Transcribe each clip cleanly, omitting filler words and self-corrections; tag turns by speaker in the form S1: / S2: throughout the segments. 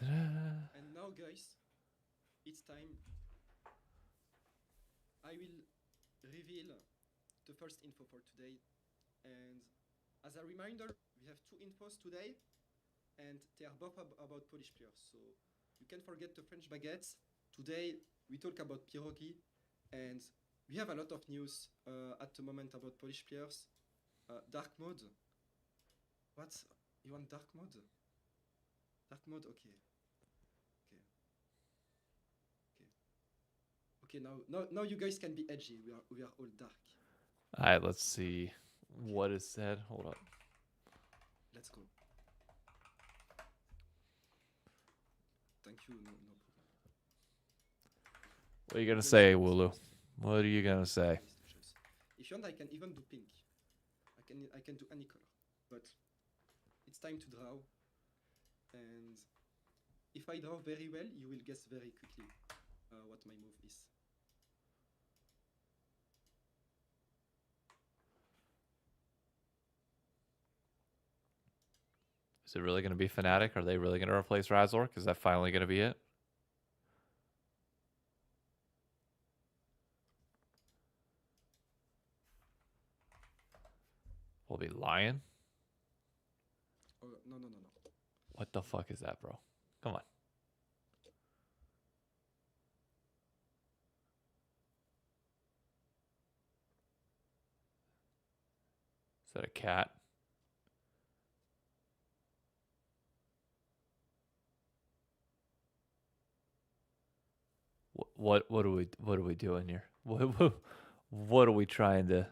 S1: And now, guys, it's time. I will reveal the first info for today. And as a reminder, we have two infos today, and they are both about Polish players. So you can forget the French baguettes. Today, we talk about pierogi, and we have a lot of news at the moment about Polish players. Dark mode. What? You want dark mode? Dark mode? Okay. Okay. Okay. Okay, now you guys can be edgy. We are all dark.
S2: All right, let's see what is said. Hold up.
S1: Let's go. Thank you. No problem.
S2: What are you gonna say, Wooloo? What are you gonna say?
S1: If you want, I can even do pink. I can do any color, but it's time to draw. And if I draw very well, you will guess very quickly what my move is.
S2: Is it really gonna be Fnatic? Are they really gonna replace Razork? Is that finally gonna be it? Will it be Lion?
S1: Oh, no.
S2: What the fuck is that, bro? Come on. Is that a cat? What are we doing here? What are we trying to?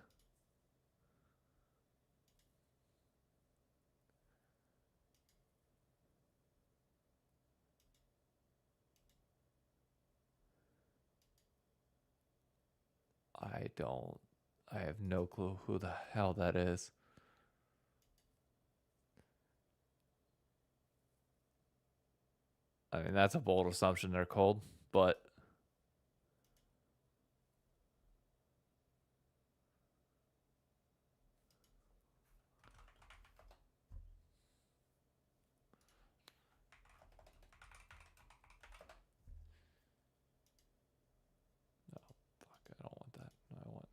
S2: I have no clue who the hell that is. I mean, that's a bold assumption they're cold, but oh fuck, I don't want that. I want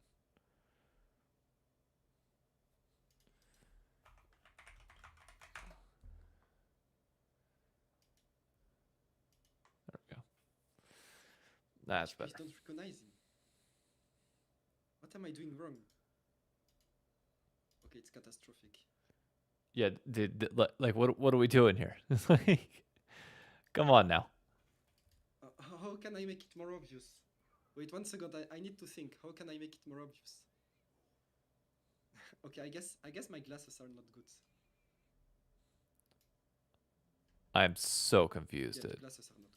S2: There we go. That's better.
S1: Please don't recognize him. What am I doing wrong? Okay, it's catastrophic.
S2: Yeah, like what are we doing here? It's like, come on now.
S1: How can I make it more obvious? Wait 1 second. I need to think. How can I make it more obvious? Okay, I guess my glasses are not good.
S2: I'm so confused.
S1: Yeah, the glasses are not good.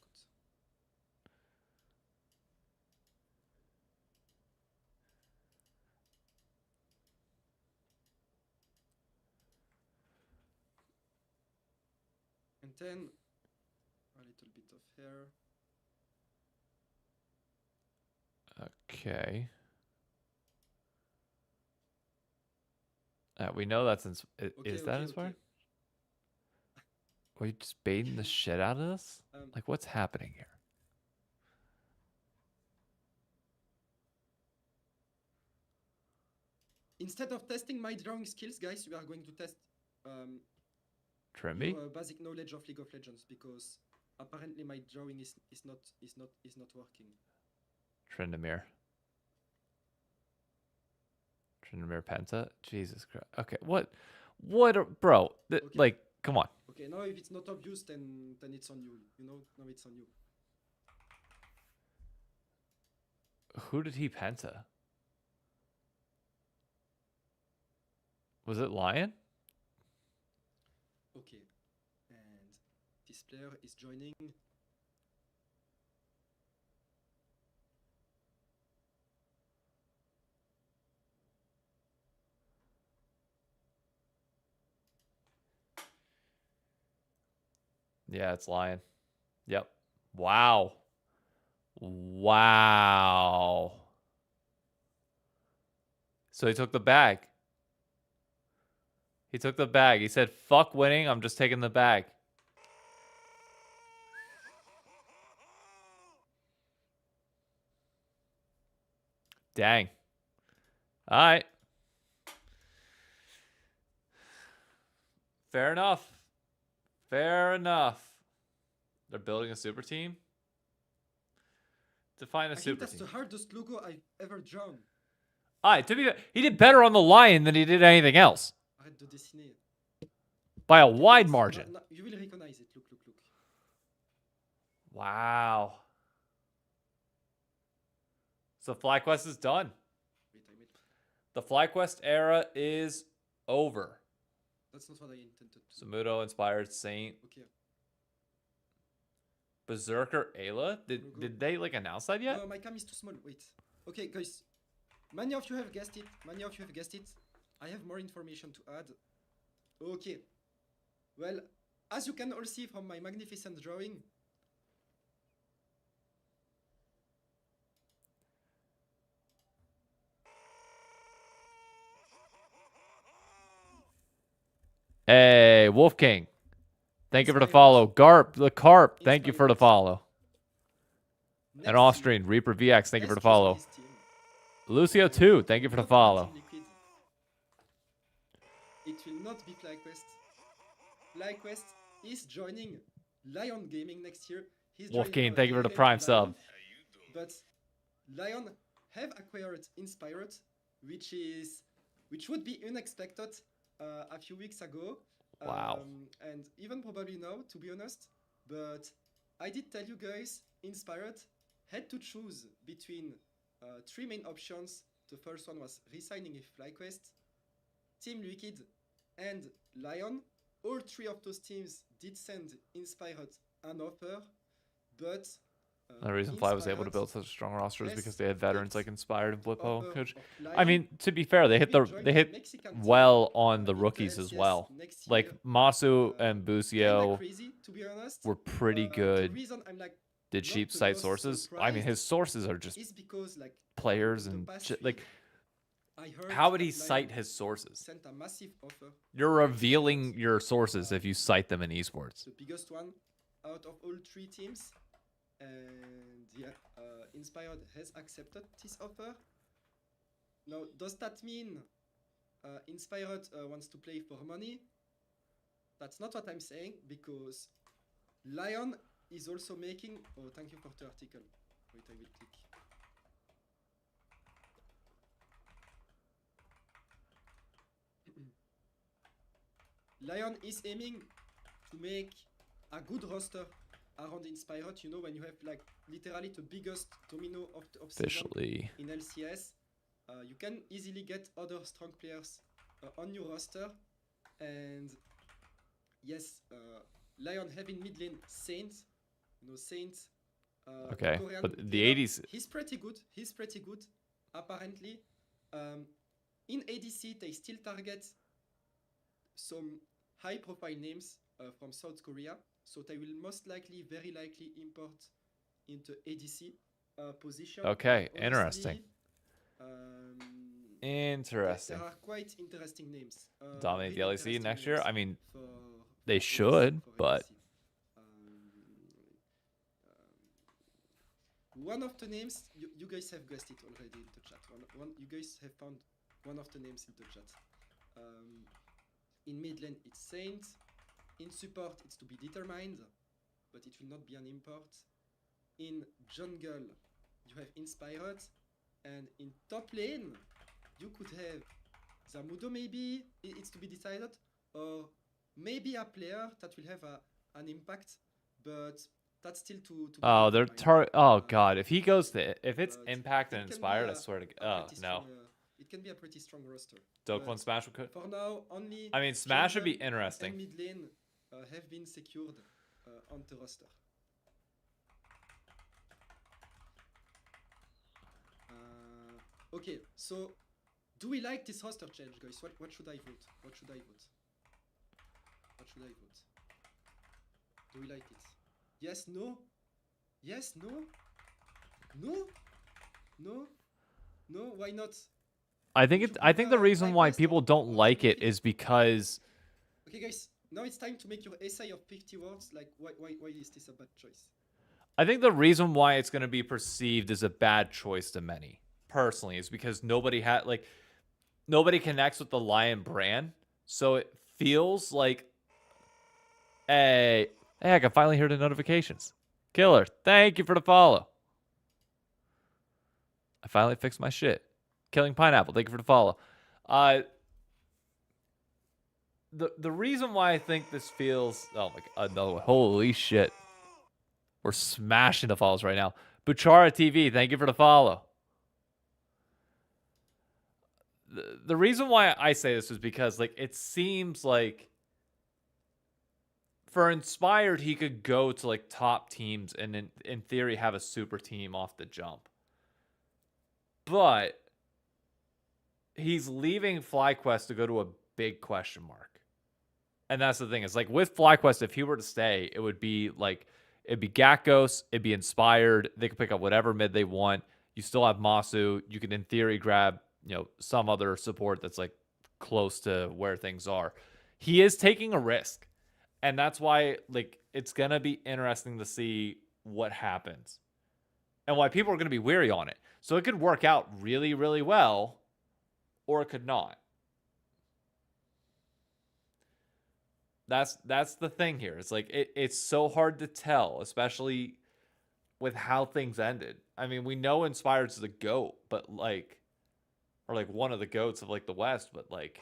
S1: And then a little bit of hair.
S2: Okay. We know that's is that inspired? Are you just baiting the shit out of us? Like, what's happening here?
S1: Instead of testing my drawing skills, guys, we are going to test
S2: Trimby?
S1: your basic knowledge of League of Legends, because apparently my drawing is not working.
S2: Tryndamere. Tryndamere Penta? Jesus Christ. Okay, what bro?
S1: Okay.
S2: Like, come on.
S1: Okay, now if it's not obvious, then it's on you. You know, now it's on you.
S2: Who did he Penta? Was it Lion?
S1: Okay, and this player is joining.
S2: Yeah, it's Lion. Yep. Wow. Wow. So he took the bag. He took the bag. He said, fuck winning. I'm just taking the bag. Dang. All right. Fair enough. Fair enough. They're building a super team. Define a
S1: I think
S2: super
S1: that's
S2: team.
S1: the hardest logo I've ever drawn.
S2: All right. To be fair, he did better on the lion than he did anything else
S1: Arrête de dessiner.
S2: by a
S1: Okay,
S2: wide
S1: wait,
S2: margin.
S1: you will recognize it. Look, look, look.
S2: Wow. So FlyQuest is done.
S1: Wait, I made.
S2: The FlyQuest era is over.
S1: That's not what I intended to.
S2: Samudo inspired Saint.
S1: Okay.
S2: Berserker Ayla? Did they like announce that yet?
S1: No, my cam is too small. Wait. Okay, guys. Many of you have guessed it. Many of you have guessed it. I have more information to add. Okay. Well, as you can all see from my magnificent drawing,
S2: Hey, Wolf King. Thank you for the
S1: Inspired.
S2: follow. Garp, the Carp, thank you for the
S1: Inspired.
S2: follow.
S1: next
S2: And Austrian, Reaper VX, thank you for the
S1: best choice
S2: follow.
S1: his team.
S2: Lucio too, thank you for the
S1: Not
S2: follow.
S1: Team Liquid. It will not be FlyQuest. FlyQuest is joining Lion Gaming next year. He's
S2: Wolf
S1: joining
S2: King,
S1: our
S2: thank you for the
S1: AFM
S2: prime
S1: Lion,
S2: sub.
S1: But Lion have acquired Inspired, which would be unexpected a few weeks ago.
S2: Wow.
S1: And even probably now, to be honest. But I did tell you guys, Inspired had to choose between three main options. The first one was re-signing with FlyQuest, Team Liquid, and Lion. All three of those teams did send Inspired an offer, but
S2: The reason Fly was able to
S1: Inspired
S2: build such a strong roster is
S1: has
S2: because they had veterans
S1: picked
S2: like Inspired and Flippo.
S1: offer
S2: Coach.
S1: of
S2: I
S1: Lion,
S2: mean, to be fair, they hit
S1: will join
S2: they hit
S1: Mexican team,
S2: well on the
S1: in
S2: rookies as
S1: LCS
S2: well.
S1: next
S2: Like
S1: year.
S2: Masu and
S1: Kinda
S2: Busio
S1: crazy, to be honest.
S2: were pretty
S1: The
S2: good.
S1: reason I'm like
S2: Did
S1: not
S2: cheap
S1: the
S2: site
S1: most
S2: sources? I mean,
S1: surprised
S2: his sources are just
S1: is because like
S2: players
S1: the
S2: and
S1: past
S2: shit.
S1: week,
S2: Like,
S1: I heard
S2: how would
S1: that
S2: he
S1: Lion
S2: cite his sources?
S1: sent a massive offer,
S2: You're revealing your sources if you cite them in esports.
S1: the biggest one out of all three teams, and yeah, Inspired has accepted this offer. Now, does that mean Inspired wants to play for money? That's not what I'm saying, because Lion is also making. Oh, thank you for the article. Wait, I will click. Lion is aiming to make a good roster around Inspired. You know, when you have like literally the biggest domino of the season
S2: Officially.
S1: in LCS, you can easily get other strong players on your roster. And yes, Lion have in mid lane Saint. You know, Saint.
S2: Okay,
S1: Korean
S2: but the
S1: player.
S2: 80s.
S1: He's pretty good. He's pretty good, apparently. In ADC, they still target some high-profile names from South Korea, so they will most likely, very likely, import into ADC position.
S2: Okay,
S1: Honestly,
S2: interesting. Interesting.
S1: There are quite interesting names.
S2: Dominate the
S1: really
S2: LEC
S1: interesting
S2: next year?
S1: names
S2: I mean,
S1: for
S2: they
S1: ADC,
S2: should,
S1: for
S2: but
S1: ADC. One of the names, you guys have guessed it already in the chat. You guys have found one of the names in the chat. In mid lane, it's Saint. In support, it's to be determined, but it will not be an import. In jungle, you have Inspired. And in top lane, you could have Zamudo maybe, it's to be decided. Or maybe a player that will have an impact, but that's still to
S2: oh,
S1: be
S2: they're
S1: determined.
S2: oh god, if he goes to if it's
S1: but
S2: impact
S1: it
S2: and
S1: can be
S2: inspired, I
S1: a-
S2: swear to
S1: a
S2: oh
S1: pretty
S2: no.
S1: strong, it can be a pretty strong roster.
S2: Dokkan
S1: but
S2: Smash would
S1: For now, only.
S2: I mean, Smash would be
S1: jungle
S2: interesting.
S1: And mid lane have been secured on the roster. Okay, so do we like this roster change, guys? What should I vote? What should I vote? What should I vote? Do we like it? Yes, no? Yes, no? No? No? No? Why not?
S2: I think
S1: Would
S2: it
S1: you
S2: I think the
S1: prefer
S2: reason why
S1: FlyQuest
S2: people
S1: or
S2: don't
S1: Team
S2: like it
S1: Liquid?
S2: is because
S1: Okay, guys, now it's time to make your essay of 50 words. Like, why is this a bad choice?
S2: I think the reason why it's going to be perceived as a bad choice to many personally is because nobody connects with the Lion brand, so it feels like, hey, I can finally hear the notifications. Killer, thank you for the follow. I finally fixed my shit. Killing Pineapple, thank you for the follow. The reason why I think this feels, oh my god, no, holy shit, we're smashing the follows right now. Buchara TV, thank you for the follow. The reason why I say this is because like it seems like for Inspired he could go to like top teams and in theory have a super team off the jump. But he's leaving FlyQuest to go to a big question mark. And that's the thing. It's like with FlyQuest, if he were to stay, it would be like, it'd be Gakos, it'd be Inspired. They could pick up whatever mid they want. You still have Masu. You could, in theory, grab, some other support that's like close to where things are. He is taking a risk. And that's why, like, it's going to be interesting to see what happens and why people are going to be weary on it. So it could work out really, really well, or it could not. That's the thing here. It's like it's so hard to tell, especially with how things ended. I mean, we know Inspired's the GOAT, but like, or like one of the GOATs of like the West, but like,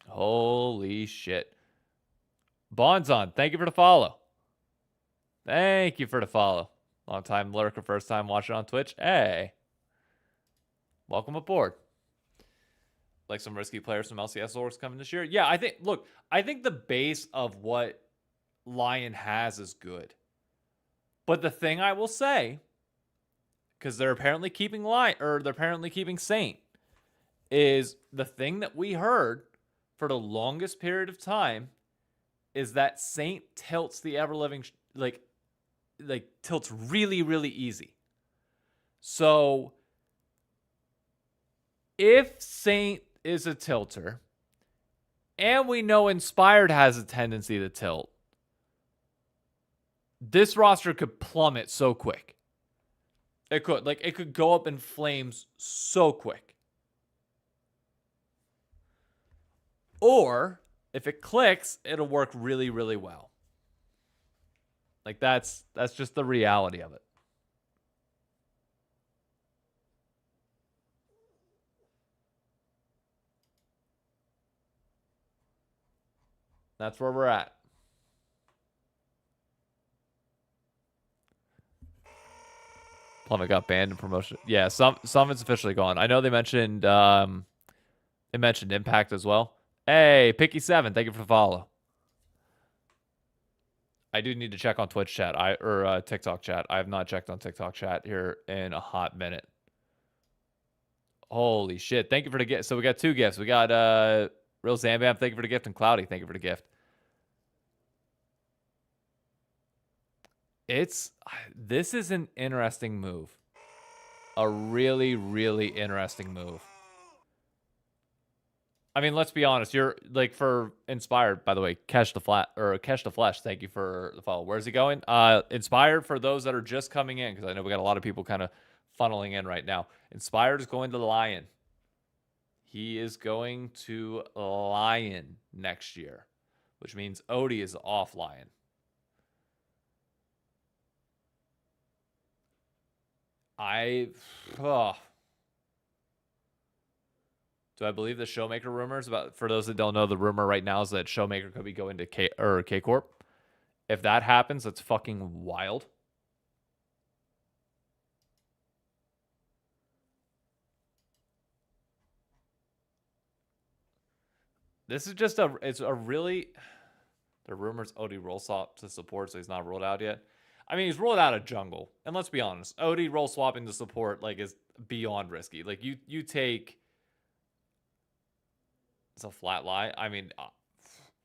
S2: holy shit. Bonzon, thank you for the follow. Thank you for the follow. Long time lurker, first time watching on Twitch. Hey, welcome aboard. Like some risky players from LCS orgs coming this year. Yeah, I think the base of what Lion has is good. But the thing I will say, because they're apparently keeping Saint, is the thing that we heard for the longest period of time is that Saint tilts the ever-living, like tilts really, really easy. So if Saint is a tilter, and we know Inspired has a tendency to tilt, this roster could plummet so quick. It could go up in flames so quick. Or if it clicks, it'll work really, really well. Like that's just the reality of it. That's where we're at. Plummet got banned in promotion. Yeah, some it's officially gone. I know they mentioned Impact as well. Hey, Picky7, thank you for the follow. I do need to check on Twitch chat or TikTok chat. I have not checked on TikTok chat here in a hot minute. Holy shit. Thank you for the gift. So we got two gifts. We got Real Zambam, thank you for the gift, and Cloudy, thank you for the gift. This is an interesting move. A really, really interesting move. I mean, let's be honest. You're like, for Inspired, by the way, Catch the Flesh, thank you for the follow. Where's he going? Inspired, for those that are just coming in, because I know we got a lot of people kind of funneling in right now. Inspired is going to Lion. He is going to Lion next year, which means Odie is off Lion. Do I believe the Showmaker rumors about? For those that don't know, the rumor right now is that Showmaker could be going to K Corp. If that happens, that's fucking wild. This is just it's a really, the rumors Odie roll swap to support, so he's not rolled out yet. I mean, he's rolled out of jungle, and let's be honest, Odie roll swapping to support like is beyond risky. Like you take, it's a flat lie. I mean,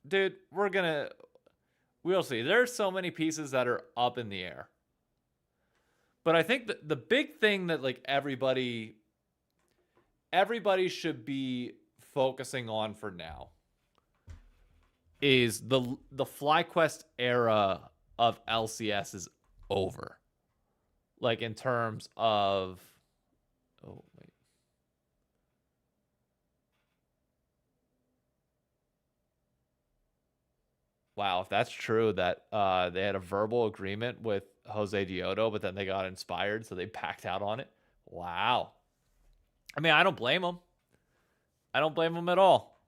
S2: dude, we'll see. There's so many pieces that are up in the air. But I think the big thing that like everybody should be focusing on for now is the FlyQuest era of LCS is over. like in terms of, oh wait, wow, if that's true that they had a verbal agreement with Jose Dioto, but then they got inspired, so they backed out on it. Wow. I mean, I don't blame them. I don't blame them at all.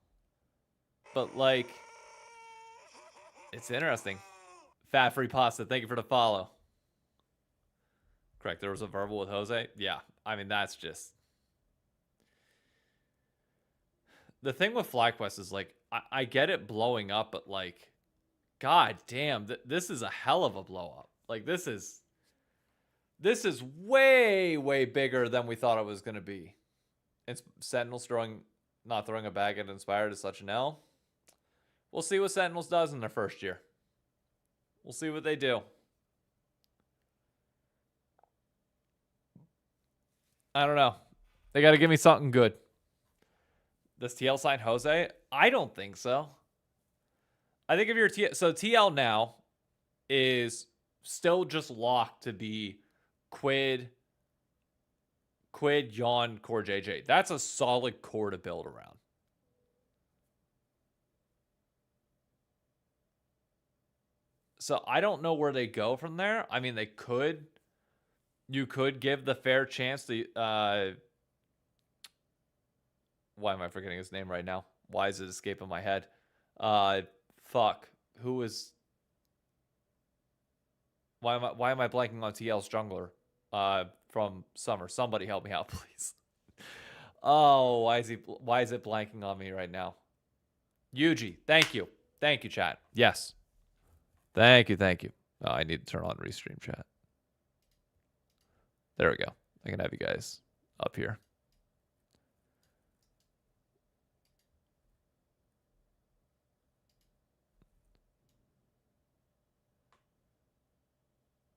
S2: But like, it's interesting. Fat Free Pasta, thank you for the follow. Correct, there was a verbal with Jose. Yeah, I mean, that's just... The thing with FlyQuest is, like, I get it blowing up, but, like, god damn, this is a hell of a blow up. Like, this is way, way bigger than we thought it was going to be. It's Sentinels not throwing a bag at Inspired is such an L. We'll see what Sentinels does in their first year. We'll see what they do. I don't know. They got to give me something good. Does TL sign Jose? I don't think so. I think if you're TL... So TL now is still just locked to be Quid, Yon, Core JJ. That's a solid core to build around. So I don't know where they go from there. I mean, you could give the fair chance to, why am I forgetting his name right now? Why is it escaping my head? Fuck. Who is, why am I blanking on TL's jungler, from Summer? Somebody help me out, please. Oh, why is it blanking on me right now? Yuji, thank you. Thank you, chat. Yes. Thank you. Oh, I need to turn on restream chat. There we go. I can have you guys up here.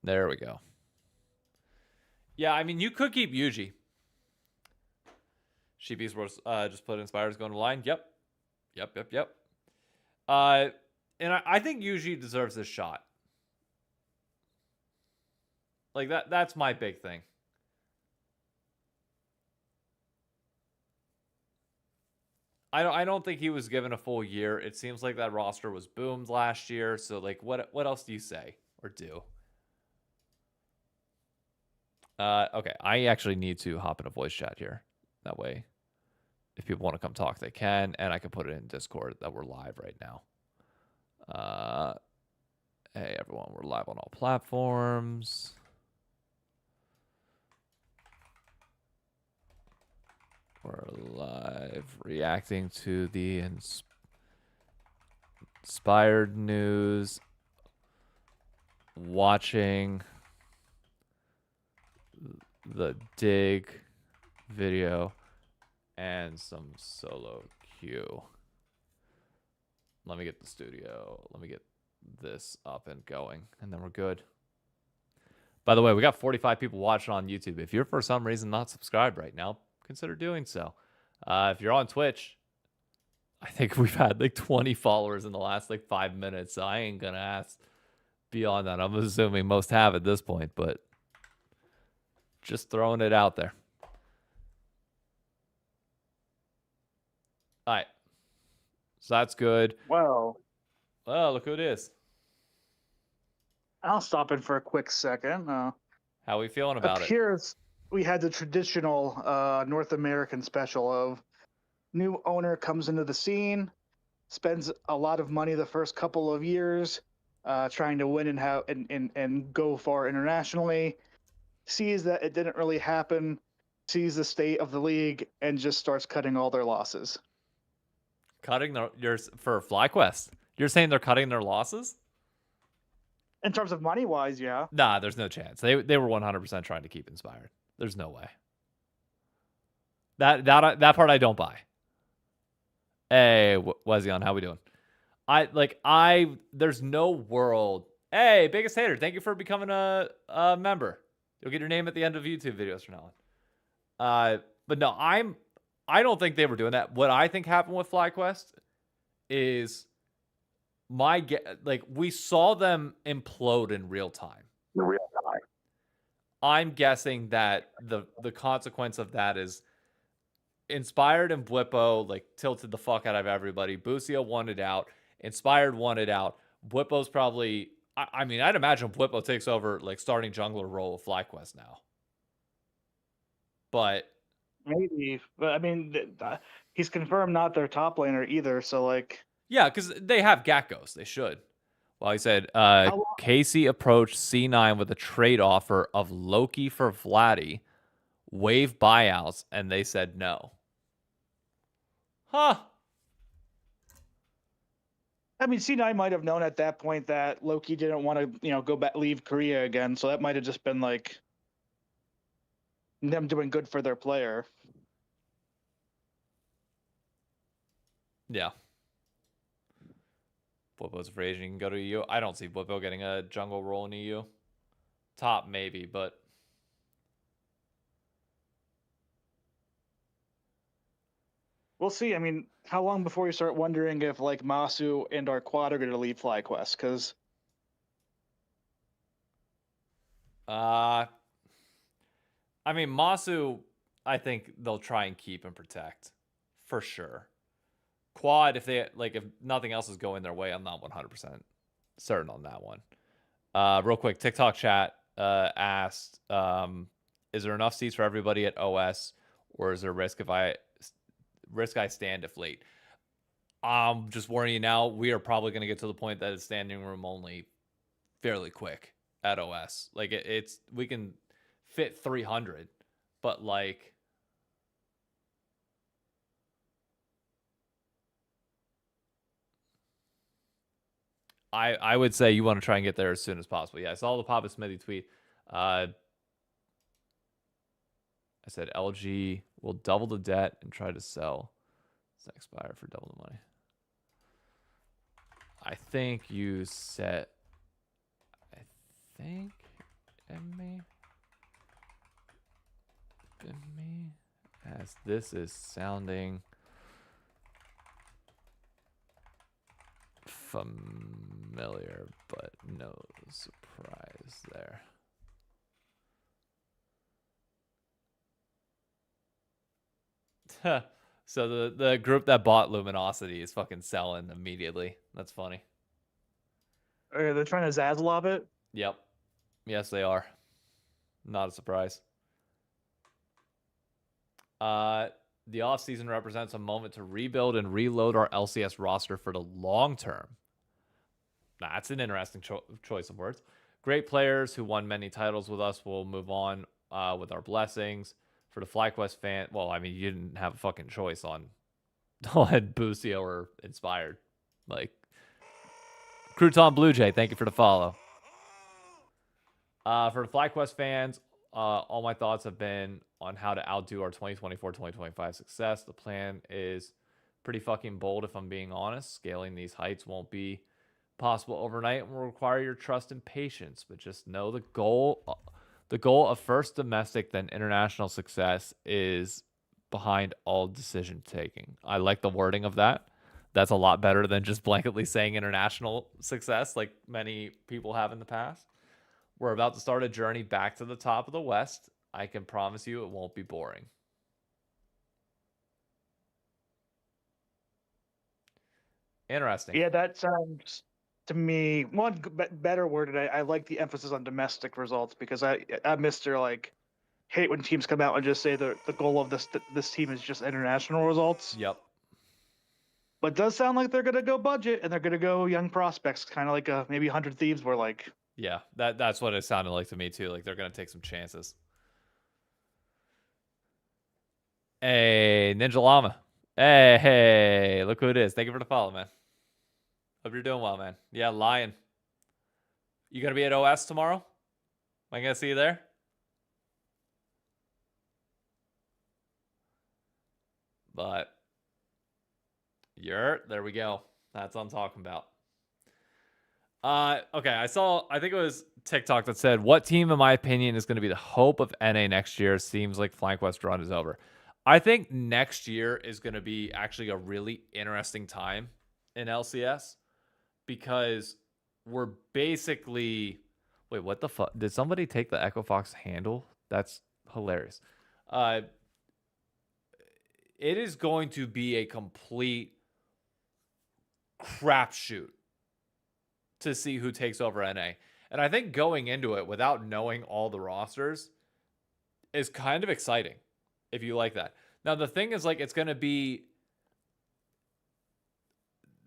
S2: There we go. Yeah, I mean, you could keep Yuji. Sheepy's just put Inspired's going to line. Yep. And I think Yuji deserves this shot. Like, that's my big thing. I don't think he was given a full year. It seems like that roster was boomed last year. So, like, what else do you say or do? Okay, I actually need to hop in a voice chat here. That way, if people want to come talk, they can. And I can put it in Discord that we're live right now. Hey, everyone, we're live on all platforms. We're live reacting to the inspired news, watching the dig video, and some solo queue. Let me get the studio. Let me get this up and going, and then we're good. By the way, we got 45 people watching on YouTube. If you're for some reason not subscribed right now, consider doing so. If you're on Twitch, I think we've had like 20 followers in the last like 5 minutes, so I ain't gonna ask beyond that. I'm assuming most have at this point, but just throwing it out there. All right. So that's good.
S3: Well,
S2: look who it is.
S3: I'll stop in for a quick second.
S2: How are we feeling about it?
S3: Appears we had the traditional North American special of new owner comes into the scene, spends a lot of money the first couple of years trying to win and go far internationally, sees that it didn't really happen, sees the state of the league, and just starts cutting all their losses.
S2: Cutting for FlyQuest? You're saying they're cutting their losses?
S3: In terms of money wise, yeah.
S2: Nah, there's no chance. They were 100% trying to keep Inspired. There's no way. That part I don't buy. Hey, Wezion, how we doing? There's no world. Hey, biggest hater, thank you for becoming a member. You'll get your name at the end of YouTube videos from now on. But no, I don't think they were doing that. What I think happened with FlyQuest is we saw them implode in real time. I'm guessing that the consequence of that is Inspired and Blippo like tilted the fuck out of everybody. Busio wanted out. Inspired wanted out. Blippo's probably. I mean, I'd imagine Blippo takes over like starting jungler role of FlyQuest now. But
S3: maybe, but I mean, he's confirmed not their top laner either. So like,
S2: yeah, because they have Gakkos. They should. Well, he said Casey approached C9 with a trade offer of Loki for Vladdy, waive buyouts, and they said no. Huh.
S3: I mean, C9 might have known at that point that Loki didn't want to, go back, leave Korea again. So that might have just been like them doing good for their player.
S2: Yeah. Blippo's afraid he can go to EU. I don't see Blippo getting a jungle role in EU. Top maybe, but
S3: we'll see. I mean, how long before you start wondering if like Masu and our quad are going to leave FlyQuest? Because
S2: I mean, Masu, I think they'll try and keep and protect for sure. Quad, if nothing else is going their way, I'm not 100% certain on that one. Real quick, TikTok chat asked, is there enough seats for everybody at OS, or is there risk I stand if late? Just warning you now, we are probably going to get to the point that it's standing room only fairly quick at OS. Like it's we can fit 300, but like I would say you want to try and get there as soon as possible. Yeah, I saw the Papa Smithy tweet. I said LG will double the debt and try to sell Zexpire for double the money. I think you said. I think me as this is sounding familiar, but no surprise there. So the group that bought Luminosity is fucking selling immediately. That's funny.
S3: they're trying to Zaslav it.
S2: Yep. Yes, they are. Not a surprise. The offseason represents a moment to rebuild and reload our LCS roster for the long term. That's an interesting choice of words. Great players who won many titles with us will move on with our blessings. For the FlyQuest fan, well, I mean, you didn't have a fucking choice on Busio or Inspired. Like, Crouton Blue Jay, thank you for the follow. For the FlyQuest fans, all my thoughts have been on how to outdo our 2024-2025 success. The plan is pretty fucking bold, if I'm being honest. Scaling these heights won't be possible overnight and will require your trust and patience, but just know the goal of first domestic then international success is behind all decision taking. I like the wording of that. That's a lot better than just blanketly saying international success like many people have in the past. We're about to start a journey back to the top of the West. I can promise you it won't be boring. Interesting.
S3: Yeah, that sounds to me one better worded. I like the emphasis on domestic results because I Mr. like hate when teams come out and just say the goal of this team is just international results.
S2: Yep.
S3: But it does sound like they're gonna go budget and they're gonna go young prospects, kind of like maybe 100 Thieves were like.
S2: Yeah, that's what it sounded like to me too. Like they're gonna take some chances. Hey, Ninja Llama. Hey, look who it is. Thank you for the follow, man. Hope you're doing well, man. Yeah, Lion. You gonna be at OS tomorrow? Am I gonna see you there? But there we go. That's what I'm talking about. Okay, I think it was TikTok that said, what team, in my opinion, is going to be the hope of NA next year? Seems like FlyQuest run is over. I think next year is going to be actually a really interesting time in LCS because we're Wait, what the fuck? Did somebody take the Echo Fox handle? That's hilarious. It is going to be a complete crapshoot to see who takes over NA. And I think going into it without knowing all the rosters is kind of exciting if you like that. Now, the thing is, like, it's going to be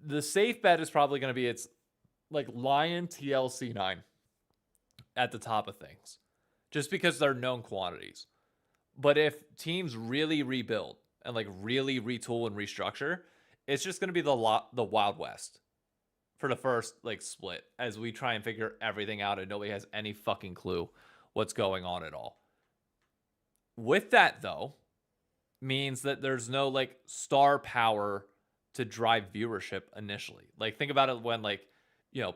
S2: the safe bet is probably going to be it's like Lion, TL, C9 at the top of things, just because they're known quantities. But if teams really rebuild and like really retool and restructure, it's just going to be the Wild West for the first like split as we try and figure everything out and nobody has any fucking clue what's going on at all. With that, though, means that there's no like star power to drive viewership initially. Like, think about it when, like, you know,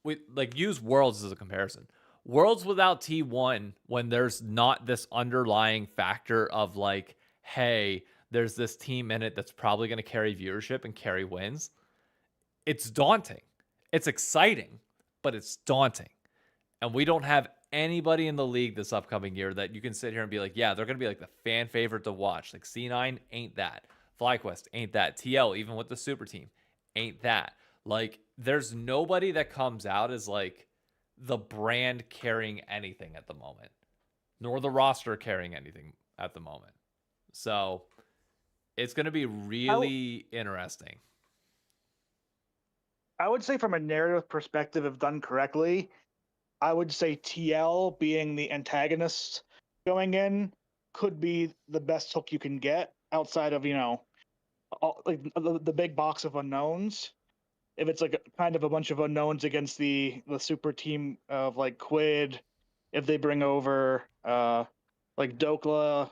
S2: we like use Worlds as a comparison. Worlds without T1, when there's not this underlying factor of like, hey, there's this team in it that's probably going to carry viewership and carry wins. It's daunting. It's exciting, but it's daunting. And we don't have anybody in the league this upcoming year that you can sit here and be like, yeah, they're going to be like the fan favorite to watch. Like C9 ain't that. FlyQuest ain't that. TL, even with the super team, ain't that. Like, there's nobody that comes out as like the brand carrying anything at the moment, nor the roster carrying anything at the moment. So it's going to be really interesting.
S3: I would say from a narrative perspective, if done correctly, I would say TL being the antagonist going in could be the best hook you can get outside of, you know, all, like the big box of unknowns. If it's like kind of a bunch of unknowns against the super team of like Quid, if they bring over like Dokla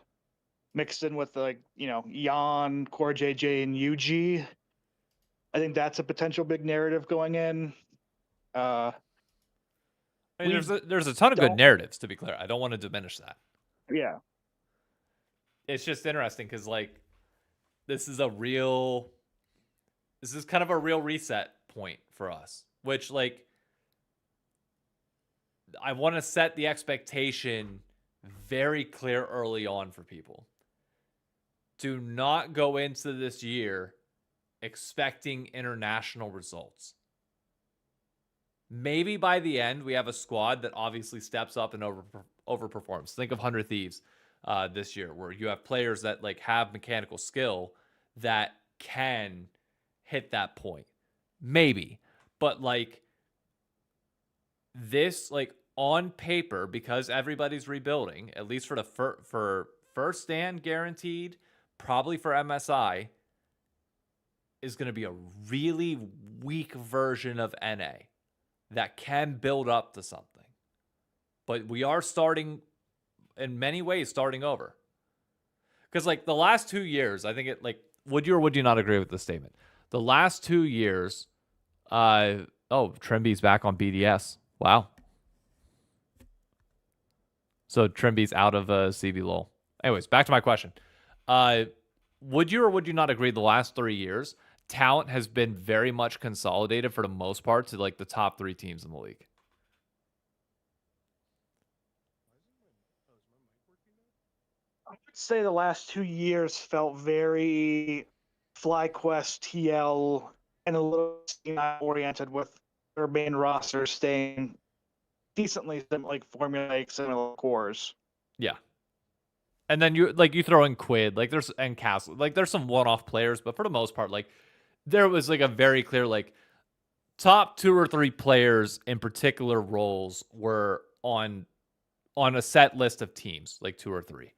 S3: mixed in with like, you know, Jan, Core JJ, and UG, I think that's a potential big narrative going in.
S2: I mean, there's a ton of good narratives, to be clear. I don't want to diminish that.
S3: Yeah.
S2: It's just interesting because, like, this is kind of a real reset point for us, which, like, I want to set the expectation very clear early on for people. Do not go into this year expecting international results. Maybe by the end, we have a squad that obviously steps up and overperforms. Think of 100 Thieves this year, where you have players that like have mechanical skill that can hit that point. Maybe. But like this, like on paper, because everybody's rebuilding, at least for the for first stand guaranteed, probably for MSI, is going to be a really weak version of NA that can build up to something. But we are starting, in many ways, starting over. Because, like, the last 2 years, I think it, like, would you or would you not agree with this statement? The last 2 years, Trimby's back on BDS. Wow. So Trimby's out of CB LOL. Anyways, back to my question. Would you or would you not agree the last 3 years, talent has been very much consolidated for the most part to like the top 3 teams in the league?
S3: I would say the last 2 years felt very FlyQuest, TL, and a little oriented, with their main roster staying decently like formulaic, similar cores.
S2: Yeah. And then you throw in Quid, like there's and Castle, like there's some one-off players, but for the most part, like there was like a very clear like top 2 or 3 players in particular roles were on a set list of teams, like 2 or 3.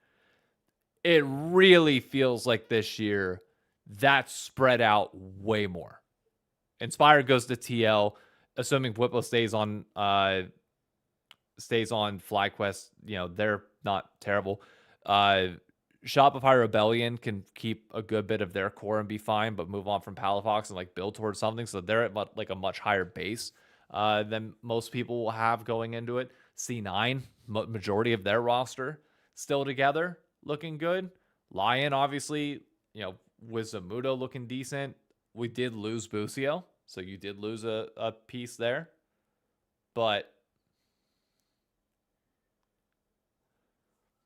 S2: It really feels like this year that's spread out way more. Inspired goes to TL, assuming Whippo stays on FlyQuest. You know, they're not terrible. Shopify Rebellion can keep a good bit of their core and be fine, but move on from Palafox and like build towards something. So they're at like a much higher base than most people will have going into it. C9, majority of their roster still together, looking good. Lion, obviously, you know, with Zamudo looking decent. We did lose Busio, so you did lose a piece there. But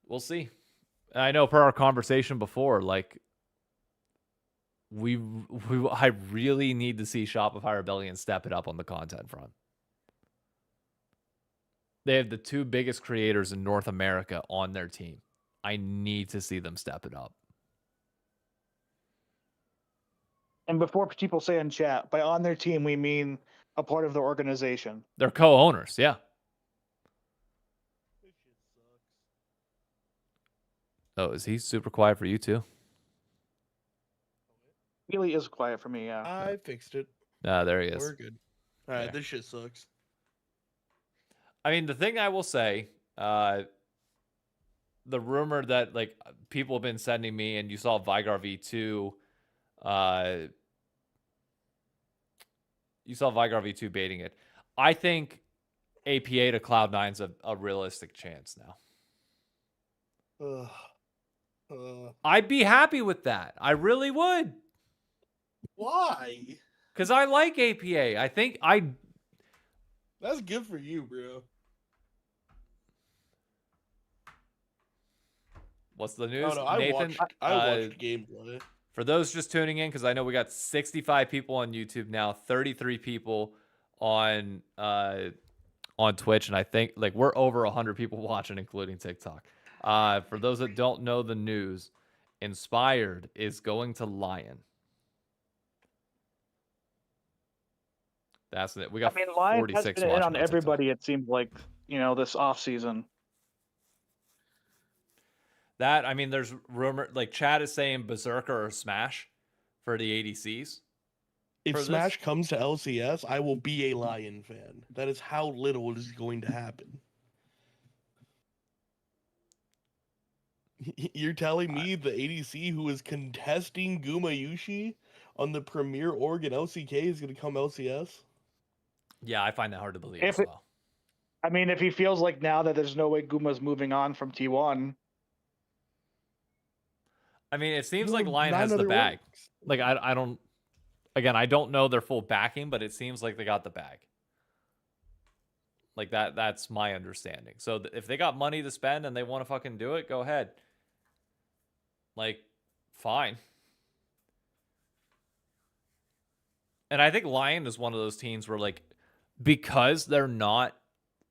S2: we'll see. And I know per our conversation before, like I really need to see Shopify Rebellion step it up on the content front. They have the two biggest creators in North America on their team. I need to see them step it up.
S3: And before people say in chat, by on their team, we mean a part of the organization.
S2: They're co-owners, yeah. Oh, is he super quiet for you too?
S3: Really is quiet for me, yeah.
S4: I fixed it.
S2: There he is.
S4: We're good. All right,
S2: Yeah.
S4: this shit sucks.
S2: I mean, the thing I will say, the rumor that like people have been sending me, and you saw Vygar V2, you saw Vygar V2 baiting it. I think APA to Cloud9's a realistic chance now. I'd be happy with that. I really would.
S4: Why?
S2: Because I like APA. I think
S4: That's good for you, bro.
S2: What's the news?
S4: No, I
S2: Nathan,
S4: watched gameplay.
S2: For those just tuning in, because I know we got 65 people on YouTube now, 33 people on Twitch, and I think like we're over 100 people watching, including TikTok. For those that don't know the news, Inspired is going to Lion. That's it. We got
S3: Lion
S2: 46
S3: has been in
S2: watching
S3: on everybody, it seems like, this off season.
S2: That, I mean, there's rumor, like Chad is saying Berserker or Smash for the ADCs.
S4: If Smash comes to LCS, I will be a Lion fan. That is how little is going to happen. You're telling me the ADC who is contesting Gumayushi on the Premier Org and LCK is going to come LCS?
S2: Yeah, I find that hard to believe
S3: If
S2: as well.
S3: if he feels like now that there's no way Guma's moving on from T1.
S2: I mean, it seems like Lion has the bag. Like, I don't... Again, I don't know their full backing, but it seems like they got the bag. Like, that's my understanding. So, if they got money to spend and they want to fucking do it, go ahead. Like, fine. And I think Lion is one of those teams where, like, because they're not...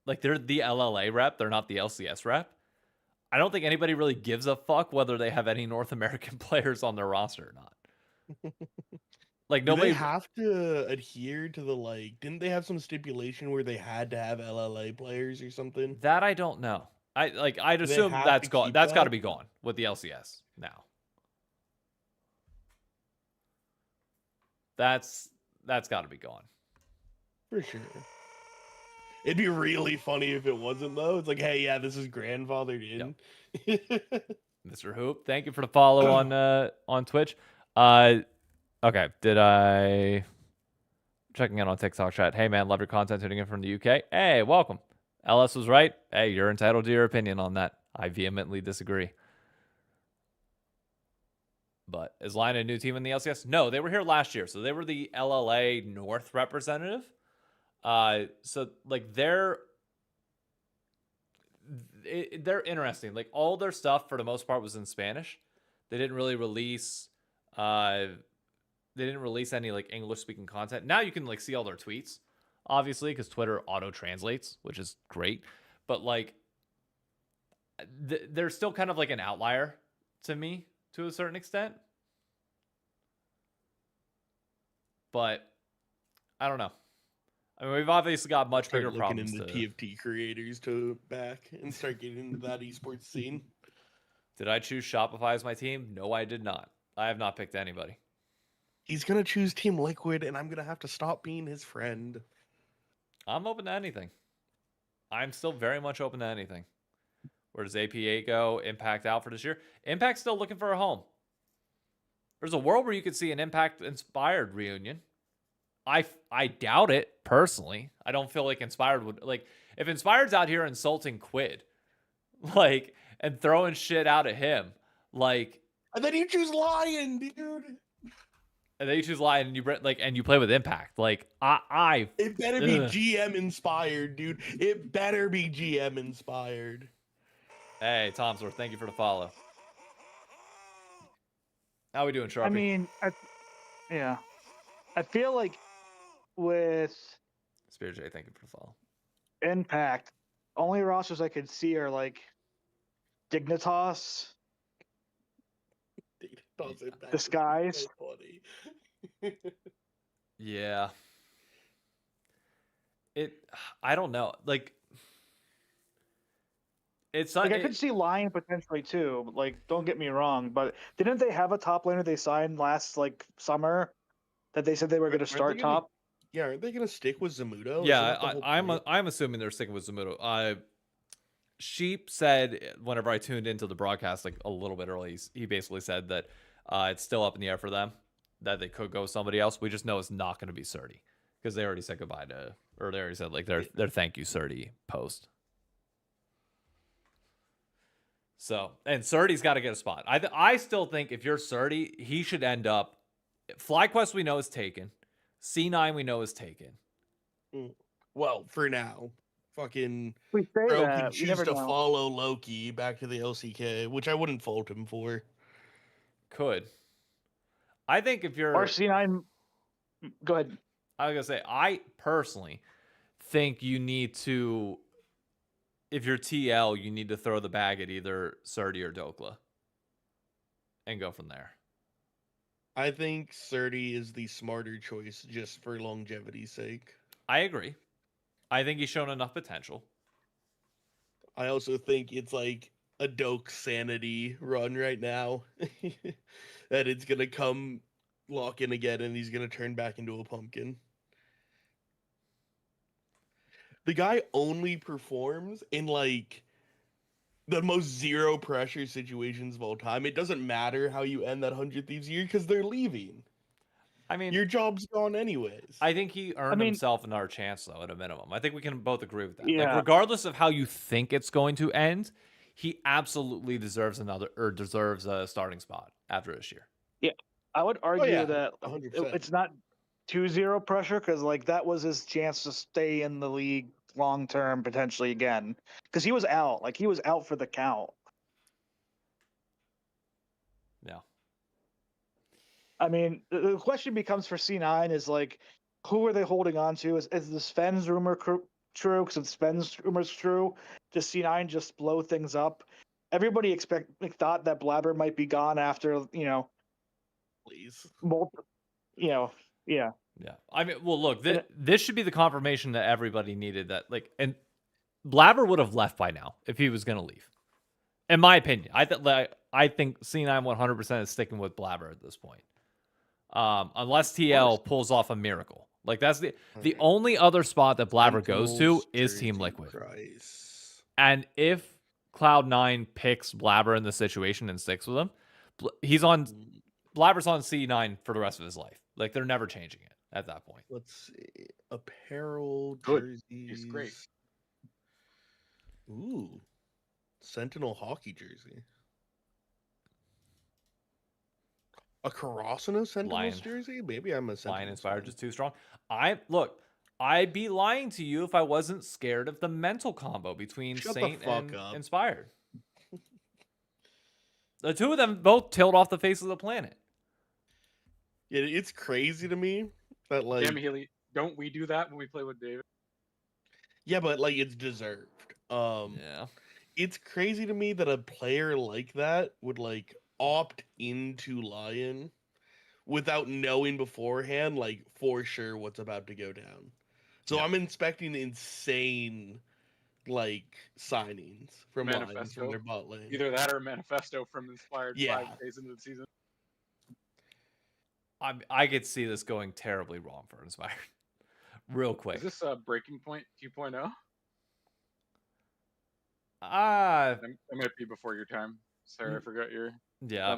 S2: Like, they're the LLA rep, they're not the LCS rep. I don't think anybody really gives a fuck whether they have any North American players on their roster or not. Like, nobody
S4: Do they have to adhere to the, like, didn't they have some stipulation where they had to have LLA players or something?
S2: That I don't know. I'd
S4: Do they
S2: assume
S4: have
S2: that's
S4: to
S2: gone.
S4: keep
S2: That's got to
S4: that?
S2: be gone with the LCS now. That's got to be gone.
S4: For sure. It'd be really funny if it wasn't, though. It's like, hey, yeah, this is grandfathered in.
S2: Mr. Hoop, thank you for the follow on Twitch. Okay, did I... Checking in on TikTok chat. Hey, man, love your content tuning in from the UK. Hey, welcome. LS was right. Hey, you're entitled to your opinion on that. I vehemently disagree. But is Lion a new team in the LCS? No, they were here last year. So they were the LLA North representative. So, like, they're interesting. Like, all their stuff, for the most part, was in Spanish. They didn't really release... They didn't release any like English speaking content. Now you can like see all their tweets, obviously, because Twitter auto translates, which is great. But like, they're still kind of like an outlier to me to a certain extent. But I don't know. I mean, we've obviously got much bigger problems.
S4: Looking into TFT creators to back and start getting into that esports scene.
S2: Did I choose Shopify as my team? No, I did not. I have not picked anybody.
S4: He's going to choose Team Liquid, and I'm going to have to stop being his friend.
S2: I'm open to anything. I'm still very much open to anything. Where does APA go? Impact out for this year? Impact's still looking for a home. There's a world where you could see an Impact-inspired reunion. I doubt it, personally. I don't feel like Inspired would... Like, if Inspired's out here insulting Quid, like, and throwing shit out at him, like...
S4: And then you choose Lion, dude!
S2: And then you choose Lion and you play with Impact. Like,
S4: It better be GM inspired, dude. It better be GM inspired.
S2: Hey, Tomsworth, thank you for the follow. How we doing, Sharpie?
S3: I mean, yeah, I feel like with
S2: Spirit J, thank you for the follow.
S3: Impact, only rosters I could see are like Dignitas, Disguise.
S4: So funny.
S2: Yeah. I don't know. Like, it's
S3: Like I could see Lion potentially too. Like, don't get me wrong, but didn't they have a top laner they signed last like summer that they said they were going to start top?
S4: Yeah, aren't they gonna stick with Zamudo?
S2: Yeah, I'm assuming they're sticking with Zamudo. Sheep said whenever I tuned into the broadcast like a little bit early, he basically said that it's still up in the air for them, that they could go somebody else. We just know it's not going to be Surdy because they already said goodbye to, or they already said like their thank you Surdy post. So, and Surdy's got to get a spot. I still think if you're Surdy, he should end up. FlyQuest we know is taken. C9 we know is taken.
S4: Well, for now. Fucking
S3: We say
S4: Bro
S3: that.
S4: could
S3: You
S4: choose
S3: never
S4: to
S3: know.
S4: follow Loki back to the LCK, which I wouldn't fault him for.
S2: Could. I think if you're...
S3: Or C9... Go ahead.
S2: I was going to say, I personally think you need to... If you're TL, you need to throw the bag at either Surdy or Dokla. And go from there.
S4: I think Surdy is the smarter choice just for longevity's sake.
S2: I agree. I think he's shown enough potential.
S4: I also think it's like a Doke sanity run right now. That it's going to come lock in again and he's going to turn back into a pumpkin. The guy only performs in like the most zero pressure situations of all time. It doesn't matter how you end that 100 Thieves year because they're leaving.
S2: I mean,
S4: your job's gone anyways.
S2: I think he earned himself another chance, though, at a minimum. I think we can both agree with that.
S3: Yeah.
S2: Like, regardless of how you think it's going to end, he absolutely deserves a starting spot after this year.
S3: Yeah, I would argue that
S4: 100%.
S3: it's not 2-0 pressure because like that was his chance to stay in the league long term potentially again because he was out. Like he was out for the count.
S2: Yeah.
S3: I mean, the question becomes for C9 is like, who are they holding on to? Is the Sven's rumor true? Because if Sven's rumor's true, does C9 just blow things up? Everybody thought that Blabber might be gone after,
S4: Please.
S3: Yeah.
S2: Yeah. I mean, well, look, this should be the confirmation that everybody needed that, like, and Blabber would have left by now if he was going to leave. In my opinion, I think C9 100% is sticking with Blabber at this point. Unless TL pulls off a miracle. Like that's the only other spot that Blabber goes to is Team Liquid.
S4: Christ.
S2: And if Cloud9 picks Blabber in the situation and sticks with him, Blabber's on C9 for the rest of his life. Like they're never changing it at that point.
S4: Let's see. Apparel,
S5: Good.
S4: jerseys.
S5: He's great.
S4: Ooh. Sentinel hockey jersey. A Karasuno Sentinels jersey? Maybe I'm a Sentinels
S2: Lion inspired, just too strong. I'd be lying to you if I wasn't scared of the mental combo between Saint and Inspired. The two of them both tilt off the face of the planet.
S4: Yeah, it's crazy to me that like.
S5: Damn, Healy, don't we do that when we play with David?
S4: Yeah, but like it's deserved.
S2: Yeah.
S4: It's crazy to me that a player like that would like opt into Lion without knowing beforehand, like for sure what's about to go down. So I'm expecting insane like signings from Lion from their bot lane.
S5: Either that or Manifesto from Inspired 5 days into the season.
S2: I could see this going terribly wrong for Inspired. Real quick.
S5: Is this a Breaking Point 2.0? It might be before your time. Sarah, I forgot your...
S2: Yeah,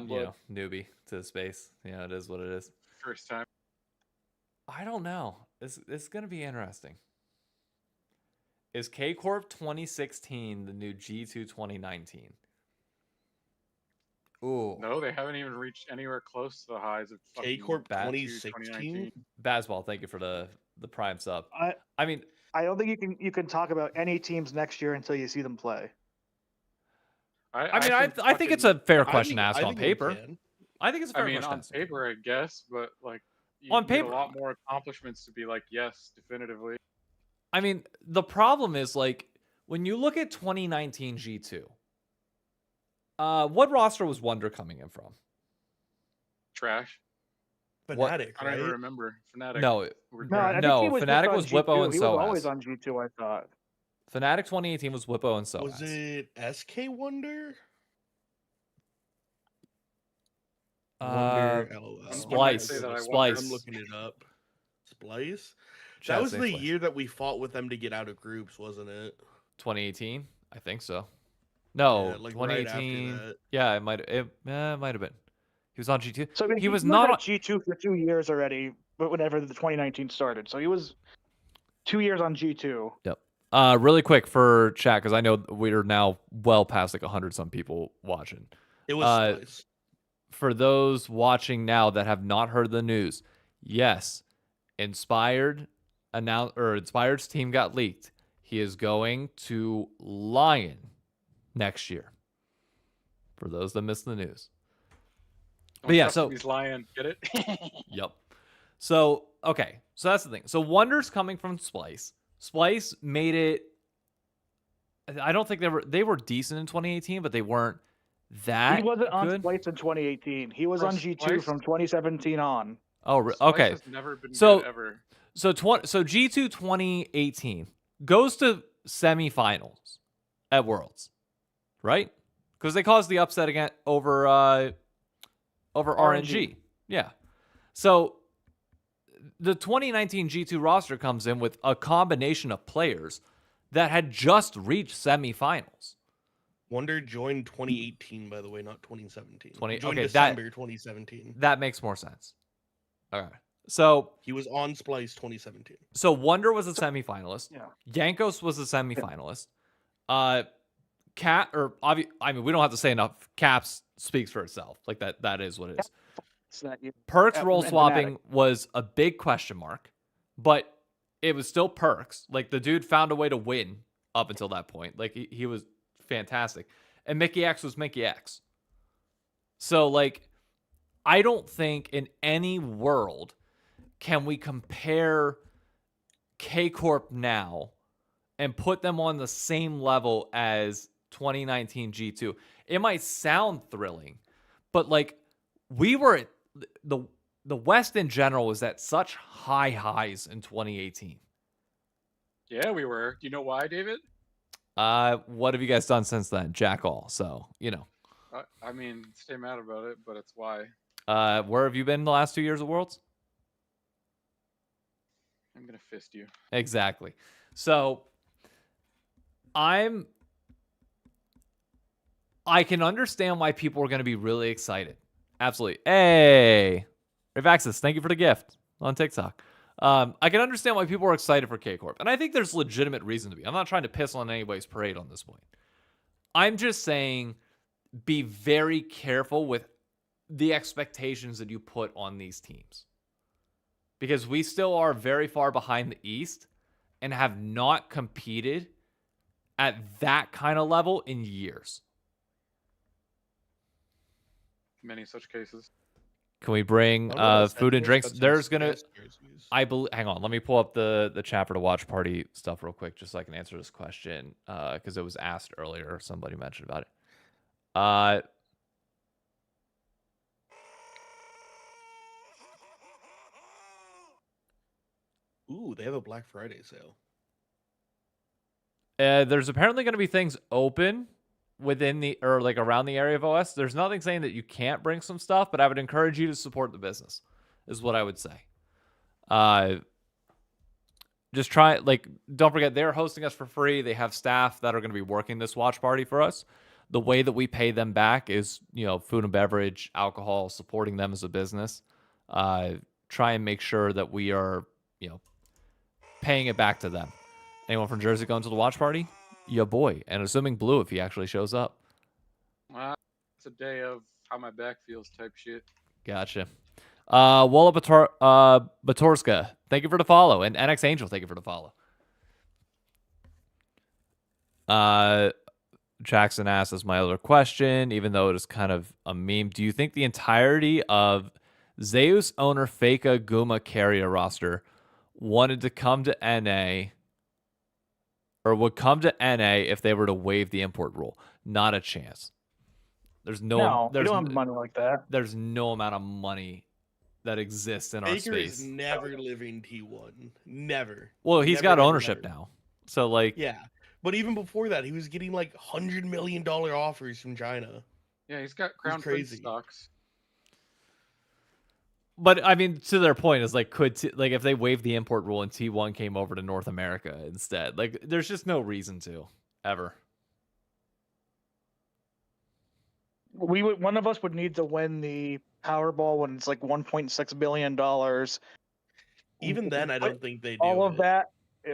S2: newbie to space. Yeah, it is what it is.
S5: First time.
S2: I don't know. This is going to be interesting. Is K-Corp 2016 the new G2 2019? Ooh.
S5: No, they haven't even reached anywhere close to the highs of
S4: K-Corp 2016.
S2: Bazball, thank you for the prime sub. I mean,
S3: I don't think you can talk about any teams next year until you see them play.
S2: I mean, I think it's a fair question to ask on
S4: think we
S2: paper.
S4: can.
S2: I think it's a fair
S5: I mean,
S2: question to
S5: on
S2: ask.
S5: paper, I guess, but like, you
S2: On
S5: need
S2: paper-
S5: a lot more accomplishments to be like, yes, definitively.
S2: I mean, the problem is like when you look at 2019 G2, what roster was Wonder coming in from?
S5: Trash.
S4: Fnatic,
S5: I don't even
S4: right?
S5: remember. Fnatic.
S2: No,
S5: were
S3: No, I
S5: trash.
S2: No,
S3: think he was
S2: Fnatic
S3: just on
S2: was
S3: G2.
S2: Whippo and
S3: He was always
S2: Soaz.
S3: on G2, I thought.
S2: Fnatic 2018 was Whippo and Soaz.
S4: Was it SK Wonder? Wonder, LOL.
S5: When I
S2: Splice.
S5: say that, I
S2: Splice.
S4: I'm looking it up. Splice?
S2: Chat
S4: That was
S2: saying
S4: the
S2: Splice.
S4: year that we fought with them to get out of groups, wasn't it?
S2: 2018, I think so. No,
S4: Yeah, like right after
S2: 2018.
S4: that.
S2: Yeah, it might have been. He was on G2.
S3: So I mean,
S2: He was not
S3: at
S2: on-
S3: G2 for 2 years already, but whenever the 2019 started. So he was 2 years on G2.
S2: Really quick for chat because I know we're now well past like 100 some people watching.
S4: It was Splice.
S2: For those watching now that have not heard the news, yes, Inspired's team got leaked. He is going to Lion next year. For those that missed the news.
S5: Don't
S2: But yeah,
S5: trust
S2: so
S5: him, he's lying. Get it?
S2: Yep. So, okay. So that's the thing. So Wonder's coming from Splice. Splice made it. I don't think they were decent in 2018, but they weren't that
S3: He wasn't on
S2: good.
S3: Splice in 2018. He was
S5: Bro,
S3: on G2
S5: Splice-
S3: from 2017 on.
S2: Oh,
S5: Splice
S2: okay.
S5: has never been
S2: So-
S5: good ever.
S2: So G2 2018 goes to semifinals at Worlds, right? Because they caused the upset again over RNG. Yeah. So the 2019 G2 roster comes in with a combination of players that had just reached semifinals.
S4: Wonder joined 2018, by the way, not 2017. Joined
S2: okay,
S4: December 2017.
S2: That makes more sense. Okay. So
S4: He was on Splice 2017.
S2: Wonder was a semifinalist.
S3: Yeah.
S2: Yankos was a semifinalist. Cat I mean, we don't have to say enough. Caps speaks for itself. Like that is what it is.
S3: So that you-
S2: Perks role
S3: and
S2: swapping was a big question mark, but it was still Perks. Like the dude found a way to win up until that point. Like he was fantastic. And Mickey X was Mickey X. So like I don't think in any world can we compare K Corp now and put them on the same level as 2019 G2. It might sound thrilling, but like we were at the West in general was at such high highs in 2018.
S5: Yeah, we were. Do you know why, David?
S2: What have you guys done since then? Jack all. So, you know.
S5: I mean, stay mad about it, but it's why.
S2: Where have you been the last 2 years of Worlds?
S5: I'm gonna fist you.
S2: Exactly. So I can understand why people are going to be really excited. Absolutely. Hey, Revaxis, thank you for the gift on TikTok. I can understand why people are excited for K-Corp. And I think there's legitimate reason to be. I'm not trying to piss on anybody's parade on this point. I'm just saying be very careful with the expectations that you put on these teams. Because we still are very far behind the East and have not competed at that kind of level in years.
S5: Many such cases.
S2: Can we bring food and drinks? There's gonna hang on, let me pull up the chat for the watch party stuff real quick just so I can answer this question because it was asked earlier. Somebody mentioned about it.
S4: Ooh, they have a Black Friday sale.
S2: There's apparently going to be things open within like around the area of OS. There's nothing saying that you can't bring some stuff, but I would encourage you to support the business is what I would say. Just try, like, don't forget they're hosting us for free. They have staff that are going to be working this watch party for us. The way that we pay them back is, food and beverage, alcohol, supporting them as a business. Try and make sure that we are, paying it back to them. Anyone from Jersey going to the watch party? Yeah, boy. And assuming Blue if he actually shows up.
S5: Well, it's a day of how my back feels type shit.
S2: Gotcha. Walla Batorska, thank you for the follow. And NX Angel, thank you for the follow. Jackson asked as my other question, even though it is kind of a meme. Do you think the entirety of Zeus owner Faker Guma carrier roster wanted to come to NA or would come to NA if they were to waive the import rule? Not a chance. There's
S3: No, we
S2: there's
S3: don't have money like that.
S2: there's no amount of money that exists in our
S4: Baker
S2: space.
S4: is never living T1. Never.
S2: Well, he's
S4: Never,
S2: got
S4: never,
S2: ownership
S4: never.
S2: now. So like
S4: Yeah. But even before that, he was getting like $100 million offers from China.
S5: Yeah, he's got Crown Prince
S4: crazy.
S5: stocks.
S2: But I mean, to their point is like, like if they waived the import rule and T1 came over to North America instead, like there's just no reason to ever.
S3: One of us would need to win the Powerball when it's like $1.6 billion.
S4: Even then, I
S3: Put
S4: don't think they do
S3: all of
S4: it.
S3: that.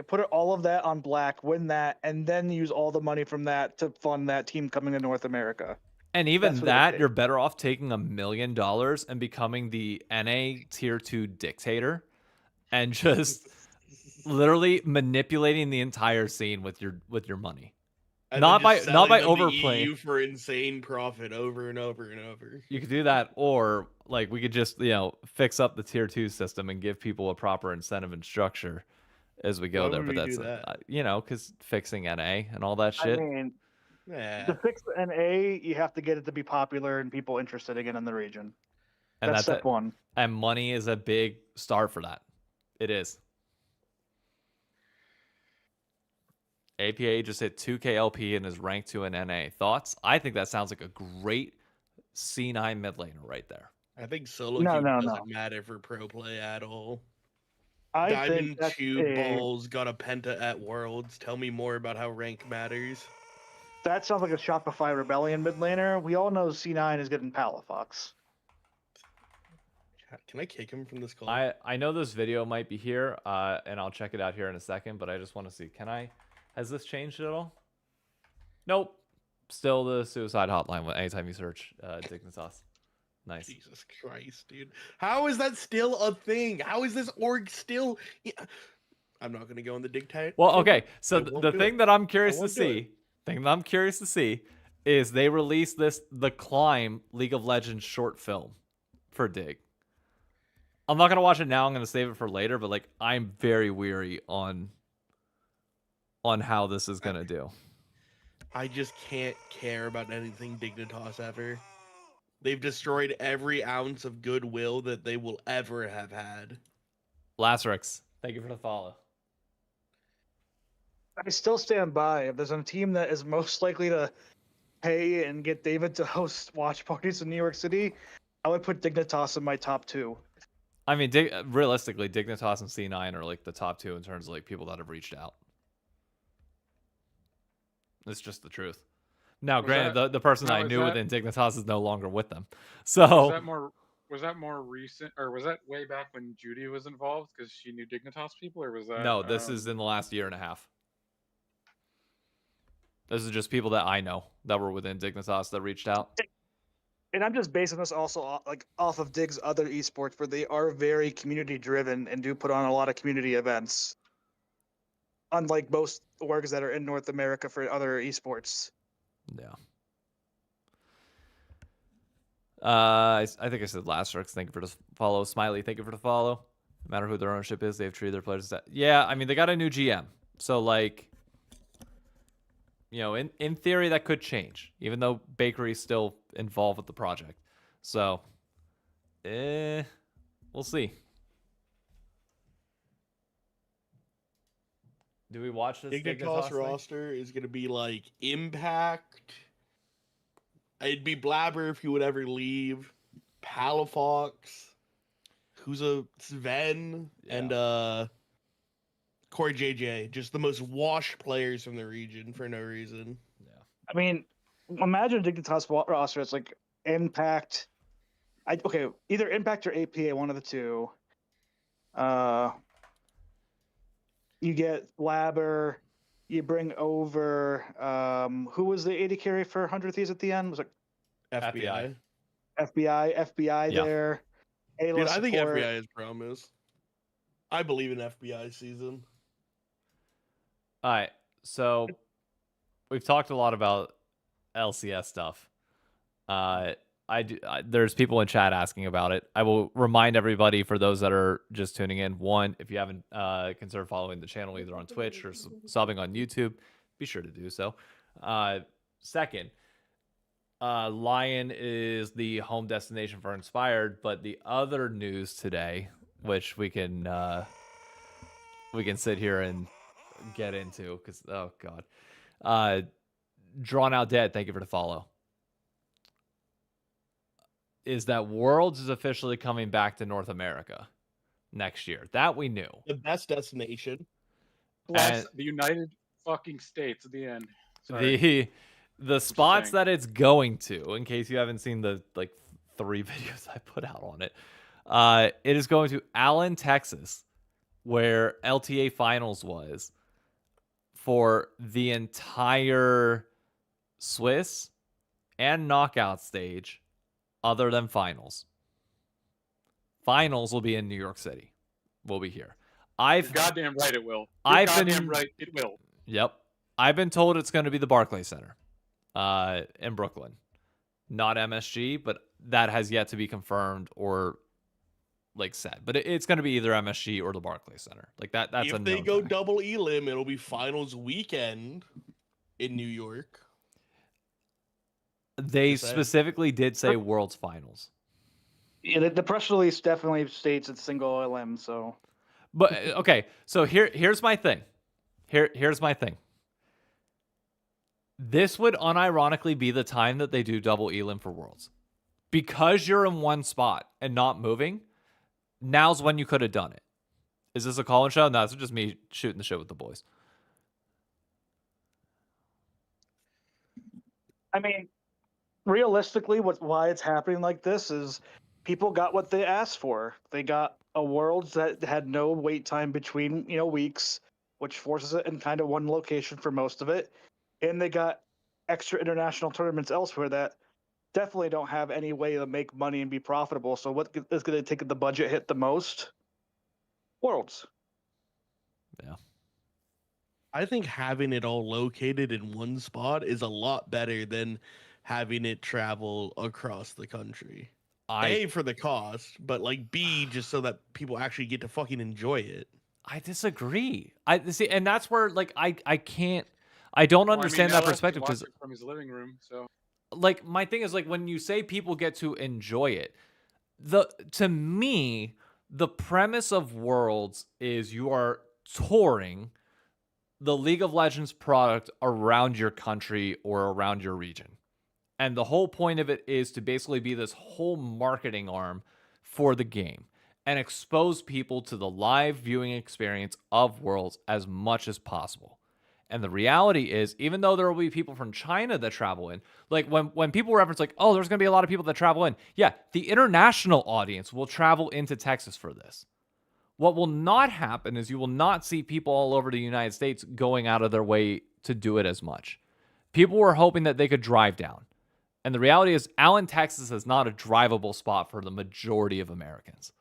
S3: Put all of that on black, win that, and then use all the money from that to fund that team coming to North America.
S2: And even
S3: That's what it would
S2: that,
S3: take.
S2: you're better off taking $1 million and becoming the NA tier 2 dictator and just literally manipulating the entire scene with your money.
S4: And
S2: Not
S4: then just
S2: by- not by
S4: selling them to
S2: overplay.
S4: EU for insane profit over and over and over.
S2: You could do that, or like we could just, fix up the tier 2 system and give people a proper incentive and structure as we go
S4: Why
S2: there.
S4: would
S2: But
S4: we do
S2: that's,
S4: that?
S2: because fixing NA and all that shit.
S3: I mean,
S4: Yeah.
S3: to fix the NA, you have to get it to be popular and people interested again in the region.
S2: And
S3: That's
S2: that's
S3: step one.
S2: And money is a big star for that. It is. APA just hit 2K LP and is ranked 2 in NA. Thoughts? I think that sounds like a great C9 mid laner right there.
S4: I think solo
S3: No,
S4: queue
S3: no,
S4: doesn't matter for pro play at all.
S3: I
S4: Diamond
S3: think that's
S4: Tube
S3: a,
S4: Balls got a penta at Worlds. Tell me more about how rank matters.
S3: that sounds like a Shopify Rebellion mid laner. We all know C9 is getting Palafox.
S4: Can I kick him from this call?
S2: I know this video might be here, and I'll check it out here in a second, but I just want to see. Has this changed at all? Nope. Still the suicide hotline anytime you search Dignitas. Nice.
S4: Jesus Christ, dude. How is that still a thing? How is this org still... Yeah. I'm not going to go on the dictate.
S2: Well, okay. So
S4: I won't
S2: the
S4: do
S2: thing
S4: it.
S2: that I'm curious to
S4: won't do
S2: see, is they released the Climb League of Legends short film for Dig. I'm not gonna watch it now. I'm gonna save it for later. But like, I'm very weary on how this is gonna do.
S4: I just can't care about anything Dignitas ever. They've destroyed every ounce of goodwill that they will ever have had.
S2: Lazarix, thank you for the follow.
S3: I still stand by. If there's a team that is most likely to pay and get David to host watch parties in New York City, I would put Dignitas in my top 2.
S2: I mean, realistically, Dignitas and C9 are like the top 2 in terms of like people that have reached out. It's just the truth. Now, granted, the person I knew within Dignitas is no longer with them. So
S5: Was that more recent, or was that way back when Judy was involved because she knew Dignitas people, or was that?
S2: no, this is in the last year and a half. This is just people that I know that were within Dignitas that reached out.
S3: And I'm just basing this also off of Dig's other esports, where they are very community driven and do put on a lot of community events. Unlike most orgs that are in North America for other esports.
S2: Yeah. I think I said Lastrix. Thank you for the follow. Smiley, thank you for the follow. No matter who their ownership is, they've treated their players. Yeah, I mean they got a new GM, so like, in theory that could change, even though Bakery's still involved with the project. So, we'll see. Do we watch this
S4: Dignitas roster is going to be like Impact. It'd be Blabber if he would ever leave. Palafox. Who's a Sven.
S2: Yeah.
S4: And Corey JJ. Just the most washed players from the region for no reason.
S2: Yeah.
S3: I mean, imagine Dignitas roster. It's like Impact. Either Impact or APA, one of the two. You get Blabber. You bring over who was the AD carry for 100 Thieves at the end? Was it
S4: FBI.
S3: FBI
S2: Yeah.
S3: there?
S4: Dude, I think FBI is promise. I believe in FBI season.
S2: All right, so we've talked a lot about LCS stuff. There's people in chat asking about it. I will remind everybody, for those that are just tuning in, one, if you haven't considered following the channel either on Twitch or subbing on YouTube, be sure to do so. Second, Lion is the home destination for Inspired, but the other news today, which we can sit here and get into, because oh god, Drawn Out Dead, thank you for the follow, is that Worlds is officially coming back to North America next year. That we knew.
S4: The best destination.
S5: Plus the United fucking States at the end. Sorry.
S2: The spots that it's going to, in case you haven't seen the like 3 videos I put out on it, it is going to Allen, Texas, where LTA Finals was for the entire Swiss and knockout stage, other than finals. Finals will be in New York City. We'll be here.
S5: You're goddamn right it will. You're goddamn right it will.
S2: Yep. I've been told it's going to be the Barclays Center in Brooklyn. Not MSG, but that has yet to be confirmed or like said. But it's going to be either MSG or the Barclays Center. Like that's a
S4: if they go double elim, it'll be finals weekend in New York.
S2: They specifically did say World's Finals.
S3: Yeah, the press release definitely states it's single LM. So,
S2: but okay, so here's my thing. Here's my thing. This would unironically be the time that they do double elim for Worlds, because you're in one spot and not moving. Now's when you could have done it. Is this a call-in show? No, it's just me shooting the shit with the boys.
S3: I mean, realistically, why it's happening like this is people got what they asked for. They got a Worlds that had no wait time between weeks, which forces it in kind of one location for most of it, and they got extra international tournaments elsewhere that definitely don't have any way to make money and be profitable. So what is going to take the budget hit the most? Worlds.
S2: Yeah.
S4: I think having it all located in one spot is a lot better than having it travel across the country. A, for the cost, but like B, just so that people actually get to fucking enjoy it.
S2: I disagree. I see, and that's where like I don't understand that perspective, because
S5: from his living room. So
S2: like my thing is like when you say people get to enjoy it, to me the premise of Worlds is you are touring the League of Legends product around your country or around your region. And the whole point of it is to basically be this whole marketing arm for the game and expose people to the live viewing experience of Worlds as much as possible. And the reality is, even though there will be people from China that travel in, like when people reference like, oh, there's going to be a lot of people that travel in. Yeah, the international audience will travel into Texas for this. What will not happen is you will not see people all over the United States going out of their way to do it as much. People were hoping that they could drive down. And the reality is, Allen, Texas is not a drivable spot for the majority of Americans.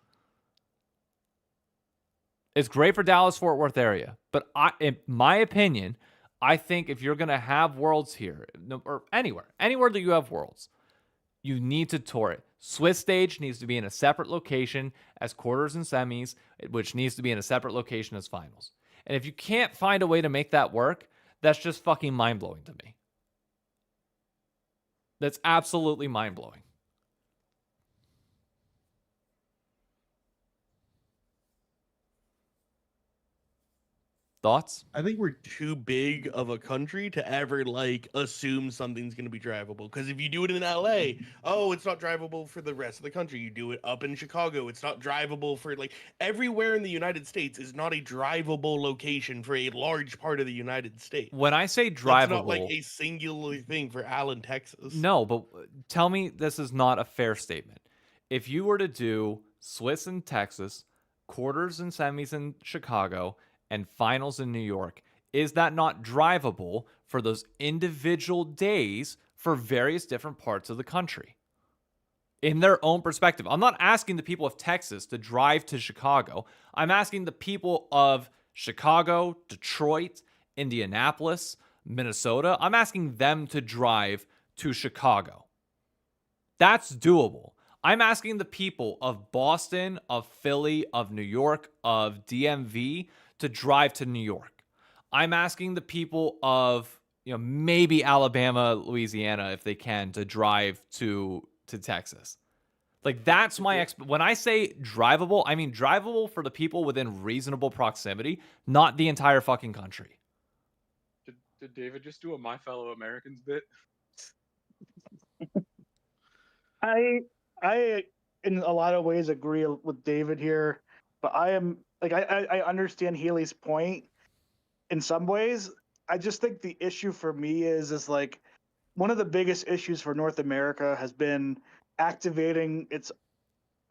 S2: It's great for Dallas-Fort Worth area. But in my opinion, I think if you're going to have Worlds here, or anywhere that you have Worlds, you need to tour it. Swiss stage needs to be in a separate location as quarters and semis, which needs to be in a separate location as finals. And if you can't find a way to make that work, that's just fucking mind-blowing to me. That's absolutely mind-blowing. Thoughts?
S4: I think we're too big of a country to ever like assume something's going to be drivable. Because if you do it in LA, oh, it's not drivable for the rest of the country. You do it up in Chicago, it's not drivable for like everywhere in the United States is not a drivable location for a large part of the United States.
S2: When I say drivable,
S4: that's not like a singular thing for Allen, Texas.
S2: No, but tell me this is not a fair statement. If you were to do Swiss in Texas, quarters and semis in Chicago, and finals in New York, is that not drivable for those individual days for various different parts of the country? In their own perspective. I'm not asking the people of Texas to drive to Chicago. I'm asking the people of Chicago, Detroit, Indianapolis, Minnesota. I'm asking them to drive to Chicago. That's doable. I'm asking the people of Boston, of Philly, of New York, of DMV to drive to New York. I'm asking the people of, maybe Alabama, Louisiana, if they can, to drive to Texas. Like, that's my when I say drivable, I mean drivable for the people within reasonable proximity, not the entire fucking country.
S5: Did David just do a My Fellow Americans bit?
S3: I in a lot of ways agree with David here, but I am like I understand Healy's point in some ways. I just think the issue for me is like one of the biggest issues for North America has been activating its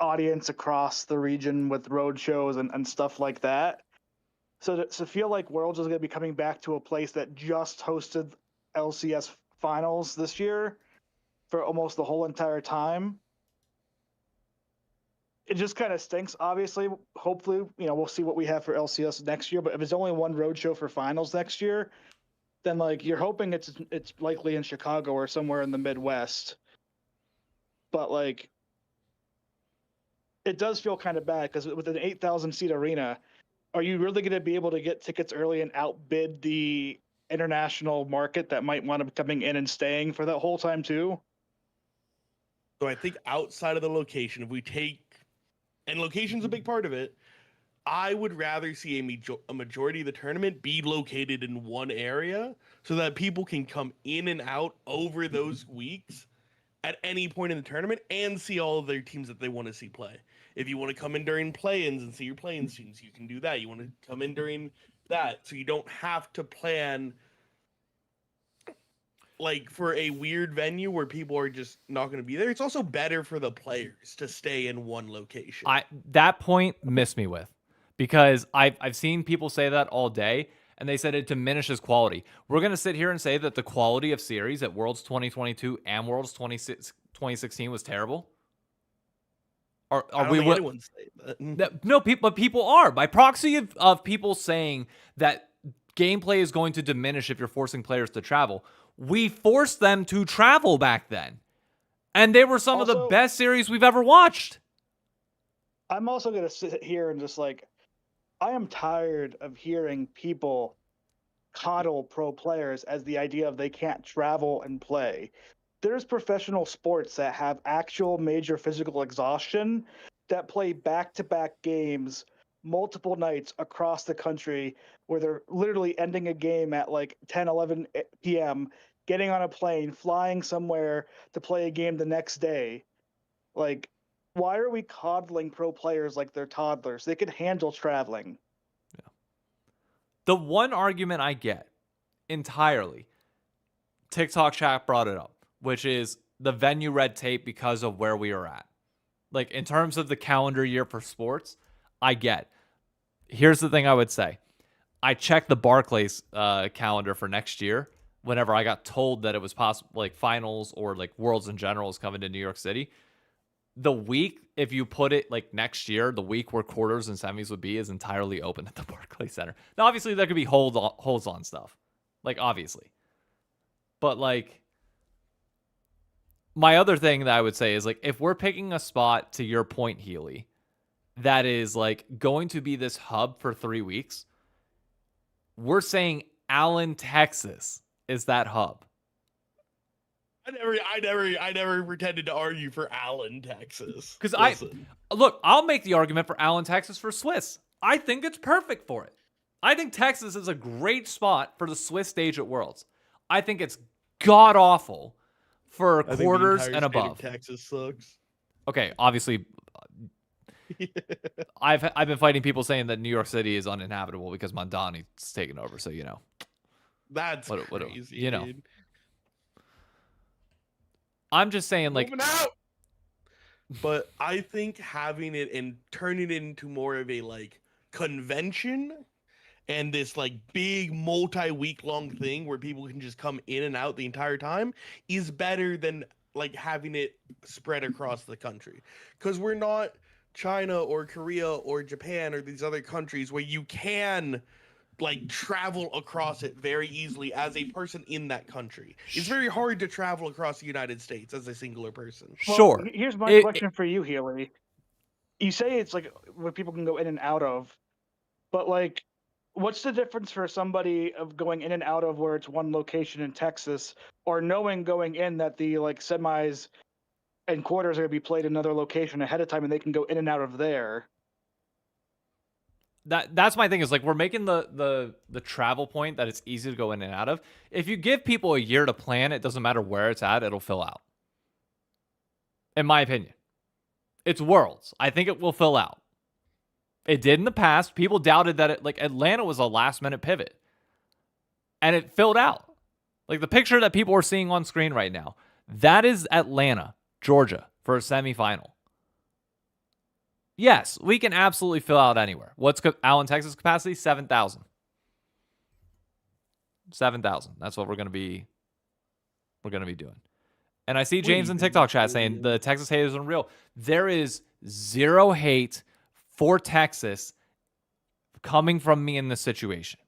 S3: audience across the region with road shows and stuff like that. So to feel like Worlds is going to be coming back to a place that just hosted LCS finals this year for almost the whole entire time, it just kind of stinks. Obviously, hopefully, we'll see what we have for LCS next year. But if it's only one road show for finals next year, then like you're hoping it's likely in Chicago or somewhere in the Midwest. But like, it does feel kind of bad because with an 8,000 seat arena, are you really going to be able to get tickets early and outbid the international market that might want to be coming in and staying for that whole time too?
S4: So I think outside of the location, if we take, and location's a big part of it, I would rather see a majority of the tournament be located in one area so that people can come in and out over those weeks at any point in the tournament and see all of their teams that they want to see play. If you want to come in during play-ins and see your play-ins teams, you can do that. You want to come in during that, so you don't have to plan like for a weird venue where people are just not going to be there. It's also better for the players to stay in one location.
S2: That point missed me with, because I've seen people say that all day, and they said it diminishes quality. We're going to sit here and say that the quality of series at Worlds 2022 and Worlds 2016 was terrible? Are we
S4: anyone say that?
S2: No, people are. By proxy of people saying that gameplay is going to diminish if you're forcing players to travel, we forced them to travel back then. And they were some of the best series we've ever watched.
S3: I'm also going to sit here and just like, I am tired of hearing people coddle pro players as the idea of they can't travel and play. There's professional sports that have actual major physical exhaustion that play back-to-back games multiple nights across the country where they're literally ending a game at like 10, 11 p.m., getting on a plane, flying somewhere to play a game the next day. Like, why are we coddling pro players like they're toddlers? They could handle traveling.
S2: Yeah. The one argument I get entirely, TikTok chat brought it up, which is the venue red tape because of where we are at. Like, in terms of the calendar year for sports, I get. Here's the thing I would say. I checked the Barclays calendar for next year whenever I got told that it was possible, like finals or like Worlds in general is coming to New York City. The week, if you put it like next year, the week where quarters and semis would be is entirely open at the Barclays Center. Now, obviously, there could be holds on stuff. Like, obviously. But like, my other thing that I would say is like, if we're picking a spot, to your point, Healy, that is like going to be this hub for 3 weeks, we're saying Allen, Texas is that hub.
S4: I never pretended to argue for Allen, Texas.
S2: Because I'll make the argument for Allen, Texas for Swiss. I think it's perfect for it. I think Texas is a great spot for the Swiss stage at Worlds. I think it's god awful for quarters and above.
S4: Texas sucks.
S2: Okay, obviously, I've been fighting people saying that New York City is uninhabitable because Mondani's taken over. So
S4: that's crazy. Dude.
S2: I'm just saying, like,
S4: moving out. But I think having it and turning it into more of a like convention and this like big multi-week long thing where people can just come in and out the entire time is better than like having it spread across the country. Because we're not China or Korea or Japan or these other countries where you can like travel across it very easily as a person in that country. It's very hard to travel across the United States as a singular person.
S3: Well,
S2: Sure.
S3: Here's my
S2: It-
S3: question for you, Healy. You say it's like what people can go in and out of, but like, what's the difference for somebody of going in and out of where it's one location in Texas, or knowing going in that the like semis and quarters are going to be played in another location ahead of time, and they can go in and out of there?
S2: That's my thing is like we're making the travel point that it's easy to go in and out of. If you give people a year to plan, it doesn't matter where it's at, it'll fill out. In my opinion. It's Worlds. I think it will fill out. It did in the past. People doubted that it like Atlanta was a last minute pivot. And it filled out. Like the picture that people are seeing on screen right now, that is Atlanta, Georgia for a semifinal. Yes, we can absolutely fill out anywhere. What's Allen, Texas capacity? 7,000. 7,000. That's what we're gonna be doing. And I see James in TikTok chat saying the Texas hate is unreal. There is zero hate for Texas coming from me in this situation.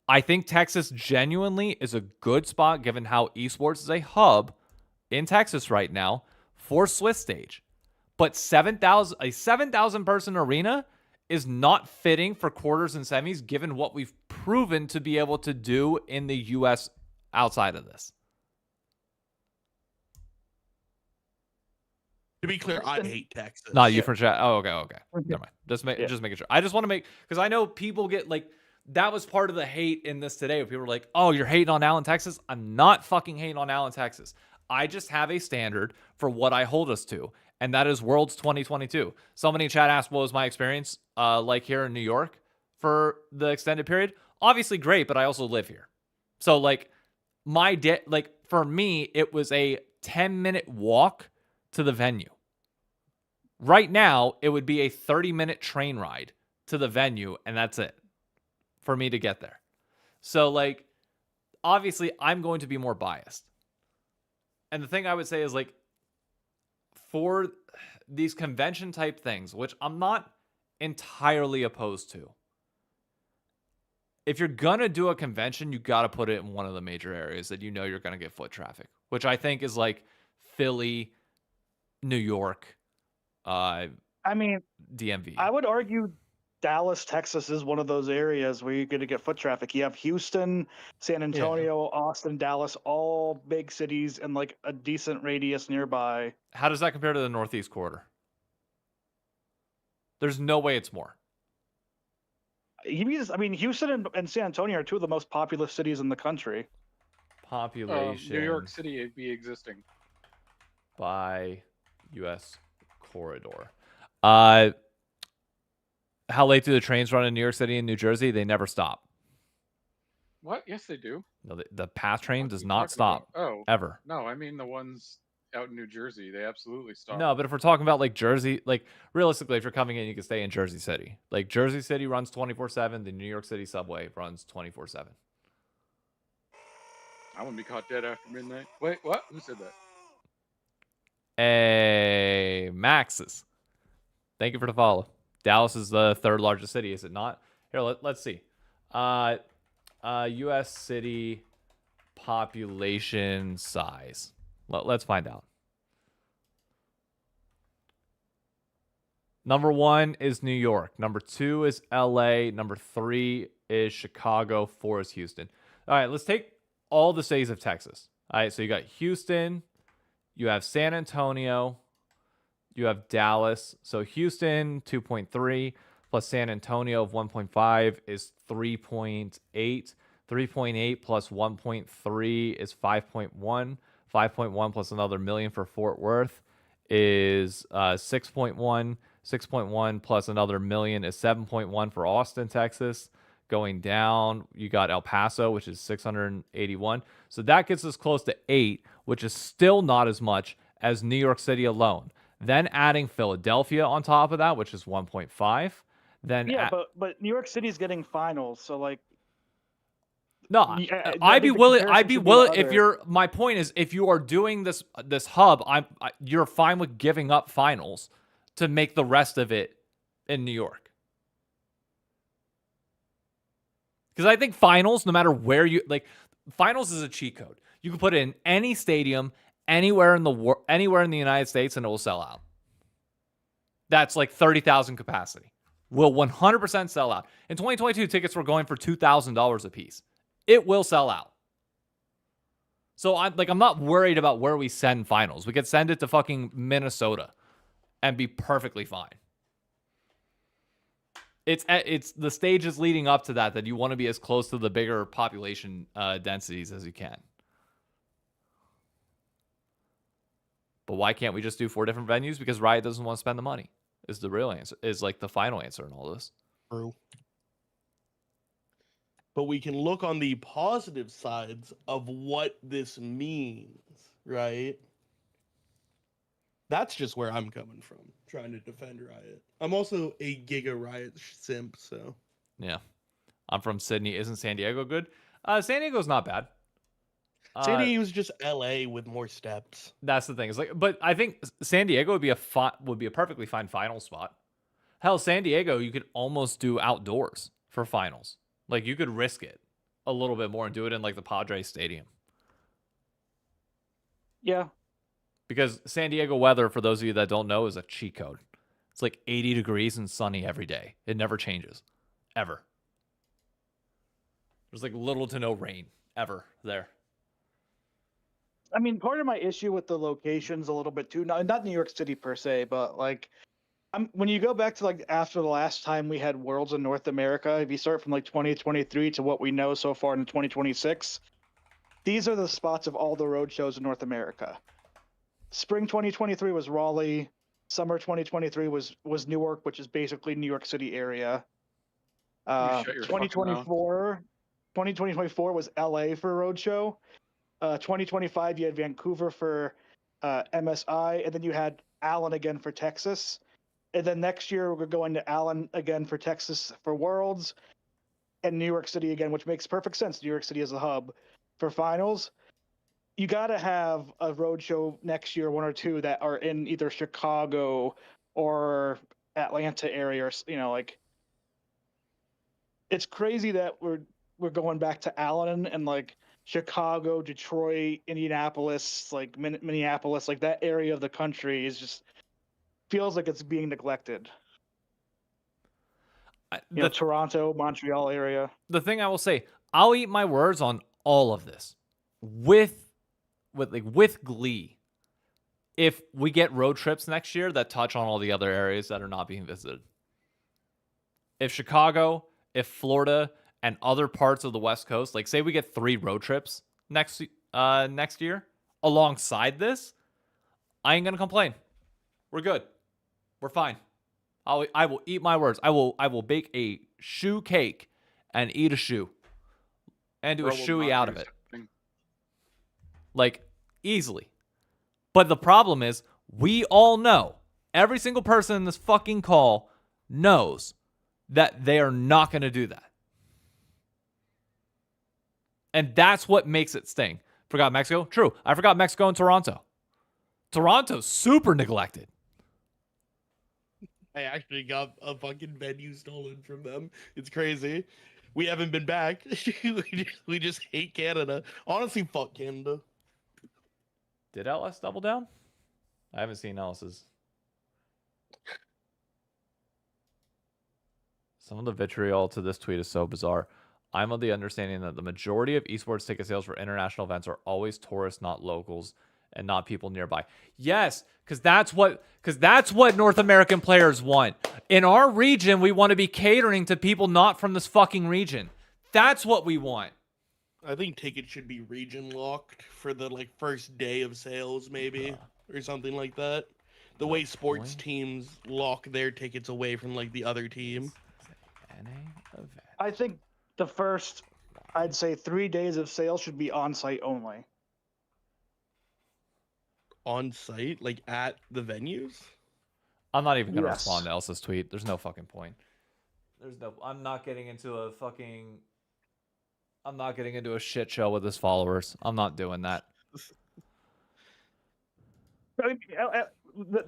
S2: I think Texas genuinely is a good spot given how esports is a hub in Texas right now for Swiss Stage. But a 7,000 person arena is not fitting for quarters and semis given what we've proven to be able to do in the US outside of this.
S4: To be clear, I hate Texas.
S2: Not you for chat. Oh, okay. Never mind. Just making sure. I just want to make, because I know people get like, that was part of the hate in this today. Where people were like, oh, you're hating on Allen, Texas. I'm not fucking hating on Allen, Texas. I just have a standard for what I hold us to, and that is Worlds 2022. Somebody in chat asked, what was my experience like here in New York for the extended period? Obviously great, but I also live here. So like for me, it was a 10-minute walk to the venue. Right now, it would be a 30-minute train ride to the venue, and that's it for me to get there. So like, obviously I'm going to be more biased. And the thing I would say is like, for these convention type things, which I'm not entirely opposed to, if you're going to do a convention, you got to put it in one of the major areas that you know you're going to get foot traffic, which I think is like Philly, New York,
S3: I mean,
S2: DMV.
S3: I would argue Dallas, Texas is one of those areas where you're going to get foot traffic. You have Houston, San Antonio, Austin, Dallas, all big cities and like a decent radius nearby.
S2: How does that compare to the Northeast quarter? There's no way it's more.
S3: I mean, Houston and San Antonio are two of the most populous cities in the country.
S2: Population.
S5: New York City would be existing
S2: by U.S. corridor. How late do the trains run in New York City and New Jersey? They never stop.
S5: What? Yes, they do.
S2: No, the PATH train
S5: What are
S2: does
S5: you
S2: not
S5: talking
S2: stop.
S5: about? Oh,
S2: ever.
S5: no, I mean the ones out in New Jersey. They absolutely stop.
S2: No, but if we're talking about like Jersey, like realistically, if you're coming in, you can stay in Jersey City. Like Jersey City runs 24/7. The New York City subway runs 24/7.
S5: I wouldn't be caught dead after midnight. Wait, what? Who said that?
S2: Hey, Max's. Thank you for the follow. Dallas is the third largest city, is it not? Here, let's see. U.S. city population size. Let's find out. Number 1 is New York. Number 2 is LA. Number 3 is Chicago. 4 is Houston. All right, let's take all the cities of Texas. All right, so you got Houston. You have San Antonio. You have Dallas. So Houston, 2.3 plus San Antonio of 1.5 is 3.8. 3.8 plus 1.3 is 5.1. 5.1 plus another million for Fort Worth is 6.1. 6.1 plus another million is 7.1 for Austin, Texas. Going down, you got El Paso, which is 681. So that gets us close to 8, which is still not as much as New York City alone. Then adding Philadelphia on top of that, which is 1.5. Then
S3: but New York City's getting finals, so like.
S2: No, I'd be willing. If you're, my point is, if you are doing this hub, you're fine with giving up finals to make the rest of it in New York. Because I think finals, no matter where you like, finals is a cheat code. You can put it in any stadium, anywhere in the United States, and it will sell out. That's like 30,000 capacity. Will 100% sell out. In 2022, tickets were going for $2,000 a piece. It will sell out. So I'm not worried about where we send finals. We could send it to fucking Minnesota and be perfectly fine. It's the stages leading up to that you want to be as close to the bigger population densities as you can. But why can't we just do 4 different venues? Because Riot doesn't want to spend the money. Is the real answer. Is like the final answer in all this.
S4: True. But we can look on the positive sides of what this means, right? That's just where I'm coming from, trying to defend Riot. I'm also a Giga Riot simp, so.
S2: Yeah. I'm from Sydney. Isn't San Diego good? San Diego's not bad.
S4: San Diego's just LA with more steps.
S2: That's the thing. It's like, but I think San Diego would be a perfectly fine final spot. Hell, San Diego, you could almost do outdoors for finals. Like, you could risk it a little bit more and do it in, like, the Padres Stadium.
S3: Yeah.
S2: Because San Diego weather, for those of you that don't know, is a cheat code. It's like 80 degrees and sunny every day. It never changes. Ever. There's, like, little to no rain. Ever. There.
S3: I mean, part of my issue with the locations a little bit too, not New York City per se, but like, when you go back to like after the last time we had Worlds in North America, if you start from like 2023 to what we know so far in 2026, these are the spots of all the road shows in North America. Spring 2023 was Raleigh. Summer 2023 was Newark, which is basically New York City area. 2024 was LA for a road show. 2025 you had Vancouver for MSI, and then you had Allen again for Texas. And then next year we're going to Allen again for Texas for Worlds, and New York City again, which makes perfect sense. New York City is the hub for finals. You got to have a road show next year, 1 or 2 that are in either Chicago or Atlanta area, or like, it's crazy that we're going back to Allen and like Chicago, Detroit, Indianapolis, like Minneapolis, like that area of the country is just feels like it's being neglected. Toronto, Montreal area.
S2: The thing I will say, I'll eat my words on all of this with glee if we get road trips next year that touch on all the other areas that are not being visited. If Chicago, if Florida, and other parts of the West Coast, like say we get 3 road trips next year alongside this, I ain't gonna complain. We're good. We're fine. I will eat my words. I will bake a shoe cake and eat a shoe and do a shoey out of it. Like, easily. But the problem is, we all know, every single person in this fucking call knows that they are not going to do that. And that's what makes it sting. Forgot Mexico? True. I forgot Mexico and Toronto. Toronto's super neglected.
S4: I actually got a fucking venue stolen from them. It's crazy. We haven't been back. we just hate Canada. Honestly, fuck Canada.
S2: Did LS double down? I haven't seen LS's. Some of the vitriol to this tweet is so bizarre. I'm of the understanding that the majority of esports ticket sales for international events are always tourists, not locals, and not people nearby. Yes, because that's what North American players want. In our region, we want to be catering to people not from this fucking region. That's what we want.
S4: I think tickets should be region locked for the first day of sales, maybe, or something like that. The way sports teams lock their tickets away from the other team.
S3: I think the first, I'd say 3 days of sales should be on site only.
S4: On site, at the venues?
S2: I'm not even gonna respond to Elsa's tweet. There's no fucking point. I'm not getting into a shit show with his followers. I'm not doing that.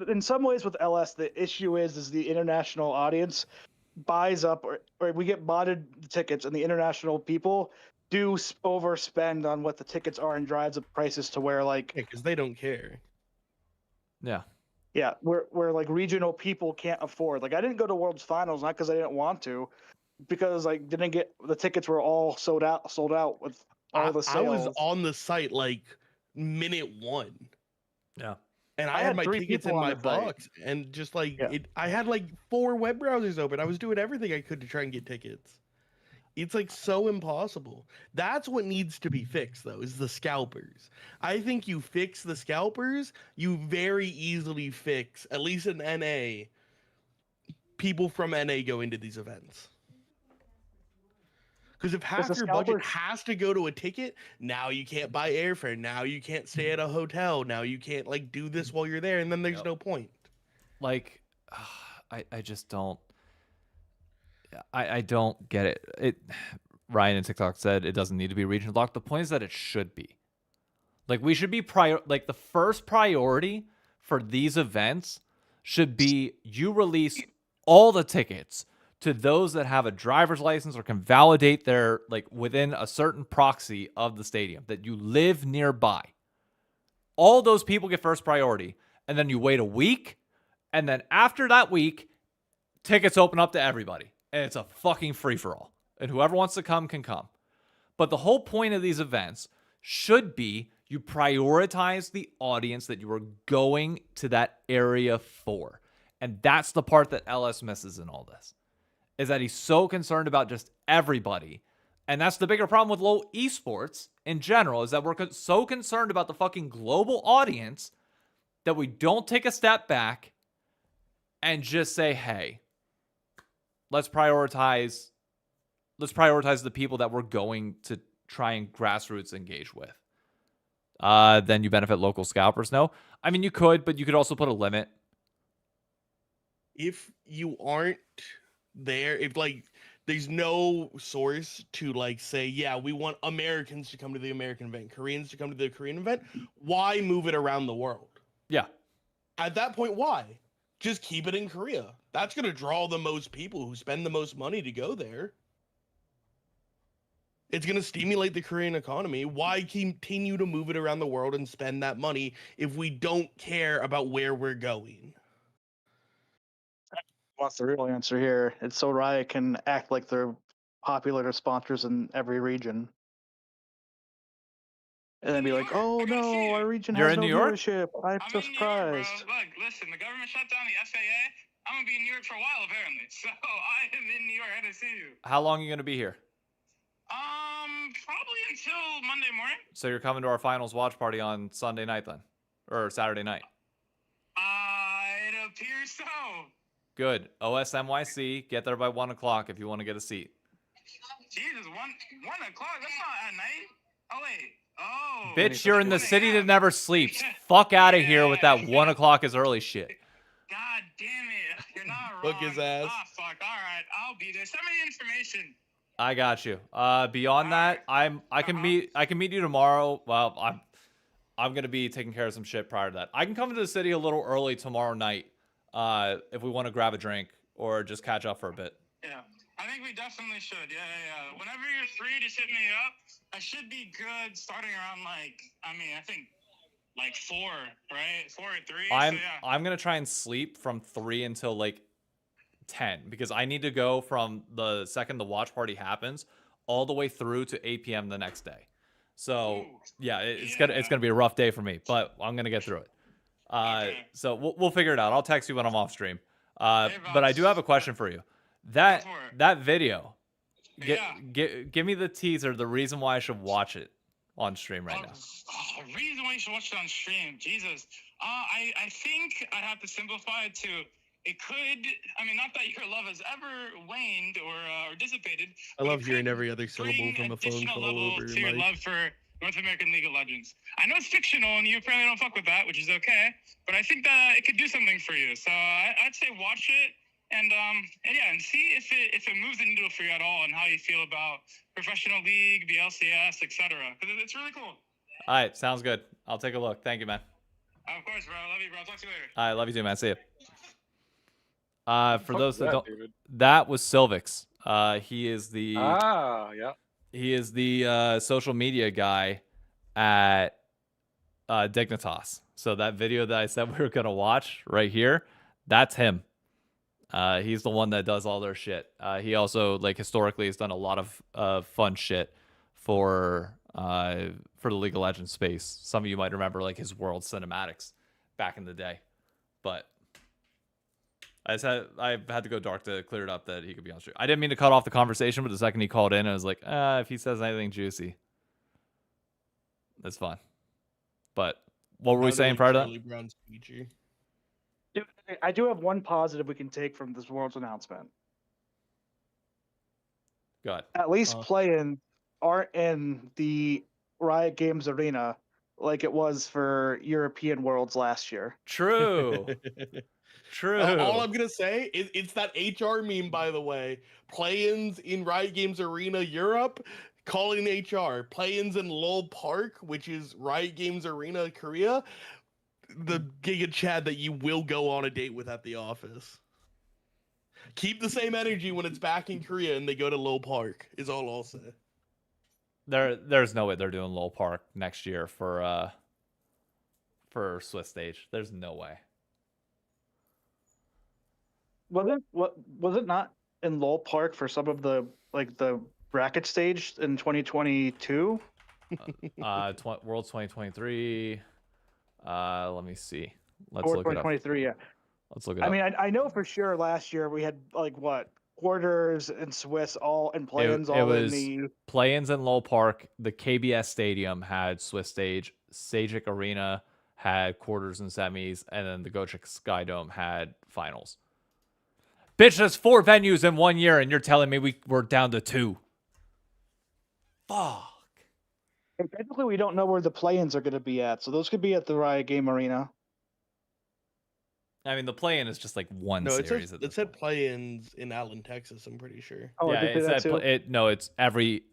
S3: In some ways with LS, the issue is the international audience buys up, or we get botted tickets, and the international people do overspend on what the tickets are and drives the prices to where like
S4: because they don't care.
S2: Yeah.
S3: yeah, where like regional people can't afford. Like I didn't go to World's Finals not because I didn't want to, because like didn't get the tickets were all sold out with all the
S4: I was
S3: sales.
S4: on the site like minute 1.
S2: Yeah.
S4: And
S3: I
S4: I had
S3: had
S4: my
S3: 3
S4: tickets
S3: people
S4: in
S3: on
S4: my
S3: the site.
S4: box, and just like
S3: Yeah.
S4: I had like 4 web browsers open. I was doing everything I could to try and get tickets. It's like so impossible. That's what needs to be fixed, though, is the scalpers. I think you fix the scalpers, you very easily fix, at least in NA, people from NA go into these events. Because if half
S3: the
S4: your budget
S3: scalpers-
S4: has to go to a ticket, now you can't buy airfare. Now you can't stay at a hotel. Now you can't like do this while you're there, and then there's
S2: Yep.
S4: no point.
S2: Like, I just don't. I don't get it. Ryan in TikTok said it doesn't need to be region locked. The point is that it should be. Like we should be like the first priority for these events should be you release all the tickets to those that have a driver's license or can validate their like within a certain proxy of the stadium that you live nearby. All those people get first priority, and then you wait a week, and then after that week, tickets open up to everybody, and it's a fucking free-for-all. And whoever wants to come can come. But the whole point of these events should be you prioritize the audience that you are going to that area for. And that's the part that LS misses in all this, is that he's so concerned about just everybody. And that's the bigger problem with low esports in general, is that we're so concerned about the fucking global audience that we don't take a step back and just say, hey, let's prioritize the people that we're going to try and grassroots engage with. Then you benefit local scalpers. No, I mean you could, but you could also put a limit.
S4: If you aren't there, if like there's no source to like say, yeah, we want Americans to come to the American event, Koreans to come to the Korean event, why move it around the world?
S2: Yeah.
S4: At that point, why? Just keep it in Korea. That's going to draw the most people who spend the most money to go there. It's going to stimulate the Korean economy. Why continue to move it around the world and spend that money if we don't care about where we're going?
S3: What's the real answer here? It's so Riot can act like they're popular sponsors in every region. And then be like, oh no, our region
S2: You're
S3: has
S2: in
S3: no
S2: New York?
S3: viewership. I'm so
S6: in New York, bro.
S3: surprised.
S6: Look, listen, the government shut down the FAA. I'm gonna be in New York for a while, apparently. So I am in New York. I had to see you.
S2: How long are you going to be here?
S6: Probably until Monday morning.
S2: So you're coming to our finals watch party on Sunday night then? Or Saturday night?
S6: It appears so.
S2: Good. OSNYC, get there by 1 o'clock if you want to get a seat.
S6: Jesus, 1 o'clock? That's not at night. Oh, wait. Oh.
S2: Bitch, you're in the
S6: 1
S2: city
S6: a.m.
S2: that never sleeps. Fuck out of here with that 1 o'clock is early shit.
S6: God damn it. You're not wrong.
S4: Hook his ass.
S6: Ah, fuck. All right. I'll be there. Send me the information.
S2: I got you. Beyond that, I can meet you tomorrow. Well, I'm gonna be taking care of some shit prior to that. I can come into the city a little early tomorrow night, if we want to grab a drink or just catch up for a bit.
S6: Yeah, I think we definitely should. Yeah. Whenever you're free, just hit me up. I should be good starting around I think 4, right? 4 or 3.
S2: I'm gonna try and sleep from 3 until like 10 because I need to go from the second the watch party happens all the way through to 8 p.m. the next day. So yeah, it's gonna be a rough day for me, but I'm gonna get through it.
S6: Okay.
S2: So we'll figure it out. I'll text you when I'm off stream. But I do have a question for you. That video, give me the teaser, the reason why I should watch it on stream right now.
S6: Reason why you should watch it on stream, Jesus. I think I'd have to simplify it to. It could, not that your love has ever waned or dissipated.
S4: I love hearing every other syllable from a phone call over
S6: to your
S4: your
S6: love
S4: mic.
S6: for North American League of Legends. I know it's fictional and you apparently don't fuck with that, which is okay. But I think that it could do something for you. So I'd say watch it and see if it moves the needle for you at all and how you feel about professional league, the LCS, etc. Because it's really cool.
S2: All right, sounds good. I'll take a look. Thank you, man.
S6: Of course, bro. I love you, bro. I'll talk to you later.
S2: All right, love you too, man. See you. For
S5: Fuck
S2: those that don't,
S5: David.
S2: that was Silvix. He is the
S5: Yeah.
S2: social media guy at Dignitas. So that video that I said we were gonna watch right here, that's him. He's the one that does all their shit. He also like historically has done a lot of fun shit for the League of Legends space. Some of you might remember like his world cinematics back in the day, but I had to go dark to clear it up that he could be on stream. I didn't mean to cut off the conversation, but the second he called in, I was like, if he says anything juicy, that's fine. But what were we saying prior to that?
S4: Charlie Brown's feature.
S3: Dude, I do have one positive we can take from this Worlds announcement.
S2: Go ahead.
S3: At least play-ins aren't in the Riot Games arena like it was for European Worlds last year.
S2: True. True.
S4: All I'm gonna say is it's that HR meme, by the way. Play-ins in Riot Games Arena Europe, calling HR. Play-ins in Lowell Park, which is Riot Games Arena Korea. The Giga Chad that you will go on a date with at the office. Keep the same energy when it's back in Korea and they go to Lowell Park. Is all I'll say.
S2: There's no way they're doing Lowell Park next year for Swiss Stage. There's no way.
S3: Was it not in Lowell Park for some of the bracket stage in 2022?
S2: Worlds 2023. Let me see. Let's
S3: Or
S2: look it up.
S3: 2023, yeah.
S2: Let's look it up.
S3: I mean, I know for sure last year we had quarters and Swiss all and play-ins
S2: it
S3: all
S2: was
S3: in the
S2: play-ins in Lowell Park. The KBS Stadium had Swiss Stage. Sajic Arena had quarters and semis, and then the Gochek Sky Dome had finals. Bitch, there's 4 venues in 1 year, and you're telling me we're down to 2. Fuck.
S3: And technically, we don't know where the play-ins are going to be at, so those could be at the Riot Game Arena.
S2: I mean, the play-in is just like one series.
S4: It said play-ins in Allen, Texas. I'm pretty sure.
S3: Oh,
S2: yeah,
S3: it said
S2: it's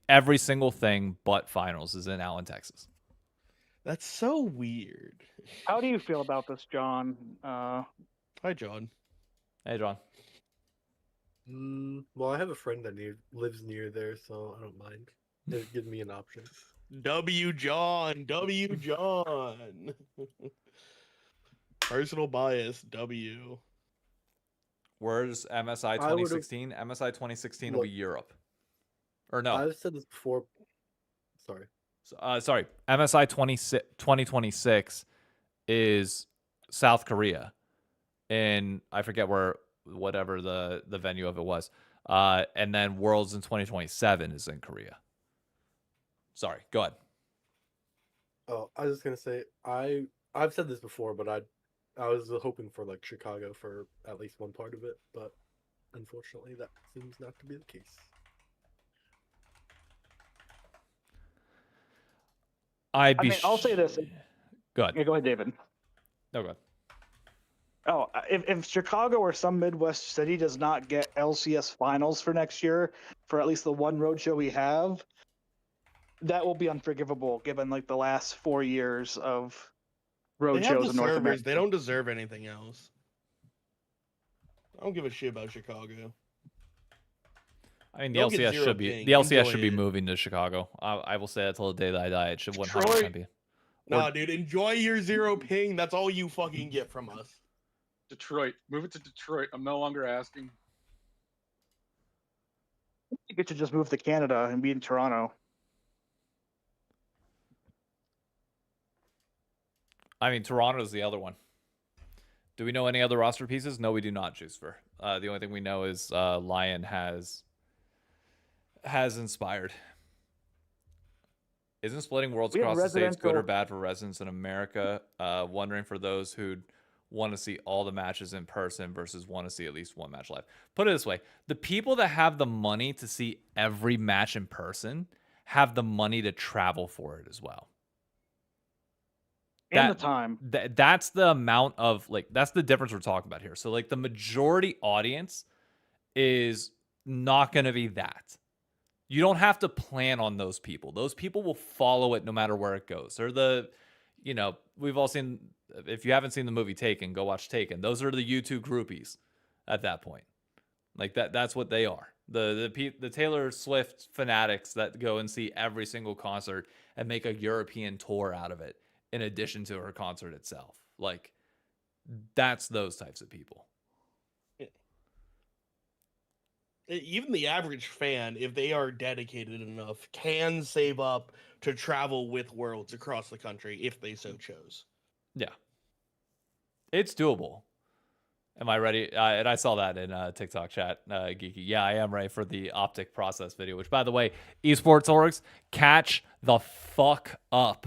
S2: every single thing but finals is in Allen, Texas.
S4: That's so weird.
S3: How do you feel about this, John?
S4: Hi, John.
S2: Hey, John.
S7: Well, I have a friend that lives near there, so I don't mind. It gives me an option.
S4: W. John. Personal bias. W.
S2: Where's MSI 2016? MSI 2016 will be Europe. Or no.
S7: I've said this before. Sorry.
S2: Sorry. MSI 2026 is South Korea. And I forget whatever the venue of it was. And then Worlds in 2027 is in Korea. Sorry, go ahead.
S7: Oh, I was just gonna say I've said this before, but I was hoping for Chicago for at least one part of it, but unfortunately that seems not to be the case.
S3: I'll say this.
S2: Go ahead.
S3: Yeah, go ahead, David.
S2: No, go ahead.
S3: Oh, if Chicago or some Midwest city does not get LCS finals for next year, for at least the one roadshow we have, that will be unforgivable given the last 4 years of roadshows in North America.
S4: They don't deserve anything else. I don't give a shit about Chicago.
S2: I mean, the LCS should be moving to Chicago. I will say that till the day that I die. It should 100% be.
S4: Nah, dude, enjoy your 0 ping. That's all you fucking get from us.
S5: Detroit. Move it to Detroit. I'm no longer asking.
S3: You get to just move to Canada and be in Toronto.
S2: I mean, Toronto's the other one. Do we know any other roster pieces? No, we do not, Juicefer. The only thing we know is Lion has inspired. Isn't splitting worlds across the states good or bad for residents in America? Wondering for those who'd want to see all the matches in person versus want to see at least one match live. Put it this way. The people that have the money to see every match in person have the money to travel for it as well.
S3: And the time.
S2: That's the amount of that's the difference we're talking about here. So the majority audience is not going to be that. You don't have to plan on those people. Those people will follow it no matter where it goes. They're we've all seen, if you haven't seen the movie Taken, go watch Taken. Those are the U2 groupies. at that point. Like that's what they are. The Taylor Swift fanatics that go and see every single concert and make a European tour out of it in addition to her concert itself. Like, that's those types of people.
S4: Even the average fan, if they are dedicated enough, can save up to travel with Worlds across the country if they so chose.
S2: Yeah. It's doable. Am I ready? And I saw that in TikTok chat, Geeky. Yeah, I am ready for the Optic process video, which, by the way, esports orgs, catch the fuck up.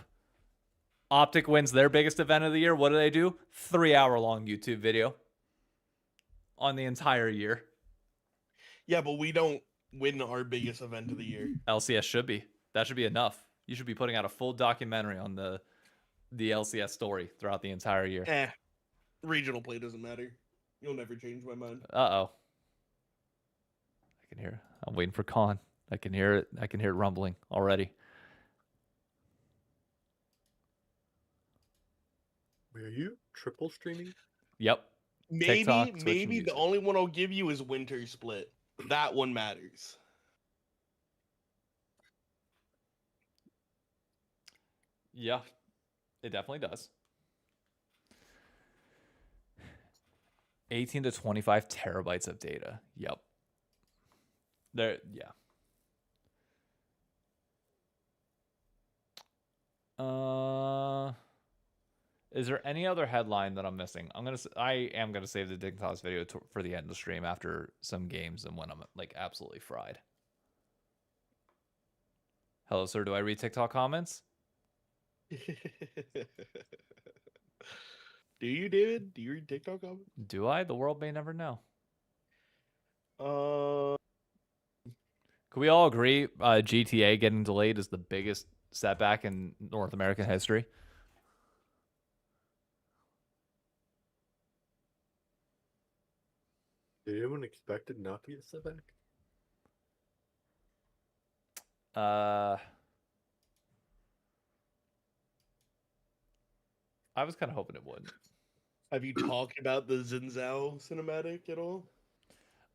S2: Optic wins their biggest event of the year. What do? 3-hour-long YouTube video on the entire year.
S4: Yeah, but we don't win our biggest event of the year.
S2: LCS should be. That should be enough. You should be putting out a full documentary on the LCS story throughout the entire year.
S4: Regional play doesn't matter. You'll never change my mind.
S2: Uh-oh. I can hear. I'm waiting for Khan. I can hear it. I can hear it rumbling already.
S7: Were you triple streaming?
S2: Yep.
S4: Maybe
S2: TikTok, Twitch, and
S4: maybe the
S2: YouTube.
S4: only one I'll give you is Winter Split. That one matters.
S2: Yeah. It definitely does. 18 to 25 terabytes of data. Yep. There, yeah. Is there any other headline that I'm missing? I am gonna save the Dignitas video for the end of the stream after some games and when I'm like absolutely fried. Hello, sir. Do I read TikTok comments?
S4: Do you, David? Do you read TikTok comments?
S2: Do I? The world may never know. Can we all agree GTA getting delayed is the biggest setback in North American history?
S7: Did anyone expect it not to get set back?
S2: I was kind of hoping it would.
S4: Have you talked about the Zinzao cinematic at all?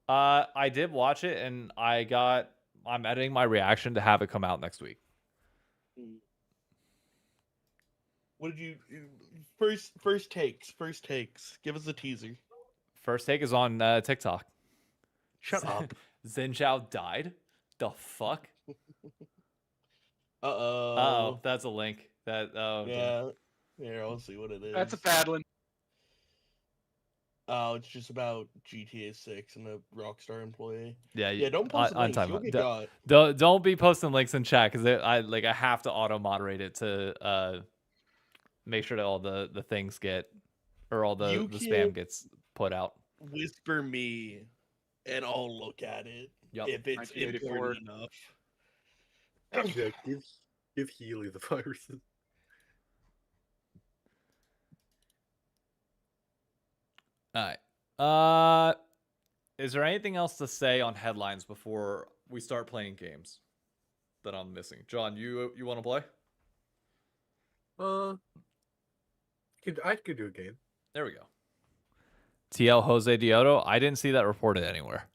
S2: I did watch it, and I'm editing my reaction to have it come out next week.
S4: What did you first takes? Give us a teaser.
S2: First take is on TikTok.
S4: Shut up.
S2: Xin Zhao died? The fuck?
S4: Uh-oh.
S2: That's a link.
S4: Yeah. Here, I'll see what it is.
S5: That's a Fadlin.
S4: Oh, it's just about GTA 6 and a Rockstar employee.
S2: Yeah,
S4: don't post
S2: on
S4: links.
S2: time.
S4: You'll get got.
S2: Don't be posting links in chat because I have to auto moderate it to make sure that all the things get or all the spam gets put out.
S4: Whisper me, and I'll look at it
S2: Yep.
S4: if it's
S5: 1984.
S4: important enough.
S7: Yeah, give Healy the viruses.
S2: All right. Is there anything else to say on headlines before we start playing games that I'm missing? John, you want to play?
S7: I could do a game.
S2: There we go. TL Jose Dioto. I didn't see that reported anywhere.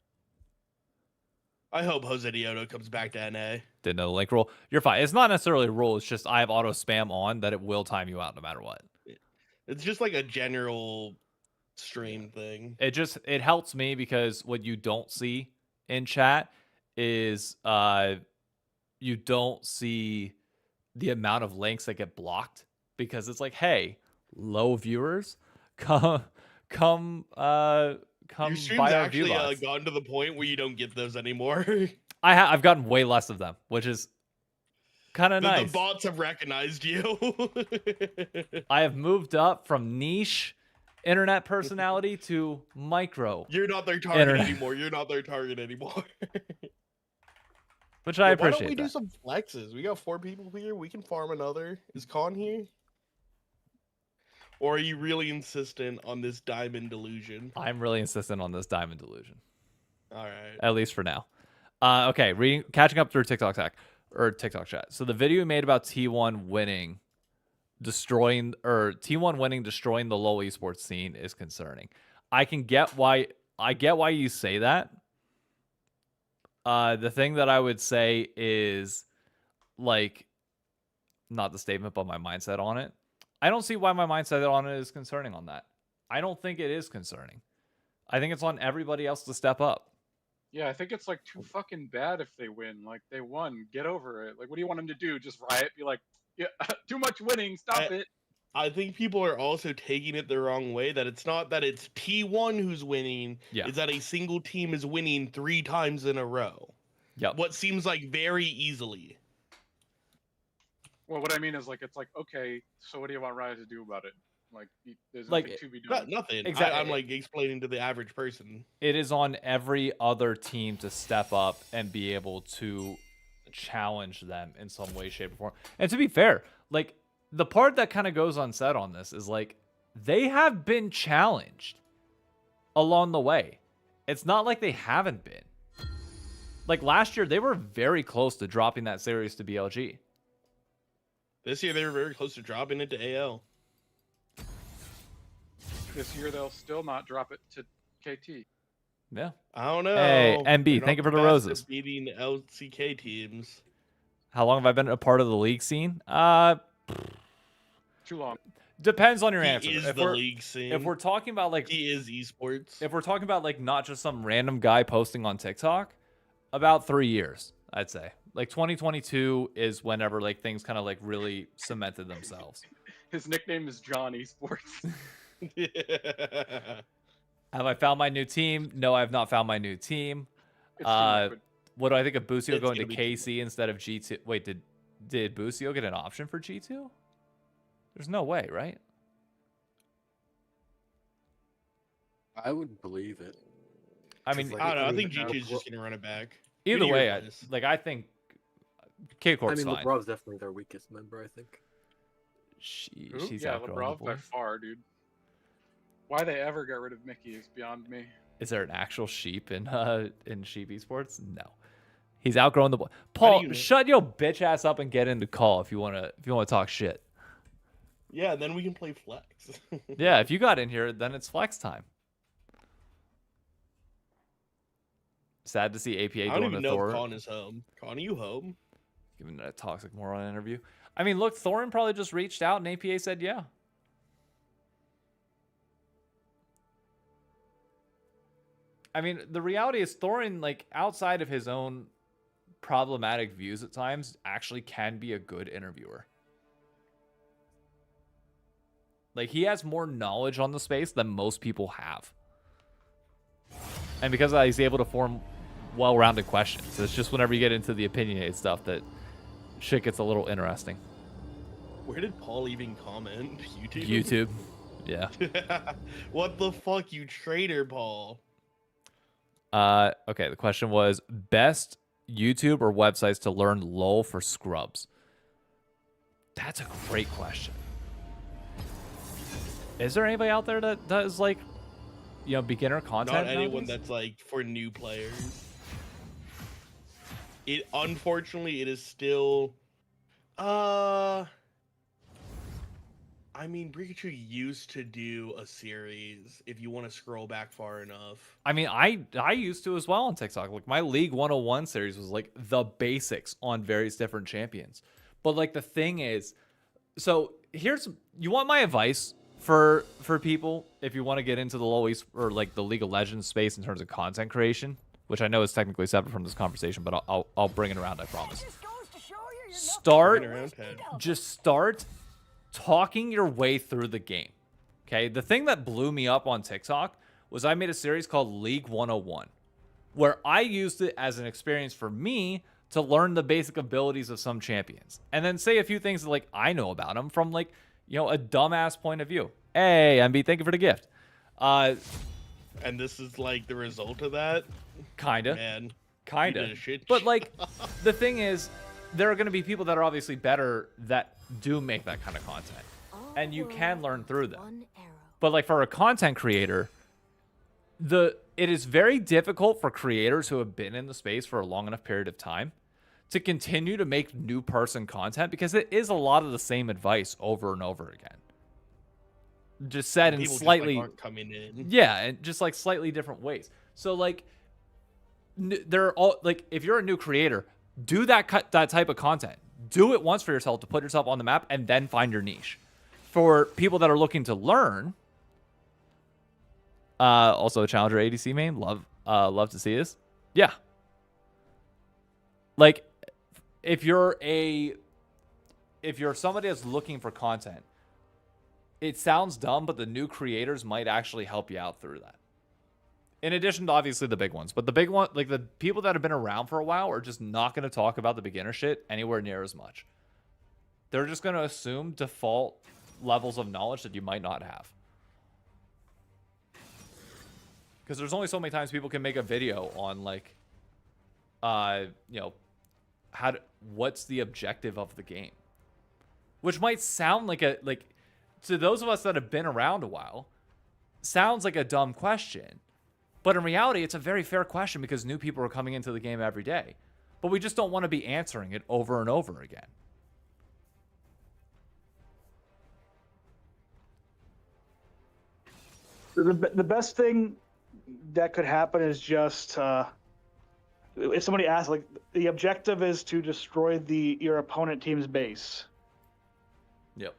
S4: I hope Jose Dioto comes back to NA.
S2: Didn't know the link rule. You're fine. It's not necessarily a rule. It's just I have auto spam on that it will time you out no matter what.
S4: It's just like a general stream thing.
S2: It helps me because what you don't see in chat is you don't see the amount of links that get blocked because it's like, hey, low viewers, come
S4: Your stream's
S2: buy our
S4: actually
S2: VLOGs.
S4: gotten to the point where you don't get those anymore.
S2: I've gotten way less of them, which is kind of nice.
S4: The bots have recognized you.
S2: I have moved up from niche internet personality to micro,
S4: You're not their target
S2: Internet.
S4: anymore. You're not their target anymore.
S2: which I
S4: Why
S2: appreciate.
S4: don't we do
S2: that.
S4: some flexes? We got 4 people here. We can farm another. Is Khan here? Or are you really insistent on this diamond delusion?
S2: I'm really insistent on this diamond delusion,
S4: All right.
S2: at least for now. Okay, catching up through TikTok chat. So the video we made about T1 winning, destroying the LoL esports scene is concerning. I can get why I get why you say that. The thing that I would say is, like, not the statement, but my mindset on it. I don't see why my mindset on it is concerning on that. I don't think it is concerning. I think it's on everybody else to step up.
S5: Yeah, I think it's like too fucking bad if they win. Like they won, get over it. Like, what do you want them to do? Just riot? Be like, yeah, too much winning, stop it.
S4: I think people are also taking it the wrong way. That it's not that it's T1 who's winning.
S2: Yeah.
S4: It's that a single team is winning 3 times in a row.
S2: Yep.
S4: What seems like very easily.
S5: Well, what I mean is, like, it's like, okay, so what do you want Riot to do about it? Like, there's
S2: Like,
S5: nothing to be done.
S4: Nothing.
S2: Exactly.
S4: I'm like explaining to the average person.
S2: It is on every other team to step up and be able to challenge them in some way, shape, or form. And to be fair, like, the part that kind of goes unsaid on this is, like, they have been challenged along the way. It's not like they haven't been. Like, last year, they were very close to dropping that series to BLG.
S4: This year they were very close to dropping it to AL.
S5: This year they'll still not drop it to KT.
S2: Yeah.
S4: I don't know.
S2: Hey, MB,
S4: They're not
S2: thank you for the
S4: best at
S2: roses.
S4: Beating LCK teams.
S2: How long have I been a part of the league scene?
S5: Too long.
S2: Depends on your
S4: He
S2: answer.
S4: is
S2: If
S4: the
S2: we're,
S4: league scene.
S2: if we're talking about, like,
S4: He is esports.
S2: if we're talking about, like, not just some random guy posting on TikTok, about 3 years, I'd say. Like, 2022 is whenever, like, things kind of, like, really cemented themselves.
S5: His nickname is John Esports.
S2: Have I found my new team? No, I have not found my new team.
S5: It's too liquid.
S2: What do I think of Busio
S4: It's
S2: going to
S4: gonna be too
S2: KC instead of G2? Wait, did Busio get an option for G2? There's no way, right?
S7: I would believe it.
S2: I mean,
S7: Like,
S4: I don't know. I
S7: I mean,
S4: think G2 is just gonna run it back.
S2: either
S4: Who do you
S2: way,
S4: advise?
S2: I think K-Corp's
S7: I mean,
S2: fine.
S7: LeBron's definitely their weakest member, I think.
S5: Who?
S2: She's
S5: Yeah,
S2: outgrowing the
S5: LeBron by
S2: boy.
S5: far, dude. Why they ever got rid of Mickey is beyond me.
S2: Is there an actual sheep in Sheep Esports? No. He's outgrowing the boy. Paul,
S4: you know?
S2: shut your bitch ass up and get into call if you wanna talk shit.
S4: Yeah, then we can play flex.
S2: Yeah, if you got in here, then it's flex time. Sad to see APA
S4: I don't
S2: going
S4: even
S2: to
S4: know
S2: Thor.
S4: if Con is home. Con, are you home?
S2: Giving a toxic moron interview. I mean, look, Thorin probably just reached out and APA said yeah. I mean, the reality is Thorin, like, outside of his own problematic views at times, actually can be a good interviewer. Like, he has more knowledge on the space than most people have. And because of that, he's able to form well-rounded questions. It's just whenever you get into the opinionated stuff that shit gets a little interesting.
S4: Where did Paul even comment? YouTube?
S2: YouTube. Yeah.
S4: What the fuck, you traitor, Paul?
S2: Okay, the question was best YouTube or websites to learn LOL for scrubs. That's a great question. Is there anybody out there that does, like, you know, beginner content?
S4: Not anyone
S2: nowadays?
S4: that's like for new players. It unfortunately it is still I mean, Pikachu used to do a series if you want to scroll back far enough.
S2: I mean, I used to as well on TikTok. Like, my League 101 series was like the basics on various different champions. But, like, the thing is, so here's, you want my advice for people if you want to get into the low East or like the League of Legends space in terms of content creation, which I know is technically separate from this conversation, but I'll bring it around, I promise. Start talking your way through the game. Okay, the thing that blew me up on TikTok was I made a series called League 101, where I used it as an experience for me to learn the basic abilities of some champions, and then say a few things that, like, I know about them from, like, you know, a dumbass point of view. Hey, MB, thank you for the gift.
S4: And this is like the result of that.
S2: Kinda,
S4: Man, you
S2: kinda.
S4: did a shit
S2: But,
S4: job.
S2: like, the thing is, there are going to be people that are obviously better that do make that kind of content, and you can learn through them. But, like, for a content creator, it is very difficult for creators who have been in the space for a long enough period of time to continue to make new person content, because it is a lot of the same advice over and over again. just said in
S4: People just,
S2: slightly
S4: aren't coming in.
S2: yeah, and just like slightly different ways. So like they're all like, if you're a new creator, do that type of content. Do it once for yourself to put yourself on the map, and then find your niche. For people that are looking to learn, also a Challenger ADC main, love to see this. Yeah, like if you're somebody that's looking for content, it sounds dumb, but the new creators might actually help you out through that. In addition to obviously the big ones. But the big one, like the people that have been around for a while are just not going to talk about the beginner shit anywhere near as much. They're just going to assume default levels of knowledge that you might not have. Because there's only so many times people can make a video on like, you know, what's the objective of the game? Which might sound like to those of us that have been around a while, sounds like a dumb question. But in reality, it's a very fair question because new people are coming into the game every day. But we just don't want to be answering it over and over again.
S3: The best thing that could happen is just if somebody asks, like, the objective is to destroy your opponent team's base.
S2: Yep.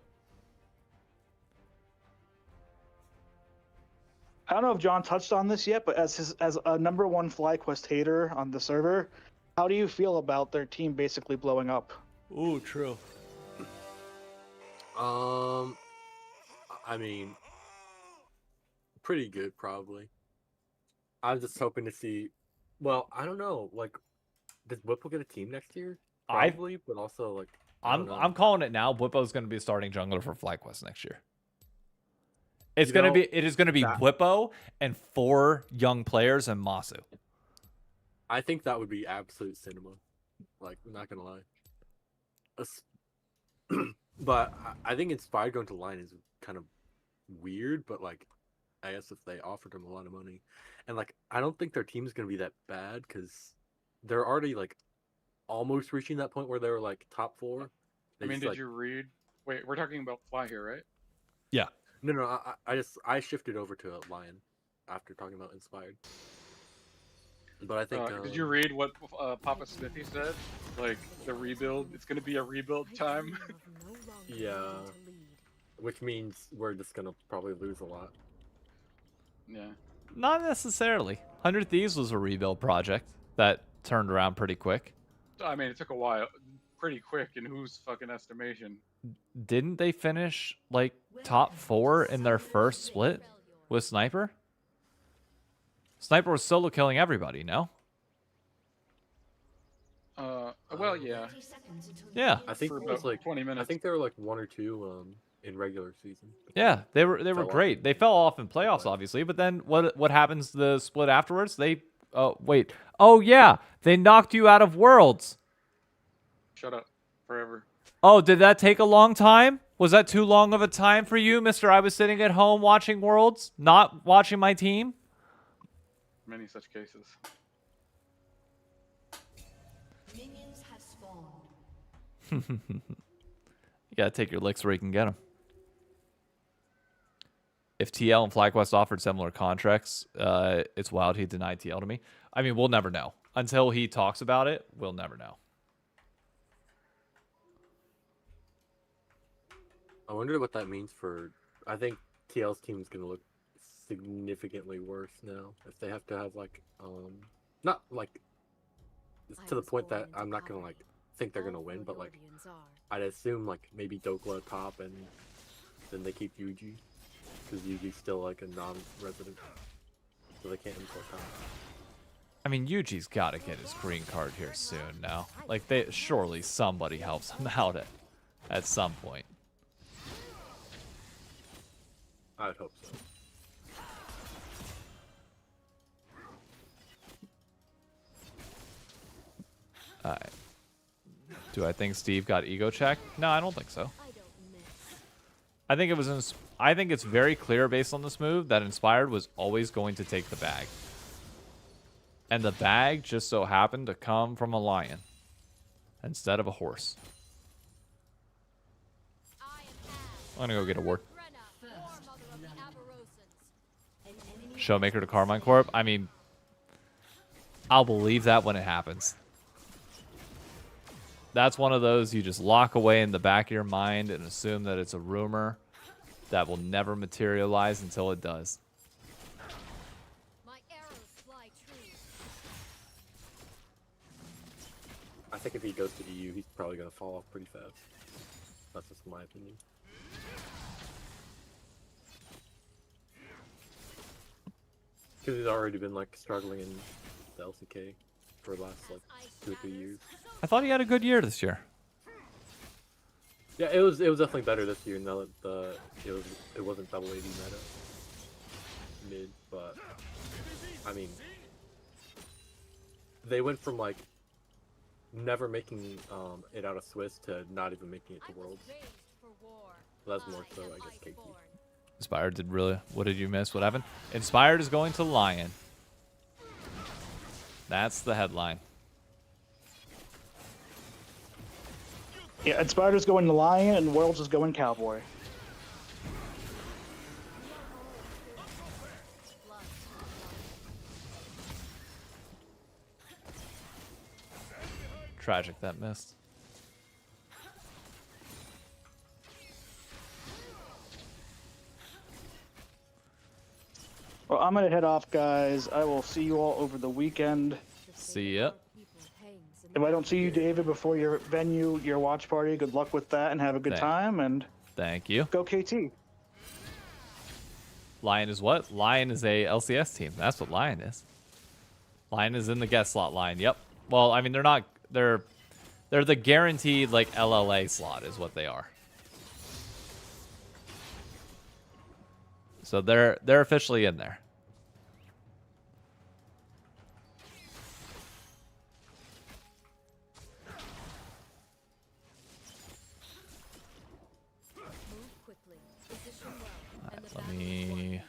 S3: I don't know if John touched on this yet, but as a number one FlyQuest hater on the server, how do you feel about their team basically blowing up?
S7: Ooh, true. I mean, pretty good probably. I'm just hoping to see. Well, I don't know. Like, does Whipple get a team next year? Probably, but also like
S2: I'm calling it now. Bwipo's going to be starting jungler for FlyQuest next year. It is going to be Bwipo and 4 young players and Masu.
S7: I think that would be absolute cinema. Like, I'm not gonna lie. But I think Inspired going to Lion is kind of weird. But like, I guess if they offered him a lot of money, and like, I don't think their team is gonna be that bad because they're already like almost reaching that point where they were like top 4.
S5: I mean, did you read? Wait, we're talking about Fly here, right?
S2: Yeah.
S7: No. I shifted over to Lion after talking about Inspired. But I think.
S5: Did you read what Papa Smithy said? Like the rebuild, it's going to be a rebuild time.
S7: Yeah. Which means we're just gonna probably lose a lot.
S5: Yeah.
S2: Not necessarily. 100 Thieves was a rebuild project that turned around pretty quick.
S5: I mean, it took a while, pretty quick in whose fucking estimation.
S2: Didn't they finish like top 4 in their first split with Sniper? Sniper was solo killing everybody, no?
S5: Well, yeah.
S2: Yeah.
S7: I think
S5: For
S7: it was
S5: about
S7: like
S5: 20 minutes.
S7: I think there were like 1 or 2 in regular season.
S2: Yeah, they were
S7: Fell off.
S2: great. They fell off in playoffs, obviously, but then what happens to the split afterwards? They wait. Oh yeah, they knocked you out of Worlds.
S5: Shut up. Forever.
S2: Oh, did that take a long time? Was that too long of a time for you, Mr. I was sitting at home watching Worlds, not watching my team?
S5: Many such cases.
S8: Minions have spawned.
S2: You gotta take your licks where you can get them. If TL and FlyQuest offered similar contracts, it's wild he denied TL to me. I mean, we'll never know. Until he talks about it, we'll never know.
S7: I wonder what that means for. I think TL's team is gonna look significantly worse now if they have to have like not like it's to the point that I'm not gonna like think they're gonna win, but like I'd assume like maybe Dokla top and then they keep Yuji because Yuji's still like a non-resident, so they can't import top.
S2: I mean, Yuji's got to get his green card here soon now. Like, surely somebody helps him out at some point.
S7: I would hope so.
S2: Alright. Do I think Steve got ego checked? No, I don't think so. I think it's very clear based on this move that Inspired was always going to take the bag. And the bag just so happened to come from a lion instead of a horse. I'm gonna go get a ward. Showmaker to Carmine Corp. I mean, I'll believe that when it happens. That's one of those you just lock away in the back of your mind and assume that it's a rumor that will never materialize until it does.
S8: My arrows fly true.
S7: I think if he goes to EU, he's probably gonna fall off pretty fast. That's just my opinion. Because he's already been like struggling in the LCK for the last like 2 or 3 years.
S2: I thought he had a good year this year.
S7: Yeah, it was definitely better this year now that it wasn't double AD meta mid, but I mean they went from like never making it out of Swiss to not even making it to Worlds. So that's more so I guess KT.
S2: Inspired did really. What did you miss? What happened? Inspired is going to Lion. That's the headline.
S3: Yeah, Inspired's going to Lion, and Worlds is going Cowboy.
S2: Tragic that missed.
S3: Well, I'm gonna head off, guys. I will see you all over the weekend.
S2: See ya.
S3: If I don't see you, David, before your venue, your watch party, good luck with that and have a good time. And
S2: Thank you.
S3: go KT.
S2: Lion is what? Lion is a LCS team. That's what Lion is. Lion is in the guest slot line. Yep. Well, I mean, they're not. They're the guaranteed like LLA slot is what they are. So they're officially in there. Let me.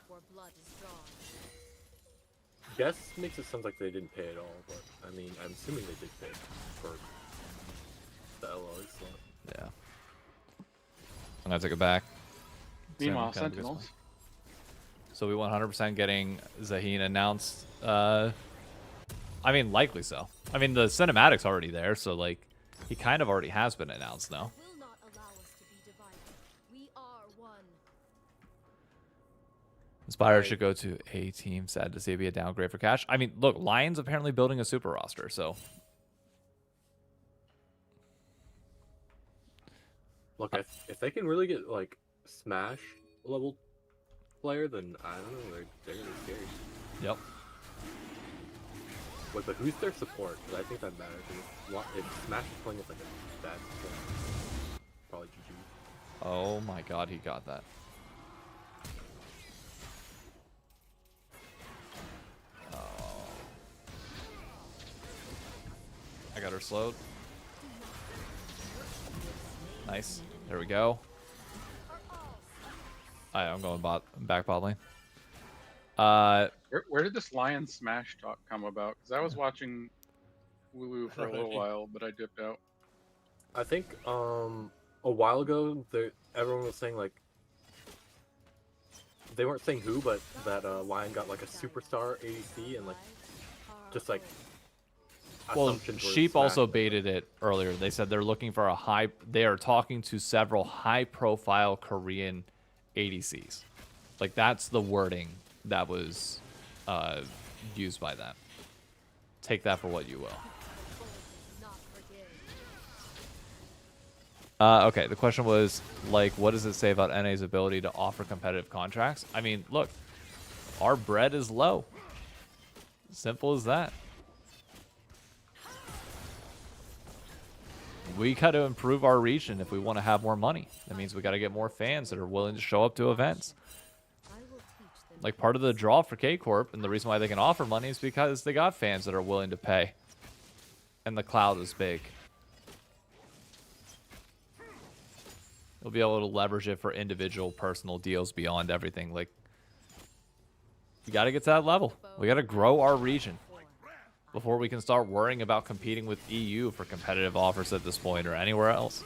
S7: Guess makes it sound like they didn't pay at all, but I mean, I'm assuming they did pay for the LLA slot.
S2: Yeah. I'm gonna take it back.
S5: Meanwhile,
S2: Kind of a good
S5: Sentinels.
S2: spot. So we 100% getting Zaheen announced. I mean, likely so. I mean, the cinematic's already there, so like, he kind of already has been announced now.
S8: Will not allow us to be divided. We are one.
S2: Inspire should go to a team. Sad to see it be a downgrade for Cash. I mean, look, Lion's apparently building a super roster, so.
S7: Look, if they can really get like Smash level player, then I don't know, they're gonna be scary.
S2: Yep.
S7: Wait, but who's their support? Because I think that matters. If Smash is playing with like a bad support, probably GG.
S2: Oh my god, he got that. Oh. I got her slowed. Nice. There we go. I'm going back bot lane.
S5: Where did this Lion Smash talk come about? Because I was watching Wooloo for a little while, but I dipped out.
S7: I think a while ago, everyone was saying like they weren't saying who, but that Lion got like a superstar ADC and like just like.
S2: Well,
S7: assumptions were
S2: Sheep
S7: Smash.
S2: also baited it earlier. They said they're looking for they are talking to several high-profile Korean ADCs. Like, that's the wording that was used by them. Take that for what you will. Okay, the question was, like, what does it say about NA's ability to offer competitive contracts? I mean, look, our bread is low. Simple as that. We got to improve our region if we want to have more money. That means we got to get more fans that are willing to show up to events. Like, part of the draw for K-Corp, and the reason why they can offer money is because they got fans that are willing to pay. And the cloud is big. You'll be able to leverage it for individual personal deals beyond everything. Like, you got to get to that level. We got to grow our region before we can start worrying about competing with EU for competitive offers at this point or anywhere else.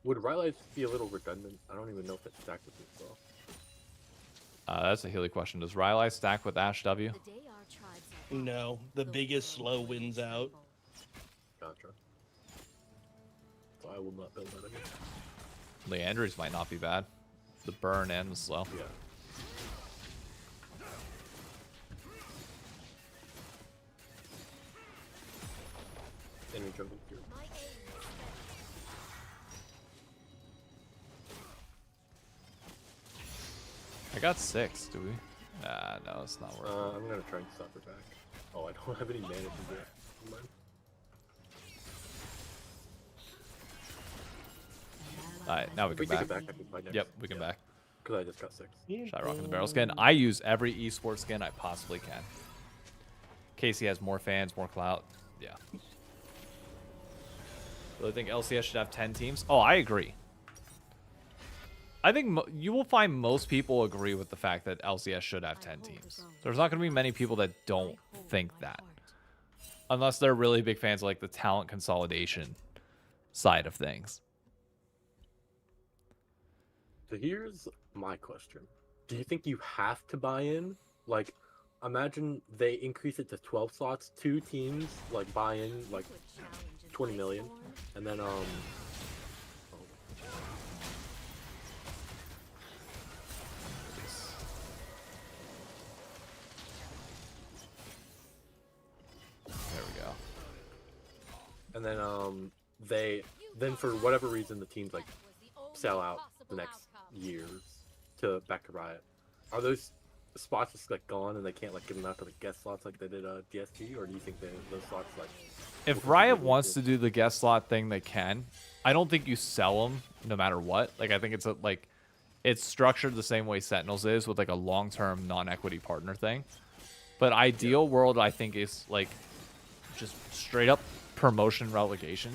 S7: Would Rylai's be a little redundant? I don't even know if it's stacked with it as well.
S2: That's a Healy question. Does Rylai stack with Ash W?
S8: The day our tribes are
S4: No, the biggest slow wins out.
S7: Gotcha. So I will not build that again.
S2: Leandry's might not be bad. The burn and the slow.
S7: Yeah. Enemy jungle here.
S8: My aim is
S2: I got 6, do we? No, it's not worth it.
S7: I'm gonna try and stop her back. Oh, I don't have any mana to do it. Never mind.
S2: Alright, now we
S7: We
S2: can
S7: can
S2: back.
S7: get back. I can buy next.
S2: Yep, we can back.
S7: Because I just got 6.
S2: Should I rock in the barrel skin? I use every esports skin I possibly can. Casey has more fans, more clout. Yeah. Really think LCS should have 10 teams? Oh, I agree. I think you will find most people agree with the fact that LCS should have 10 teams. There's not going to be many people that don't think that. Unless they're really big fans of like the talent consolidation side of things.
S7: So here's my question. Do you think you have to buy in? Like, imagine they increase it to 12 slots, 2 teams, like, buy in, like, 20 million. And then,
S2: There we go.
S7: And then, then for whatever reason, the teams, like, sell out the next years back to Riot. Are those spots just, like, gone and they can't, like, give them out to the guest slots like they did DST? Or do you think those slots, like...
S2: If Riot wants to do the guest slot thing, they can. I don't think you sell them no matter what. Like, I think it's it's structured the same way Sentinels is with like a long-term non-equity partner thing. But ideal world, I think, is like just straight up promotion relegation.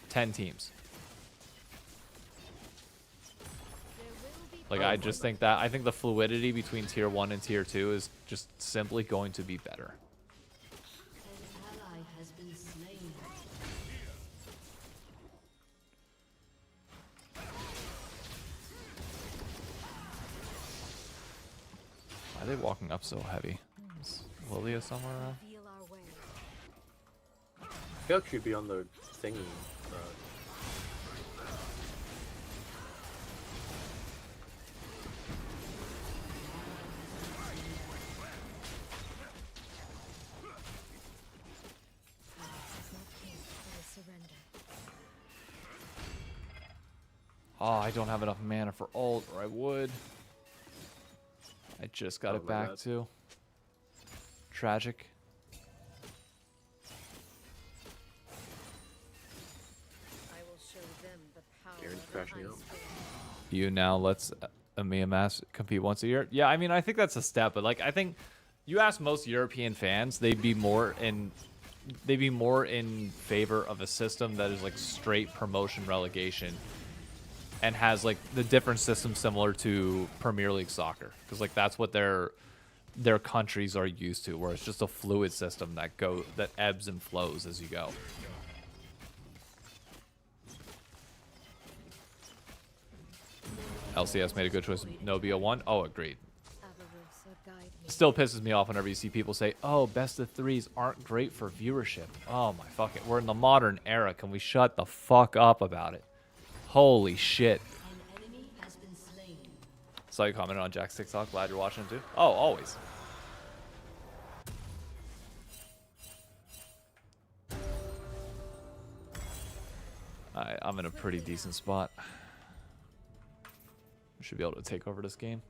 S2: 10 teams. Like, I just think that I think the fluidity between tier 1 and tier 2 is just simply going to be better. Why are they walking up so heavy? Is Lilia somewhere around?
S7: I feel like she'd be on the thingy.
S2: Oh, I don't have enough mana for ult, or I would. I just got it back too. Tragic.
S8: I will show them the power
S7: Garen's
S8: of
S7: crashing out.
S2: You now let's EMEA Mass compete once a year. Yeah, I mean, I think that's a step, but like, I think you ask most European fans, they'd be more in favor of a system that is like straight promotion relegation and has like the different system similar to Premier League soccer, because like that's what their countries are used to, where it's just a fluid system that ebbs and flows as you go. LCS made a good choice. No BO1. Oh, agreed. Still pisses me off whenever you see people say, "Oh, best of threes aren't great for viewership." Oh my fucking! We're in the modern era. Can we shut the fuck up about it? Holy shit. Saw you commented on Jack's TikTok. Glad you're watching too. Oh, always. I'm in a pretty decent spot. Should be able to take over this game.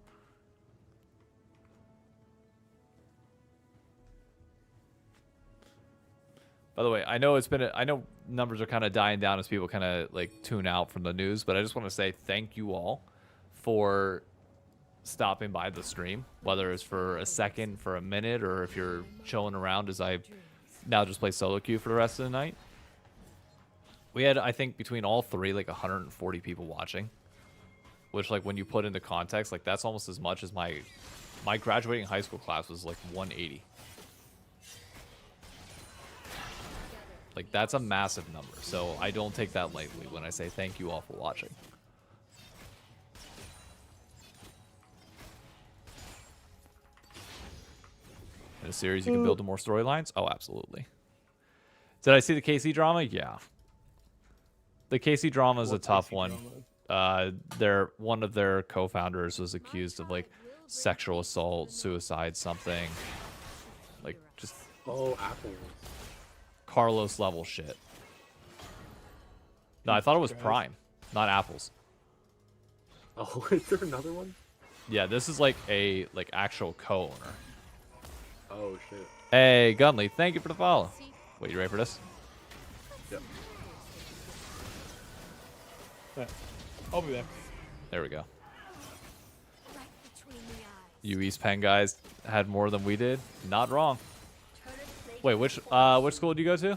S2: By the way, I know I know numbers are kind of dying down as people kind of like tune out from the news, but I just want to say thank you all for stopping by the stream, whether it's for a second, for a minute, or if you're chilling around as I now just play solo queue for the rest of the night. We had, I think, between all three, like 140 people watching, which, like, when you put into context, like, that's almost as much as my graduating high school class was, like, 180. Like, that's a massive number. So I don't take that lightly when I say thank you all for watching. In a series, you can build more storylines? Oh, absolutely. Did I see the KC drama? Yeah. The KC drama is a tough one. One of their co-founders was accused of, like, sexual assault, suicide, something. Like, just
S7: Oh, Apple.
S2: Carlos level shit. No, I thought it was Prime, not Apple's.
S7: Oh, is there another one?
S2: Yeah, this is like a actual co-owner.
S7: Oh shit.
S2: Hey, Gunley, thank you for the follow. Wait, you ready for this?
S7: Yep.
S4: Yeah. I'll be there.
S2: There we go.
S8: Right between the eyes.
S2: You East Penn guys had more than we did. Not wrong. Wait, which school do you go to?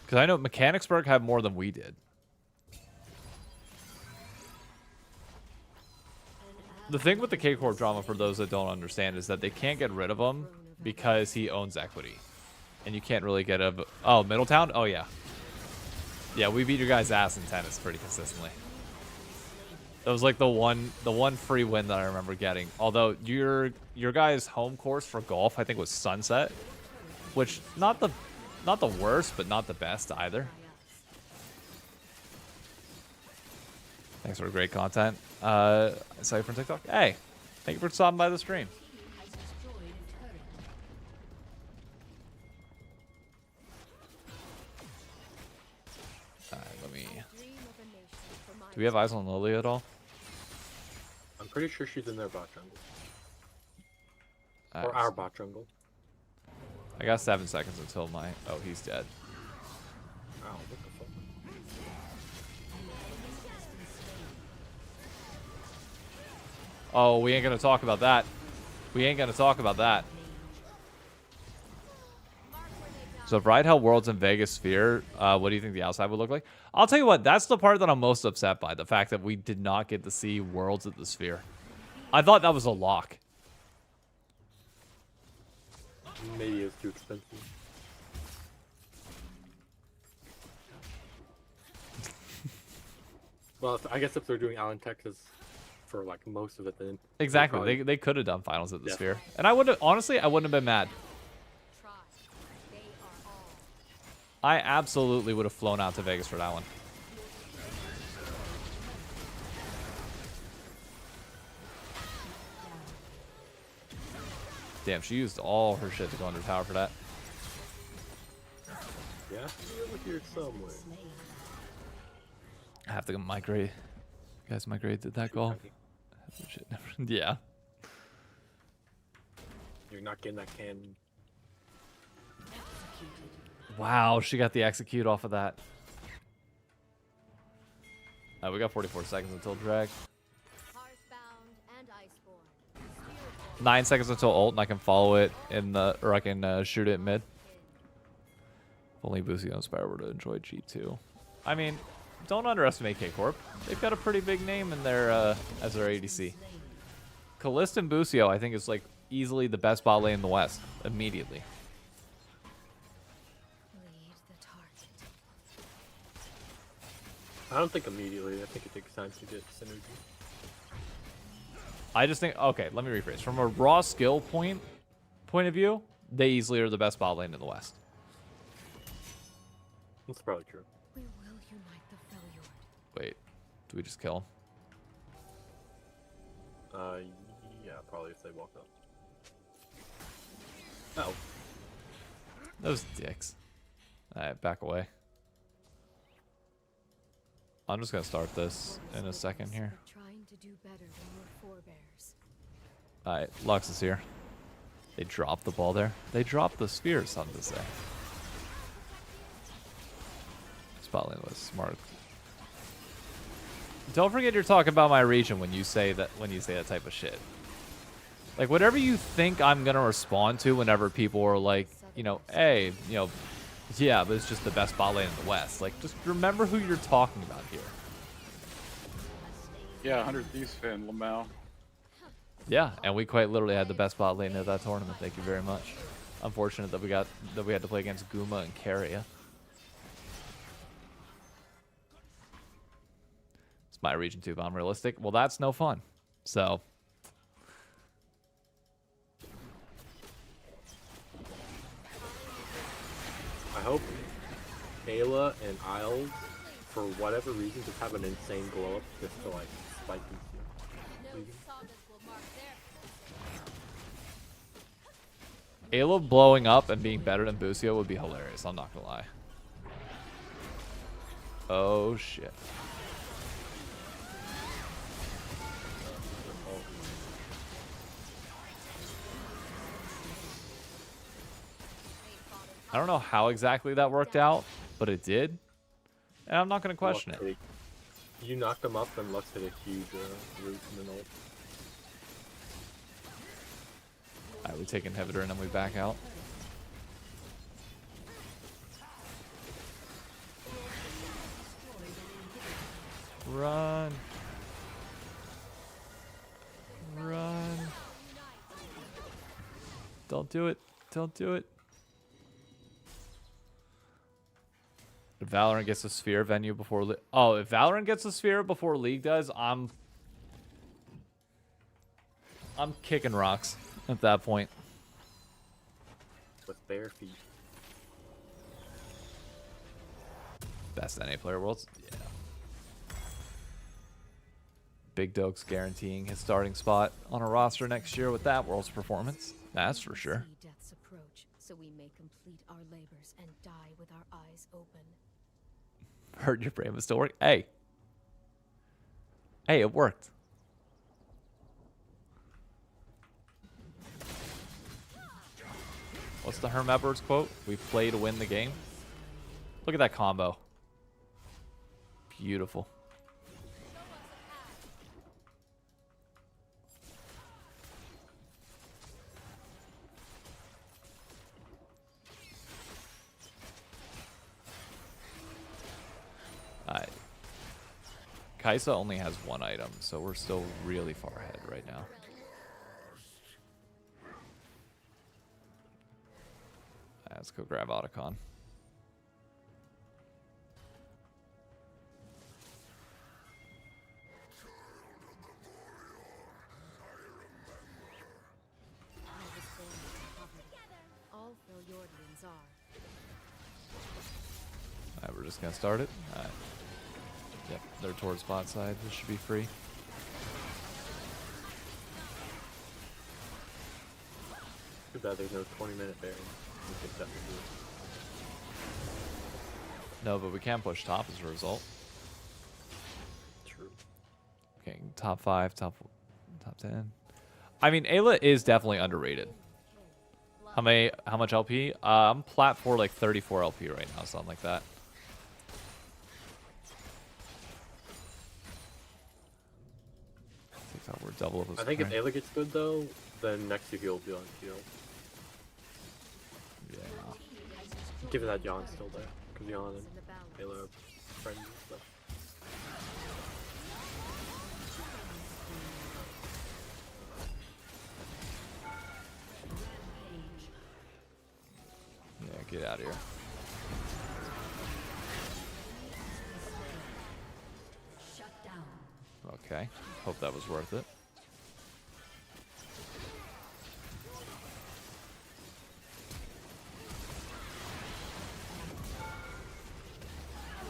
S2: Because I know Mechanicsburg had more than we did. The thing with the K-Corp drama, for those that don't understand, is that they can't get rid of him because he owns equity. And you can't really get a... Oh, Middletown? Oh, yeah. Yeah, we beat your guys' ass in tennis pretty consistently. That was like the one free win that I remember getting. Although your guys' home course for golf, I think, was Sunset, which not the worst, but not the best either. Thanks for great content. I saw you from TikTok. Hey, thank you for stopping by the stream. Let me. Do we have eyes on Lily at all?
S7: I'm pretty sure she's in their bot jungle. Or
S2: Alright,
S7: our bot jungle.
S2: I got 7 seconds until my. Oh, he's dead.
S7: Ow, what the fuck?
S2: Oh, we ain't gonna talk about that. We ain't gonna talk about that. So if Ride Hell Worlds in Vegas Sphere, what do you think the outside would look like? I'll tell you what, that's the part that I'm most upset by. The fact that we did not get to see Worlds at the Sphere. I thought that was a lock.
S7: Maybe it's too expensive. Well, I guess if they're doing Allen, Texas for like most of it, then
S2: Exactly.
S7: probably-
S2: They could have done finals at the
S7: Yeah.
S2: Sphere. And I would have, honestly, I wouldn't have been mad.
S8: Try. They are all.
S2: I absolutely would have flown out to Vegas for that one. Damn, she used all her shit to go under tower for that.
S7: Yeah, you're over here somewhere.
S2: I have to migrate. You guys migrate did that goal? Shit, never- yeah.
S7: You're not getting that cannon.
S2: Wow, she got the execute off of that. We got 44 seconds until drag.
S8: Hearthbound and Iceborne.
S2: 9 seconds until ult, and I can follow it in the, or I can shoot it mid. If only Busio and Spire were to enjoy G2. I mean, don't underestimate K-Corp. They've got a pretty big name in their as their ADC. Kalista and Busio, I think, is like easily the best bot lane in the West. Immediately.
S8: Lead the target.
S7: I don't think immediately. I think it takes time to get synergy.
S2: I just think, okay, let me rephrase. From a raw skill point of view, they easily are the best bot lane in the West.
S7: That's probably true.
S8: We will unite the Freljord.
S2: Wait, do we just kill him?
S7: Yeah, probably if they walk up. Oh,
S2: Those dicks. Alright, back away. I'm just gonna start this in a second here.
S8: Trying to do better than your forebears.
S2: Alright, Lux is here. They dropped the ball there. They dropped the sphere, something to say. Spotlight was smart. Don't forget you're talking about my region when you say that type of shit. Like, whatever you think I'm gonna respond to whenever people are like, you know, hey, you know, yeah, but it's just the best bot lane in the West. Like, just remember who you're talking about here.
S5: Yeah, 100 Thieves fan, Lamau.
S2: Yeah, and we quite literally had the best bot lane of that tournament. Thank you very much. Unfortunate that we had to play against Guma and Keria. It's my region 2 bomb realistic. Well, that's no fun. So
S7: I hope Ayla and Isles, for whatever reason, just have an insane glow up just to like spike them.
S8: No sagas will mark their
S2: Ayla blowing up and being better than Busio would be hilarious. I'm not gonna lie. Oh shit. I don't know how exactly that worked out, but it did. And I'm not going to question it.
S7: You knocked them up and Lux hit a huge root and then ult.
S2: Alright, we take inhibitor and then we back out. Run. Run. Don't do it. Don't do it. If Valorant gets a sphere venue before oh, if Valorant gets a sphere before League does, I'm kicking rocks at that point.
S7: With bare feet.
S2: Best NA player worlds? Yeah. Big Doke's guaranteeing his starting spot on a roster next year with that world's performance. That's for sure.
S8: See death's approach, so we may complete our labors and die with our eyes open.
S2: Heard your brain was still working. Hey. Hey, it worked. What's the Herm Edwards quote? We play to win the game. Look at that combo. Beautiful. Alright. Kaisa only has one item, so we're still really far ahead right now. Let's go grab Otacon.
S8: All Freljordians are.
S2: Alright, we're just gonna start it. Alright. Yep, they're towards bot side. This should be free.
S7: Too bad there's no 20-minute bearing. We could definitely do it.
S2: No, but we can push top as a result.
S7: True.
S2: Okay, top 5, top 10. I mean, Ayla is definitely underrated. How much LP? I'm plat for like 34 LP right now, something like that. We're double of
S7: I think if Ayla gets good though, then next year he'll be on shield.
S2: Yeah.
S7: Given that Jan's still there, because Jan and Ayla are friends and stuff.
S2: Yeah, get out of here. Okay, hope that was worth it.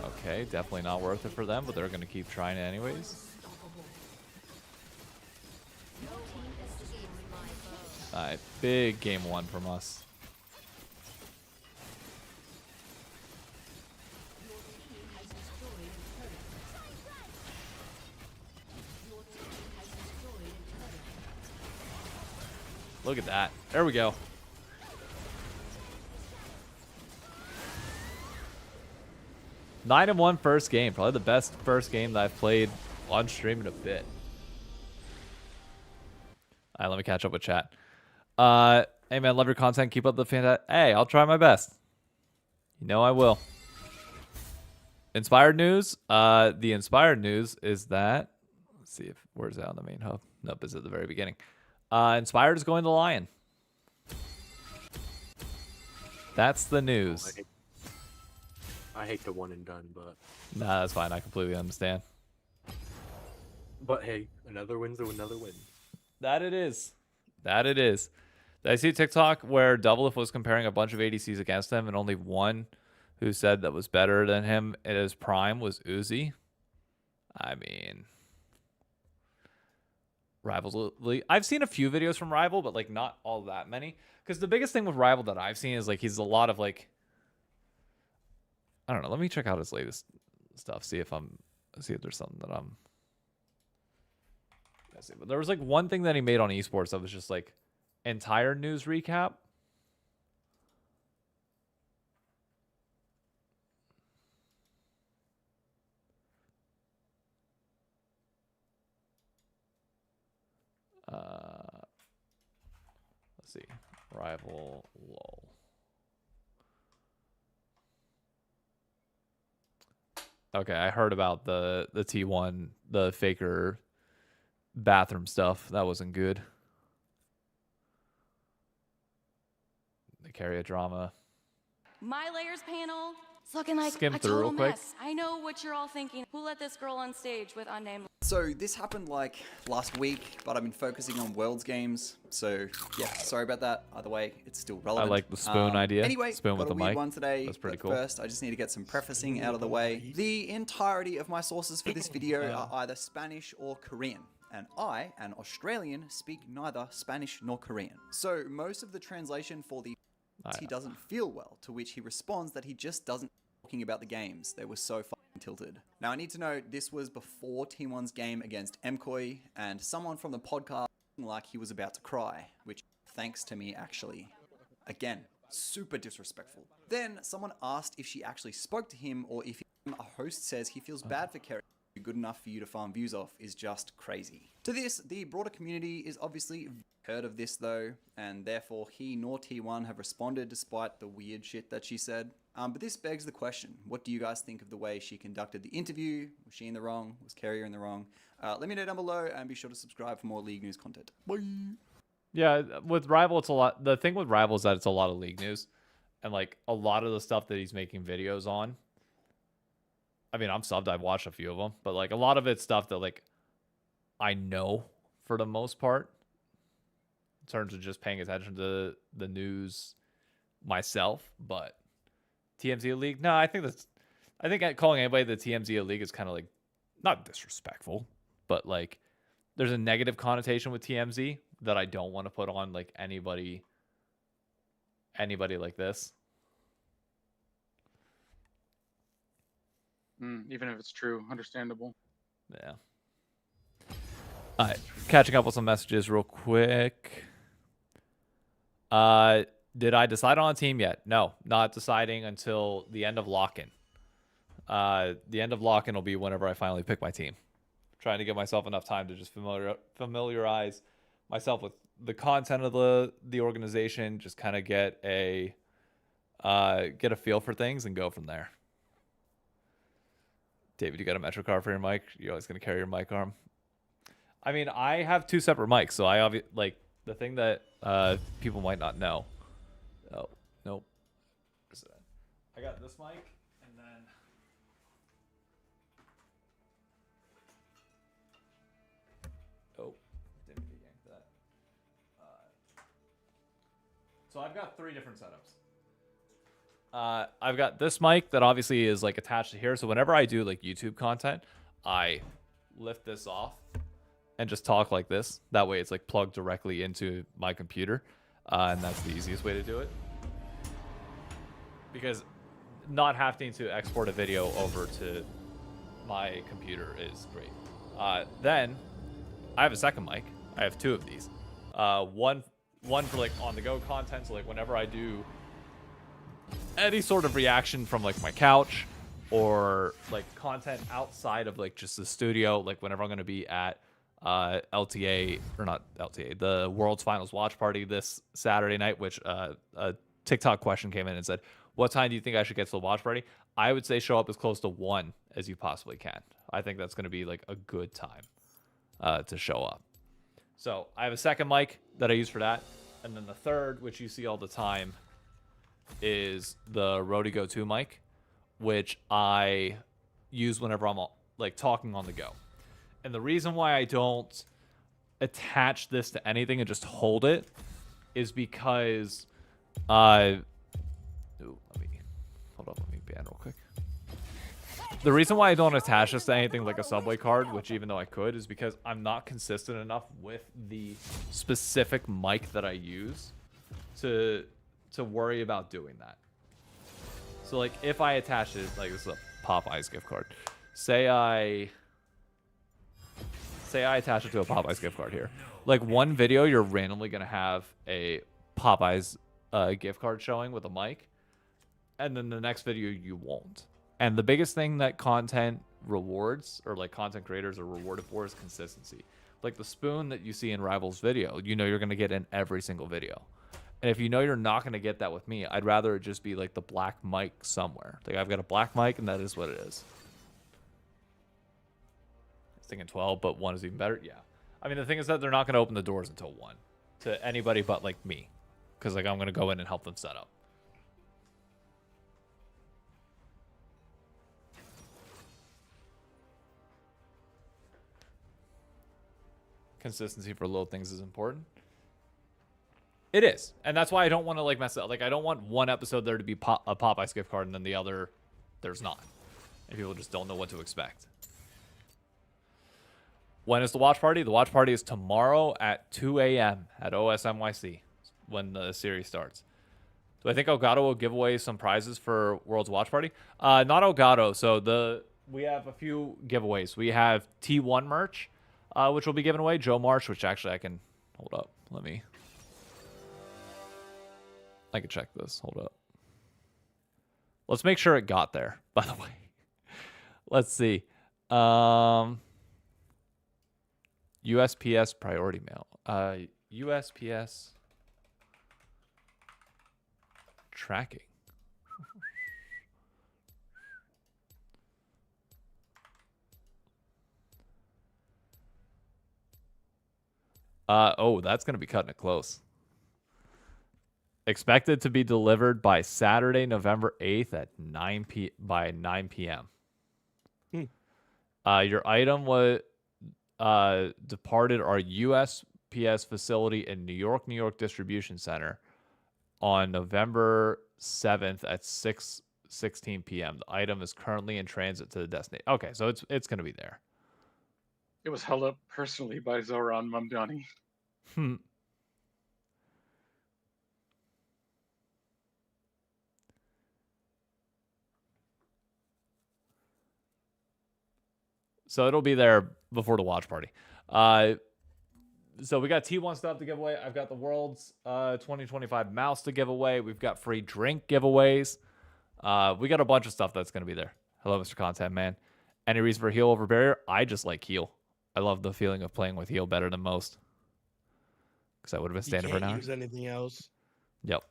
S2: Okay, definitely not worth it for them, but they're going to keep trying it anyways. Alright, big game 1 from us. Look at that. There we go. Nine and 1 first game. Probably the best first game that I've played on stream in a bit. Alright, let me catch up with chat. Hey man, love your content. Keep up the fantastic. Hey, I'll try my best. You know I will. Inspired news. The inspired news is that, let's see if where's that on the main hub. Nope, it's at the very beginning. Inspired is going to Lion. That's the
S7: Oh,
S2: news.
S7: I hate the one and done, but
S2: Nah, that's fine. I completely understand.
S7: hey, another win's another win.
S2: That it is. That it is. Did I see a TikTok where Doublelift was comparing a bunch of ADCs against him, and only one who said that was better than him at his prime was Uzi? I mean, Rival's League. I've seen a few videos from Rival, but like not all that many. Because the biggest thing with Rival that I've seen is like he's a lot of like, I don't know. Let me check out his latest stuff. See if there's something that I'm. See. But there was like one thing that he made on esports that was just like entire news recap. Let's see. Rival lol. Okay, I heard about the T1, the Faker bathroom stuff. That wasn't good. The Carrier drama.
S9: My layers panel, it's looking like
S2: Skim
S9: a
S2: through
S9: total
S2: real quick.
S9: mess. I know what you're all thinking. Who let this girl on stage with unnamed?
S10: So this happened like last week, but I've been focusing on Worlds games. So yeah, sorry about that. Either way, it's still
S2: I
S10: relevant.
S2: like the spoon idea.
S10: Anyway,
S2: Spoon
S10: got
S2: with
S10: a
S2: the
S10: weird
S2: mic.
S10: one today.
S2: That's pretty
S10: but
S2: cool.
S10: First, I just need to get some prefacing out of the way. The entirety of my sources for this video are either Spanish or Korean. And I, an Australian, speak neither Spanish nor Korean. So most of the translation for the he doesn't feel well, to which he responds that he just doesn't talking about the games. They were so fucking tilted. Now I need to note this was before T1's game against MKOI, and someone from the podcast like he was about to cry, which thanks to me actually. Again, super disrespectful. Then someone asked if she actually spoke to him or if a host says he feels bad for Kerry. Good enough for you to farm views off is just crazy. To this, the broader community is obviously heard of this though, and therefore he nor T1 have responded despite the weird shit that she said. But this begs the question, what do you guys think of the way she conducted the interview? Was she in the wrong? Was Carrier in the wrong? Let me know down below and be sure to subscribe for more League news content. Bye!
S2: Yeah, with Rival, it's a lot. The thing with Rival is that it's a lot of League news, and like a lot of the stuff that he's making videos on. I mean, I'm subbed. I've watched a few of them, but like a lot of it's stuff that like I know for the most part. In terms of just paying attention to the news myself, but TMZ League, no, I think calling anybody the TMZ League is kind of like not disrespectful, but like there's a negative connotation with TMZ that I don't want to put on like anybody like this.
S5: Even if it's true, understandable.
S2: Yeah. All right, catching up with some messages real quick. Did I decide on a team yet? No, not deciding until the end of lock-in. The end of lock-in will be whenever I finally pick my team. Trying to give myself enough time to just familiarize myself with the content of the organization, just kind of get a feel for things and go from there. David, you got a Metro card for your mic? You're always gonna carry your mic arm. I mean, I have two separate mics, so I like the thing that people might not know. Oh, nope. I got this mic, and then didn't mean to yank that. So I've got three different setups. I've got this mic that obviously is like attached to here, so whenever I do like YouTube content, I lift this off and just talk like this. That way it's like plugged directly into my computer, and that's the easiest way to do it. Because not having to export a video over to my computer is great. Then I have a second mic. I have two of these. One for like on the go content, so like whenever I do any sort of reaction from like my couch or like content outside of like just the studio, like whenever I'm going to be at LTA or not LTA, the World's Finals watch party this Saturday night, which a TikTok question came in and said, what time do you think I should get to the watch party? I would say show up as close to 1 as you possibly can. I think that's going to be like a good time to show up. So I have a second mic that I use for that. And then the third, which you see all the time, is the Rode Go 2 mic, which I use whenever I'm like talking on the go. And the reason why I don't attach this to anything and just hold it is because let me ban real quick. The reason why I don't attach this to anything like a Subway card, which even though I could, is because I'm not consistent enough with the specific mic that I use to worry about doing that. So like if I attach it, like this is a Popeyes gift card. Say I attach it to a Popeyes gift card here. Like one video, you're randomly gonna have a Popeyes gift card showing with a mic, and then the next video you won't. And the biggest thing that content rewards, or like content creators are rewarded for, is consistency. Like the spoon that you see in Rival's video, you know you're gonna get in every single video. And if you know you're not gonna get that with me, I'd rather it just be like the black mic somewhere. Like I've got a black mic, and that is what it is. I was thinking 12, but 1 is even better. Yeah. I mean, the thing is that they're not gonna open the doors until 1 to anybody but like me, because like I'm gonna go in and help them set up. Consistency for little things is important. It is, and that's why I don't want to like mess it up. Like I don't want one episode there to be a Popeyes gift card and then the other there's not, and people just don't know what to expect. When is the watch party? The watch party is tomorrow at 2 a.m. at OSNYC when the series starts. Do I think Elgato will give away some prizes for World's Watch Party? Not Elgato. So we have a few giveaways. We have T1 merch, which will be given away. Joe Marsh, which actually I can hold up. I can check this. Hold up. Let's make sure it got there, by the way. Let's see. USPS priority mail. USPS tracking. Oh, that's going to be cutting it close. Expected to be delivered by Saturday, November 8th at 9 p.m. Your item was departed our USPS facility in New York Distribution Center on November 7th at 6:16 p.m. The item is currently in transit to the destination. Okay, so it's going to be there.
S5: It was held up personally by Zoran Mamdani.
S2: So it'll be there before the watch party. So we got T1 stuff to give away. I've got the World's 2025 mouse to give away. We've got free drink giveaways. We got a bunch of stuff that's going to be there. Hello, Mr. Content Man. Any reason for heal over barrier? I just like heal. I love the feeling of playing with heal better than most. Because I would have been standing for an hour.
S4: You can't use anything else.
S2: Yep.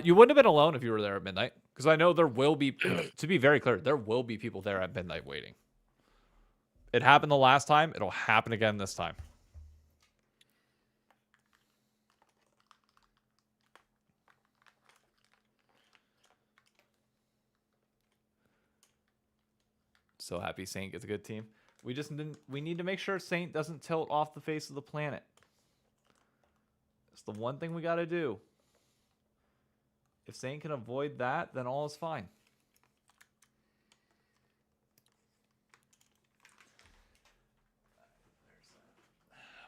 S2: You wouldn't have been alone if you were there at midnight. Because I know there will be, to be very clear, there will be people there at midnight waiting. It happened the last time. It'll happen again this time. So happy Saint gets a good team. We need to make sure Saint doesn't tilt off the face of the planet. It's the one thing we got to do. If Saint can avoid that, then all is fine.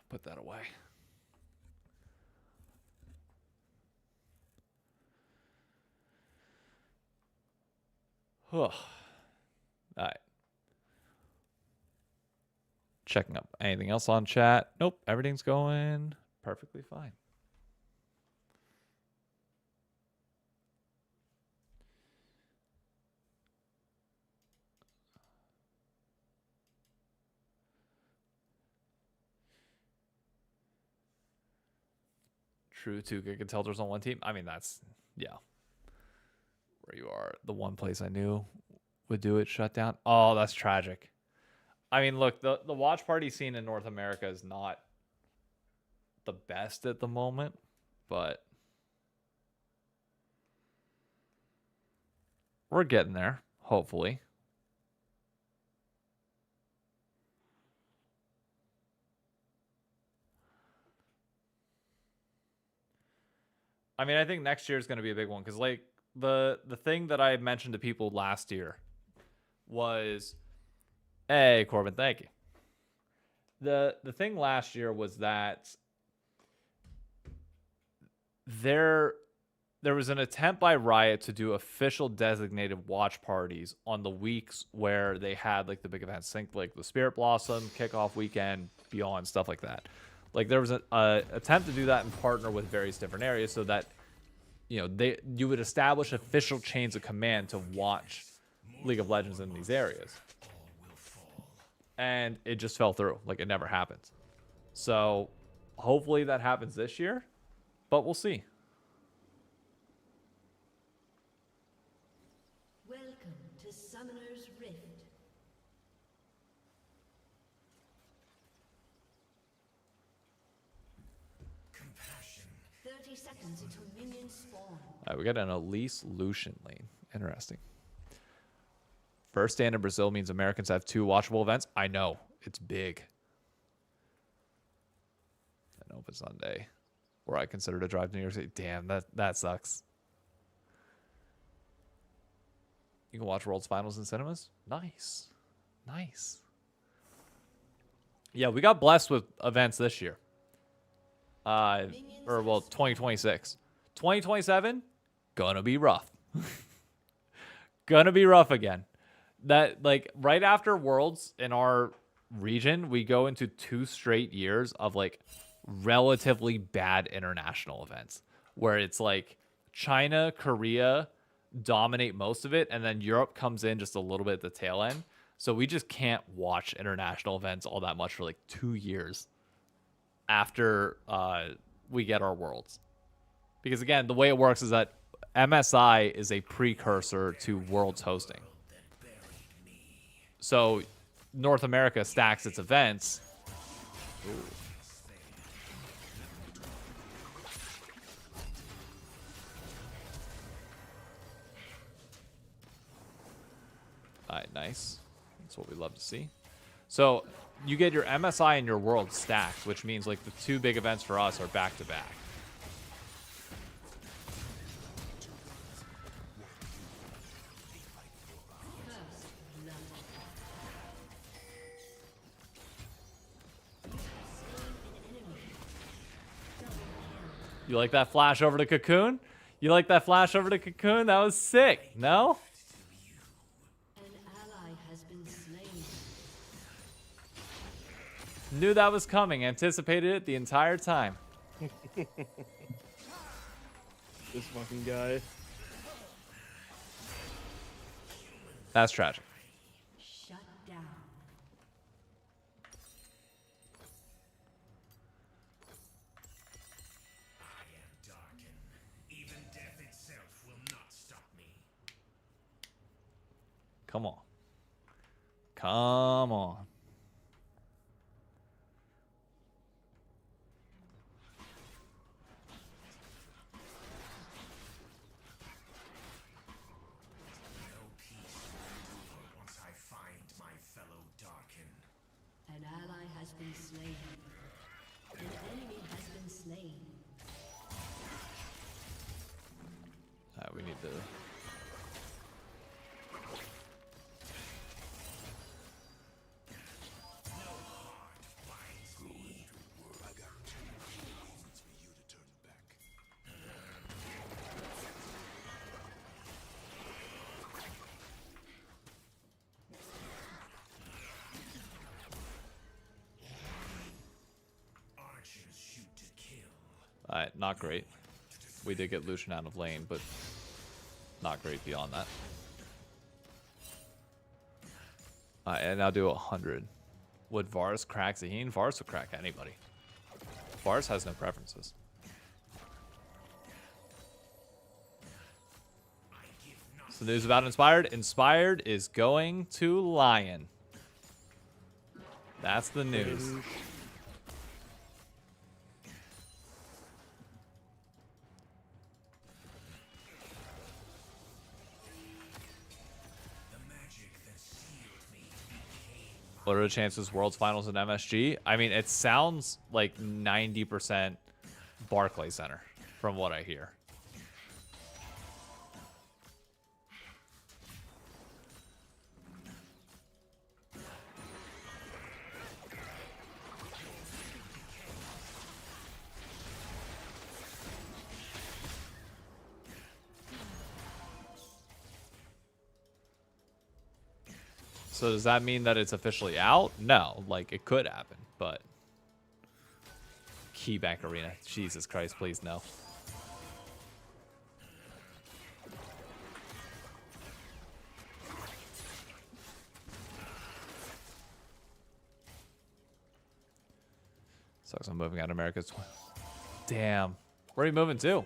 S2: Put that away. All right. Checking up. Anything else on chat? Nope. Everything's going perfectly fine. True, 2 Giga Telters on one team. I mean, that's, yeah. Where you are. The one place I knew would do it shut down. Oh, that's tragic. I mean, look, the watch party scene in North America is not the best at the moment, but we're getting there, hopefully. I mean, I think next year is going to be a big one because, like, the thing that I mentioned to people last year was, hey, Corbin, thank you. The thing last year was that there was an attempt by Riot to do official designated watch parties on the weeks where they had like the big events, think like the Spirit Blossom, Kickoff Weekend, Beyond, stuff like that. Like there was an attempt to do that and partner with various different areas so that, you know, you would establish official chains of command to watch League of Legends in these areas. And it just fell through. Like it never happened. So hopefully that happens this year, but we'll see.
S11: Welcome to Summoner's Rift. Compassion. 30 seconds until minions spawn.
S2: All right, we got an Elise Lucian lane. Interesting. First stand in Brazil means Americans have 2 watchable events. I know. It's big. An open Sunday where I consider to drive to New York City. Damn, that sucks. You can watch World's Finals in cinemas? Nice. Nice. Yeah, we got blessed with events this year. Or, well, 2026. 2027, gonna be rough. Gonna be rough again. That, like, right after Worlds in our region, we go into 2 straight years of, like, relatively bad international events. Where it's, like, China, Korea dominate most of it, and then Europe comes in just a little bit at the tail end. So we just can't watch international events all that much for, like, 2 years after we get our Worlds. Because, again, the way it works is that MSI is a precursor to Worlds hosting. So North America stacks its events. Ooh. All right, nice. That's what we love to see. So you get your MSI and your World stacked, which means like the 2 big events for us are back to back. You like that flash over to Cocoon? You like that flash over to Cocoon? That was sick. No?
S11: An ally has been slain.
S2: Knew that was coming. Anticipated it the entire time.
S4: This fucking guy.
S2: That's tragic.
S11: Shut down.
S2: Come on. Come on.
S11: An ally has been slain. An enemy has been slain.
S2: We need to... Alright, not great. We did get Lucian out of lane, but not great beyond that. Alright, and now do 100. Would Varus crack Zaheen? Varus would crack anybody. Varus has no preferences. So news about Inspired. Inspired is going to Lion. That's the news. What are the chances World's Finals in MSG? I mean, it sounds like 90% Barclays Center from what I hear. So does that mean that it's officially out? No, like it could happen, but KeyBank Arena. Jesus Christ, please no. Sucks I'm moving out of America. Damn. Where are you moving to?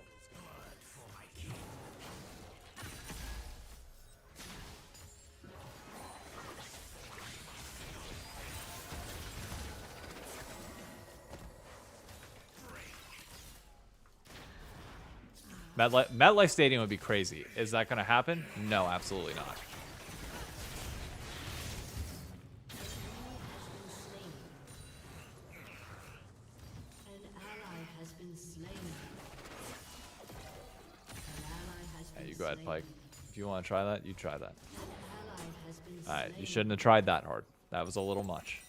S2: MetLife Stadium would be crazy. Is that going to happen? No, absolutely not. Hey, you go ahead, Pike. If you want to try that, you try that. Alright, you shouldn't have tried that hard. That was a little much.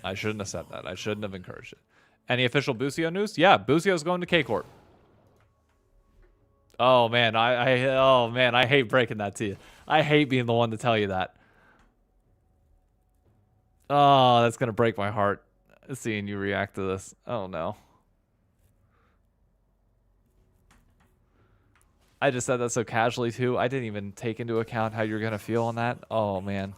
S2: I shouldn't have said that. I shouldn't have encouraged it. Any official Busio news? Yeah, Busio's going to K-Corp. Oh man, I hate breaking that to you. I hate being the one to tell you that. Oh, that's gonna break my heart seeing you react to this. Oh no. I just said that so casually too. I didn't even take into account how you're gonna feel on that. Oh man.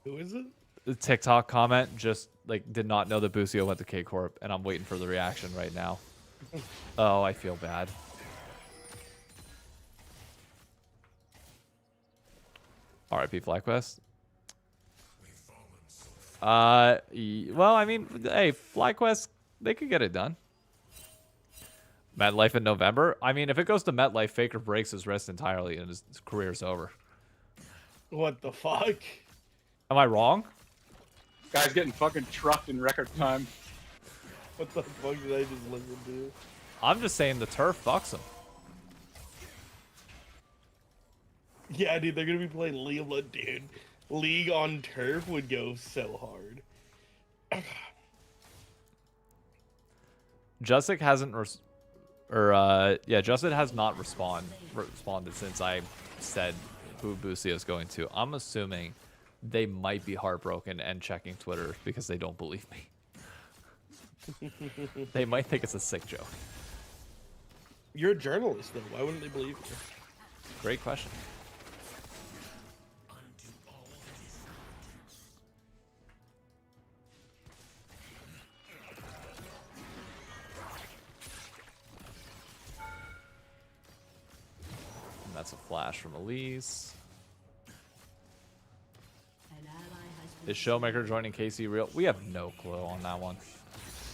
S4: Who is it?
S2: The TikTok comment just like did not know that Busio went to K-Corp, and I'm waiting for the reaction right now. Oh, I feel bad. RIP FlyQuest. Well, I mean, hey, FlyQuest, they could get it done. MetLife in November. I mean, if it goes to MetLife, Faker breaks his wrist entirely and his career's over.
S4: What the fuck?
S2: Am I wrong?
S5: Guy's getting fucking trucked in record time.
S4: What the fuck did I just listen to?
S2: I'm just saying the turf fucks him.
S4: Yeah, dude, they're gonna be playing League of Legends, dude. League on turf would go so hard.
S2: Justic hasn't Justin has not responded since I said who Busio is going to. I'm assuming they might be heartbroken and checking Twitter because they don't believe me. They might think it's a sick joke.
S4: You're a journalist, though. Why wouldn't they believe you?
S2: Great question. And that's a flash from Elise. Is Showmaker joining KC real? We have no clue on that one.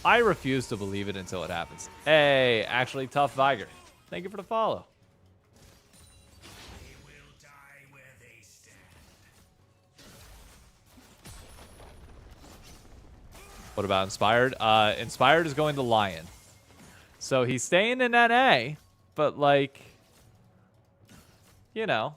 S2: I refuse to believe it until it happens. Hey, actually, Tough Viger. Thank you for the follow. What about Inspired? Inspired is going to Lion. So he's staying in NA, but like, you know.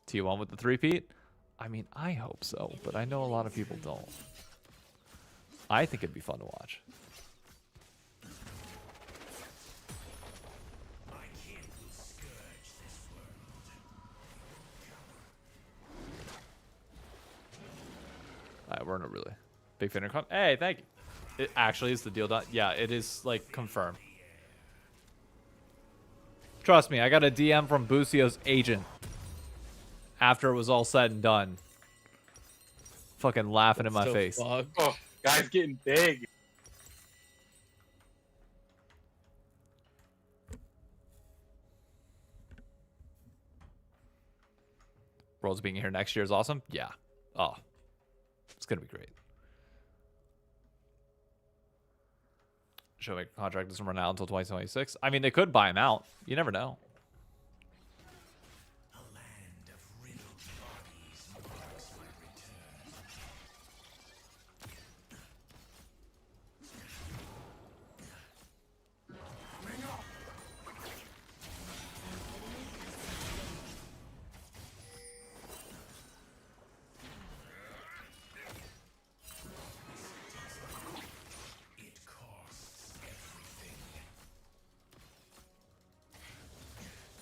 S2: T1 with the 3-peat? I mean, I hope so, but I know a lot of people don't. I think it'd be fun to watch. Alright, we're in a really big fan of Hey, thank you. It actually is the deal done. Yeah, it is like confirmed. Trust me, I got a DM from Busio's agent after it was all said and done. Fucking laughing in my face.
S5: Oh, guy's getting big.
S2: Worlds being here next year is awesome. Yeah. Oh, it's gonna be great. Showmaker contract doesn't run out until 2026. I mean, they could buy him out. You never know.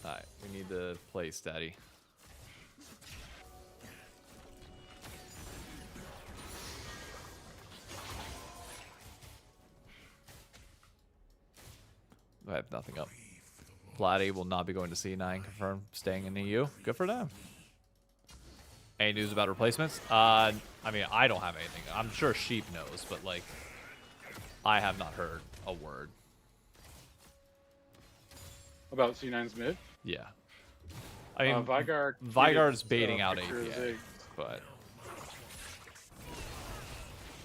S2: Alright, we need to play steady. I have nothing up. Vladdy will not be going to C9, confirmed, staying in EU. Good for them. Any news about replacements? I mean, I don't have anything. I'm sure Sheep knows, but like, I have not heard a word.
S5: About C9's mid?
S2: Yeah. I mean,
S5: Vigard's
S2: baiting out
S5: picture of
S2: APA,
S5: Ziggs.
S2: but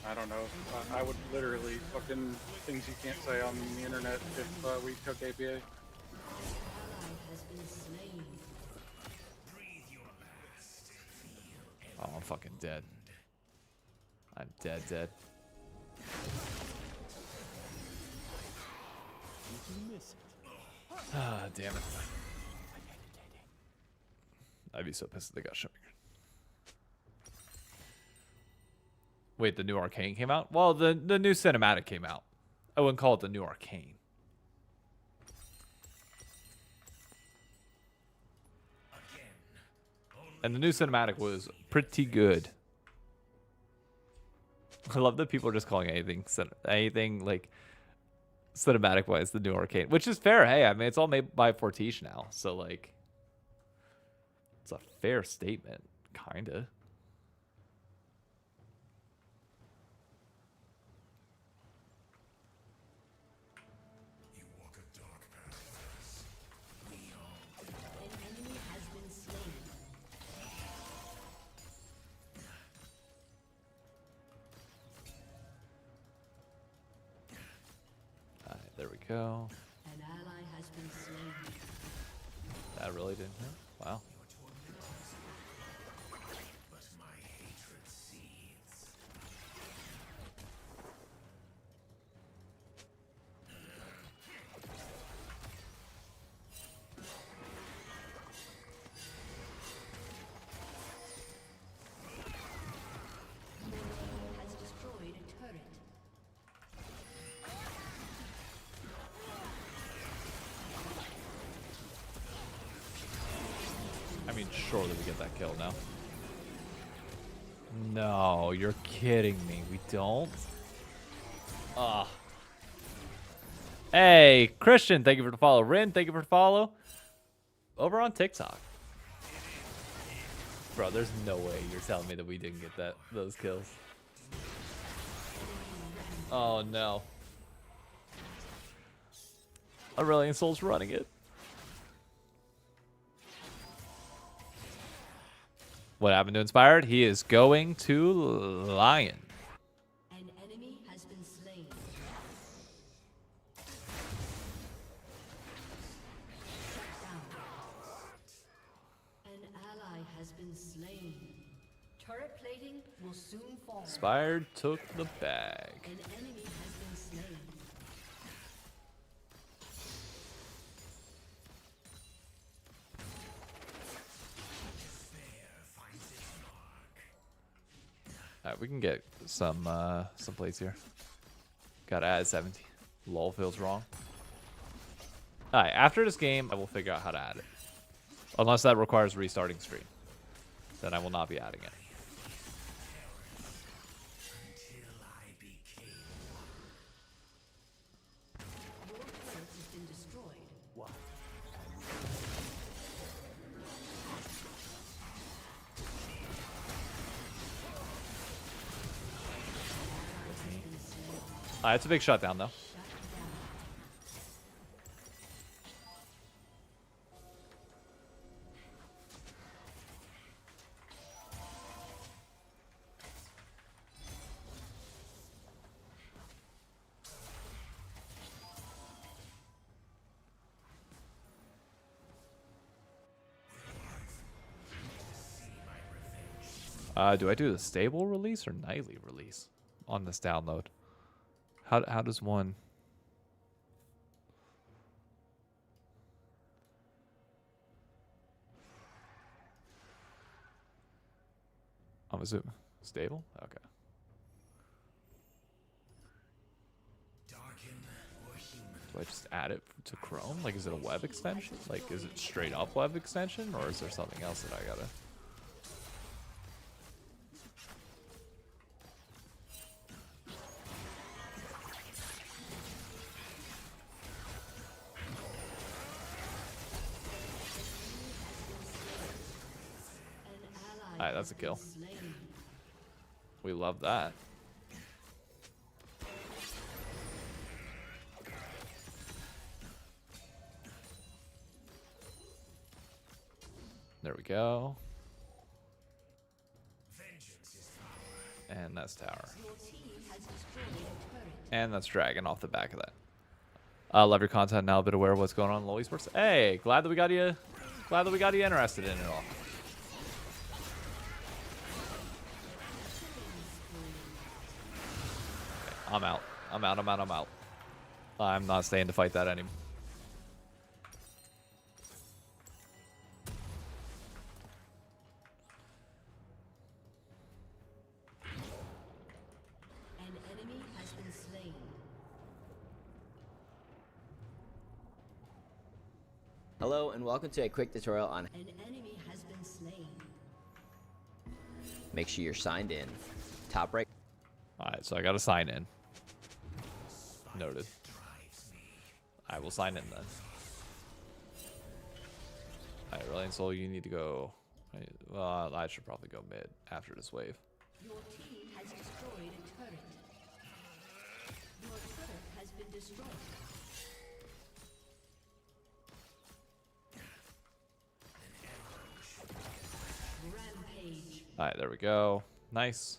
S5: I don't know. I would literally fucking things you can't say on the internet if we took APA.
S2: oh, I'm fucking dead. I'm dead. Ah, damn it. I'd be so pissed if they got Showmaker. Wait, the new Arcane came out? Well, the new cinematic came out. I wouldn't call it the new Arcane. And the new cinematic was pretty good. I love that people are just calling anything like cinematic wise the new Arcane, which is fair. Hey, I mean, it's all made by Fortiche now, so like it's a fair statement, kinda. There we go.
S11: An ally has been slain.
S2: That really didn't hit. Wow.
S11: Has destroyed a turret.
S2: I mean, surely we get that kill now. No, you're kidding me. We don't? Ugh. Hey, Christian, thank you for the follow. Rin, thank you for the follow. Over on TikTok. Bro, there's no way you're telling me that we didn't get those kills. Oh, no. Aurelion Sol's running it. What happened to Inspired? He is going to Lion.
S11: An enemy has been slain. Shut down. An ally has been slain. Turret plating will soon fall.
S2: Inspired took the bag.
S11: An enemy has been slain.
S2: Alright, we can get some plates here. Gotta add 70. Lol feels wrong. Alright, after this game, I will figure out how to add it. Unless that requires restarting stream. Then I will not be adding it.
S11: Your turret has been destroyed.
S7: What?
S2: It's a big shutdown, though. Do I do the stable release or nightly release on this download? How does one? I'm assuming stable. Okay. Do I just add it to Chrome? Like, is it a web extension? Like, is it straight up web extension, or is there something else that I gotta? Alright, that's a kill. We love that. There we go. And that's tower. And that's dragon off the back of that. Love your content now, a bit aware of what's going on in LoL Esports. Hey, glad that we got you interested in it all. Okay, I'm out. I'm not staying to fight that anymore.
S11: An enemy has been slain.
S12: Hello and welcome to a quick tutorial on
S11: An enemy has been slain.
S12: make sure you're signed in. Top right.
S2: Alright, so I gotta sign in. Noted. I will sign in then. Alright, Reliant Soul, you need to go. Well, I should probably go mid after this wave.
S11: Your team has destroyed a turret. Your turret has been destroyed. Rampage.
S2: Alright, there we go. Nice.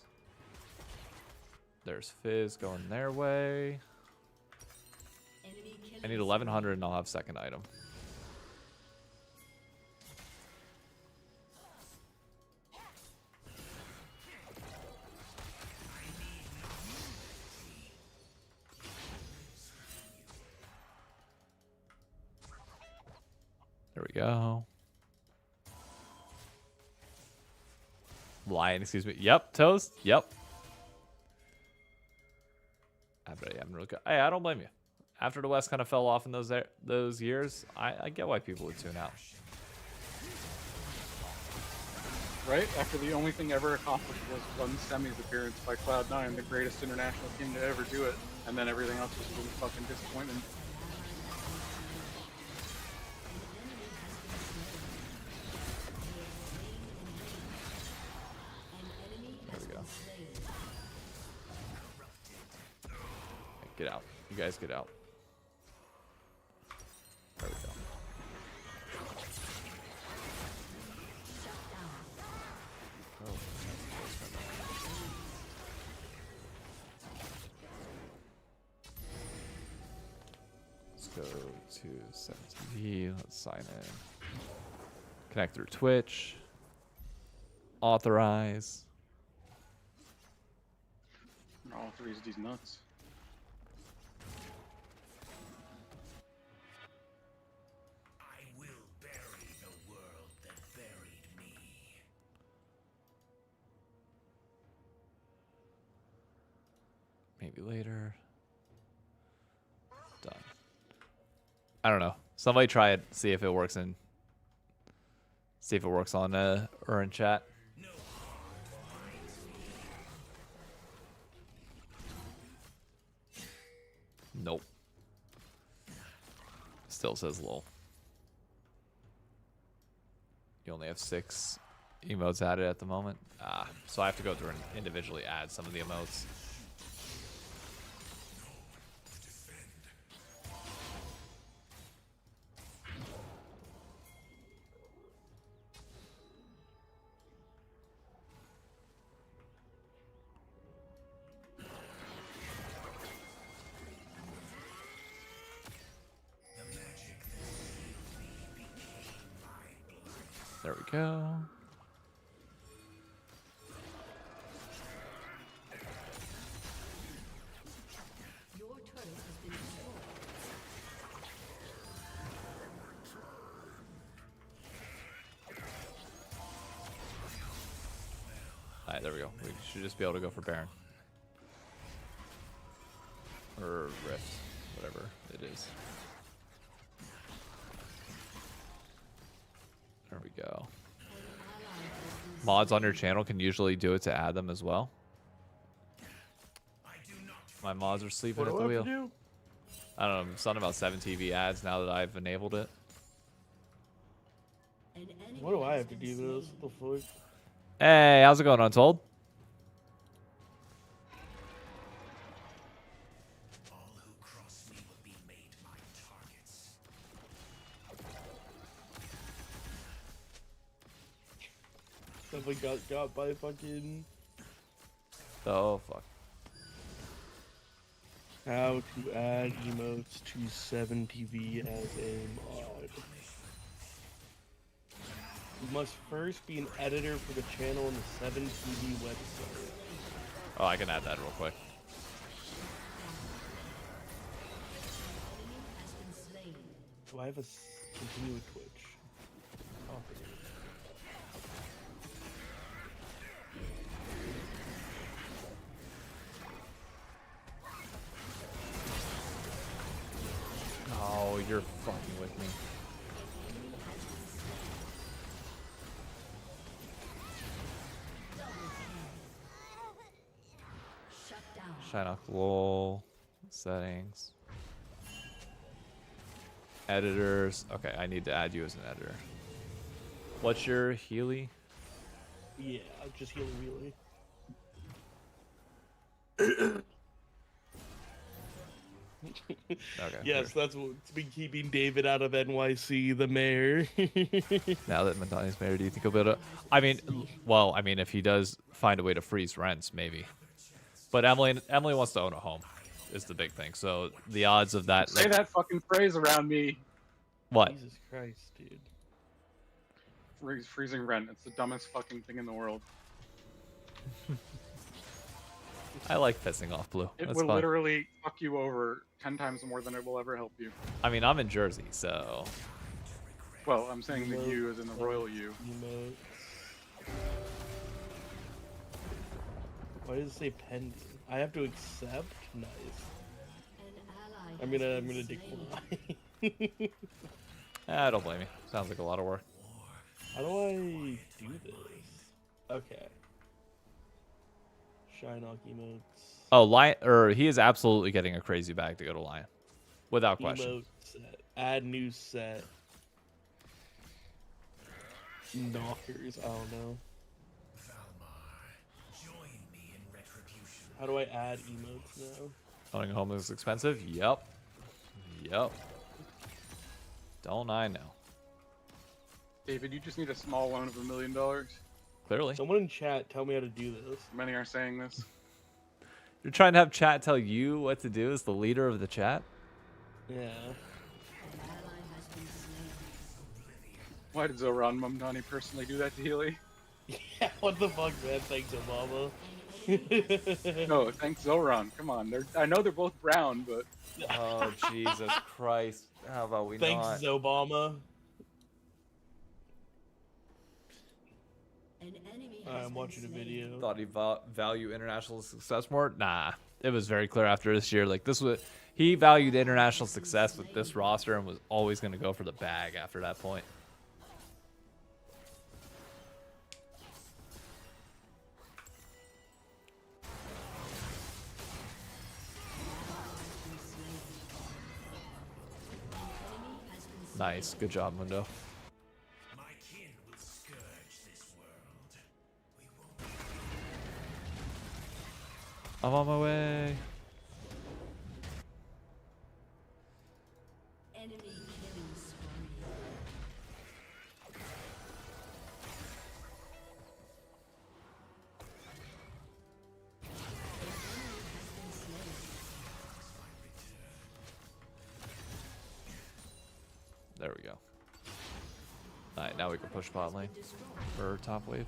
S2: There's Fizz going their way.
S11: Enemy
S2: I need 1100 and I'll have second item. There we go. Lion, excuse me. Yep, Toast. Yep. I'm really good. Hey, I don't blame you. After the West kind of fell off in those years, I get why people would tune out.
S5: Right? After the only thing ever accomplished was one semis appearance by Cloud9, the greatest international team to ever do it, and then everything else was really fucking disappointment.
S2: There we go. Get out. You guys get out. There we go. Oh, let's go to 17V. Let's sign in. Connect through Twitch. Authorize.
S5: All three of these nuts.
S2: Maybe later. Done. I don't know. Somebody try it. See if it works in. See if it works on or in chat. Nope. Still says lol. You only have 6 emotes added at the moment. So I have to go through and individually add some of the emotes. There we go. Alright, there we go. We should just be able to go for Baron. Or Rift. Whatever it is. There we go. Mods on your channel can usually do it to add them as well. My mods are sleeping at the wheel. I don't know, something about 7TV ads now that I've enabled it.
S4: What do I have to do this? What the fuck?
S2: Hey, how's it going, Untold?
S4: Definitely got by fucking.
S2: Oh, fuck.
S4: How to add emotes to 7TV as a mod. You must first be an editor for the channel on the 7TV website.
S2: Oh, I can add that real quick.
S4: Do I have a continue with Twitch? Oh,
S2: Oh, you're fucking with me. Shineock lol. Settings. Editors. Okay, I need to add you as an editor. What's your Healy?
S4: Yeah, just Healy Wheelie.
S2: Okay.
S4: Yes, that's what's been keeping David out of NYC, the mayor.
S2: Now that Madani's mayor, do you think he'll be able to? I mean, well, I mean, if he does find a way to freeze rents, maybe. But Emily wants to own a home, is the big thing. So the odds of that.
S5: Say that fucking phrase around me.
S2: What?
S4: Jesus Christ, dude.
S5: Freezing rent. It's the dumbest fucking thing in the world.
S2: I like pissing off Blue.
S5: It
S2: That's
S5: will
S2: fun.
S5: literally fuck you over 10 times more than it will ever help you.
S2: I mean, I'm in Jersey, so.
S5: Well, I'm saying the U as in the royal U.
S4: Why does it say pending? I have to accept? Nice. I'm gonna decline.
S2: I don't blame you. Sounds like a lot of work.
S4: How do I do this? Okay. Shineock emotes.
S2: Oh, Lion, or he is absolutely getting a crazy bag to go to Lion, without question.
S4: Emote set. Add new set. Knockers. I don't know. How do I add emotes now?
S2: Owning a home is expensive? Yep. Yep. Don't I know?
S5: David, you just need a small loan of $1 million.
S2: Clearly.
S4: Someone in chat tell me how to do this.
S5: Many are saying this.
S2: You're trying to have chat tell you what to do as the leader of the chat?
S4: Yeah.
S5: Why did Zoran Mamdani personally do that to Healy?
S4: Yeah, what the fuck, man? Thanks, Obama.
S5: No, thanks Zoran. Come on, I know they're both brown, but.
S2: Oh Jesus Christ! How about we
S4: Thanks,
S2: not?
S4: Obama. I'm watching a video.
S2: Thought he value international success more? Nah, it was very clear after this year. Like this was, he valued international success with this roster and was always going to go for the bag after that point. Nice, good job, Mundo. I'm on my way.
S11: Enemy killing spree.
S2: There we go. Alright, now we can push bot lane for top wave.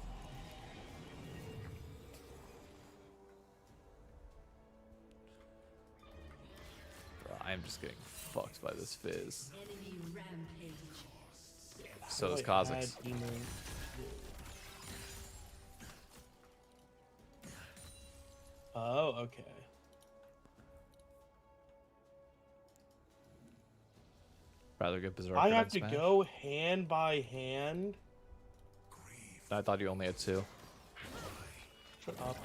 S2: I'm just getting fucked by this Fizz.
S11: Enemy rampage.
S2: So is Kha'Zix.
S4: Oh, okay.
S2: Rather get Berserker
S4: I
S2: than
S4: have to
S2: Smash.
S4: go hand by hand.
S2: I thought you only had 2.
S4: Shut up.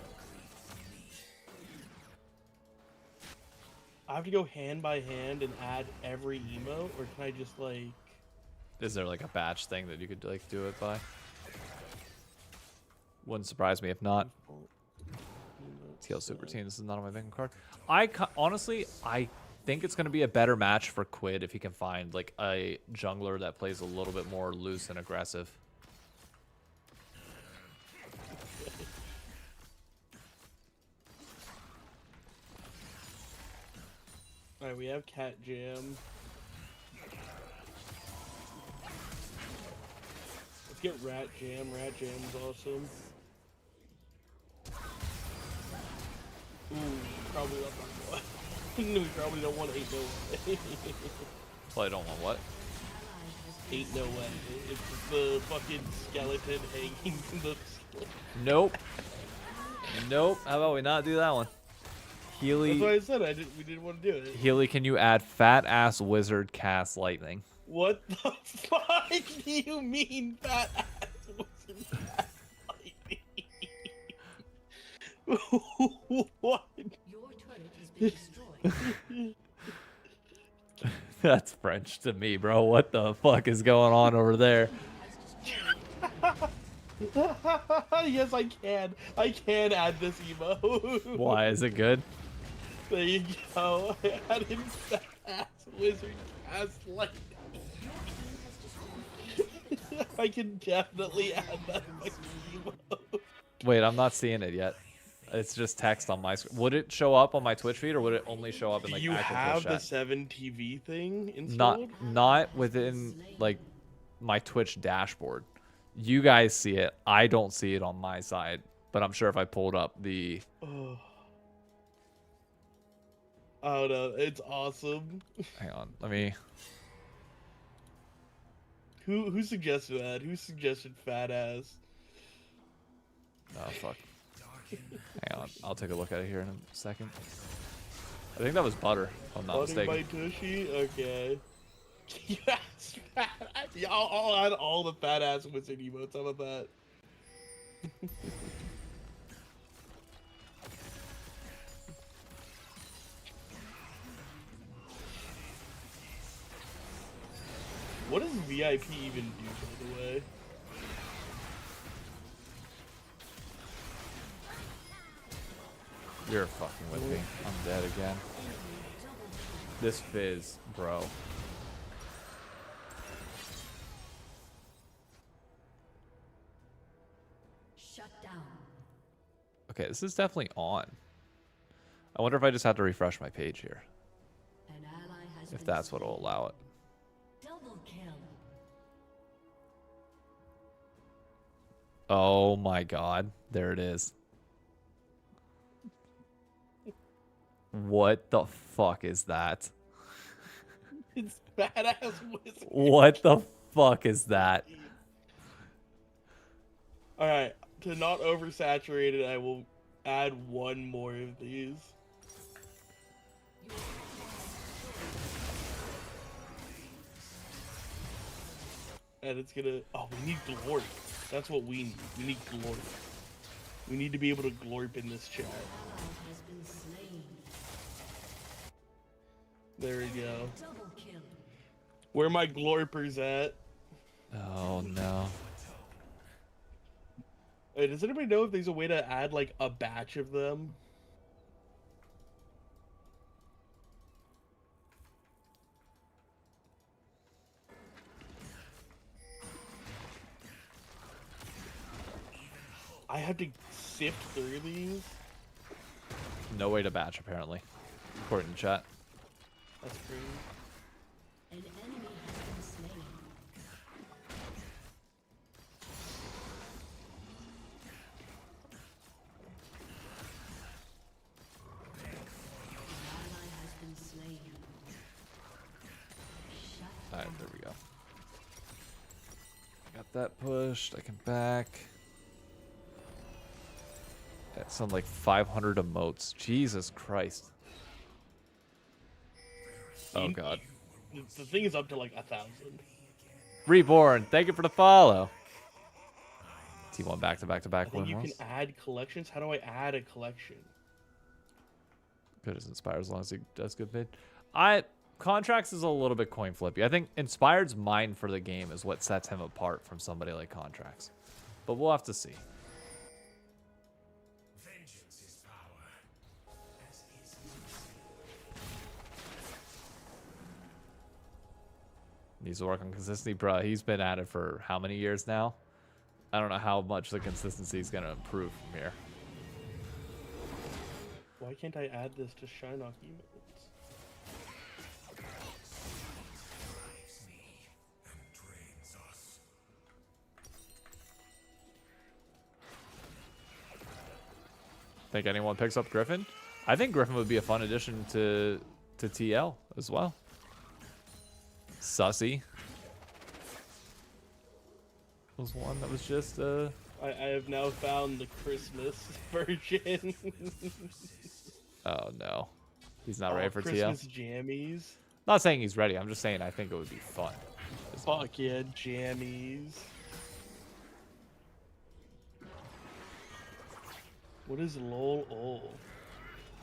S4: I have to go hand by hand and add every emote, or can I just like?
S2: Is there like a batch thing that you could like do it by? Wouldn't surprise me if not. TL Super Team, this is not on my bank card. Honestly, I think it's going to be a better match for Quid if he can find like a jungler that plays a little bit more loose and aggressive.
S4: Alright, we have Cat Jam. Let's get Rat Jam. Rat Jam's awesome. Ooh, probably not that. We probably don't want 8 no way.
S2: Well, I don't want what?
S4: 8 no way. It's the fucking skeleton hanging from the.
S2: Nope. Nope. How about we not do that one? Healy.
S4: That's why I said we didn't want to do it.
S2: Healy, can you add fat ass wizard cast lightning?
S4: What the fuck do you mean fat ass wizard cast lightning? What?
S11: Your turret has been destroyed.
S2: That's French to me, bro. What the fuck is going on over there?
S4: Yes, I can. I can add this emo.
S2: Why is it good?
S4: There you go. I added fat ass wizard cast lightning. I can definitely add that emo.
S2: Wait, I'm not seeing it yet. It's just text on my screen. Would it show up on my Twitch feed, or would it only show up in like
S4: Do you
S2: actual
S4: have
S2: Twitch
S4: the
S2: chat?
S4: 7 TV thing installed?
S2: Not within like my Twitch dashboard. You guys see it. I don't see it on my side, but I'm sure if I pulled up the.
S4: Oh no, it's awesome.
S2: Hang on, let me.
S4: Who suggested that? Who suggested fat ass?
S2: Oh fuck. Hang on, I'll take a look at it here in a second. I think that was Butter, if I'm not
S4: Butter
S2: mistaken.
S4: by Tushy? Okay. Yes, fat ass. Yeah, I'll add all the fat ass wizard emotes. How about that? What does VIP even do, by the way?
S2: You're fucking with me. I'm dead again. This Fizz, bro.
S11: Shut down.
S2: Okay, this is definitely on. I wonder if I just have to refresh my page here.
S11: An ally has
S2: If
S11: been
S2: that's what will allow it.
S11: double kill.
S2: Oh my god. There it is. What the fuck is that?
S4: It's badass wizard.
S2: What the fuck is that?
S4: Alright, to not oversaturate it, I will add one more of these. And it's gonna... Oh, we need glory. That's what we need. We need glory. We need to be able to glorp in this chat.
S11: Has been slain.
S4: There we go.
S11: Double kill.
S4: Where are my glorpers at?
S2: Oh no.
S4: Hey, does anybody know if there's a way to add, like, a batch of them? I have to sift through these?
S2: No way to batch, apparently. According to chat.
S4: That's crazy.
S11: An enemy has been slain. An ally has been slain. Shut
S2: Alright, there we go. Got that pushed. I can back. Sound like 500 emotes. Jesus Christ. Oh god.
S4: The thing is up to like 1,000.
S2: Reborn, thank you for the follow. T1 back-to-back-to-back
S4: I think
S2: win
S4: you
S2: rolls.
S4: can add collections. How do I add a collection?
S2: Good as Inspire as long as he does good bid. Contracts is a little bit coin flippy. I think Inspired's mind for the game is what sets him apart from somebody like Contracts. But we'll have to see. Needs to work on consistency. Bruh, he's been at it for how many years now? I don't know how much the consistency is going to improve from here.
S4: Why can't I add this to Shinnok emotes?
S2: Think anyone picks up Griffin? I think Griffin would be a fun addition to TL as well. Sussy was one that was just
S4: I have now found the Christmas version.
S2: Oh no, he's not ready for TL.
S4: Christmas jammies.
S2: Not saying he's ready. I'm just saying I think it would be fun.
S4: Fuck yeah, jammies. What is lol?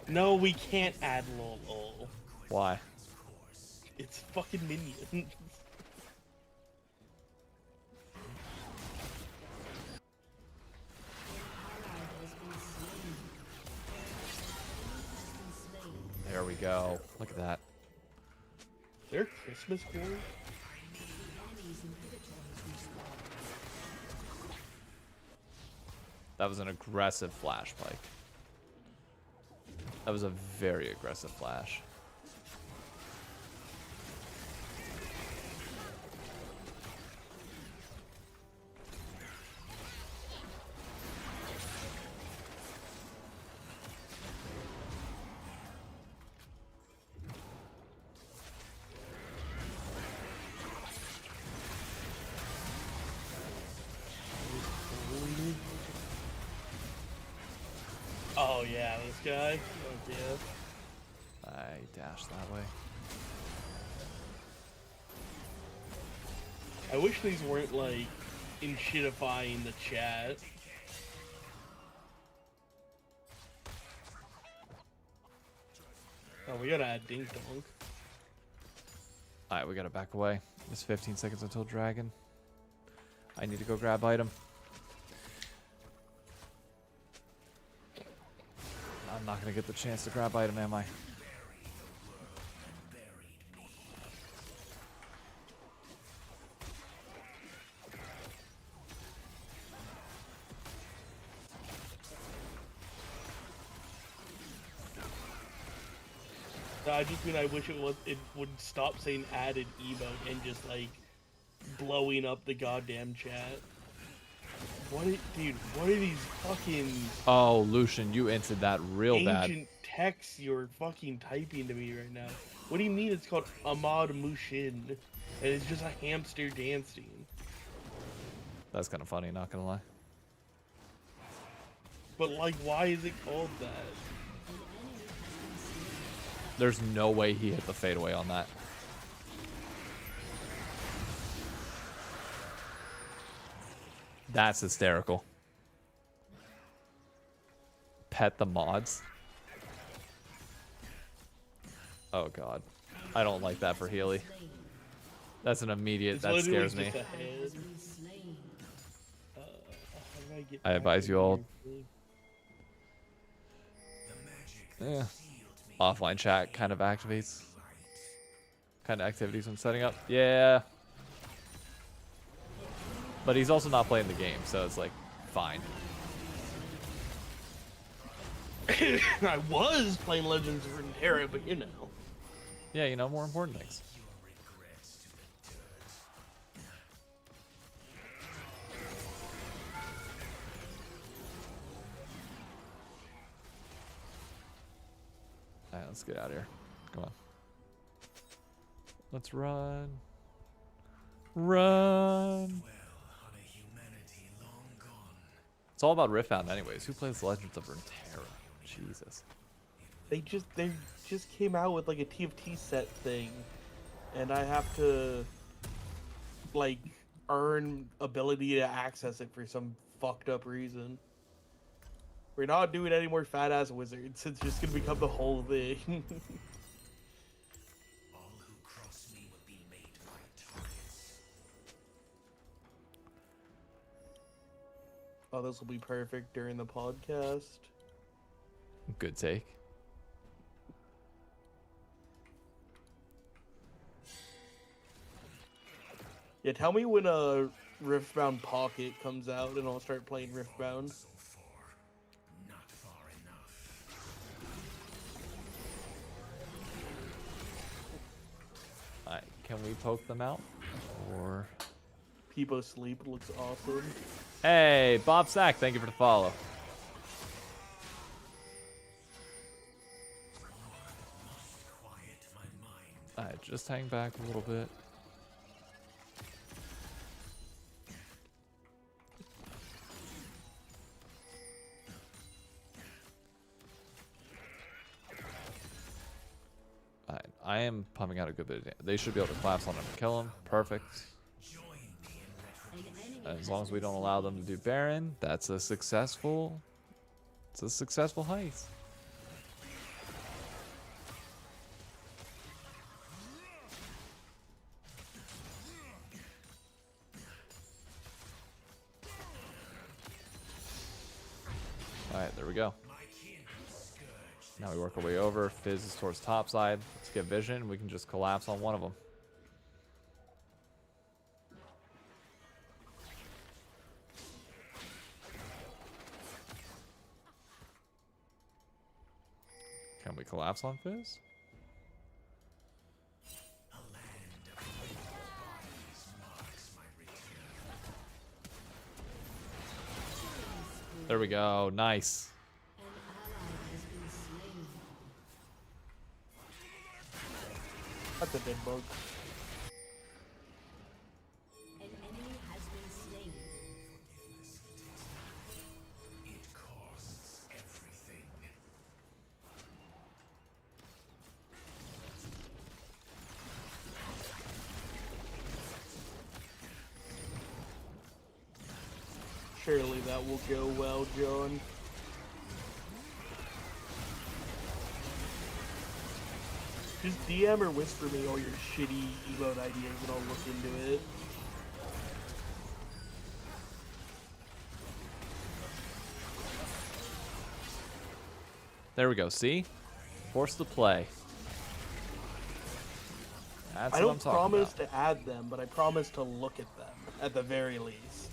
S4: No, we can't add lol.
S2: Why?
S4: It's fucking minions.
S2: There we go. Look at that.
S4: They're Christmas corn?
S2: That was an aggressive flash, Pike. That was a very aggressive flash.
S4: Oh yeah, this guy. Oh yeah.
S2: I dashed that way.
S4: I wish these weren't like in-shitifying the chat. Oh, we gotta add Dink Donk.
S2: Alright, we gotta back away. It's 15 seconds until Dragon. I need to go grab item. I'm not gonna get the chance to grab item, am I?
S4: I just mean I wish it would stop saying added emote and just like blowing up the goddamn chat. Dude, what are these fucking
S2: Oh, Lucian, you entered that real bad.
S4: ancient texts you're fucking typing to me right now? What do you mean it's called Ahmad Mushin and it's just a hamster dancing?
S2: That's kind of funny, not gonna lie.
S4: But like, why is it called that?
S2: There's no way he hit the fadeaway on that. That's hysterical. Pet the mods. Oh god. I don't like that for Healy. That's an immediate, that scares me. I advise you all. Yeah. Offline chat kind of activates. Kind of activities when setting up. Yeah. But he's also not playing the game, so it's like, fine.
S4: I was playing Legends of Runeterra, but you know.
S2: Yeah, you know, more important things. Alright, let's get out of here. Come on. Let's run. Run. It's all about Riftbound anyways. Who plays Legends of Runeterra? Jesus.
S4: They just came out with like a TFT set thing, and I have to like earn ability to access it for some fucked up reason. We're not doing any more fat ass wizards. It's just gonna become the whole thing. Oh, this will be perfect during the podcast.
S2: Good take.
S4: Yeah, tell me when a Riftbound Pocket comes out and I'll start playing Riftbound.
S2: Alright, can we poke them out? Or...
S4: Peepo Sleep looks awesome.
S2: Hey, Bob Sack, thank you for the follow. Alright, just hang back a little bit. Alright, I am pumping out a good bit of damage. They should be able to collapse on him and kill him. Perfect. As long as we don't allow them to do Baron, that's a successful... It's a successful heist. Alright, there we go. Now we work our way over. Fizz is towards top side. Let's get vision. We can just collapse on one of them. Can we collapse on Fizz? There we go. Nice.
S4: That's a dead bug.
S11: An enemy has been slain.
S13: It costs everything.
S4: Surely that will go well, John. Just DM or whisper me all your shitty emote ideas and I'll look into it.
S2: There we go. See? Force the play. That's
S4: I
S2: what I'm
S4: don't
S2: talking
S4: promise
S2: about.
S4: to add them, but I promise to look at them, at the very least.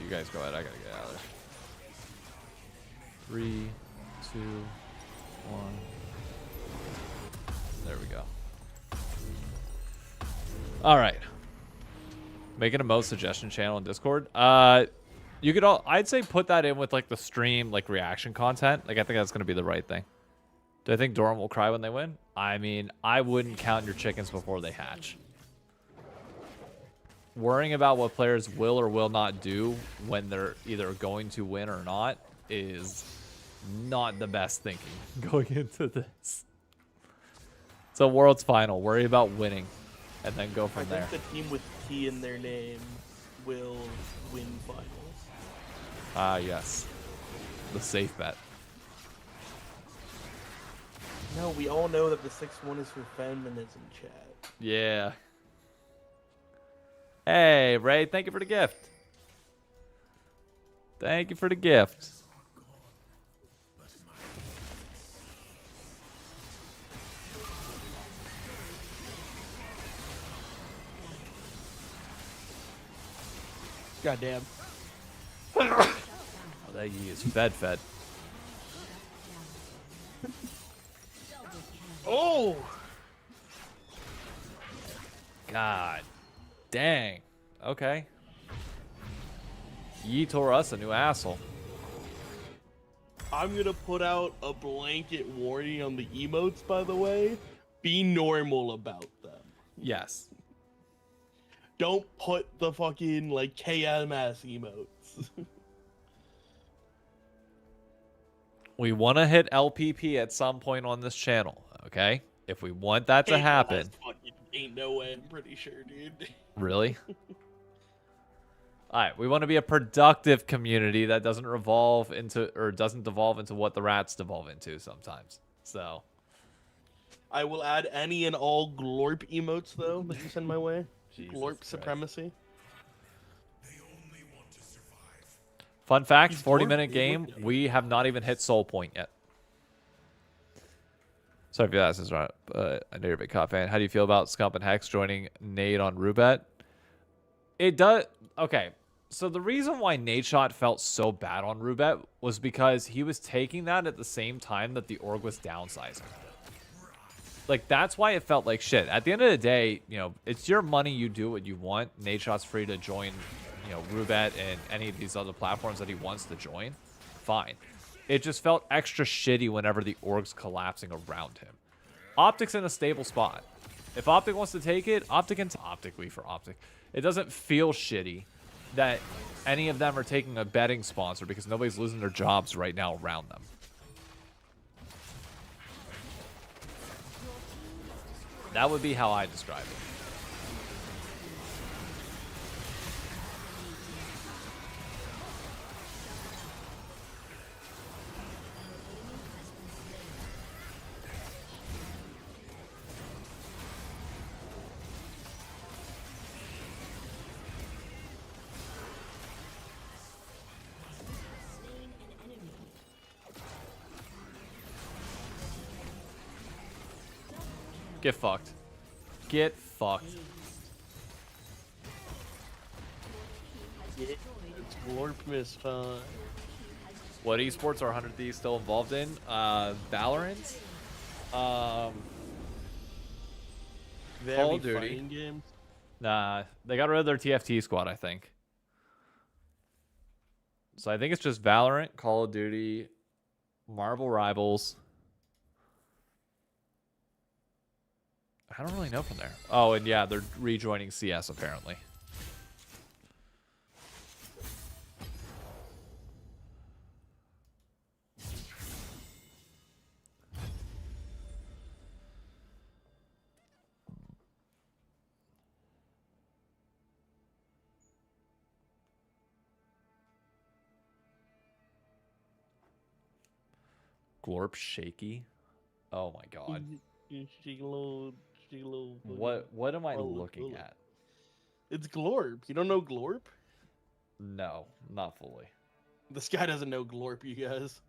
S2: You guys go ahead. I gotta get out of there. 3, 2, 1. There we go. All right. Making a most suggestion channel in Discord. You could all. I'd say put that in with like the stream, like reaction content. Like I think that's gonna be the right thing. Do I think Doran will cry when they win? I mean, I wouldn't count your chickens before they hatch. Worrying about what players will or will not do when they're either going to win or not is not the best thinking going into this. It's a Worlds final. Worry about winning and then go from there.
S4: I think the team with T in their name will win finals.
S2: Ah, yes. The safe bet.
S4: No, we all know that the 6-1 is for feminism, chat.
S2: Yeah. Hey, Ray, thank you for the gift. Thank you for the gift.
S4: Goddamn.
S2: Oh, that Yi is fed.
S4: Oh!
S2: God. Dang. Okay. Yi tore us a new asshole.
S4: I'm gonna put out a blanket warning on the emotes, by the way. Be normal about them.
S2: Yes.
S4: Don't put the fucking like KMS emotes.
S2: We want to hit LPP at some point on this channel, okay? If we want that to happen.
S4: Ain't no way, I'm pretty sure, dude.
S2: Really? Alright, we want to be a productive community that doesn't devolve into what the rats devolve into sometimes. So
S4: I will add any and all glorp emotes though that you send my way.
S2: Jesus
S4: Glorp
S2: Christ.
S4: supremacy.
S2: Fun fact,
S4: He's
S2: 40-minute
S4: glorp,
S2: game, we have not even hit soul point yet. Sorry if you asked this right, but I know you're a big COD fan. How do you feel about Scump and Hex joining Nade on Rubet? It does... Okay, so the reason why Nadeshot felt so bad on Rubet was because he was taking that at the same time that the org was downsizing. Like, that's why it felt like shit. At the end of the day, you know, it's your money, you do what you want. Nadeshot's free to join, you know, Rubet and any of these other platforms that he wants to join. Fine. It just felt extra shitty whenever the org's collapsing around him. Optic's in a stable spot. If Optic wants to take it, Optic can... Optic, we for Optic. It doesn't feel shitty that any of them are taking a betting sponsor because nobody's losing their jobs right now around them. That would be how I describe it. Get fucked. Get fucked.
S4: Yeah, it's glorp miss time.
S2: What esports are 100 Thieves still involved in? Valorant? Call of Duty.
S4: Games?
S2: Nah, they got rid of their TFT squad, I think. So I think it's just Valorant, Call of Duty, Marvel Rivals. I don't really know from there. Oh, and yeah, they're rejoining CS apparently. Glorp shaky. Oh my god. What am I looking at?
S4: It's glorp. You don't know glorp?
S2: No, not fully.
S4: This guy doesn't know glorp, you guys.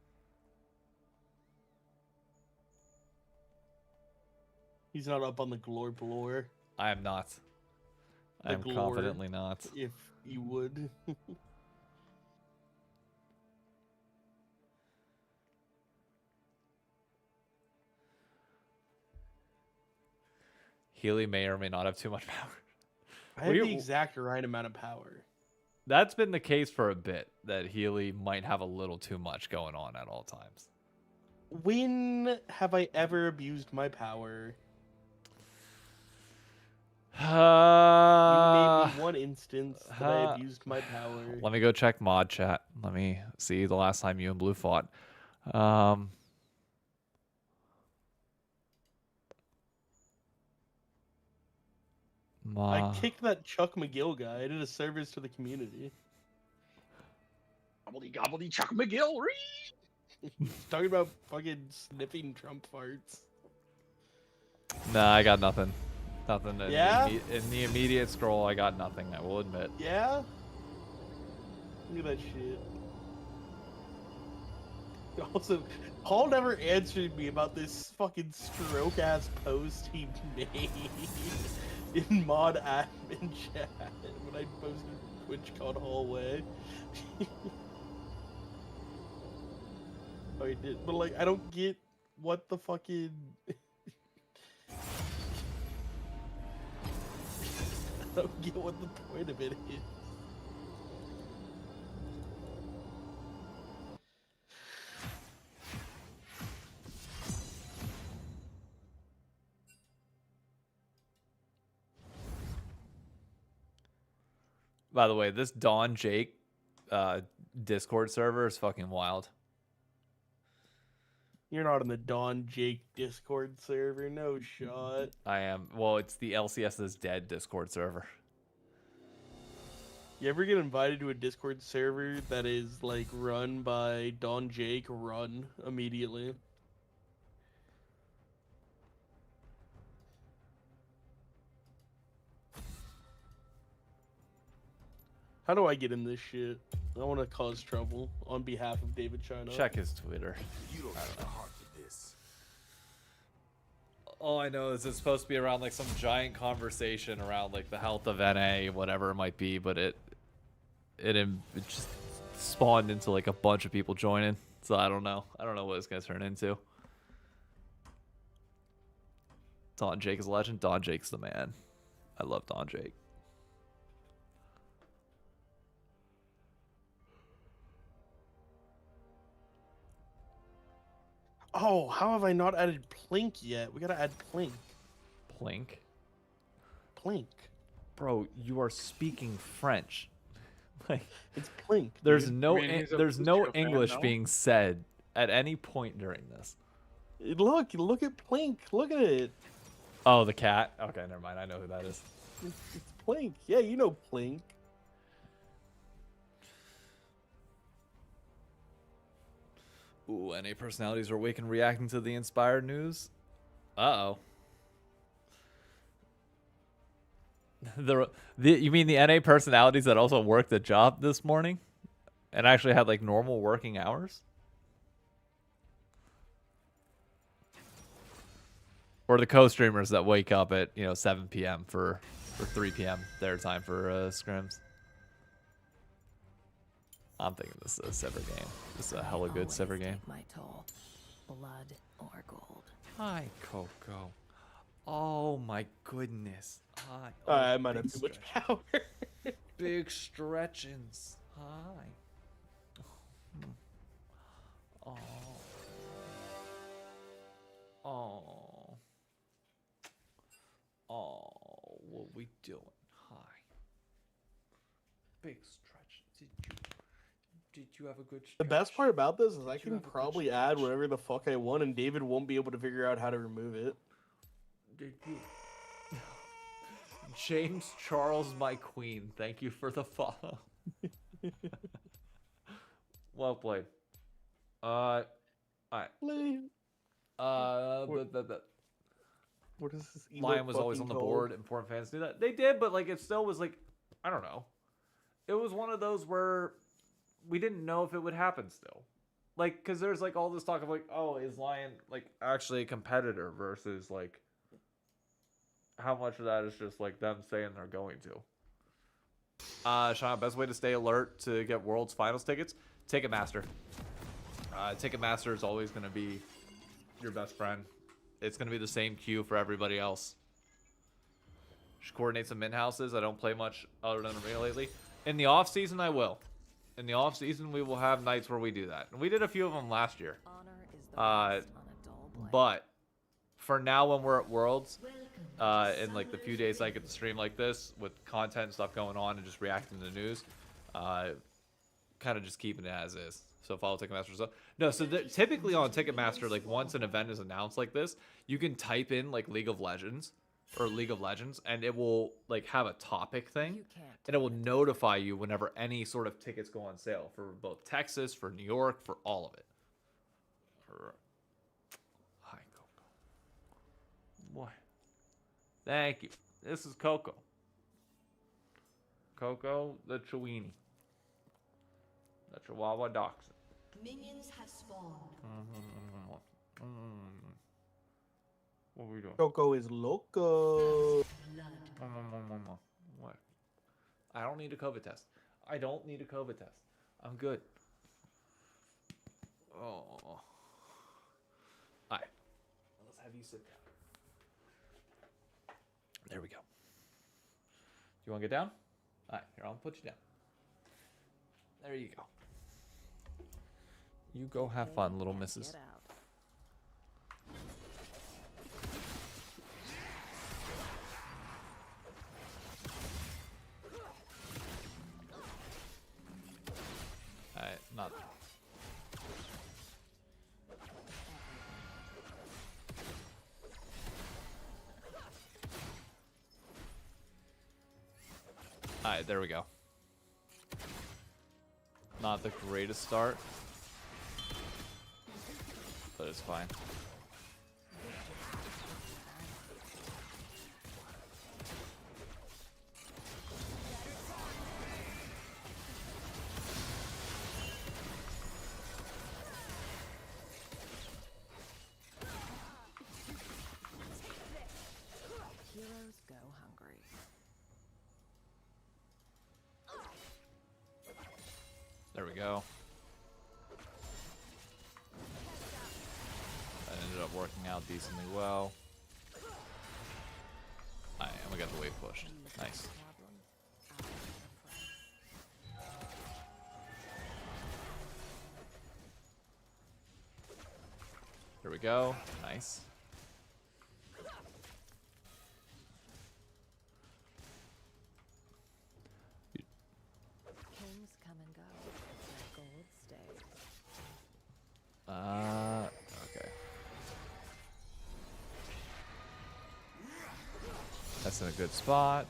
S4: He's not up on the glorp lore.
S2: I am not. I am confidently not.
S4: If you would.
S2: Healy may or may not have too much power.
S4: I have the exact right amount of power.
S2: That's been the case for a bit, that Healy might have a little too much going on at all times.
S4: When have I ever abused my power? You name me one instance that I abused my power.
S2: Let me go check mod chat. Let me see the last time you and Blue fought.
S4: I kicked that Chuck McGill guy. I did a service to the community. Gobbledy gobbledy Chuck McGill. Talking about fucking sniffing Trump farts.
S2: Nah, I got nothing. Nothing.
S4: Yeah?
S2: In the immediate scroll, I got nothing, I will admit.
S4: Yeah? Look at that shit. Also, Paul never answered me about this fucking stroke-ass post he made in mod admin chat when I posted TwitchCon hallway. Oh, he did, but like, I don't get what the fucking. I don't get what the point of it is.
S2: By the way, this Don Jake Discord server is fucking wild.
S4: You're not on the Don Jake Discord server, no shot.
S2: I am. Well, it's the LCS is dead Discord server.
S4: You ever get invited to a Discord server that is like run by Don Jake? Run immediately. How do I get in this shit? I want to cause trouble on behalf of David China.
S2: Check his Twitter.
S13: You don't have the heart for this.
S2: All I know is it's supposed to be around like some giant conversation around like the health of NA, whatever it might be, but it just spawned into like a bunch of people joining. So I don't know. I don't know what it's gonna turn into. Don Jake is a legend. Don Jake's the man. I love Don Jake.
S4: Oh, how have I not added Plink yet? We gotta add Plink.
S2: Plink?
S4: Plink.
S2: Bro, you are speaking French. Like
S4: it's Plink.
S2: There's
S4: dude.
S2: no
S4: I mean, he's a
S2: there's no
S4: Fusco fan,
S2: English
S4: no?
S2: being said at any point during this.
S4: Look at Plink. Look at it.
S2: Oh, the cat. Okay, never mind. I know who that is.
S4: It's Plink. Yeah, you know Plink.
S2: Ooh, NA personalities are awake and reacting to the inspired news. Uh-oh. You mean the NA personalities that also worked the job this morning and actually had like normal working hours? Or the co-streamers that wake up at 7 p.m. for 3 p.m. their time for scrims? I'm thinking this is a Sever game. This is a hella good Sever game.
S14: My toll, blood or gold.
S2: Hi, Coco. Oh my goodness. Hi.
S4: I might have too much power.
S2: Big stretchings. Hi. Oh. Oh. Oh. What we doing? Hi. Big stretch. Did you have a good stretch?
S4: The best part about this is I can probably add whatever the fuck I want, and David won't be able to figure out how to remove it.
S2: Did you? James Charles, my queen. Thank you for the follow. Well played. Alright.
S4: What is this?
S2: Lion was always on the board. Important fans knew that. They did, but like it still was like, I don't know. It was one of those where we didn't know if it would happen still. Like, because there's like all this talk of like, oh, is Lion like actually a competitor versus like how much of that is just like them saying they're going to. Sean, best way to stay alert to get World's Finals tickets? Ticketmaster. Ticketmaster is always going to be your best friend. It's going to be the same queue for everybody else. Should coordinate some min houses. I don't play much other than Arena lately. In the off season, I will. In the off season, we will have nights where we do that. And we did a few of them last year. But for now, when we're at Worlds, in like the few days I get to stream like this with content and stuff going on and just reacting to the news, kind of just keeping it as is. So follow Ticketmaster stuff. No, so typically on Ticketmaster, like once an event is announced like this, you can type in like League of Legends or League of Legends, and it will like have a topic thing, and it will notify you whenever any sort of tickets go on sale for both Texas, for New York, for all of it. Hi, Coco. Boy. Thank you. This is Coco. Coco the Chiweenie. The Chihuahua Dachshund.
S11: Minions have spawned.
S2: What are we doing?
S4: Coco is loco.
S2: What? I don't need a COVID test. I don't need a COVID test. I'm good. Oh. Alright. Let's have you sit down. There we go. You want to get down? Alright, here, I'll put you down. There you go. You go have fun, little missus. Not. Alright, there we go. Not the greatest start, but it's fine.
S14: Heroes go hungry.
S2: There we go. That ended up working out decently well. Alright, and we got the wave pushed. Nice. Here we go. Nice.
S14: Kings come and go. But gold stays.
S2: Okay. That's in a good spot.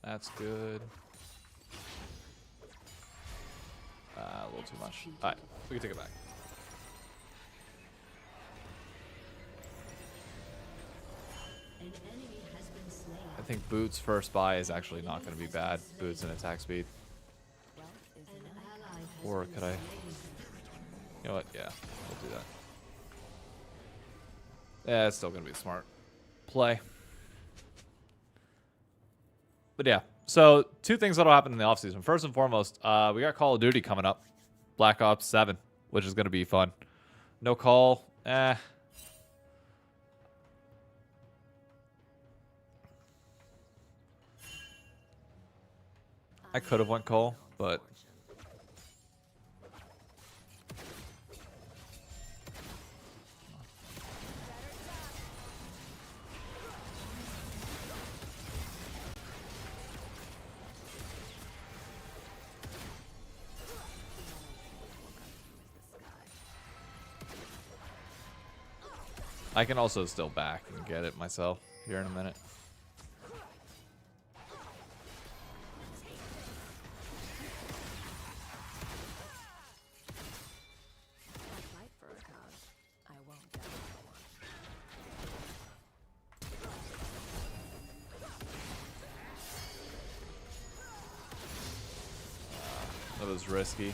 S2: That's good. A little too much. Alright, we can take it back.
S11: An enemy has been slain.
S2: I think Boots' first buy is actually not going to be bad. Boots and attack speed. Or could I? You know what? Yeah, we'll do that. Yeah, it's still going to be a smart play. But yeah, so two things that'll happen in the offseason. First and foremost, we got Call of Duty coming up. Black Ops 7, which is going to be fun. No call. I could have went call, but I can also still back and get it myself here in a minute.
S14: Fight for a cause. I won't die for one.
S2: That was risky.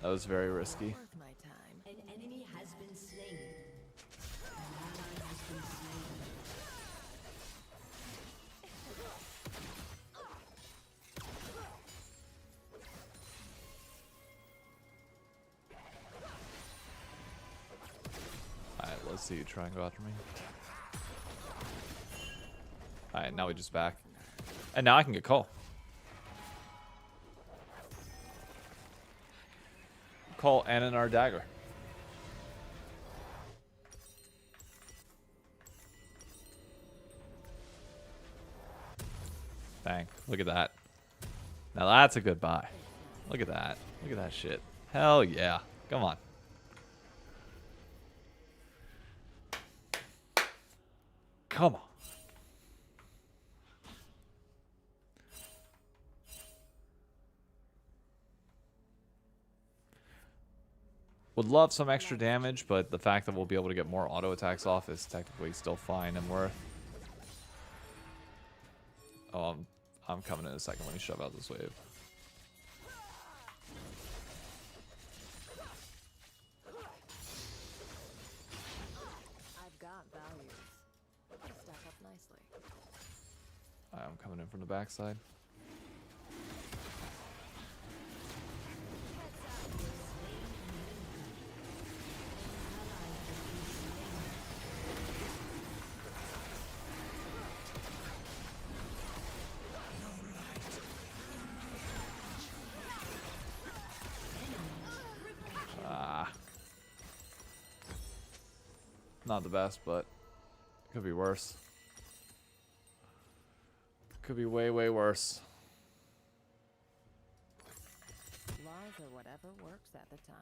S2: That was very risky.
S14: Worth my time.
S11: An enemy has been slain. An ally has been slain.
S2: Alright, let's see you try and go after me. Alright, now we just back. And now I can get call. Call Ananar Dagger. Bang. Look at that. Now that's a good buy. Look at that. Look at that shit. Hell yeah. Come on. Come on. Would love some extra damage, but the fact that we'll be able to get more auto attacks off is technically still fine and worth. Oh, I'm coming in a second. Let me shove out this wave.
S14: I've got values. They stack up nicely.
S2: I'm coming in from the backside. Not the best, but could be worse. Could be way, way worse.
S14: Laws are whatever works at the time.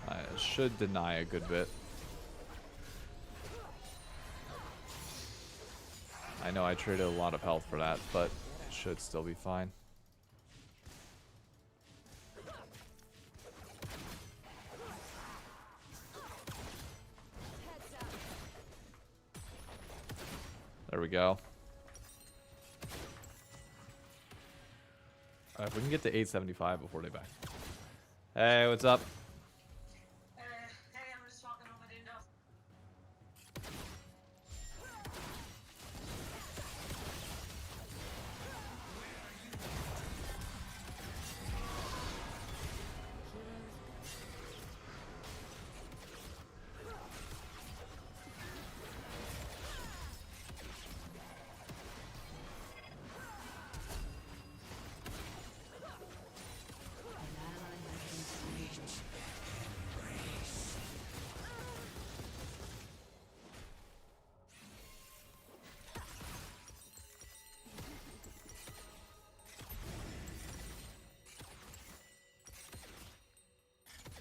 S2: I should deny a good bit. I know I traded a lot of health for that, but it should still be fine. There we go. Alright, if we can get to 875 before they back. Hey, what's up?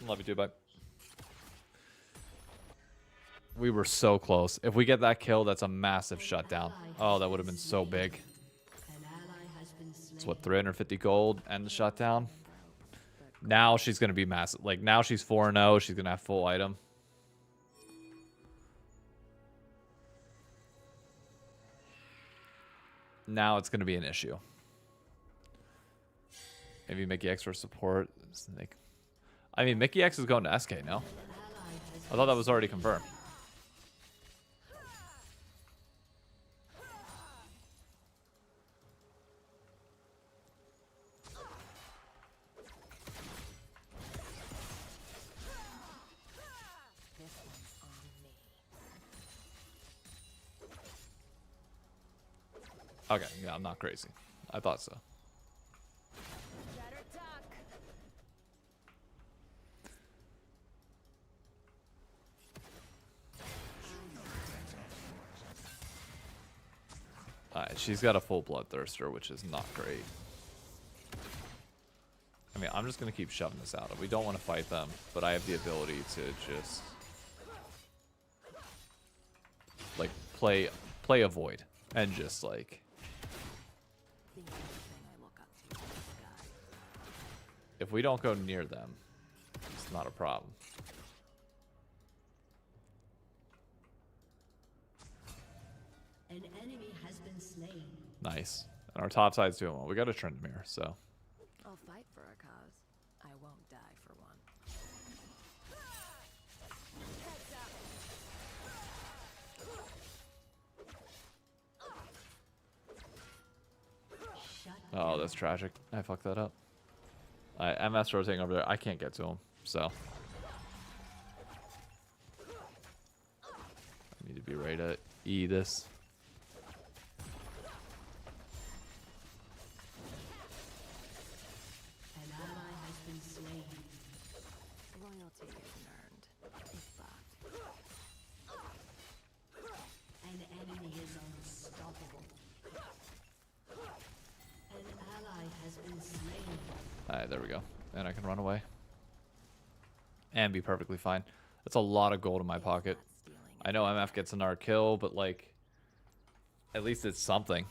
S2: Love you too, bye. We were so close. If we get that kill, that's a massive shutdown. Oh, that would have been so big. It's what, 350 gold and the shutdown? Now she's going to be massive. Like, now she's 4-0. She's going to have full item. Now it's going to be an issue. Maybe Mickey X for support. I mean, Mickey X is going to SK, no? I thought that was already confirmed. Okay, yeah, I'm not crazy. I thought so. Alright, she's got a full Bloodthirster, which is not great. I mean, I'm just going to keep shoving this out. We don't want to fight them, but I have the ability to just... like, play a void. And just, like... if we don't go near them, it's not a problem.
S11: An enemy has been slain.
S2: Nice. And our top side's doing well. We got a Tryndamere, so.
S14: I'll fight for a cause. I won't die for one.
S2: Oh, that's tragic. I fucked that up. Alright, MS rotating over there. I can't get to him, so. I need to be ready to E this.
S11: An ally has been slain.
S14: Loyalty isn't earned. It's bought.
S11: An enemy is unstoppable. An ally has been slain.
S2: Alright, there we go. And I can run away. And be perfectly fine. That's a lot of gold in my pocket. I know MF gets another kill, but like, at least it's something.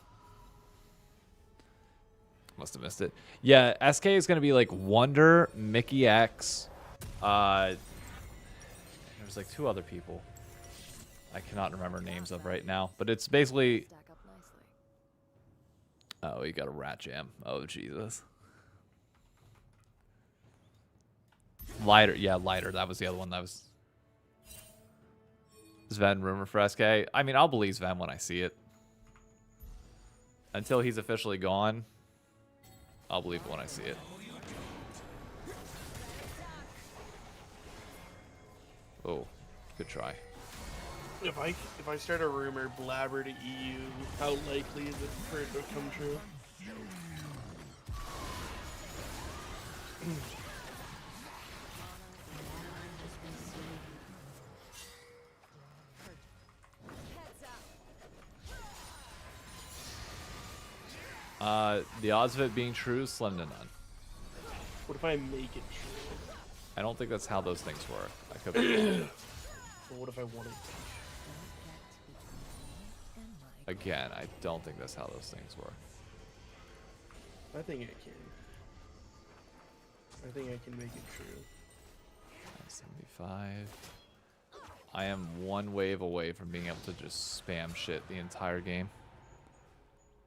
S2: Must have missed it. Yeah, SK is going to be like Wonder, Mickey X. There's like 2 other people I cannot remember names of right now. But it's basically... oh, you got a Rat Jam. Oh, Jesus. Lighter. Yeah, lighter. That was the other one. That was Sven rumor for SK. I mean, I'll believe Sven when I see it. Until he's officially gone, I'll believe it when I see it. Oh, good try.
S4: If I start a rumor, blabber to EU, how likely is it for it to come true?
S2: The odds of it being true, slim to none.
S4: What if I make it true?
S2: I don't think that's how those things work. I could be wrong.
S4: But what if I want it?
S2: Again, I don't think that's how those things work.
S4: I think I can. I think I can make it true.
S2: 75. I am one wave away from being able to just spam shit the entire game.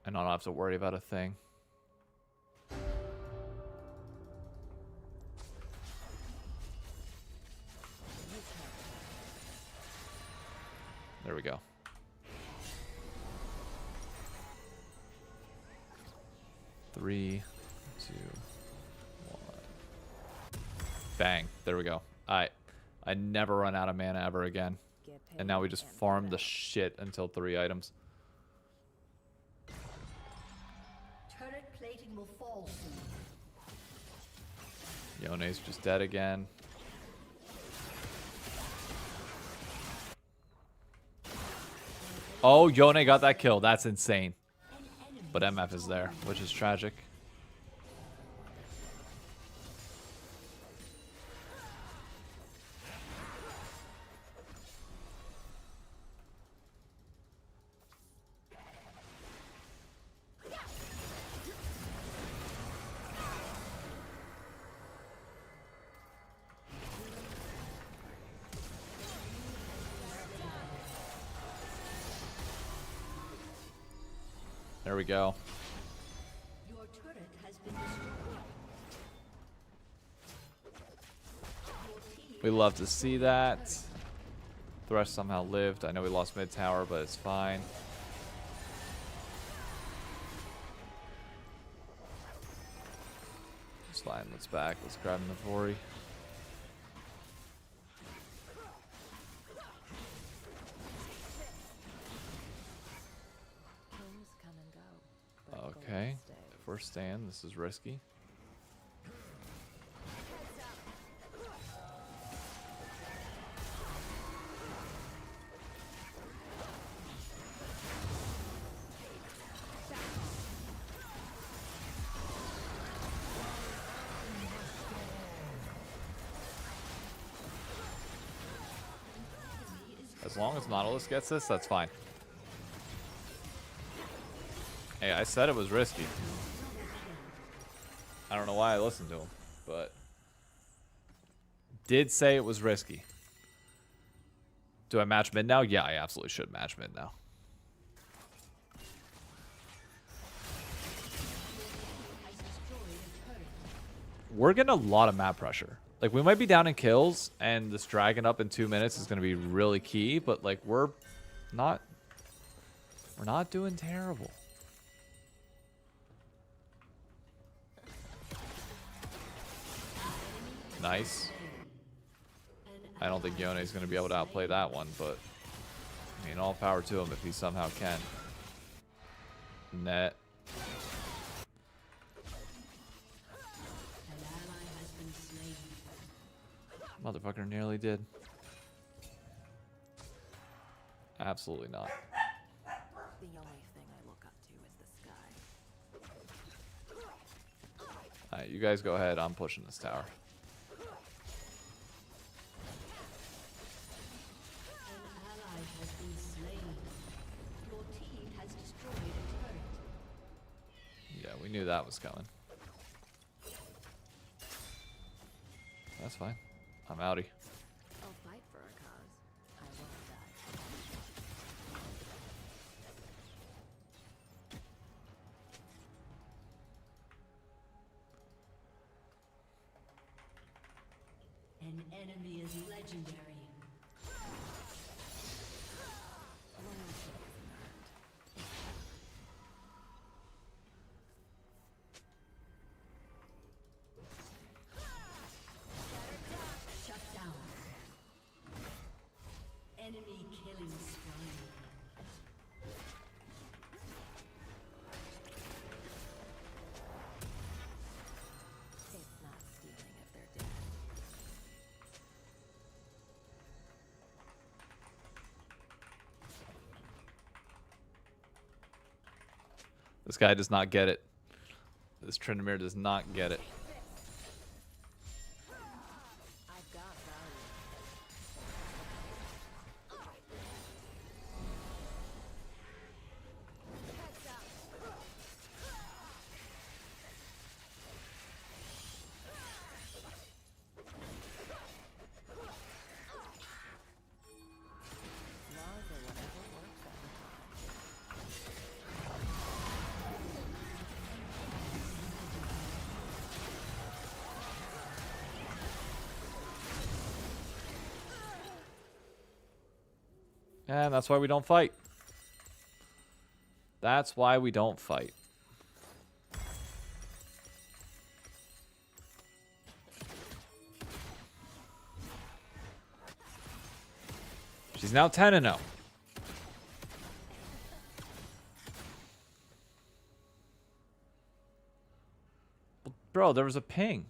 S2: And not have to worry about a thing. There we go. Three, two, one. Bang. There we go. I never run out of mana ever again. And now we just farm the shit until 3 items.
S11: Turret plating will fall soon.
S2: Yone's just dead again. Oh, Yone got that kill. That's insane. But MF is there, which is tragic. There we go.
S11: Your turret has been destroyed.
S2: We love to see that. Thresh somehow lived. I know we lost mid tower, but it's fine. Slide let's back. Let's grab Navori. Okay, if we're staying, this is risky. As long as Nautilus gets this, that's fine. Hey, I said it was risky. I don't know why I listened to him, but did say it was risky. Do I match mid now? Yeah, I absolutely should match mid now. We're getting a lot of map pressure. Like, we might be down in kills, and this dragon up in 2 minutes is going to be really key, but, like, we're not doing terrible. Nice. I don't think Yone is going to be able to outplay that one, but I mean, all power to him if he somehow can. Net. Motherfucker nearly did. Absolutely not.
S14: The only thing I look up to is the sky.
S2: Alright, you guys go ahead. I'm pushing this tower. Yeah, we knew that was coming. That's fine. I'm outie.
S14: I'll fight for a cause. I won't die.
S11: An enemy is legendary. Shut down. Enemy killing spree.
S14: It's not stealing if they're dead.
S2: This guy does not get it. This Tryndamere does not get it.
S14: I've got value. Laws are whatever works at the time.
S2: And that's why we don't fight. That's why we don't fight. She's now 10-0. Bro, there was a ping.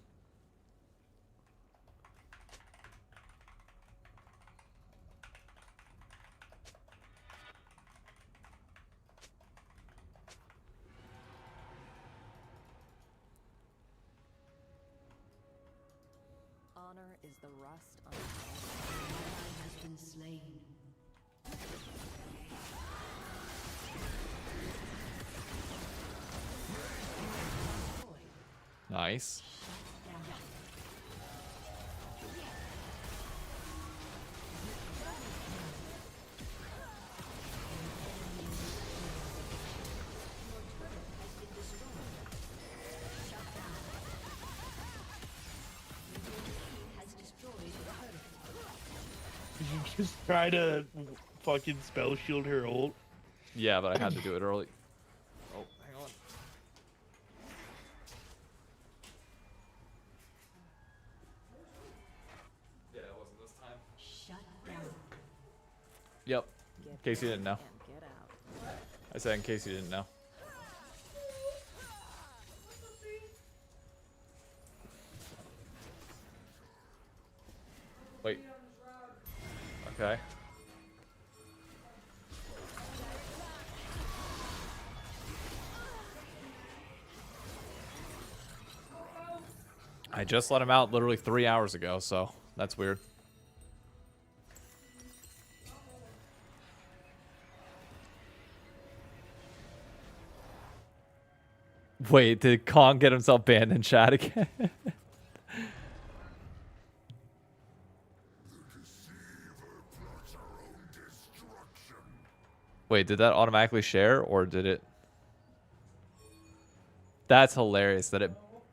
S14: Honor is the rust on
S11: An ally has been slain.
S2: Nice.
S4: Did you just try to fucking spell shield her ult?
S2: Yeah, but I had to do it early. Oh, hang on. Yeah, it wasn't this time.
S11: Shut down.
S2: Yep. In case you didn't know.
S14: and get out.
S2: I said in case you didn't know. Wait. Okay. I just let him out literally 3 hours ago, so that's weird. Wait, did Kong get himself banned in chat again? Wait, did that automatically share or did it? That's hilarious that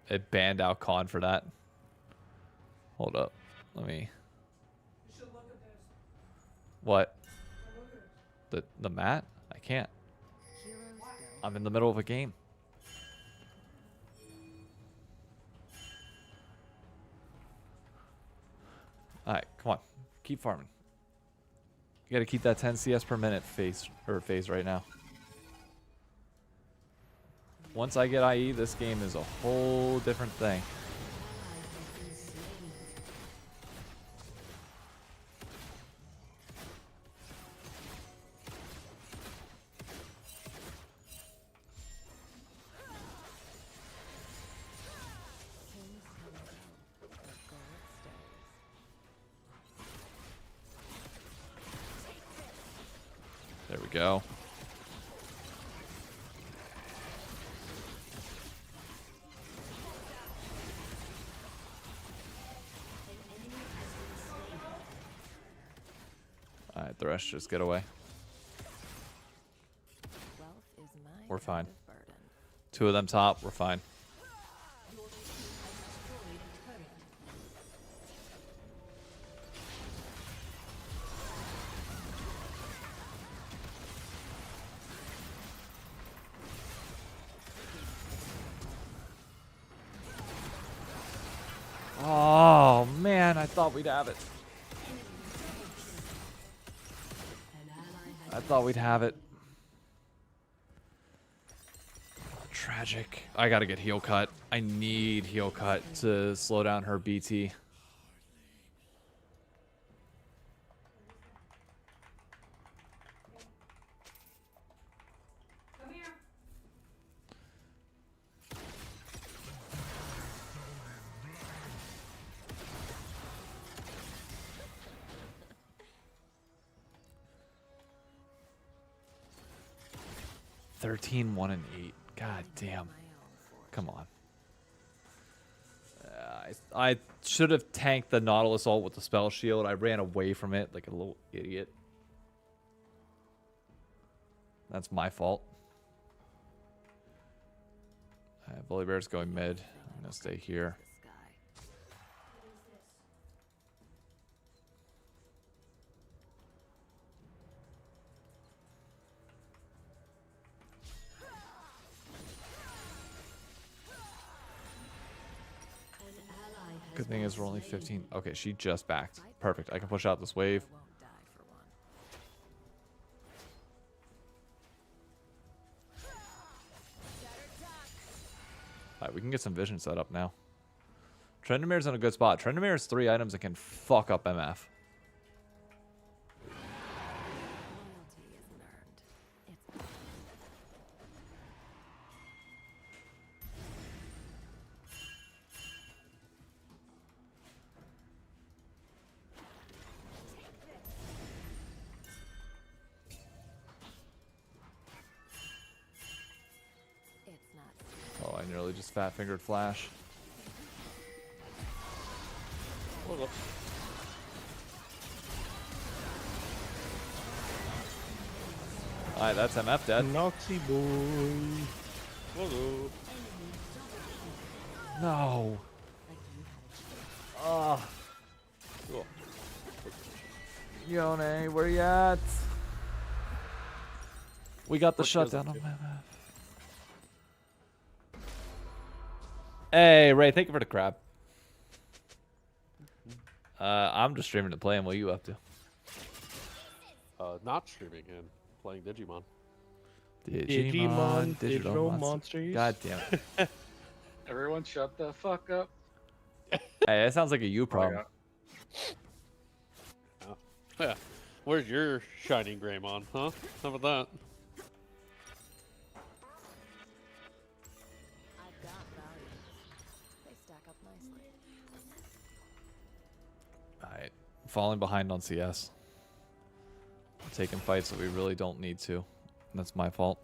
S2: it banned out Khan for that. Hold up. Let me. What? The mat? I can't. I'm in the middle of a game. Alright, come on. Keep farming. You gotta keep that 10 CS per minute phase right now. Once I get IE, this game is a whole different thing.
S14: Kings come and go, but gold stays.
S2: There we go. Alright, the rest just get away.
S14: Wealth is my
S2: We're fine.
S14: kind of burden.
S2: 2 of them top, we're fine. Oh man, I thought we'd have it. I thought we'd have it. Tragic. I gotta get heal cut. I need heal cut to slow down her BT.
S9: Come here.
S2: $13, 1, and 8. God damn. Come on. I should have tanked the Nautilus ult with the spell shield. I ran away from it like a little idiot. That's my fault. Volibear's going mid. I'm gonna stay here. Good thing is we're only 15. Okay, she just backed. Perfect. I can push out this wave. Alright, we can get some vision set up now. Trendemir's in a good spot. Trendemir has 3 items that can fuck up MF. Oh, I nearly just fat-fingered Flash.
S15: Hold up.
S2: Alright, that's MF dead.
S4: Noxy boy.
S15: Hold up.
S2: No. Oh.
S15: Cool.
S2: Yone, where you at? We got the shutdown on MF. Hey, Ray, thank you for the crab. I'm just streaming to play him. What are you up to?
S15: Not streaming him. Playing Digimon.
S2: Digimon,
S4: digital monsters.
S2: God damn it.
S5: Everyone shut the fuck up.
S2: Hey, that sounds like a you problem.
S15: Oh, yeah. Where's your shining Greymon, huh? How about that?
S14: I've got values. They stack up nicely.
S2: Alright. Falling behind on CS. Taking fights that we really don't need to. That's my fault.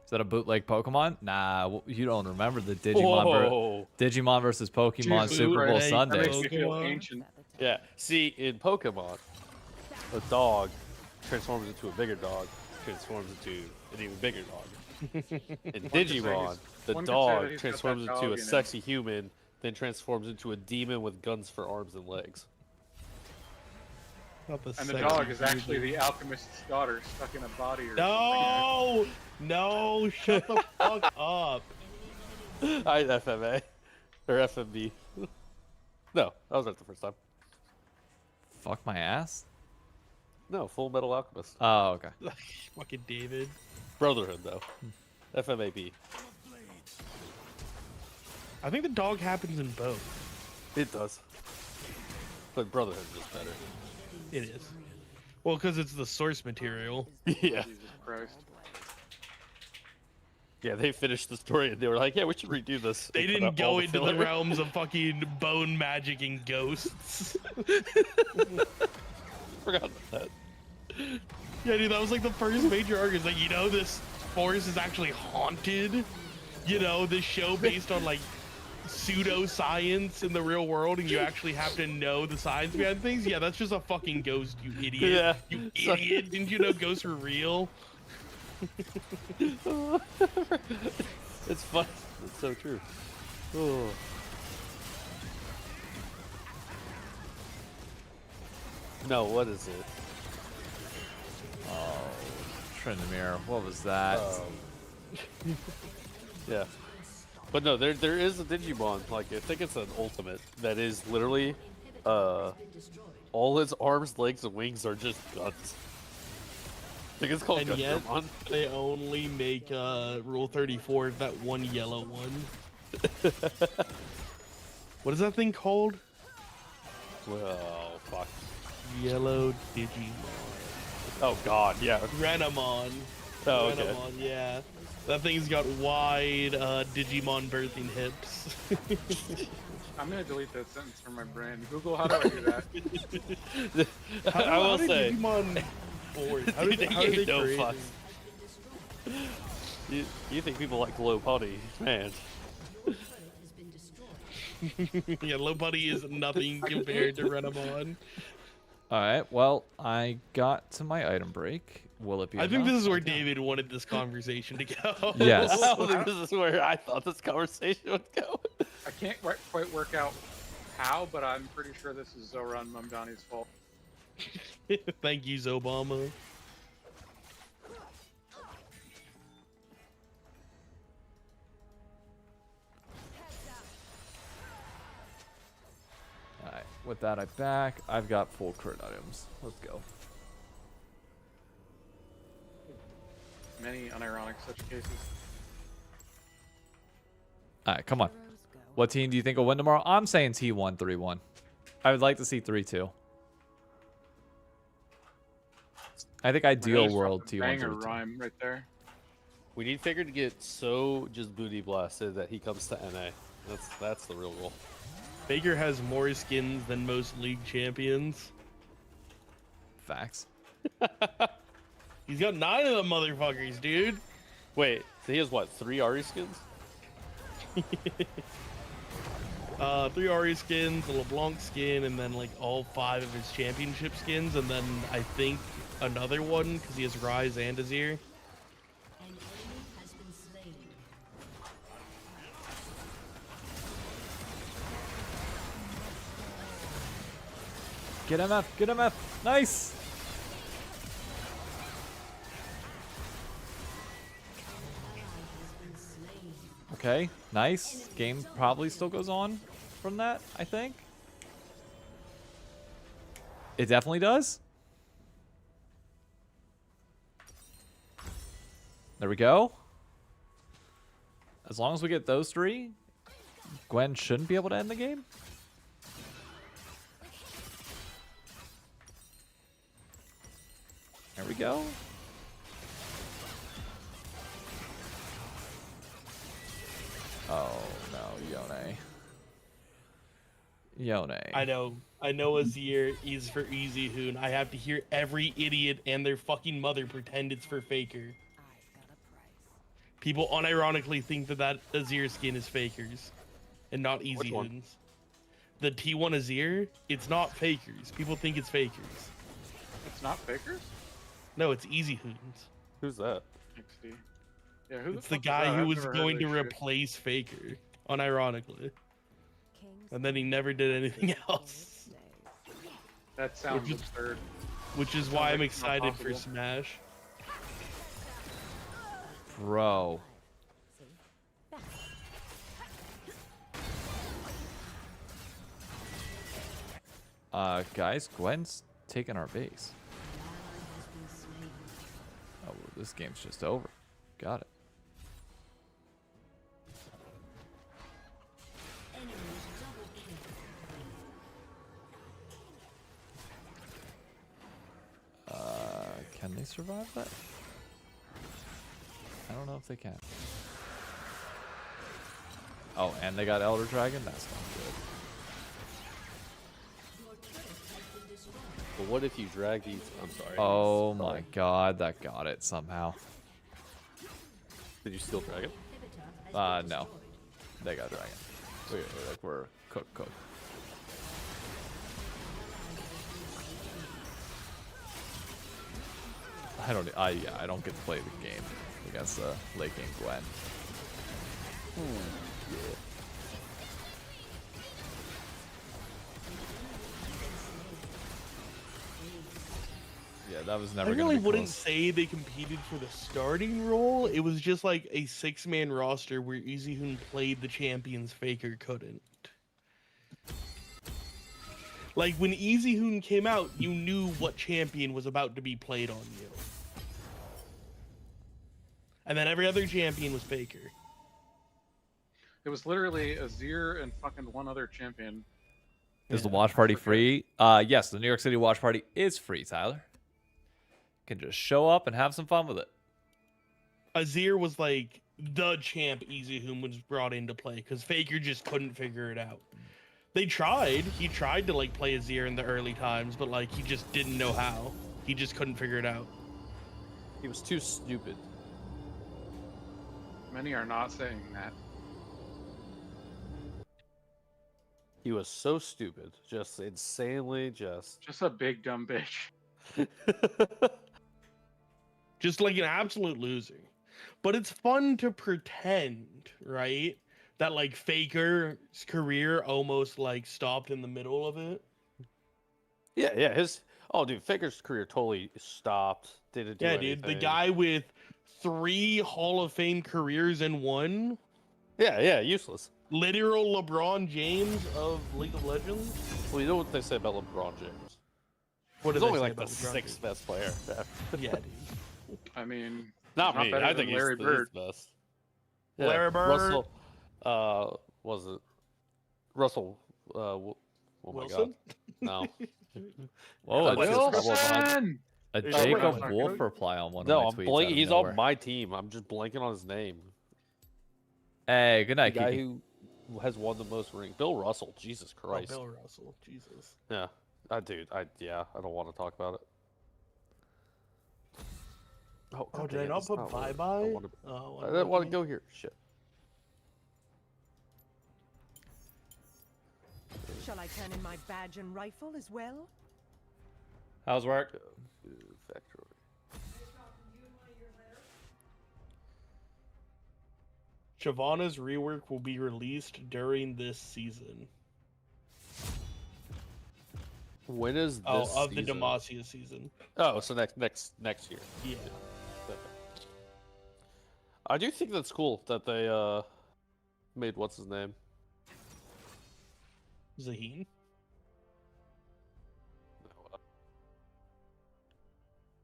S2: Is that a bootleg Pokemon? Nah, you don't remember the Digimon, Digimon versus Pokemon Super Bowl Sunday.
S5: That makes me feel ancient.
S15: Yeah. See, in Pokemon, a dog transforms into a bigger dog, transforms into an even bigger dog. In Digimon, the dog transforms into a sexy human, then transforms into a demon with guns for arms and legs.
S5: And the dog is actually the alchemist's daughter stuck in a body or
S4: No! No, shut the fuck up.
S15: I FMA. Or FMB. No, I was right the first time.
S2: Fuck my ass?
S15: No, Full Metal Alchemist.
S2: Oh, okay.
S4: Fucking David.
S15: Brotherhood, though. FMAB.
S4: I think the dog happens in both.
S15: It does. But Brotherhood is just better.
S4: It is. Well, because it's the source material.
S15: Yeah.
S5: Jesus Christ.
S15: Yeah, they finished the story and they were like, yeah, we should redo this.
S4: They
S15: And put
S4: didn't
S15: up all
S4: go into the
S15: filler.
S4: realms of fucking bone magic and ghosts.
S15: Forgot about that.
S4: Yeah, dude, that was like the first major arc. It's like, you know, this forest is actually haunted. You know, this show based on like pseudoscience in the real world, and you actually have to know the science behind things. Yeah, that's just a fucking ghost, you idiot.
S15: Yeah.
S4: You idiot. Didn't you know ghosts were real?
S15: It's fun. It's so true. Oh. No, what is it?
S2: Oh, Trendemir, what was that?
S15: Yeah. But no, there is a Digimon. Like, I think it's an ultimate that is literally all its arms, legs, and wings are just guns. I think it's called
S4: And yet,
S15: Gundamon.
S4: they only make Rule 34 that one yellow one. What is that thing called?
S15: Oh, fuck.
S4: Yellow Digimon.
S15: Oh god, yeah.
S4: Renamon.
S15: Oh, okay.
S4: Renamon, yeah. That thing's got wide Digimon birthing hips.
S5: I'm gonna delete that sentence from my brain. Google, how do I do that?
S15: I will
S4: did
S15: say.
S4: Digimon board? How did
S15: you
S4: they
S15: no
S4: create
S15: fucks.
S4: it?
S15: You think people like low putty, man?
S4: Yeah, Low Putty is nothing compared to Renamon.
S2: All right. Well, I got to my item break. Will it be?
S4: I think
S2: enough?
S4: this is where David wanted this conversation to go.
S2: Yes.
S15: I don't think this is where I thought this conversation would go.
S5: I can't quite work out how, but I'm pretty sure this is Zoran Mamdani's fault.
S4: Thank you, Zobama.
S2: All right. With that, I back. I've got full crit items. Let's go.
S5: Many unironic such cases.
S2: All right, come on. What team do you think will win tomorrow? I'm saying T1 3-1. I would like to see 3-2. I think ideal world T1
S5: Banger
S2: 3-2.
S5: rhyme right there.
S15: We need Faker to get so just booty blasted that he comes to NA. That's the real goal.
S4: Faker has more skins than most league champions.
S2: Facts.
S4: He's got 9 of them motherfuckers, dude.
S15: Wait, so he has what, 3 Ari skins?
S4: 3 Ari skins, a LeBlanc skin, and then like all 5 of his championship skins, and then I think another one because he has Rise and Azir.
S2: Get MF, get MF. Nice. Okay, nice. Game probably still goes on from that, I think. It definitely does. There we go. As long as we get those 3, Gwen shouldn't be able to end the game. There we go. Oh no, Yone.
S4: I know Azir is for Easy Hoon. I have to hear every idiot and their fucking mother pretend it's for Faker. People unironically think that Azir skin is Faker's and not Easy Hoon's. The T1 Azir, it's not Faker's. People think it's Faker's.
S5: It's not Faker's?
S4: No, it's Easy Hoon's.
S15: Who's that?
S5: XD. Yeah, who
S4: It's the
S5: fuck is
S4: guy
S5: that?
S4: who
S5: I've
S4: was
S5: never heard
S4: going
S5: of
S4: to
S5: this shit.
S4: replace Faker, unironically. And then he never did anything else.
S5: That sounds absurd.
S4: Which is
S5: Sounds
S4: why
S5: like
S4: I'm
S5: it's not
S4: excited for
S5: possible.
S4: Smash.
S2: Bro. Guys, Gwen's taking our base. Oh, well, this game's just over. Got it. Can they survive that? I don't know if they can. Oh, and they got Elder Dragon? That's not good.
S15: But what if you drag these? I'm sorry.
S2: Oh my god, that got it somehow.
S15: Did you steal dragon?
S2: No. They got Dragon. We're cook. I don't get to play the game against late game Gwen. Yeah, that was never
S4: I
S2: gonna
S4: really
S2: be
S4: wouldn't
S2: close.
S4: say they competed for the starting role. It was just like a 6-man roster where Easy Hoon played the champions Faker couldn't. Like when Easy Hoon came out, you knew what champion was about to be played on you. And then every other champion was Faker.
S5: It was literally Azir and fucking one other champion.
S2: Is the watch party free? Yes, the New York City watch party is free, Tyler. You can just show up and have some fun with it.
S4: Azir was like the champ Easy Hoon was brought into play because Faker just couldn't figure it out. They tried. He tried to like play Azir in the early times, but like he just didn't know how. He just couldn't figure it out.
S15: He was too stupid.
S5: Many are not saying that.
S15: He was so stupid, just insanely just
S5: a big dumb bitch.
S4: Just like an absolute loser. But it's fun to pretend, right? That like Faker's career almost like stopped in the middle of it.
S15: Yeah, dude, Faker's career totally stopped. Didn't do anything.
S4: Dude, the guy with 3 Hall of Fame careers in one.
S15: Yeah, useless.
S4: Literal LeBron James of League of Legends.
S15: Well, you know what they say about LeBron James?
S4: What
S15: He's
S4: do they
S15: only
S4: say
S15: like the
S4: about LeBron
S15: 6th
S4: James?
S15: best player.
S4: Yeah, dude.
S5: I mean,
S15: Not
S5: not
S15: me.
S5: better
S15: I
S5: than
S15: think he's
S5: Larry
S15: the
S5: Bird.
S15: best.
S4: Larry Bird.
S15: Russell, was it Russell? Oh my
S4: Wilson?
S15: God, no.
S2: Whoa,
S15: What's his
S5: Wilson!
S2: a
S4: Hey,
S2: Jacob
S4: Wilson.
S2: Wolf reply on one
S15: No,
S2: of
S15: I'm
S2: my tweets. out of
S15: He's
S2: nowhere.
S15: on my team. I'm just blanking on his name.
S2: Hey, good
S15: The
S2: night,
S15: guy
S2: Kiki.
S15: who has won the most rings. Bill Russell. Jesus Christ.
S4: Bill Russell. Jesus.
S15: Yeah, I don't want to talk about it. Oh,
S4: Oh,
S15: God
S4: did I
S15: dang it,
S4: not
S15: it's
S4: put
S15: what
S4: bye-bye?
S15: I didn't want to go here. Shit.
S16: Shall I turn in my badge and rifle as well?
S2: How's work?
S15: Factory.
S4: Shyvana's rework will be released during this season.
S15: When is this
S4: of the
S15: season?
S4: Demacia season.
S15: Oh, so next year.
S4: Yeah.
S15: Okay. I do think that's cool that they made what's his name?
S4: Zaheen?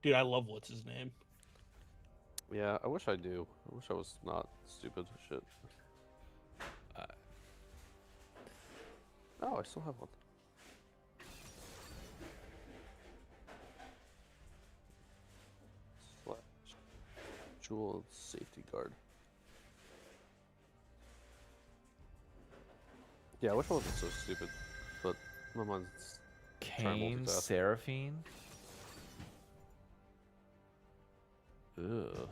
S4: Dude, I love what's his name.
S15: Yeah, I wish I do. I wish I was not stupid. Shit. Oh, I still have one. Slash Jewel safety guard. Yeah, I wish I wasn't so stupid, but my mind's trying to
S2: Kane,
S15: multitask.
S2: Seraphine. Ugh.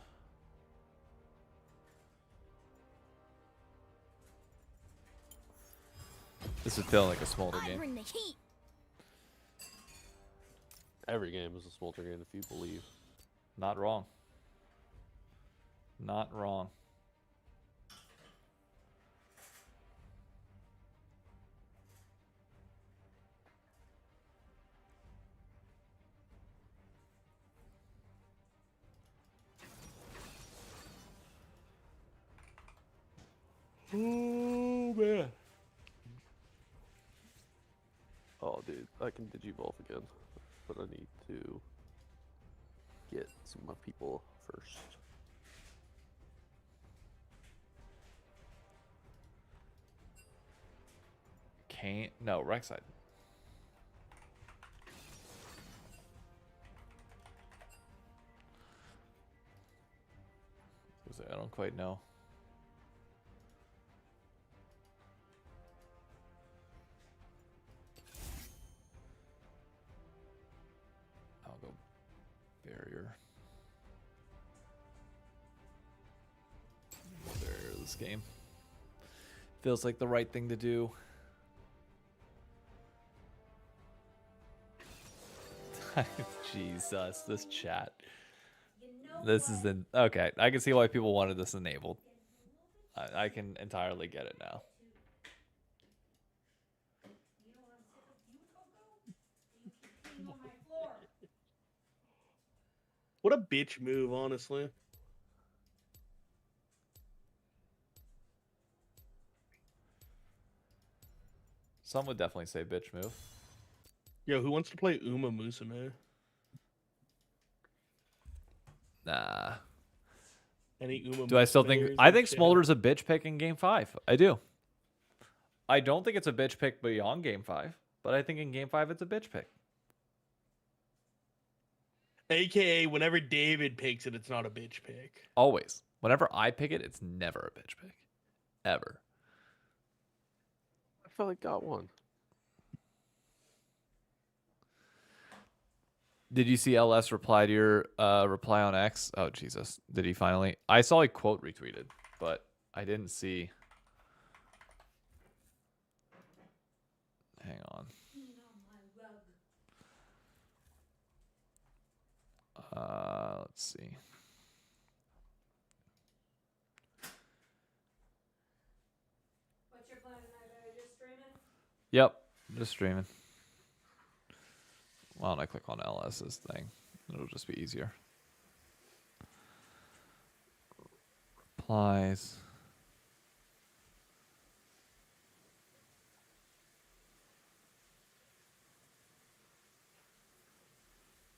S2: This is feeling like a smolder
S8: I
S2: game.
S8: bring the heat.
S15: Every game is a smolder game if you believe.
S2: Not wrong. Not wrong.
S4: Oh, man.
S15: Oh, dude, I can digivolve again, but I need to get some of my people first.
S2: Kane. No, Rek'Sai. I don't quite know. I'll go barrier. Barrier this game. Feels like the right thing to do. Jesus, this chat. This is the okay. I can see why people wanted this enabled. I can entirely get it now.
S4: What a bitch move, honestly.
S2: Some would definitely say bitch move.
S4: Yo, who wants to play Uma Musume?
S2: Nah.
S4: Any Uma
S2: Do I still think?
S4: Musumers
S2: I
S4: in
S2: think
S4: chat?
S2: Smolder's a bitch pick in Game 5. I do. I don't think it's a bitch pick beyond Game 5, but I think in Game 5 it's a bitch pick.
S4: AKA, whenever David picks it, it's not a bitch pick.
S2: Always. Whenever I pick it, it's never a bitch pick. Ever.
S15: I felt like got one.
S2: Did you see LS reply to your reply on X? Oh, Jesus. Did he finally? I saw a quote retweeted, but I didn't see. Hang on. Let's see.
S17: What's your plan tonight? Are you just streaming?
S2: Yep, just streaming. Why don't I click on LS's thing? It'll just be easier. Replies.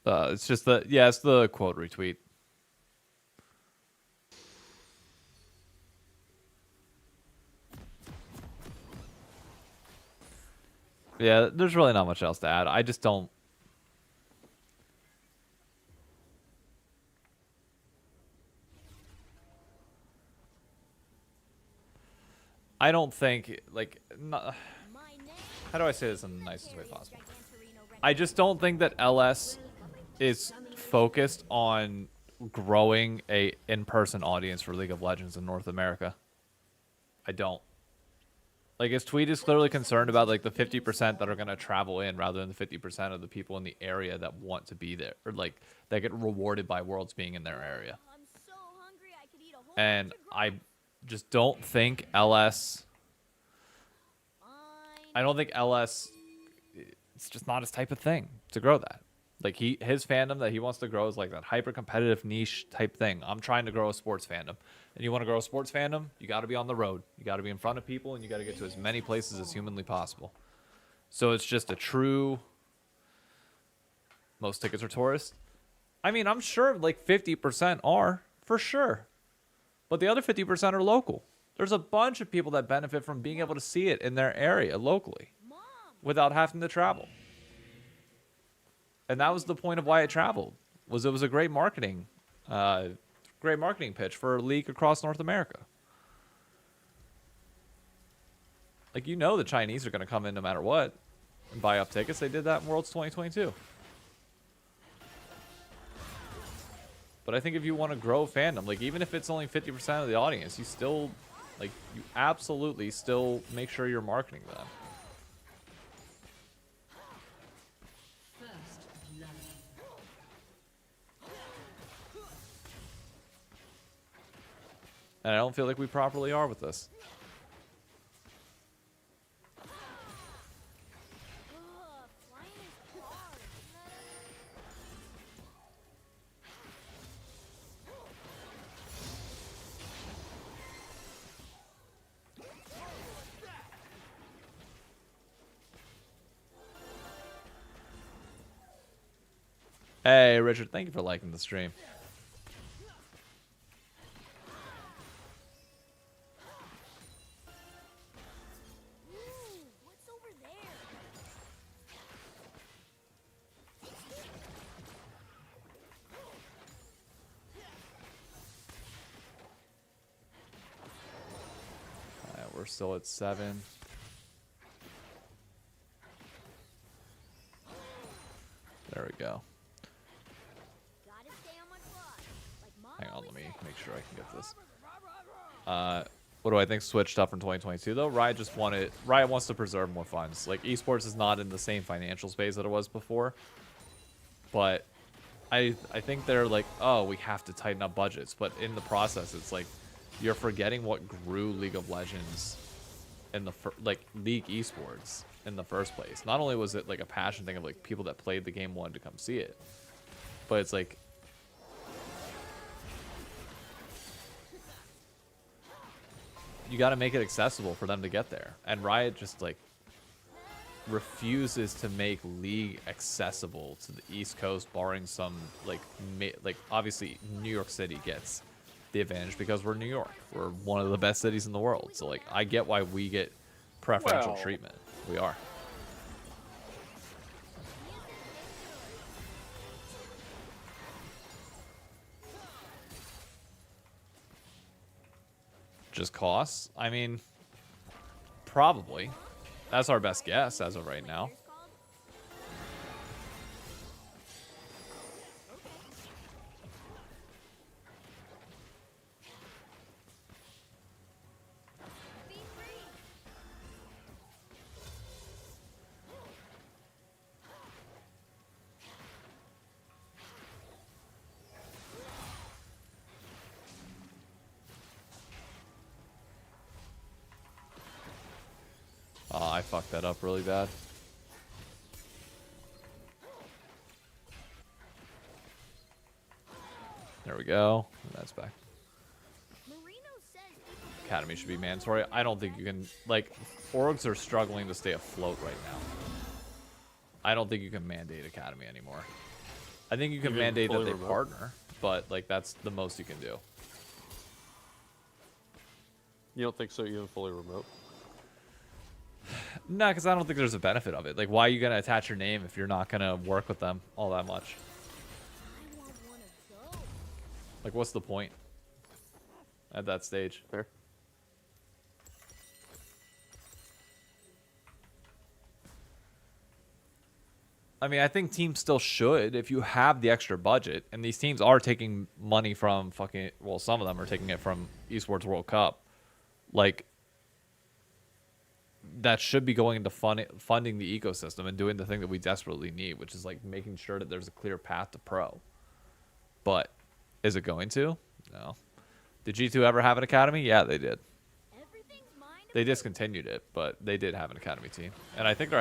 S2: It's just the it's the quote retweet. Yeah, there's really not much else to add. I just don't. I don't think, like, not, how do I say this in the nicest way possible? I just don't think that LS is focused on growing a in-person audience for League of Legends in North America. I don't. Like, his tweet is clearly concerned about, like, the 50% that are going to travel in rather than the 50% of the people in the area that want to be there, or, like, that get rewarded by Worlds being in their area. And I just don't think LS... I don't think LS... It's just not his type of thing to grow that. Like, his fandom that he wants to grow is like that hyper-competitive niche type thing. I'm trying to grow a sports fandom. And you want to grow a sports fandom, you got to be on the road. You got to be in front of people, and you got to get to as many places as humanly possible. So it's just a true... Most tickets are tourists. I mean, I'm sure like 50% are, for sure. But the other 50% are local. There's a bunch of people that benefit from being able to see it in their area locally without having to travel. And that was the point of why it traveled. It was a great marketing pitch for a league across North America. Like, you know the Chinese are going to come in no matter what and buy up tickets. They did that in Worlds 2022. But I think if you want to grow fandom, like, even if it's only 50% of the audience, you still, like, you absolutely still make sure you're marketing them. And I don't feel like we properly are with this. Hey, Richard, thank you for liking the stream. We're still at 7. There we go. Hang on, let me make sure I can get this. What do I think switched up from 2022 though? Riot wants to preserve more funds. Like, esports is not in the same financial space that it was before. But I think they're like, oh, we have to tighten up budgets. But in the process, it's like, you're forgetting what grew League of Legends in the League esports in the first place. Not only was it like a passion thing of like people that played the game wanted to come see it, but it's like you got to make it accessible for them to get there. And Riot just like refuses to make League accessible to the East Coast, barring some like obviously New York City gets the advantage because we're New York. We're one of the best cities in the world. So like I get why we get preferential
S5: Well.
S2: treatment. We are. Just costs? I mean, probably. That's our best guess as of right now. Oh, I fucked that up really bad. There we go. That's back. Academy should be mandatory. I don't think you can, like, orgs are struggling to stay afloat right now. I don't think you can mandate Academy anymore. I think you can
S15: Even
S2: mandate that
S15: fully
S2: they
S15: remote?
S2: partner, but, like, that's the most you can do.
S15: You don't think so? Even fully remote?
S2: No, because I don't think there's a benefit of it. Like, why are you going to attach your name if you're not going to work with them all that much? Like, what's the point at that stage?
S15: Fair.
S2: I mean, I think teams still should if you have the extra budget, and these teams are taking money from fucking, well, some of them are taking it from Esports World Cup. Like, that should be going into funding the ecosystem and doing the thing that we desperately need, which is like making sure that there's a clear path to pro. But is it going to? No. Did G2 ever have an academy? Yeah, they did. They discontinued it, but they did have an academy team. And I think,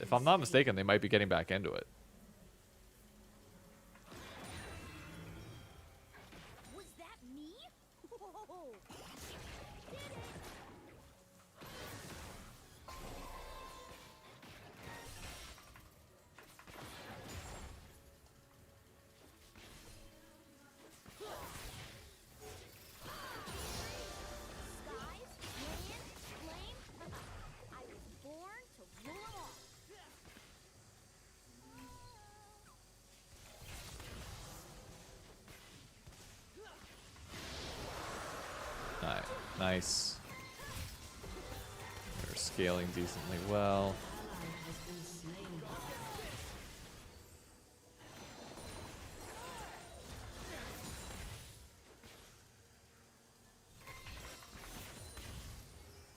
S2: if I'm not mistaken, they might be getting back into it.
S8: Was that me? Whoa.
S2: Alright, nice. They're scaling decently well.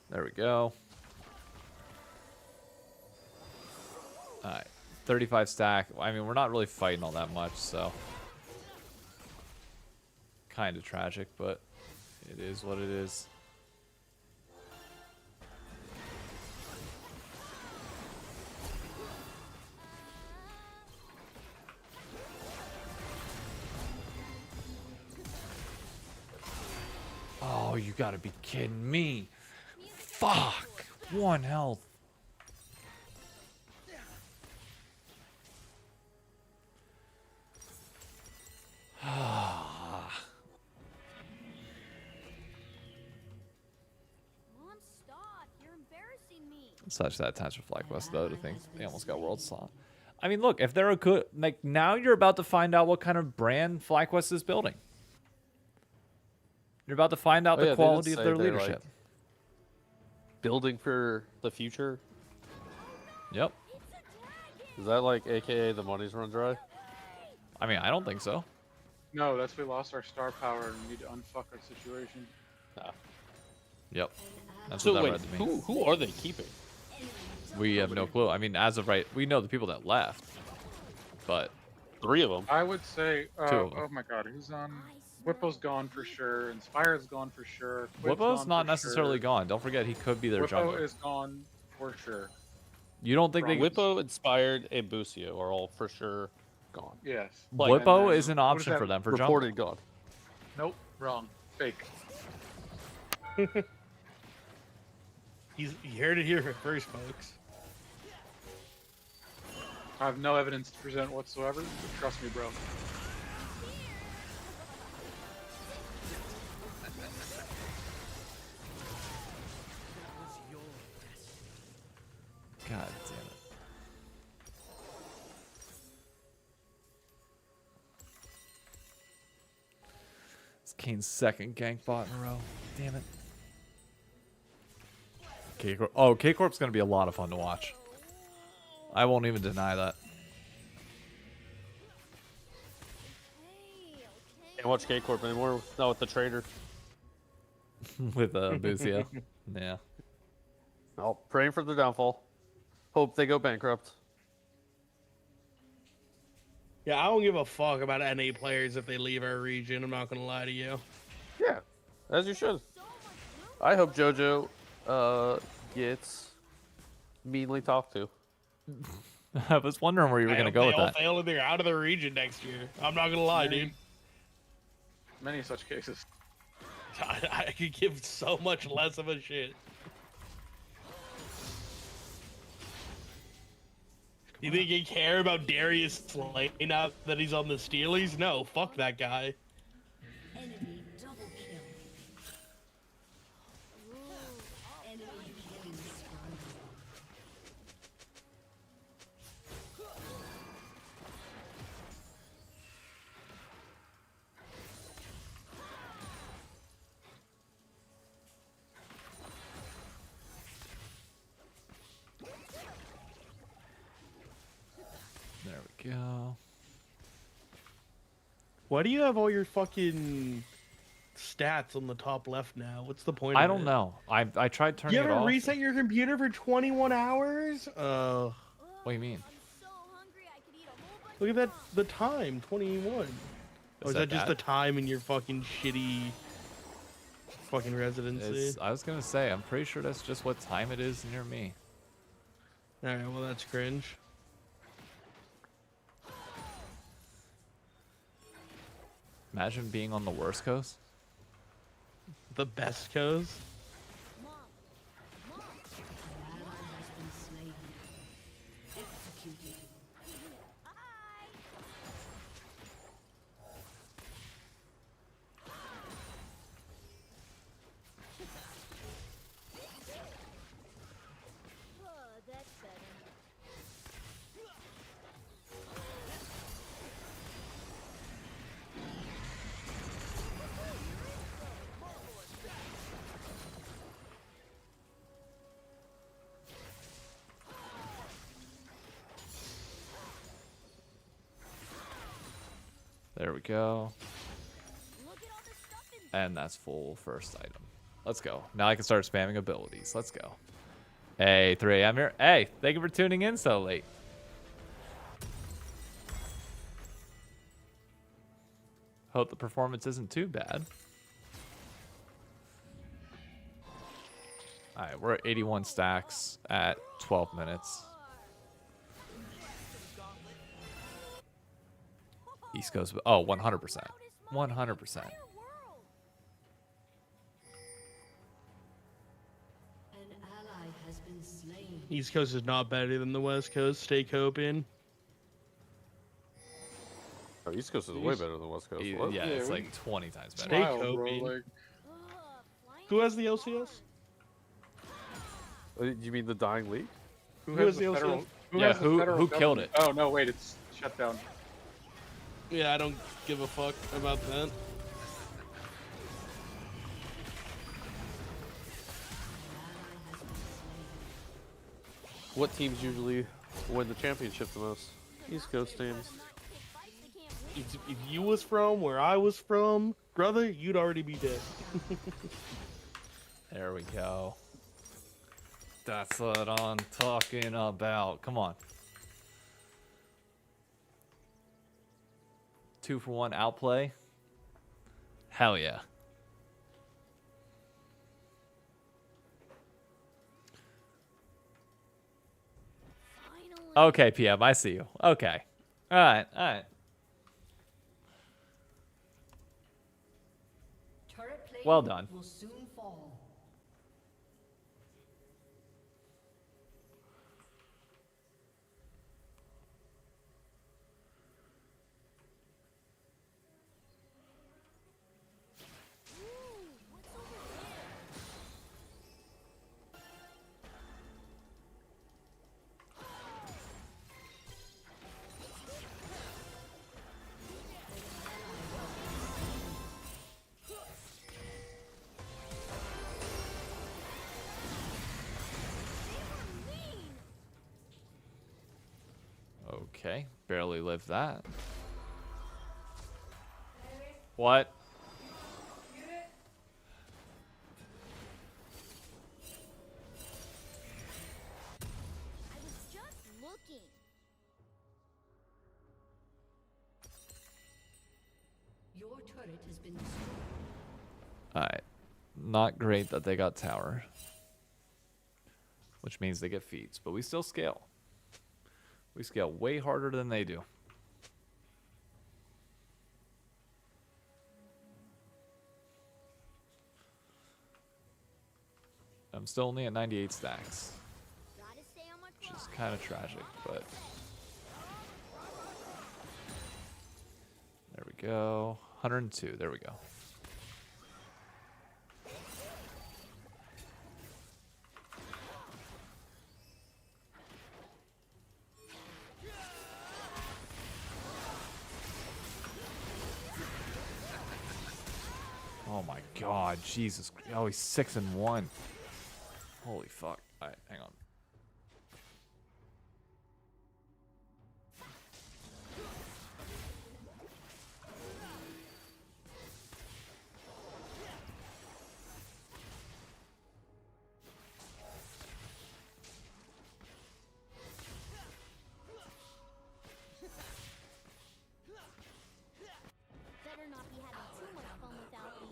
S2: There we go. Alright, 35 stack. I mean, we're not really fighting all that much, so kind of tragic, but it is what it is. Oh, you gotta be kidding me. Fuck. 1 health. Such that attached with FlyQuest though to think they almost got World Slot. I mean, look, if they're a good, like, now you're about to find out what kind of brand FlyQuest is building. You're about to find out the quality of their leadership.
S15: Like, building for the future.
S2: Yep.
S15: Is that like AKA the money's run dry?
S2: I mean, I don't think so.
S5: No, that's we lost our star power and need to unfuck our situation.
S2: Yep. That's
S15: So
S2: what that
S15: wait,
S2: read to me.
S15: who are they keeping?
S2: We have no clue. I mean, as of right, we know the people that left, but
S15: 3 of them.
S5: I would say,
S2: 2 of them.
S5: oh my god, who's on? Whippo's gone for sure. Inspired's gone for sure. Quid's
S2: Whippo's
S5: gone
S2: not
S5: for
S2: necessarily
S5: sure.
S2: gone. Don't forget, he could be their
S5: Whippo
S2: jungler.
S5: is gone for sure.
S2: You don't think they?
S15: Whippo, Inspired, and Busio are all for sure gone.
S5: Yes.
S15: Like,
S2: Whippo is an
S5: what
S2: option
S5: that
S2: for them for
S15: reported
S2: jungle.
S15: gone.
S5: Nope, wrong. Fake.
S4: You heard it here first, folks.
S5: I have no evidence to present whatsoever, but trust me, bro.
S2: God damn it. It's Kane's second gank bot in a row. Damn it. K-Corp. Oh, K-Corp's going to be a lot of fun to watch. I won't even deny that.
S15: Can't watch K-Corp anymore. Not with the trader.
S2: With Buzio. Yeah.
S15: Oh, praying for their downfall. Hope they go bankrupt.
S4: Yeah, I don't give a fuck about NA players if they leave our region. I'm not gonna lie to you.
S15: Yeah, as you should. I hope JoJo gets meanly talked to.
S2: I was wondering where you were going to go with that.
S4: Fail and they're out of the region next year. I'm not gonna lie, dude.
S5: Many such cases.
S4: I could give so much less of a shit. You think you care about Darius Slay now that he's on the Steelers? No, fuck that guy.
S11: Enemy double kill. Enemy killing spree.
S2: There we go.
S4: Why do you have all your fucking stats on the top left now? What's the point?
S2: I
S4: of
S2: don't
S4: it?
S2: know. I tried turning
S4: You
S2: it
S4: haven't
S2: off.
S4: reset your computer for 21 hours?
S2: What do you mean?
S4: Look at that, the time, 21. Or is that just the time in your fucking shitty fucking residency?
S2: I was going to say, I'm pretty sure that's just what time it is near me.
S4: Alright, well that's cringe.
S2: Imagine being on the worst coast.
S4: The best coast?
S11: An ally has been slain. Executed.
S2: There we go. And that's full first item. Let's go. Now I can start spamming abilities. Let's go. Hey, 3 AM here. Hey, thank you for tuning in so late. Hope the performance isn't too bad. Alright, we're at 81 stacks at 12 minutes. East Coast, oh, 100%. 100%.
S11: An ally has been slain.
S4: East Coast is not better than the West Coast. Stay coping.
S15: Oh, East Coast is way better than West Coast. What?
S2: Yeah, it's like 20 times better.
S4: Stay coping. Who has the LCS?
S15: You mean the Dying League?
S5: Who
S4: has
S5: has
S4: the
S5: the federal?
S4: LCS?
S2: Yeah,
S5: has the federal
S2: who killed
S5: government?
S2: it?
S5: Oh no, wait, it's shut down.
S4: Yeah, I don't give a fuck about that.
S15: What teams usually win the championship the most? East Coast teams.
S4: If you was from where I was from, brother, you'd already be dead.
S2: There we go. That's what I'm talking about. Come on. 2-for-1 outplay. Hell yeah. Okay, PM, I see you. Okay. Alright, alright.
S11: Turret plate
S2: Well done.
S11: will soon fall.
S2: Okay, barely lived that. What?
S18: I was just looking.
S11: Your turret has been destroyed.
S2: Alright. Not great that they got tower. Which means they get feats, but we still scale. We scale way harder than they do. I'm still only at 98 stacks. Which is kind of tragic, but... There we go. 102, there we go. Oh my god, Jesus. Oh, he's 6-1. Holy fuck. Alright, hang on.
S18: Better not be having too much fun without me.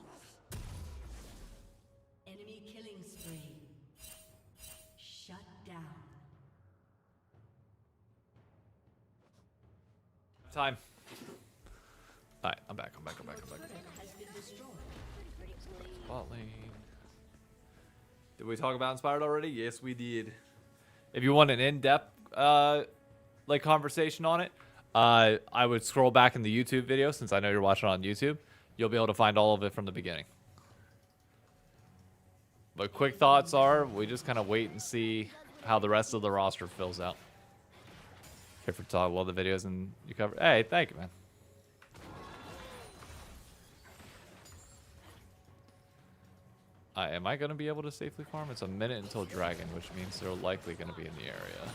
S11: Enemy killing spree. Shut down.
S2: Time. Alright, I'm back.
S11: Has been destroyed.
S2: Spot lane. Did we talk about Inspired already? Yes, we did. If you want an in-depth like conversation on it, I would scroll back in the YouTube video since I know you're watching on YouTube. You'll be able to find all of it from the beginning. But quick thoughts are, we just kind of wait and see how the rest of the roster fills out. Here for talk all the videos and you cover. Hey, thank you, man. Am I going to be able to safely farm? It's a minute until Dragon, which means they're likely going to be in the area.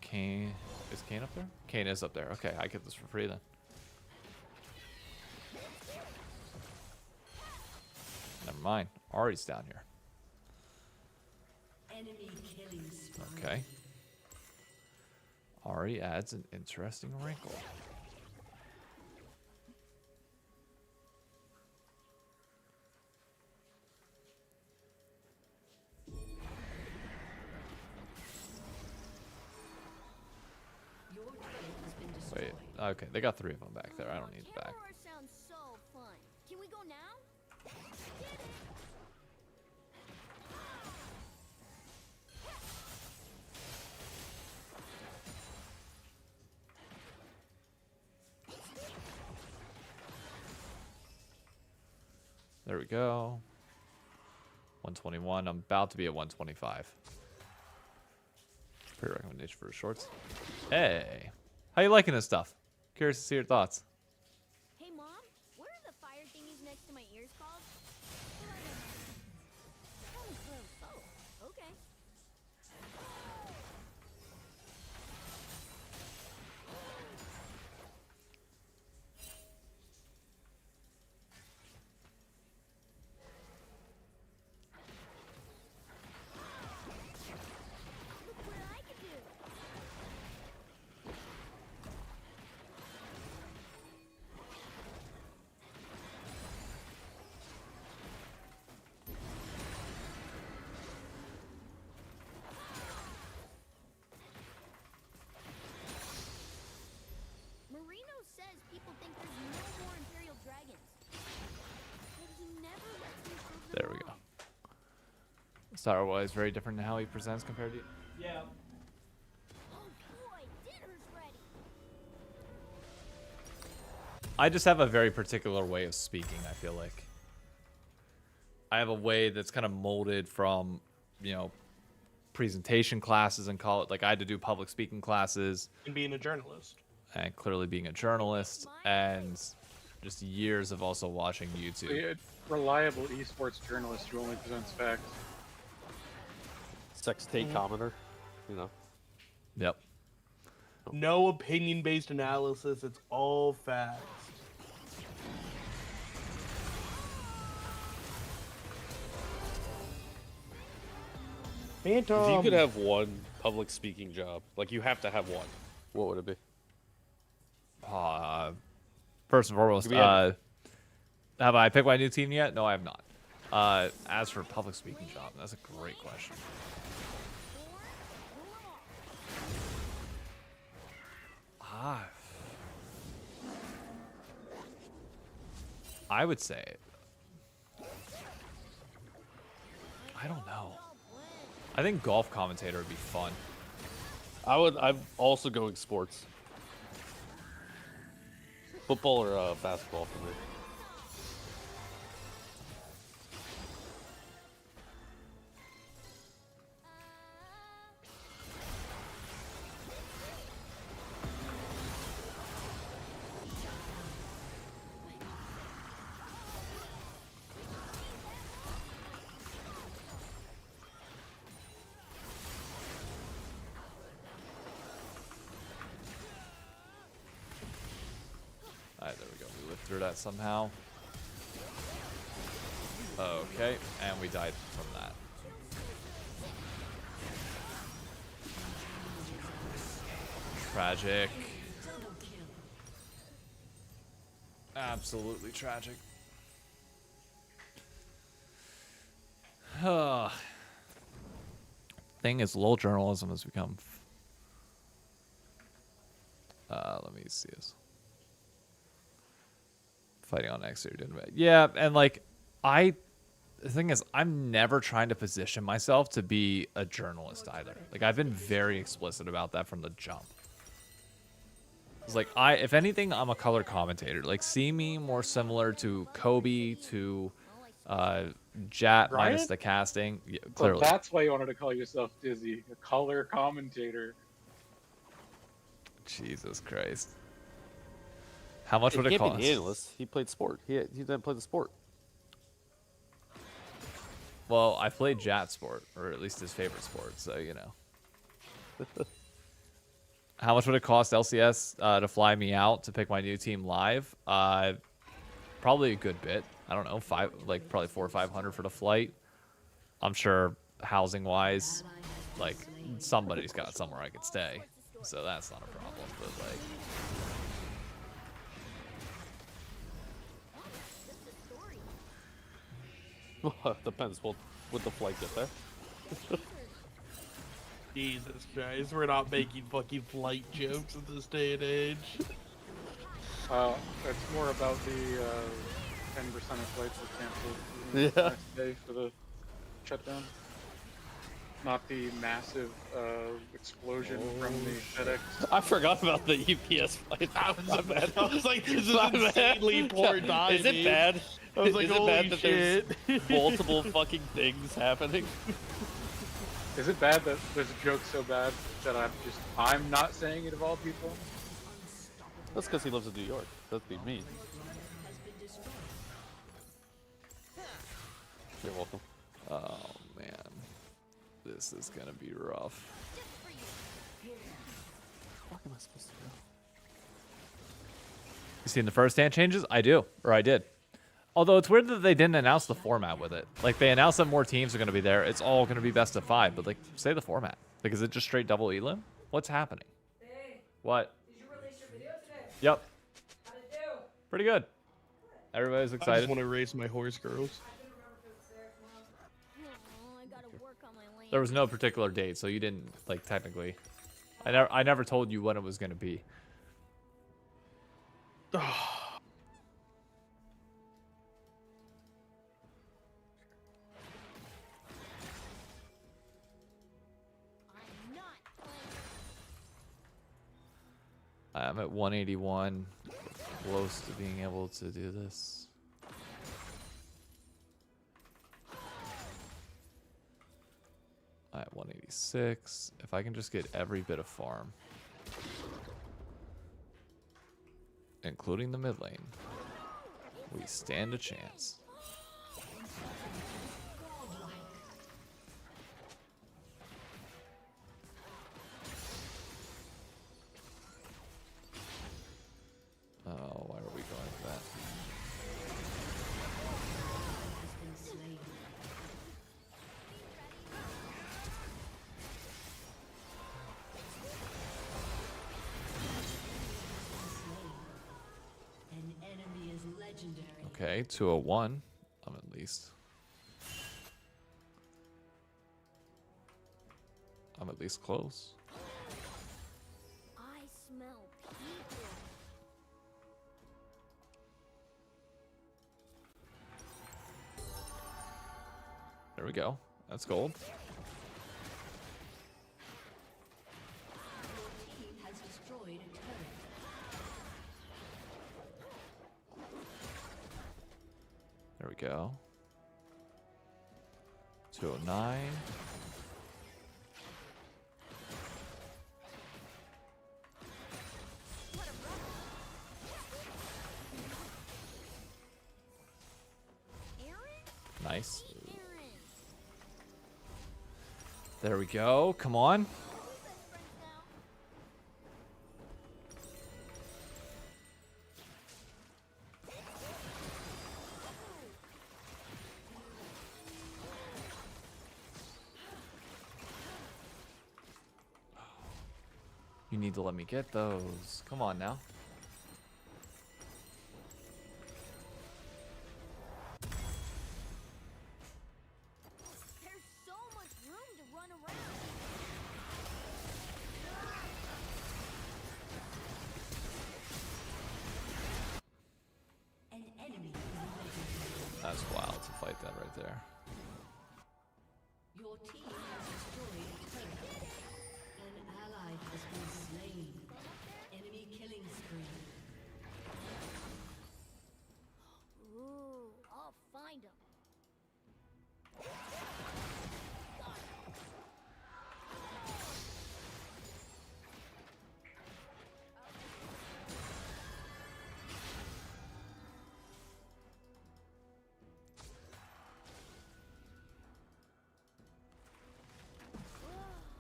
S2: Kane, is Kane up there? Kane is up there. Okay, I get this for free then. Never mind. Ari's down here.
S11: Enemy killing spree.
S2: Okay. Ari adds an interesting wrinkle.
S11: Your turret has been destroyed.
S2: Wait, okay, they got 3 of them back there. I don't need back.
S18: Terror sounds so fun. Can we go now?
S2: There we go. 121. I'm about to be at 125. Pretty recommendation for shorts. Hey, how you liking this stuff? Curious to see your thoughts.
S18: Hey, Mom, what are the fire thingies next to my ears called? Oh, gross. Oh, okay. Look what I can do. Marino says people think there's no more Imperial dragons. But he never lets me prove them
S2: There we go.
S18: wrong.
S2: Star Wars very different in how he presents compared to you.
S18: Yeah. Oh boy, dinner's ready.
S2: I just have a very particular way of speaking, I feel like. I have a way that's kind of molded from, you know, presentation classes and college. Like I had to do public speaking classes.
S4: And being a journalist.
S2: And clearly being a journalist. And just years of also watching YouTube.
S5: A reliable esports journalist who only presents facts.
S15: Sextate commenter, you know.
S2: Yep.
S4: No opinion-based analysis. It's all facts. Phantom.
S15: If you could have one public speaking job, like you have to have one, what would it be?
S2: First and foremost,
S15: Do we have-
S2: have I picked my new team yet? No, I have not. As for public speaking job, that's a great question. I would say, I don't know. I think golf commentator would be fun.
S15: I'm also going sports. Football or basketball for me.
S2: Alright, there we go. We lived through that somehow. Okay, and we died from that. Tragic. Absolutely tragic. Thing is, LOL journalism has become. Let me see this. Fighting on X, you're doing bad. Yeah, and like, the thing is, I'm never trying to position myself to be a journalist either. Like, I've been very explicit about that from the jump. It's like, if anything, I'm a color commentator. Like, see me more similar to Kobe, to Jat minus
S5: Ryan?
S2: the casting. Yeah,
S5: So
S2: clearly.
S5: that's why you wanted to call yourself Dizzy, a color commentator.
S2: Jesus Christ. How much would it
S15: can't
S2: cost?
S15: be the analyst. He played sport. He didn't play the sport.
S2: Well, I played Jat sport, or at least his favorite sport, so you know. How much would it cost LCS to fly me out to pick my new team live? Probably a good bit. I don't know, probably 400 or 500 for the flight. I'm sure housing wise, like somebody's got somewhere I could stay, so that's not a problem. But like.
S15: Depends. Would the flight get there?
S4: Jesus Christ, we're not making fucking flight jokes in this day and age.
S5: It's more about the 10% of flights were canceled
S15: Yeah.
S5: the next day for the shutdown. Not the massive explosion from the FedEx.
S15: I forgot about the UPS flight.
S4: I was like, this is
S15: My bad.
S4: insanely poor timing.
S15: Is it bad?
S4: I was like,
S15: Is it
S4: holy
S15: bad that
S4: shit.
S15: there's multiple fucking things happening?
S5: Is it bad that there's a joke so bad that I'm not saying it of all people?
S15: That's because he lives in New York. That'd be mean. You're welcome.
S2: Oh man, this is gonna be rough.
S15: What am I supposed to do?
S2: You seen the first hand changes? I do, or I did. Although it's weird that they didn't announce the format with it. Like, they announced that more teams are going to be there. It's all going to be best of 5, but like, say the format. Like, is it just straight double elim? What's happening?
S17: Hey,
S2: What?
S17: did you release your video today?
S2: Yep.
S17: How'd it do?
S2: Pretty good. Everybody's
S4: I just
S2: excited.
S4: want to race my horse girls.
S18: Oh, I gotta work on my land.
S2: There was no particular date, so you didn't, like, technically. I never told you when it was going to be. I'm at 181, close to being able to do this. I'm at 186. If I can just get every bit of farm, including the mid lane, we stand a chance. Okay, 201. I'm at least. I'm at least close.
S18: I smell people.
S2: There we go. That's gold.
S11: Your team has destroyed a turret.
S2: There we go. 209. Nice. There we go. Come on. You need to let me get those. Come on now.
S18: There's so much room to run around.
S11: An enemy is
S2: That's wild to fight that right there.
S11: Your team has destroyed a turret. An ally has been slain. Enemy killing spree.
S18: Ooh, I'll find him.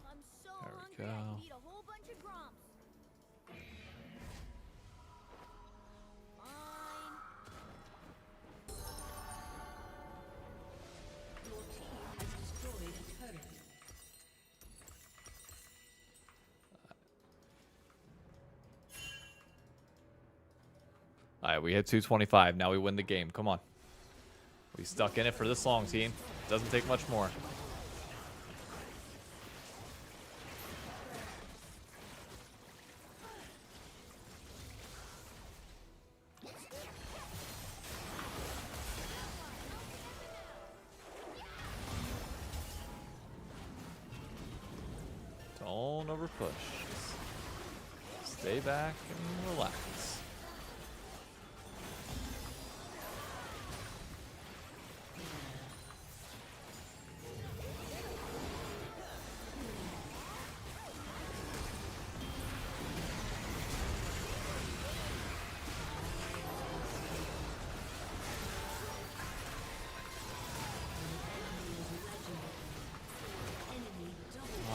S18: I'm so hungry I
S2: go.
S18: could eat a whole bunch of grumps. Fine.
S11: Your team has destroyed a turret.
S2: All right, we hit 225. Now we win the game. Come on. We stuck in it for this long, team. Doesn't take much more. Don't over push. Stay back and relax.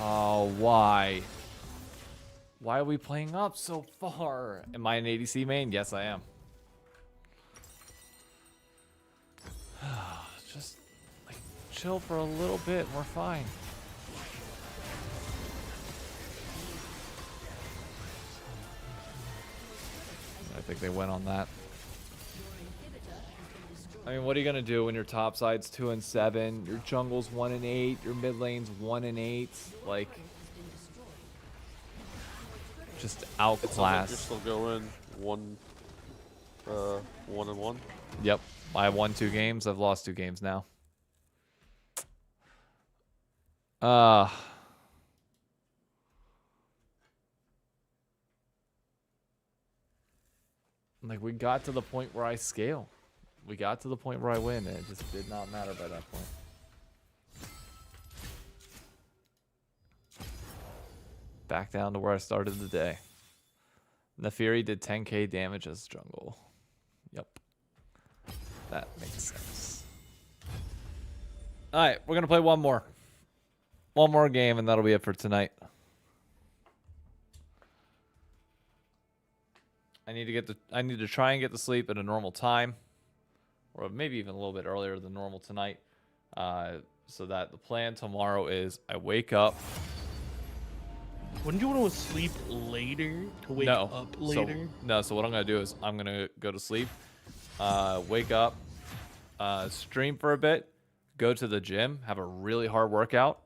S2: Oh, why? Why are we playing up so far? Am I an ADC main? Yes, I am. Just like chill for a little bit and we're fine. I think they went on that. I mean, what are you gonna do when your top side's 2 and 7, your jungle's 1 and 8, your mid lane's 1 and 8? Like, just outclassed.
S15: You're still going 1 and 1.
S2: Yep, I won 2 games. I've lost 2 games now. Like, we got to the point where I scale. We got to the point where I win, and it just did not matter by that point. Back down to where I started the day. Nefiri did 10k damage as jungle. Yep. That makes sense. Alright, we're going to play one more. One more game, and that'll be it for tonight. I need to try and get to sleep at a normal time. Or maybe even a little bit earlier than normal tonight. So that the plan tomorrow is I wake up.
S4: Wouldn't you want to sleep later to wake up later?
S2: So what I'm going to do is I'm going to go to sleep. wake up, stream for a bit, go to the gym, have a really hard workout,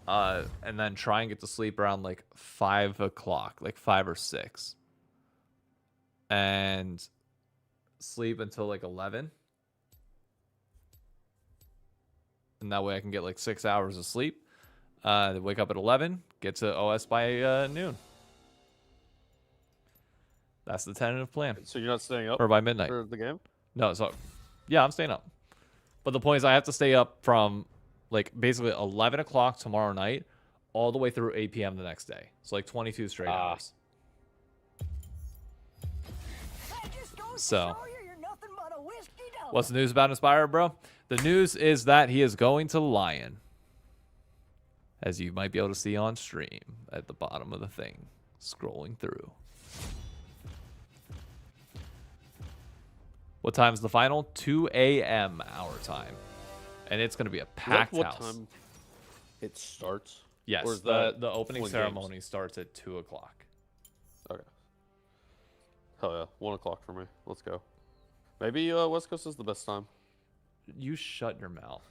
S2: and then try and get to sleep around like 5 o'clock, like 5 or 6. And sleep until like 11. And that way I can get like 6 hours of sleep. Wake up at 11, get to OS by noon. That's the tentative plan.
S15: So you're not staying up
S2: or by midnight
S15: for the game?
S2: No, so yeah, I'm staying up. But the point is I have to stay up from like basically 11 o'clock tomorrow night all the way through 8 p.m. the next day. So like 22 straight hours. So what's the news about Inspire, bro? The news is that he is going to Lion. As you might be able to see on stream at the bottom of the thing, scrolling through. What time is the final? 2 a.m. our time. And it's going to be a packed
S15: what
S2: house.
S15: Time it starts?
S2: Yes,
S15: Or is
S2: the
S15: that
S2: opening
S15: when
S2: ceremony
S15: games?
S2: starts at 2 o'clock.
S15: Okay. Hell yeah, 1 o'clock for me. Let's go. Maybe West Coast is the best time.
S2: You shut your mouth.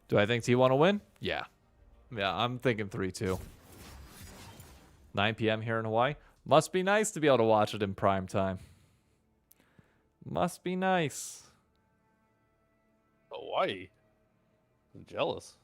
S2: Do I think T1 will win? Yeah. Yeah, I'm thinking 3-2. 9 p.m. here in Hawaii. Must be nice to be able to watch it in prime time. Must be nice.
S15: Hawaii. I'm jealous.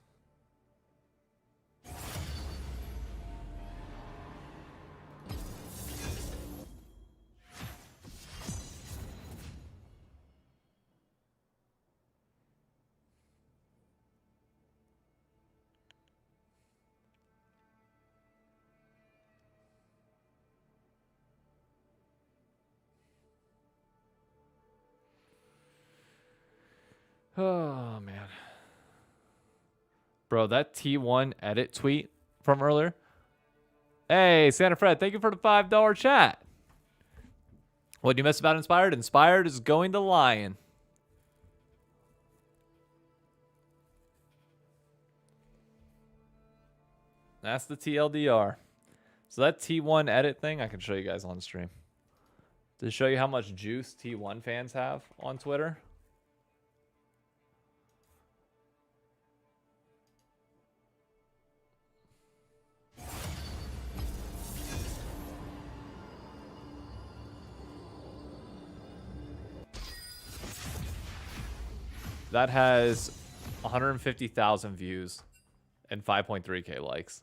S2: Oh, man. Bro, that T1 edit tweet from earlier. Hey, Santa Fred, thank you for the $5 chat. What do you miss about Inspired? Inspired is going to Lion. That's the TLDR. So that T1 edit thing, I can show you guys on stream. To show you how much juice T1 fans have on Twitter. That has 150,000 views and 5.3k likes.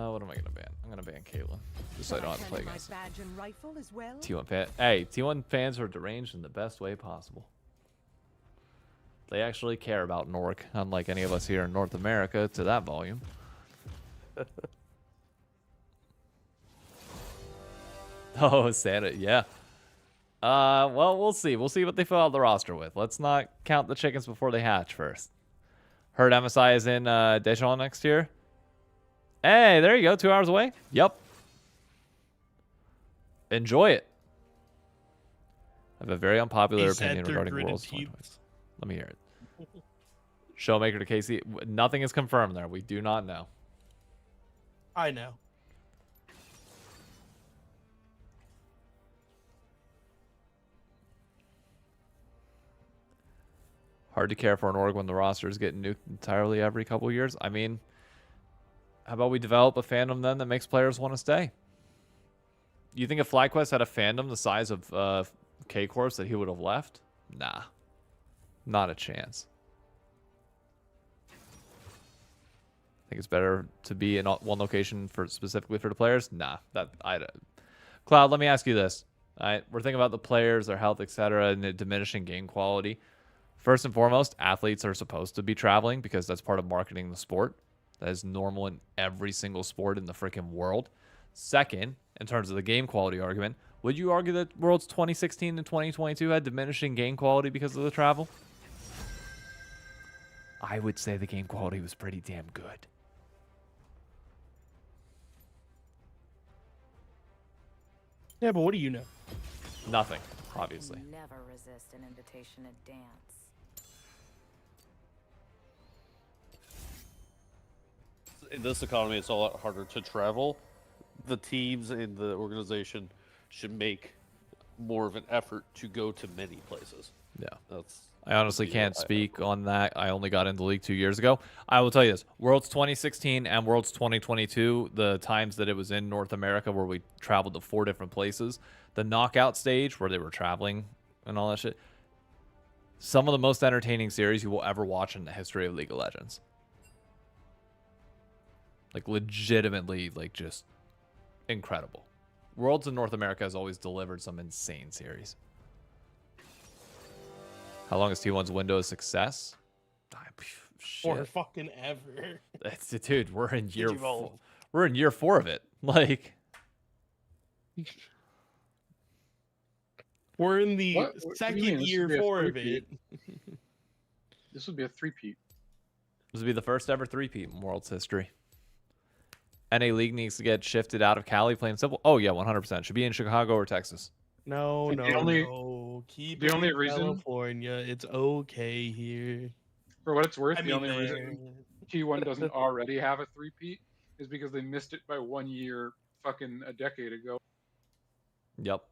S2: What am I gonna ban? I'm gonna ban Caitlyn, just so I don't have to play against
S16: badge and rifle as well?
S2: T1 fan. Hey, T1 fans are deranged in the best way possible. They actually care about Nork, unlike any of us here in North America to that volume. Oh, Santa, yeah. Well, we'll see. We'll see what they fill out the roster with. Let's not count the chickens before they hatch first. Heard MSI is in Dijon next year. Hey, there you go. 2 hours away. Yep. Enjoy it. I have a very unpopular opinion regarding Worlds 2020. Let me hear it. Showmaker to KC. Nothing is confirmed there. We do not know.
S4: I know.
S2: Hard to care for an org when the roster is getting nuked entirely every couple years. I mean, how about we develop a fandom then that makes players want to stay? You think if FlyQuest had a fandom the size of K-Corps that he would have left? Nah. Not a chance. think it's better to be in one location for specifically for the players. Nah, Cloud, let me ask you this. All right, we're thinking about the players, their health, etc., and the diminishing game quality. First and foremost, athletes are supposed to be traveling because that's part of marketing the sport. That is normal in every single sport in the freaking world. Second, in terms of the game quality argument, would you argue that Worlds 2016 and 2022 had diminishing game quality because of the travel? I would say the game quality was pretty damn good.
S4: Yeah, but what do you know?
S2: Nothing, obviously.
S14: Never resist an invitation to dance.
S15: In this economy, it's a lot harder to travel. The teams in the organization should make more of an effort to go to many places.
S2: Yeah. I honestly can't speak on that. I only got into the league 2 years ago. I will tell you this. Worlds 2016 and Worlds 2022, the times that it was in North America where we traveled to 4 different places, the knockout stage where they were traveling and all that shit, some of the most entertaining series you will ever watch in the history of League of Legends. Like, legitimately, like, just incredible. Worlds in North America has always delivered some insane series. How long is T1's window of success?
S4: Or fucking ever.
S2: Dude, we're in year 4 of it. Like,
S4: we're in the
S5: What do you
S4: second
S5: mean? This
S4: year
S5: would be a
S4: 4 of it.
S5: three-peat. This would be a three-peat.
S2: this would be the first ever three-peat in Worlds history. NA League needs to get shifted out of Cali, plain and simple. Oh, yeah, 100%. Should be in Chicago or Texas.
S4: No,
S5: The only-
S4: no. Keep
S5: the
S4: it
S5: only
S4: in
S5: reason-
S4: California. It's okay here.
S5: For what it's worth,
S4: I
S5: the
S4: mean,
S5: only reason T1 doesn't already have a three-peat is because they missed it by 1 year fucking a decade ago.
S2: Yep.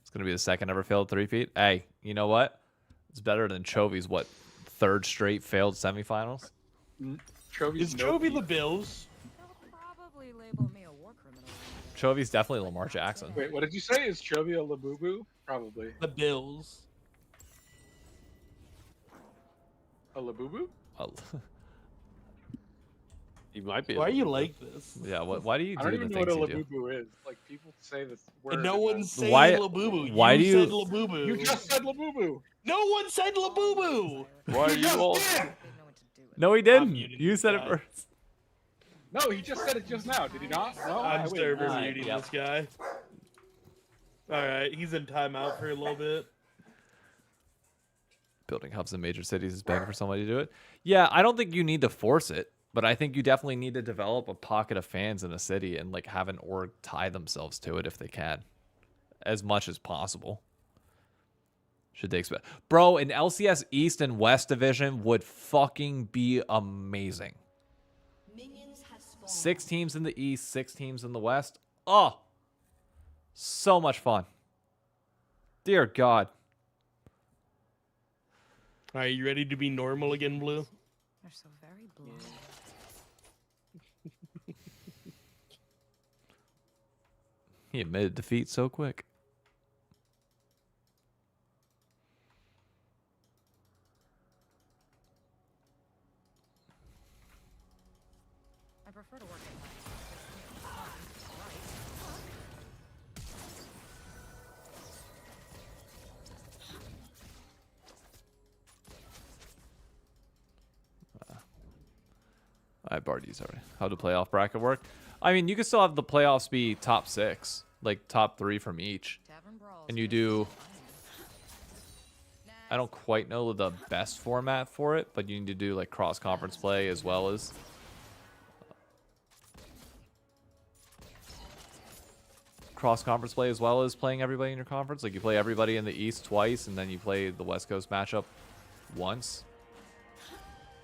S2: It's going to be the second ever failed three-peat. Hey, you know what? It's better than Chovy's, what, third straight failed semifinals?
S5: Chovy's
S4: Is Chovy the Bills?
S14: Probably label me a war criminal.
S2: Chovy's definitely Lamar Jackson.
S5: Wait, what did you say? Is Chovy a Labubu? Probably.
S4: The Bills.
S5: A Labubu?
S2: Oh.
S15: You might be.
S4: Why are you like this?
S2: Yeah, why do you
S5: I
S2: do
S5: don't
S2: the
S5: even know what
S2: things
S5: a
S2: you do?
S5: Labubu is. Like, people say this word.
S4: And no
S5: and
S4: one's saying
S2: Why-
S4: Labubu.
S2: why do you-
S4: said Labubu.
S5: You just said Labubu.
S4: No one said Labubu.
S15: Why are you all?
S2: No, he didn't.
S4: muting
S2: You
S4: this
S2: said it
S4: guy.
S2: first.
S5: No, he just said it just now. Did he not? No,
S4: I'm
S5: wait.
S4: server
S2: Alright,
S4: muting
S2: yep.
S4: this guy. All right, he's in timeout for a little bit.
S2: Building hubs in major cities is begging for somebody to do it. Yeah, I don't think you need to force it, but I think you definitely need to develop a pocket of fans in a city and like have an org tie themselves to it if they can, as much as possible. Should they expect, bro? An LCS East and West division would fucking be amazing. 6 teams in the East, 6 teams in the West. Oh, so much fun. Dear God.
S4: All right, you ready to be normal again, Blue?
S14: They're so very blue.
S2: He admitted defeat so quick.
S14: I prefer to work at night.
S2: I barred these already. How the playoff bracket work? I mean, you can still have the playoffs be top 6, like top 3 from each. And you do... I don't quite know the best format for it, but you need to do like cross-conference play as well as... cross-conference play as well as playing everybody in your conference. Like you play everybody in the East twice, and then you play the West Coast matchup once.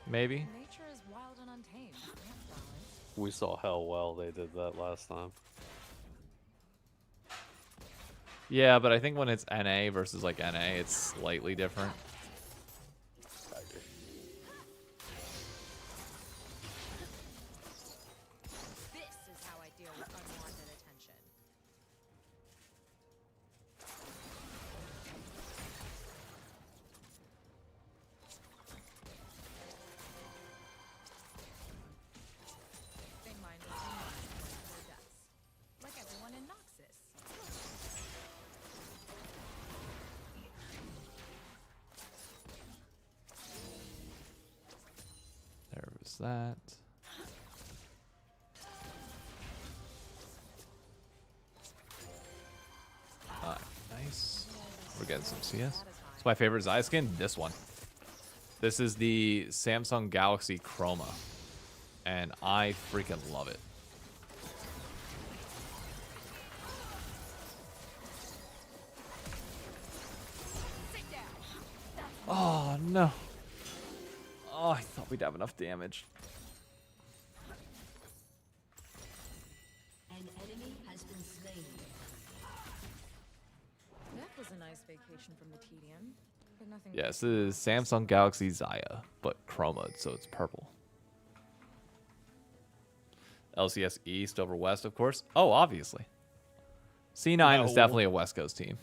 S2: Maybe.
S14: Nature is wild and untamed. Can't balance.
S15: We saw how well they did that last time.
S2: Yeah, but I think when it's NA versus like NA, it's slightly different.
S14: This is how I deal with unwanted attention.
S2: that. Nice. We're getting some CS. It's my favorite Zaya skin. This one. This is the Samsung Galaxy Chroma, and I freaking love it. Oh no. Oh, I thought we'd have enough damage.
S11: An enemy has been slain.
S14: That was a nice vacation from the tedium. But nothing.
S2: Yes, this is Samsung Galaxy Zaya, but chroma, so it's purple. LCS East over West, of course. Oh, obviously. C9 is
S4: No.
S2: definitely a West Coast team,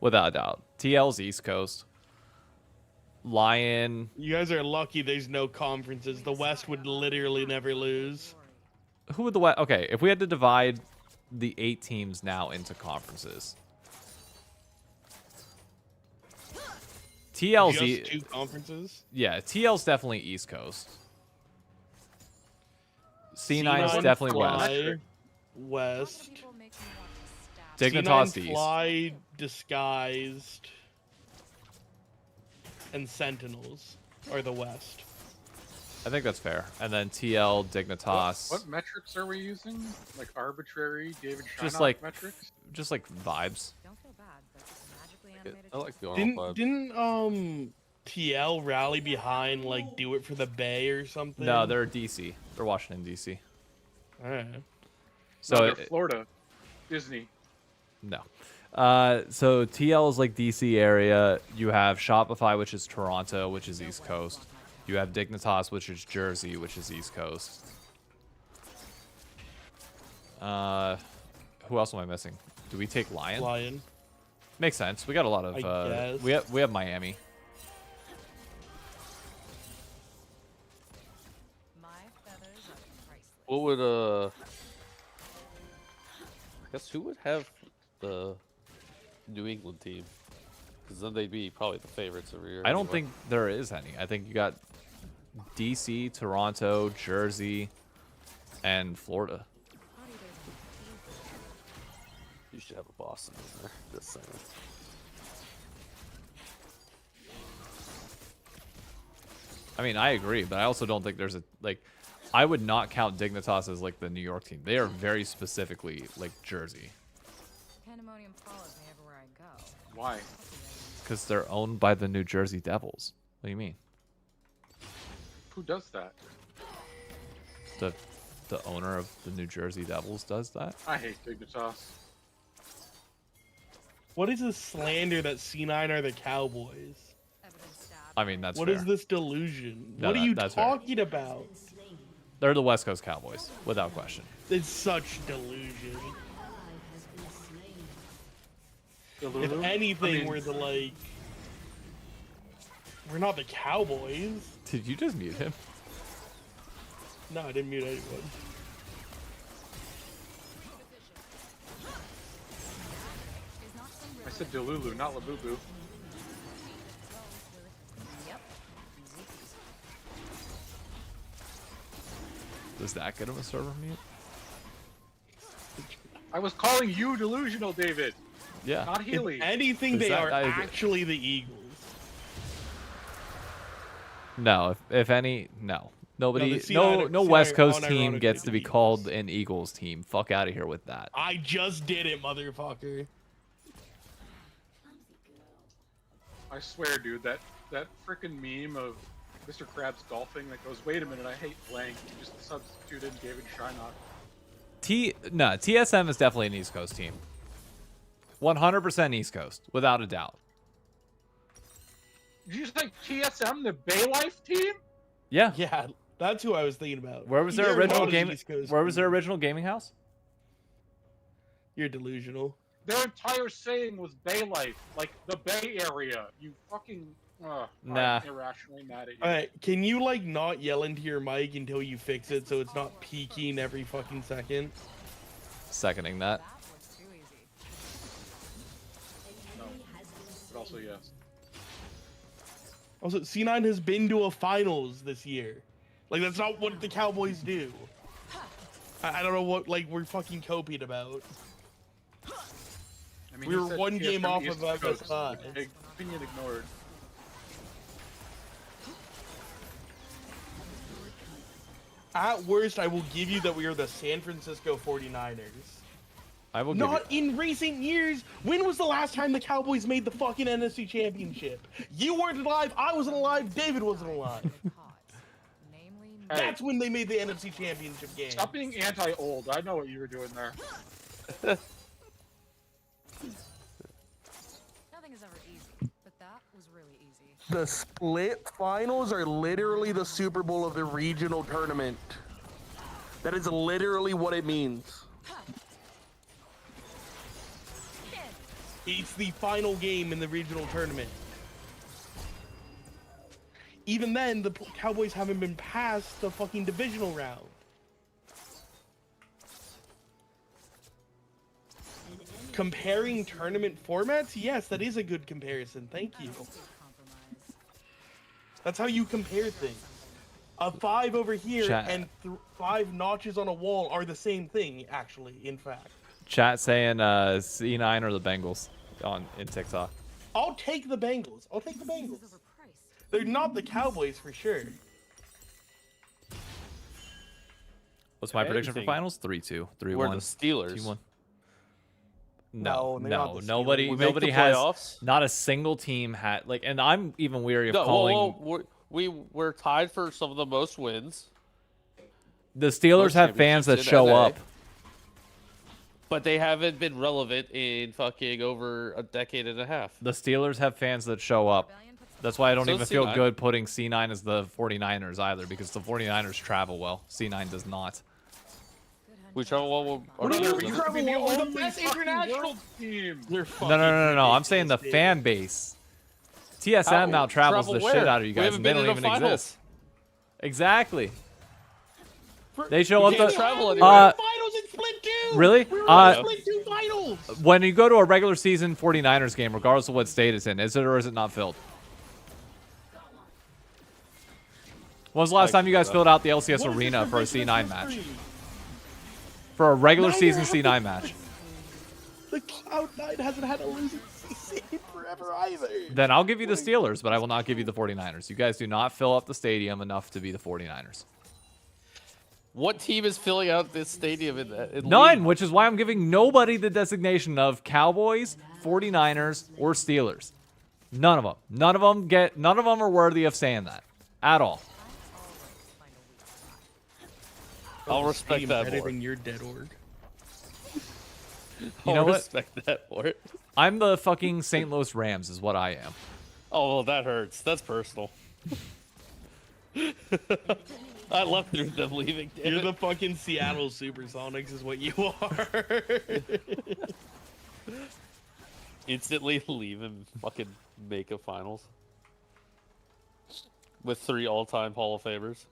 S2: without a doubt. TL's East Coast. Lion.
S4: You guys are lucky there's no conferences. The West would literally never lose.
S2: Who would the West? Okay, if we had to divide the 8 teams now into conferences. TL's
S4: Just 2 conferences?
S2: Yeah, TL's definitely East Coast. C9 is definitely West.
S4: West.
S2: Dignitas
S4: C9
S2: East.
S4: Fly, Disguised, and Sentinels are the West.
S2: I think that's fair. And then TL, Dignitas.
S5: What metrics are we using? Like arbitrary David Shynock
S2: Just like
S5: metrics?
S2: just like vibes.
S14: Don't feel bad, but just magically animated.
S15: I like the armor
S4: Didn't TL rally behind like Do It for the Bay or something?
S2: No, they're DC. They're Washington DC.
S4: Alright.
S2: So
S5: No, they're Florida, Disney.
S2: No. So TL is like DC area. You have Shopify, which is Toronto, which is East Coast. You have Dignitas, which is Jersey, which is East Coast. Who else am I missing? Do we take Lion?
S4: Lion.
S2: Makes sense. We got a lot of.
S4: I guess.
S2: We have Miami.
S15: What would I guess who would have the New England team? Because then they'd be probably the favorites every year.
S2: I don't
S15: anyway.
S2: think there is any. I think you got DC, Toronto, Jersey, and Florida.
S15: You should have a Boston in there. Just saying.
S2: I mean, I agree, but I also don't think there's a like. I would not count Dignitas as like the New York team. They are very specifically like Jersey
S14: Pandemonium follows me everywhere I go.
S5: Why?
S2: because they're owned by the New Jersey Devils. What do you mean?
S5: Who does that?
S2: The owner of the New Jersey Devils does that?
S5: I hate Dignitas.
S4: What is this slander that C9 are the Cowboys?
S2: I mean, that's
S4: What
S2: fair.
S4: is this delusion?
S2: No,
S4: what are you
S2: that's fair.
S4: talking about?
S2: They're the West Coast Cowboys, without question.
S4: It's such delusion. If
S5: Delulu?
S4: anything,
S5: I mean-
S4: we're the like. We're not the Cowboys.
S2: Did you just mute him?
S4: No, I didn't mute anyone.
S5: I said Delulu, not Labubu.
S2: Does that get him a server mute?
S5: I was calling you delusional, David.
S2: Yeah.
S5: Not Healy.
S4: If anything,
S2: Is
S4: they
S2: that-
S4: are
S2: I agree.
S4: actually the Eagles.
S2: No, if any, no. Nobody,
S4: the
S2: no
S4: C9
S2: West Coast
S4: unironically
S2: team gets
S4: the
S2: to be
S4: Eagles.
S2: called an Eagles team. Fuck out of here with that.
S4: I just did it, motherfucker.
S5: I swear, dude, that freaking meme of Mr. Krabs golfing that goes, wait a minute, I hate blank. You just substituted David Shynock.
S2: TSM is definitely an East Coast team. 100% East Coast, without a doubt.
S5: Did you say TSM, the Bay Life team?
S2: Yeah.
S4: Yeah, that's who I was thinking about.
S2: Where was their
S4: They're
S2: original
S4: not an
S2: game?
S4: East Coast
S2: Where was their
S4: team.
S2: original gaming house?
S4: You're delusional.
S5: Their entire saying was Bay Life, like the Bay Area. You fucking.
S2: Nah.
S5: I'm irrationally mad at you.
S4: Alright, can you like not yell into your mic until you fix it so it's not peaking every fucking second?
S2: Seconding that.
S5: No. But also, yes.
S4: Also, C9 has been to a finals this year. Like, that's not what the Cowboys do. I don't know what, like, we're fucking coping about.
S5: I mean,
S4: We
S5: you
S4: were
S5: said
S4: one
S5: TSM
S4: game off
S5: East
S4: of
S5: Coast.
S4: FS5.
S5: Opinion ignored.
S4: At worst, I will give you that we are the San Francisco 49ers.
S2: I will
S4: Not in recent years. When was the last time the Cowboys made the fucking NFC Championship? You weren't alive. I wasn't alive. David wasn't alive. That's when they made the NFC Championship game.
S5: Stop being anti-old. I know what you were doing there.
S14: Nothing is ever easy, but that was really easy.
S4: The split finals are literally the Super Bowl of the regional tournament. That is literally what it means. It's the final game in the regional tournament. Even then, the Cowboys haven't been past the fucking divisional round. Comparing tournament formats? Yes, that is a good comparison. Thank you. That's how you compare things. A 5 over here
S2: Chat.
S4: and 5 notches on a wall are the same thing, actually, in fact.
S2: Chat saying C9 or the Bengals in TikTok.
S4: I'll take the Bengals. I'll take the Bengals. They're not the Cowboys for sure.
S2: What's my prediction for
S15: Anything.
S2: finals? 3-2, 3-1.
S15: We're the Steelers.
S2: 2-1.
S4: No, they're not the Steelers.
S2: Nobody
S15: We make
S2: nobody
S15: the
S2: has.
S15: playoffs?
S2: Not a single team had like, and I'm even weary of
S15: No,
S2: calling.
S15: we're tied for some of the most wins,
S2: The Steelers
S15: most
S2: have fans that
S15: championships in
S2: show
S15: LA.
S2: up.
S15: but they haven't been relevant in fucking over a decade and a half.
S2: The Steelers have fans that show up. That's why I don't
S15: So
S2: even
S15: does
S2: feel
S15: C9.
S2: good putting C9 as the 49ers either, because the 49ers travel well. C9 does not.
S15: We travel well.
S4: What do you mean?
S5: We
S4: We
S5: used to be
S4: travel
S5: the
S4: well. We're the
S5: only
S4: best
S5: fucking
S4: international
S5: world team.
S4: They're
S2: No,
S4: fucking
S2: no. I'm saying the
S4: ridiculous,
S2: fan base. TSM now travels the
S15: Travel
S2: shit
S15: where?
S2: out of you
S15: We
S2: guys,
S15: haven't
S2: and they
S15: been
S2: don't
S15: in
S2: even
S15: the finals.
S2: exist. They show
S15: We
S2: up
S15: can't
S2: to
S15: travel
S4: We're
S15: anywhere.
S4: in finals in Split 2.
S2: Really?
S4: We were
S2: Uh,
S4: in Split 2 finals.
S2: When you go to a regular season 49ers game, regardless of what state it's in, is it or is it not filled? When was the last time you guys filled out the LCS
S4: What is
S2: arena
S4: this
S2: for a
S4: ridiculous
S2: C9 match?
S4: history?
S2: For a regular
S4: Neither
S2: season
S4: have the-
S2: C9 match?
S4: The Cloud9 hasn't had a losing season in forever either.
S2: Then I'll give you the Steelers, but I will not give you the 49ers. You guys do not fill up the stadium enough to be the 49ers.
S15: What team is filling out this stadium in
S2: None,
S15: league?
S2: which is why I'm giving nobody the designation of Cowboys, 49ers, or Steelers. None of them. None of them are worthy of saying that at all.
S15: I'll respect that
S4: better
S15: more.
S4: than your dead org.
S2: You know what?
S15: Respect that more.
S2: I'm the fucking St. Louis Rams is what I am.
S15: Oh, well, that hurts. That's personal. I love through them leaving. damn
S4: You're
S15: it.
S4: the fucking Seattle Supersonics is what you are.
S15: Instantly leave and fucking make a finals with 3 all-time Hall of Famers.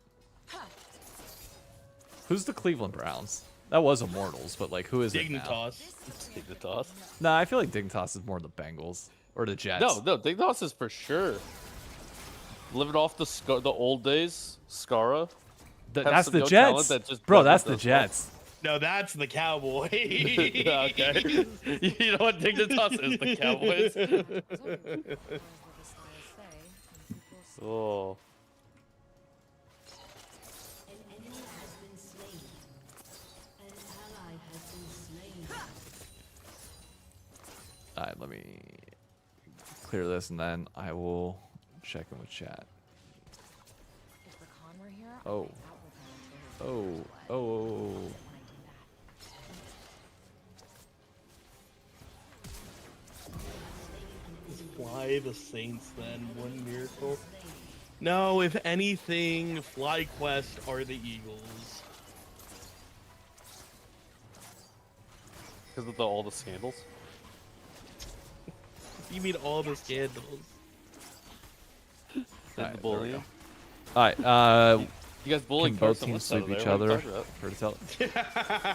S2: Who's the Cleveland Browns? That was Immortals, but like, who is it now?
S4: Dignitas.
S15: Dignitas.
S2: Nah, I feel like Dignitas is more the Bengals or the Jets.
S15: No, Dignitas is for sure. Living off the old days, Skara.
S2: That's the Jets, bro. That's the Jets.
S4: No, that's the Cowboy.
S15: Okay. You know what Dignitas is? The Cowboys. Oh.
S11: An enemy has been slain. An ally has been slain.
S2: Alright, let me clear this and then I will check in with chat.
S14: If Rakan were here,
S2: Oh.
S14: I'd out with him until his
S2: Oh.
S4: Fly the Saints then, one miracle. No, if anything, FlyQuest are the Eagles.
S15: Because of all the scandals.
S4: You mean all the scandals?
S15: And the bullying.
S2: Alright,
S15: You guys bullying
S2: can both
S15: Carson
S2: teams
S15: Wentz out
S2: sweep
S15: of
S2: each
S15: there, what are
S2: other?
S15: you talking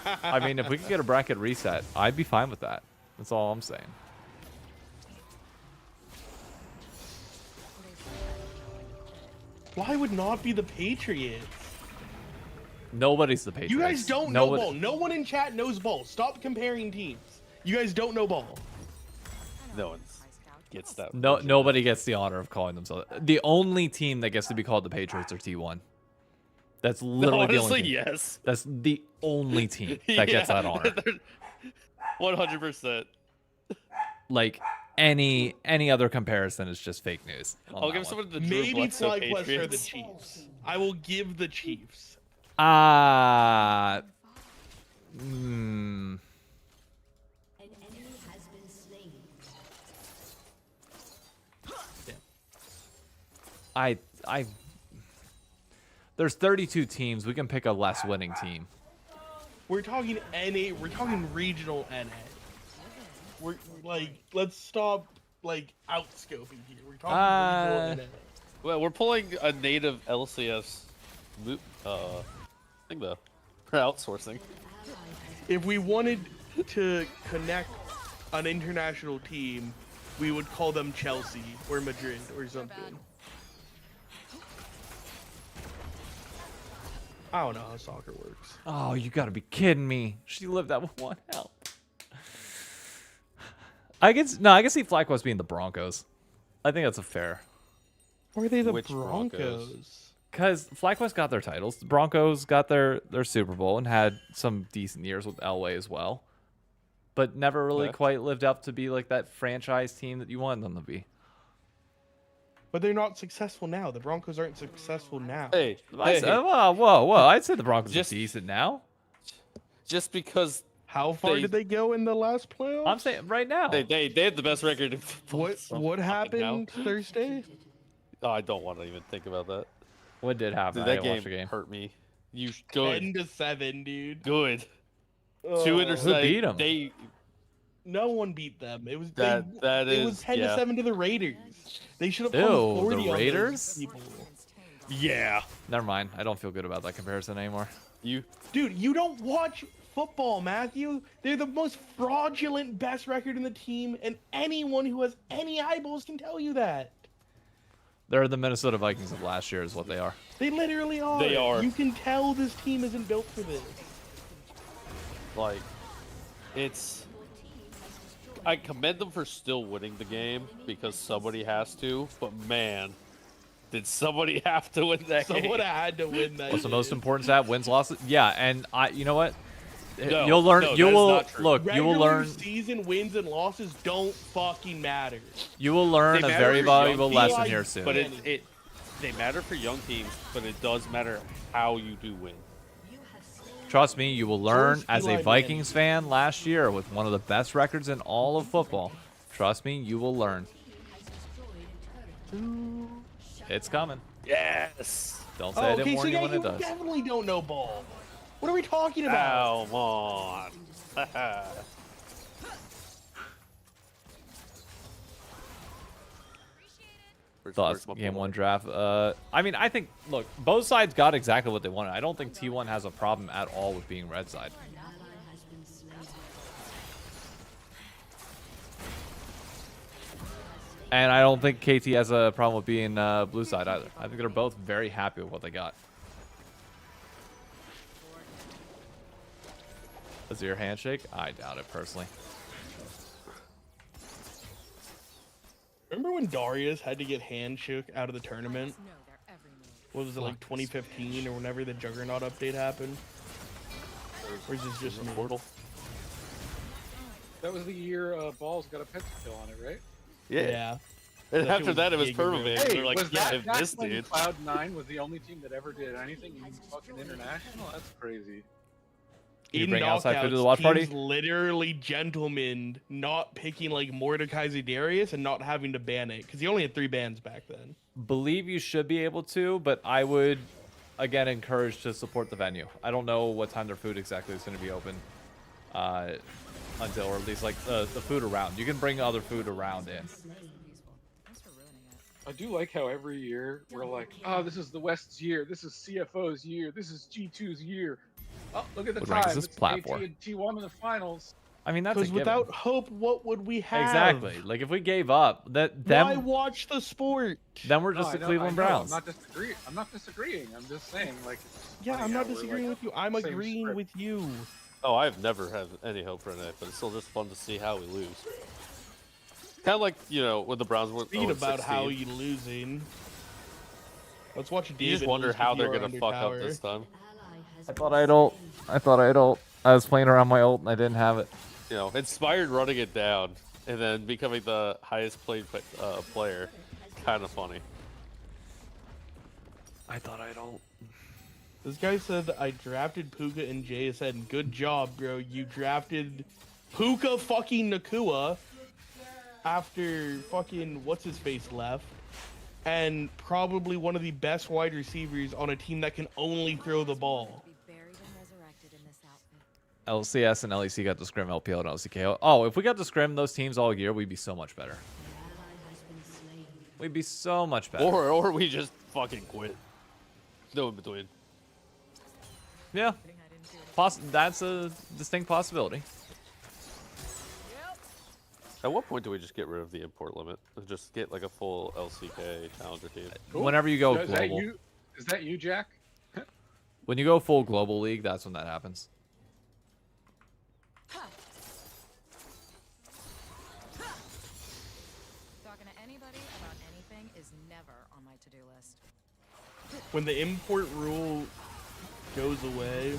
S15: about?
S2: I mean, if we could get a bracket reset, I'd be fine with that. That's all I'm saying.
S4: Why would not be the Patriots?
S2: Nobody's the Patriots.
S4: You guys don't know ball. No one in chat knows ball. Stop comparing teams. You guys don't know ball.
S15: No one gets that.
S2: No, nobody gets the honor of calling themselves. The only team that gets to be called the Patriots are T1. That's literally the only team.
S15: Yes.
S2: That's the only team that gets that honor.
S15: 100%.
S2: Like any other comparison is just fake news.
S15: I'll give someone the Drew
S4: Maybe
S15: Bledsoe
S4: FlyQuest are the
S15: Patriots.
S4: Chiefs. I will give the Chiefs.
S11: An enemy has been slain.
S2: There's 32 teams. We can pick a less winning team.
S4: We're talking NA. We're talking regional NA. We're like, let's stop like outscoping here. We're talking regional NA.
S15: Well, we're pulling a native LCS thing though. For outsourcing.
S4: If we wanted to connect an international team, we would call them Chelsea or Madrid or something. I don't know how soccer works.
S2: Oh, you gotta be kidding me. She lived that with 1 health. I can see FlyQuest being the Broncos. I think that's a fair.
S4: Or are they the
S15: Which
S4: Broncos?
S2: Because FlyQuest got their titles. The Broncos got their Super Bowl and had some decent years with Elway as well. But never really quite lived up to be like that franchise team that you wanted them to be.
S4: But they're not successful now. The Broncos aren't successful now.
S15: Hey,
S2: Whoa. I'd say the Broncos are decent now.
S15: Just because.
S4: How far did they go in the last playoffs?
S2: I'm saying right now.
S15: They had the best record in football.
S4: What happened Thursday?
S15: Oh, I don't want to even think about that.
S2: What did happen?
S15: Dude,
S2: I
S15: that
S2: didn't watch the
S15: game
S2: game.
S15: hurt me. You good?
S4: 10-7, dude.
S15: Good. 2 interceptions.
S2: Who beat 'em?
S4: No one beat them. It was
S15: that
S4: it was 10-7 to the Raiders. They should have put 40
S2: the
S4: on
S2: Raiders?
S4: those people.
S15: Yeah.
S2: Never mind. I don't feel good about that comparison anymore.
S4: Dude, you don't watch football, Matthew. They're the most fraudulent best record in the team, and anyone who has any eyeballs can tell you that.
S2: They're the Minnesota Vikings of last year is what they are.
S4: They literally are.
S15: They are.
S4: You can tell this team isn't built for this.
S15: Like, I commend them for still winning the game because somebody has to, but man, did somebody have to win that game?
S4: Someone had to win that.
S2: What's the most important stat? Wins, losses? Yeah, and you know what?
S15: No,
S2: You'll learn.
S15: no,
S2: you
S15: that is
S2: will
S15: not true.
S2: look. You will
S4: Regular
S2: learn.
S4: Season wins and losses don't fucking matter.
S2: You will learn
S15: They
S2: a
S15: matter
S2: very
S15: for
S2: valuable
S15: young
S2: lesson
S15: teams,
S2: here soon.
S15: But they matter for young teams, but it does matter how you do win.
S2: Trust me, you will learn
S4: George
S2: as a
S4: Eli
S2: Vikings fan last year with one of the best records in all of football. Trust me, you will learn. It's coming.
S15: Yes.
S2: Don't say I didn't
S4: okay,
S2: warn
S4: so
S2: you
S4: yeah,
S2: when
S4: you
S2: it does.
S4: definitely don't know ball. What are we talking about?
S15: Come on.
S2: Thoughts, game one draft. I mean, I think, look, both sides got exactly what they wanted. I don't think T1 has a problem at all with being red side. And I don't think KT has a problem with being blue side either. I think they're both very happy with what they got. Is it your handshake? I doubt it, personally.
S4: Remember when Darius had to get handshook out of the tournament? What was it, like 2015 or whenever the Juggernaut update happened? Or is this just me?
S15: Portal?
S5: That was the year Balls got a pentakill on it, right?
S15: Yeah. And after that, it was permaban.
S5: Hey,
S15: They're like,
S5: was
S15: yeah,
S5: that
S15: this
S5: when
S15: dude.
S5: Cloud9 was the only team that ever did anything in fucking international? That's crazy.
S2: You
S4: In
S2: bring outside food to the
S4: knockouts,
S2: watch party?
S4: teams literally gentlemen not picking like Mordecai Zedarius and not having to ban it because he only had 3 bans back then.
S2: Believe you should be able to, but I would, again, encourage to support the venue. I don't know what time their food exactly is going to be open until, or at least like the food around. You can bring other food around in.
S5: I do like how every year we're like, oh, this is the West's year, this is CFO's year, this is G2's year. Oh, look at the
S2: What rank
S5: time.
S2: is this
S5: It's
S2: platform?
S5: KT and T1 in the finals.
S2: I mean, that's a
S4: because
S2: given.
S4: without hope, what would we have?
S2: Exactly. Like if we gave up,
S4: Why
S2: then
S4: watch the sport?
S2: we're
S5: No,
S2: just
S5: I
S2: the
S5: know-
S2: Cleveland
S5: I know,
S2: Browns.
S5: I'm not disagreeing. I'm just saying, like. it's
S4: Yeah,
S5: funny
S4: I'm
S5: how
S4: not
S5: we're,
S4: disagreeing
S5: like,
S4: with you. I'm
S5: same
S4: agreeing
S5: script.
S4: with you.
S15: Oh, I've never had any hope for anything, but it's still just fun to see how we lose. Kind of like, you know, when the Browns went
S4: Read
S15: 0-16.
S4: about how you losing. Let's watch David.
S15: You just wonder
S4: lose
S15: how
S4: with
S15: they're
S4: your
S15: gonna fuck up
S4: Undertower.
S15: this time.
S2: I thought I'd ult. I was playing around my ult and I didn't have it.
S15: You know, inspired running it down and then becoming the highest played player. Kind of funny.
S2: I thought I'd ult.
S4: This guy said I drafted Puka and JSN. Good job, bro. You drafted Puka fucking Nakua after fucking what's his face left, and probably one of the best wide receivers on a team that can only throw the ball.
S2: LCS and LEC got to scrim LPL and LCKO. Oh, if we got to scrim those teams all year, we'd be so much better. We'd be so much better.
S15: Or we just fucking quit. No in between.
S2: Yeah. That's a distinct possibility.
S15: At what point do we just get rid of the import limit? And just get like a full LCK challenger team?
S2: Whenever you go
S5: Is that
S2: global.
S5: you? Is that you, Jack?
S2: When you go full global league, that's when that happens.
S19: Talking to anybody about anything is never on my to-do list.
S4: When the import rule goes away,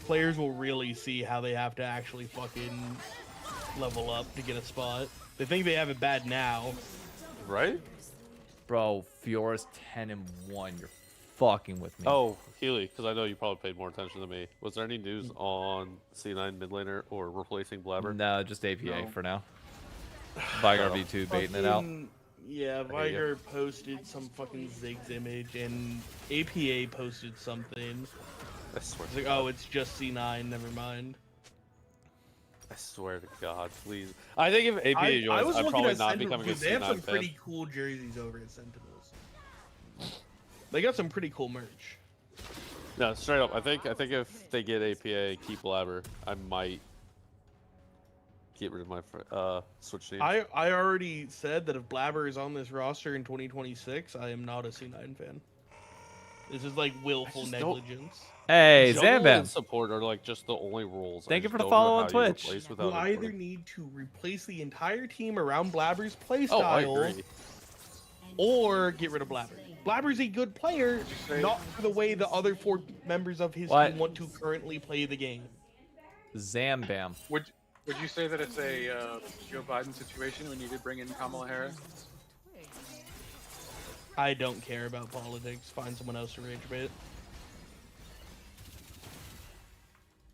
S4: players will really see how they have to actually fucking level up to get a spot. They think they have it bad now.
S15: Right?
S2: Bro, Fiora's 10-1. You're fucking with me.
S15: Oh, Healy, because I know you probably paid more attention than me. Was there any news on C9 mid laner or replacing Blabber?
S2: No, just APA
S15: No.
S2: for now. Vigar V2 baiting it out.
S4: Fucking- Yeah,
S2: I hear
S4: Vigar posted some fucking Ziggs image, and APA posted something.
S15: I swear.
S4: It's like, oh, it's just C9, never mind.
S15: I swear to God, please. I think if APA joins, I'm probably not becoming a
S4: They have
S15: C9
S4: some
S15: fan.
S4: pretty cool jerseys over at Sentinels. They got some pretty cool merch.
S15: No, straight up. I think if they get APA, keep Blabber, I might get rid of my Switch team.
S4: I already said that if Blabber is on this roster in 2026, I am not a C9 fan. This is like willful
S15: just don't-
S4: negligence.
S2: Hey,
S15: Jungle and
S2: Zambam.
S15: support are like just the only roles.
S2: Thank
S15: I
S2: you for
S15: just
S2: the
S15: don't know
S2: follow on
S15: how you
S2: Twitch.
S15: replace
S4: You
S15: without
S4: either
S15: importing.
S4: need to replace the entire team around Blabber's playstyle,
S15: Oh, I agree.
S4: or get rid of Blabber. Blabber's a good player,
S5: say-
S4: not for the way the other 4 members of his
S2: What?
S4: team want to currently play the game.
S2: Zambam.
S5: Would you say that it's a Joe Biden situation when you did bring in Kamala Harris?
S4: I don't care about politics. Find someone else to rage bait.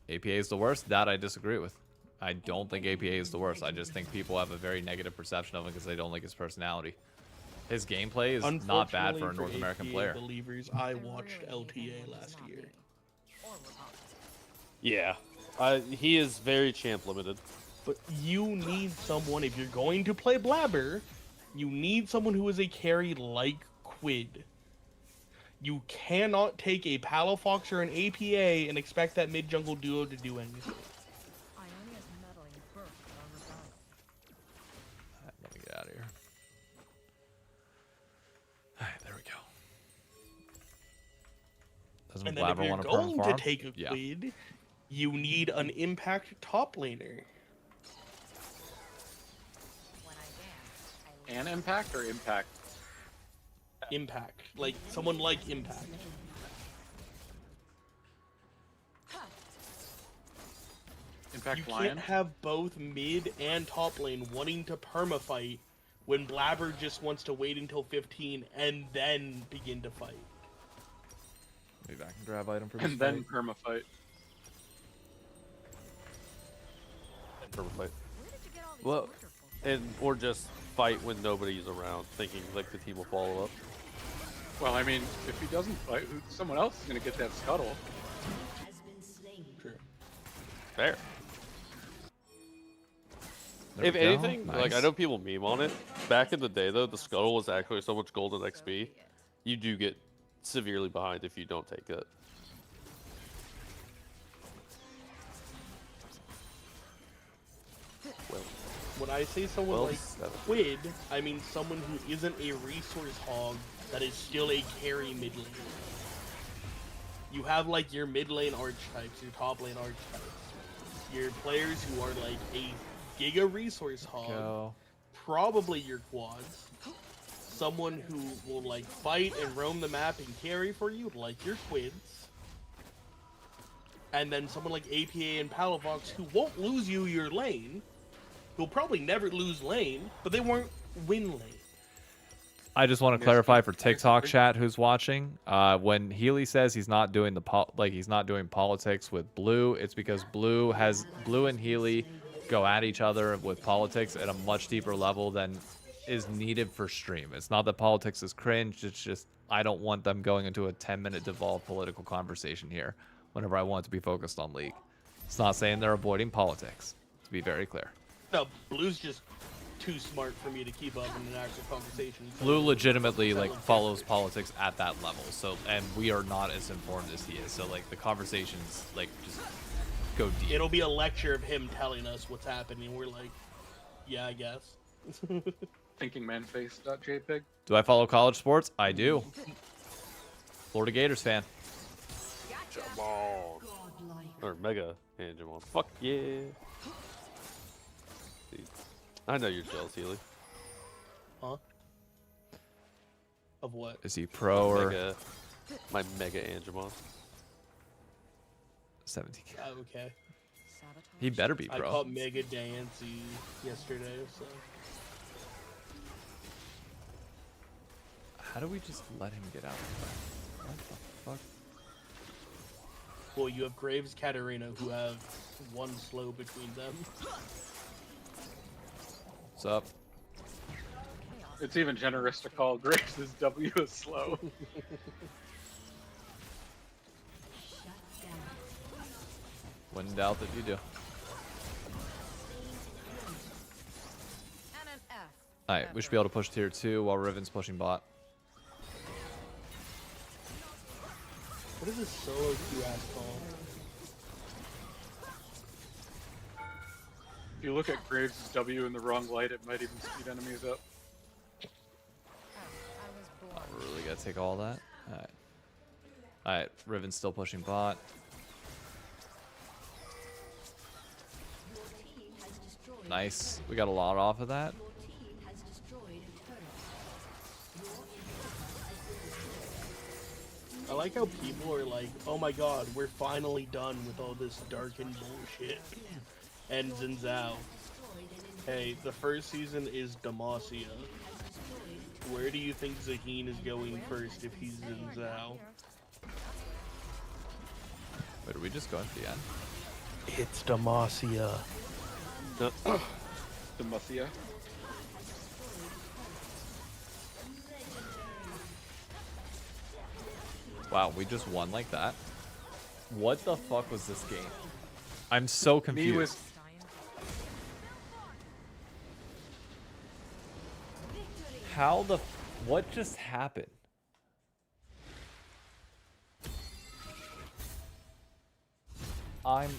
S2: APA is the worst. That I disagree with. I don't think APA is the worst. I just think people have a very negative perception of him because they don't like his personality. His gameplay is not bad for a
S4: Unfortunately
S2: North American
S4: APA
S2: player.
S4: Believers, I watched LTA last year.
S15: Yeah, he is very champ limited.
S4: But you need someone, if you're going to play Blabber, you need someone who is a carry like Quid. You cannot take a Palafox or an APA and expect that mid-jungle duo to do anything.
S2: Let me get out of here. Alright, there we go. Doesn't
S4: And then if
S2: Blabber
S4: you're
S2: want to perm
S4: going to
S2: farm?
S4: take a
S2: Yeah.
S4: Quid, you need an impact top laner.
S5: An impact or impact?
S4: Impact. Like, someone like Impact.
S5: Impact
S4: You
S5: Lion?
S4: can't have both mid and top lane wanting to permafight when Blabber just wants to wait until 15 and then begin to fight.
S2: Be back and grab item for this
S5: And then
S2: fight.
S5: permafight.
S15: Permafight. Well, or just fight when nobody's around, thinking like the team will follow up.
S5: Well, I mean, if he doesn't fight, someone else is going to get that scuttle.
S4: True.
S15: Fair.
S2: There
S15: If
S2: we go.
S15: anything, like I
S2: Nice.
S15: know people meme on it. Back in the day, though, the scuttle was actually so much golden XP. You do get severely behind if you don't take it.
S4: When I say someone
S15: Well,
S4: like Quid, I mean someone who isn't a resource hog that is still a carry mid lane. You have like your mid lane archetypes, your top lane archetypes, your players who are like a giga resource hog, probably your quads, someone who will like fight and roam the map and carry for you, like your Quids, and then someone like APA and Palavox who won't lose you your lane, who'll probably never lose lane, but they won't win lane.
S2: I just want to clarify for TikTok chat who's watching. When Healy says he's not doing he's not doing politics with Blue, it's because Blue and Healy go at each other with politics at a much deeper level than is needed for stream. It's not that politics is cringe. It's just I don't want them going into a 10-minute devolved political conversation here whenever I want to be focused on League. It's not saying they're avoiding politics, to be very clear.
S4: No, Blue's just too smart for me to keep up in an actual conversation.
S2: Blue legitimately follows politics at that level, so and we are not as informed as he is. So like the conversations just go deep.
S4: It'll be a lecture of him telling us what's happening. We're like, yeah, I guess.
S5: ThinkingManface.jpg.
S2: Do I follow college sports? I do. Florida Gators fan.
S15: Jamal. Or Mega Angemon. Fuck yeah. I know you're jealous, Healy.
S4: Huh? Of what?
S2: Is he pro or
S15: my Mega Angemon?
S2: 17.
S4: Oh, okay.
S2: He better be pro.
S4: I caught Mega Dancy yesterday, so.
S2: How do we just let him get out of the way? What the fuck?
S4: Well, you have Graves, Katarina, who have one slow between them.
S2: What's up?
S5: It's even generous to call Graves' W a slow.
S2: When in doubt, that you do. Alright, we should be able to push tier 2 while Riven's pushing bot.
S4: What is this solo Q-ass called?
S5: If you look at Graves' W in the wrong light, it might even speed enemies up.
S2: We really gotta take all that? Alright. Alright, Riven's still pushing bot. Nice. We got a lot off of that.
S4: I like how people are like, oh my god, we're finally done with all this darkened bullshit. And Xin Zhao. Hey, the first season is Demacia. Where do you think Zaheen is going first if he's Xin Zhao?
S2: Wait, did we just go at the end?
S4: It's Demacia.
S5: Demacia?
S2: Wow, we just won like that? What the fuck was this game? I'm so confused. How the... What just happened? I'm...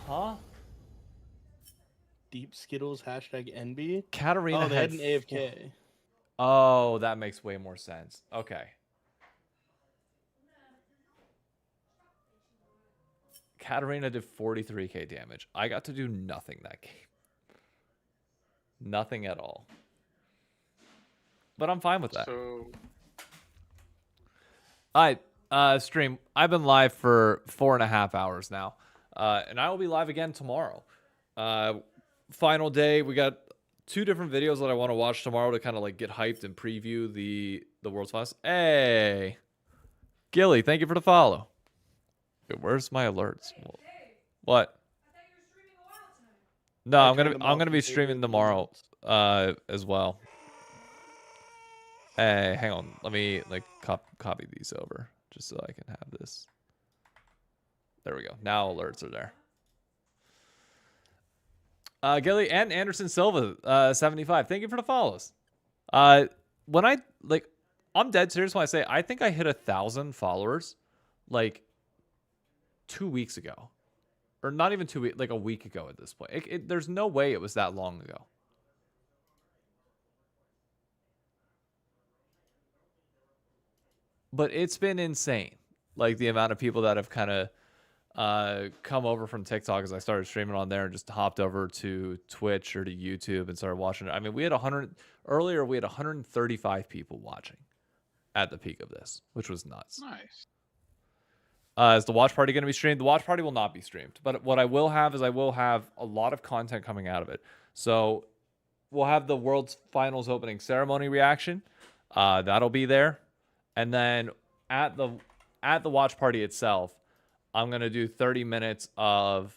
S2: Huh?
S4: Deep Skittles hashtag NB?
S2: Katarina
S4: oh, they had an AFK.
S2: Oh, that makes way more sense. Okay. Katarina did 43k damage. I got to do nothing that game. Nothing at all. But I'm fine with that.
S5: So...
S2: Alright, stream. I've been live for 4.5 hours now. And I will be live again tomorrow. Final day. We got 2 different videos that I want to watch tomorrow to kind of like get hyped and preview the World's Finals. Hey, Gilly, thank you for the follow. Wait, where's my alerts? What? No, I'm gonna be streaming tomorrow as well. Hey, hang on. Let me like copy these over just so I can have this. There we go. Now alerts are there. Gilly and Anderson Silva, 75. Thank you for the follows. When I like, I'm dead serious when I say I think I hit 1,000 followers like 2 weeks ago. Or not even 2 weeks, like a week ago at this point. There's no way it was that long ago. But it's been insane. Like the amount of people that have kind of come over from TikTok as I started streaming on there and just hopped over to Twitch or to YouTube and started watching it. I mean, we had 135 people watching at the peak of this, which was nuts.
S5: Nice.
S2: Is the watch party going to be streamed? The watch party will not be streamed. But what I will have is I will have a lot of content coming out of it. So we'll have the World's Finals opening ceremony reaction. That'll be there. And then at the watch party itself, I'm going to do 30 minutes of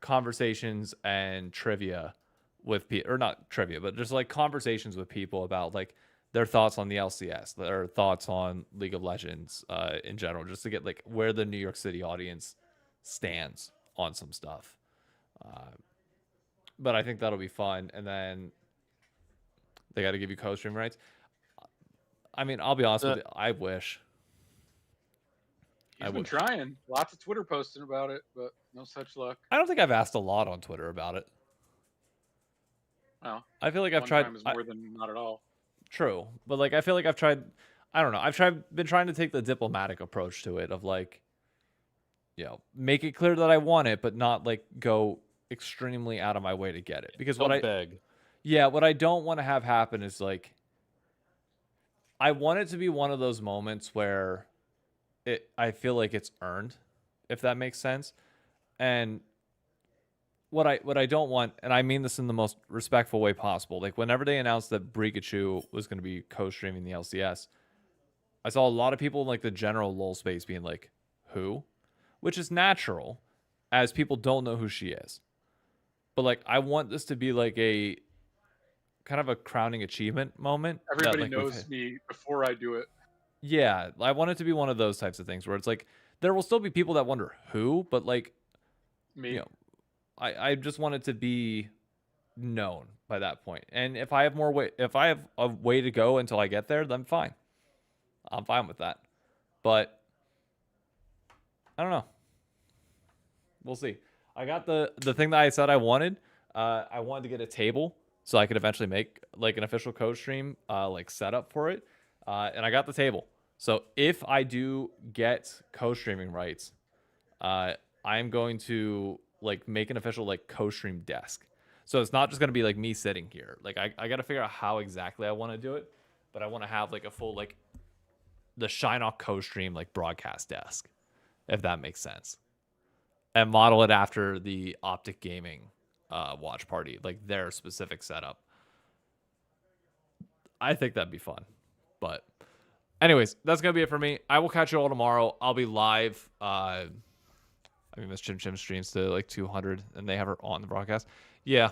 S2: conversations and trivia with people, or not trivia, but just like conversations with people about like their thoughts on the LCS, their thoughts on League of Legends in general, just to get like where the New York City audience stands on some stuff. But I think that'll be fun. And then they got to give you co-stream rights. I mean, I'll be honest with you. I wish.
S5: He's been trying. Lots of Twitter posting about it, but no such luck.
S2: I don't think I've asked a lot on Twitter about it.
S5: Well,
S2: I feel like I've
S5: one
S2: tried.
S5: time is more than not at all.
S2: True, but like I feel like I've tried. I don't know. Been trying to take the diplomatic approach to it of like, you know, make it clear that I want it, but not like go extremely out of my way to get it. Because what I don't want to have happen is like, I want it to be one of those moments where I feel like it's earned, if that makes sense. And what I don't want, and I mean this in the most respectful way possible, like whenever they announced that Brikachu was going to be co-streaming the LCS, I saw a lot of people in like the general LoL space being like, who? Which is natural, as people don't know who she is. But like, I want this to be like a kind of a crowning achievement moment.
S5: Everybody
S2: that, like,
S5: knows me before I do it.
S2: Yeah, I want it to be one of those types of things where it's like there will still be people that wonder who, but like
S5: me,
S2: you know, I just want it to be known by that point. And if I have a way to go until I get there, then fine. I'm fine with that. But I don't know. We'll see. I got the thing that I said I wanted. I wanted to get a table so I could eventually make like an official co-stream like setup for it. And I got the table. So if I do get co-streaming rights, I'm going to like make an official like co-stream desk. So it's not just going to be like me sitting here. Like I got to figure out how exactly I want to do it, but I want to have like a full like the Shinnok co-stream like broadcast desk, if that makes sense, and model it after the Optic Gaming watch party, like their specific setup. I think that'd be fun. But anyways, that's going to be it for me. I will catch you all tomorrow. I'll be live. I mean, Miss Chim Chim streams to like 200 and they have her on the broadcast. Yeah.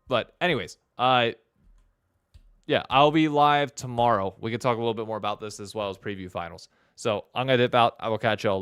S2: But anyways, yeah, I'll be live tomorrow. We can talk a little bit more about this as well as preview finals. So I'm going to dip out. I will catch y'all.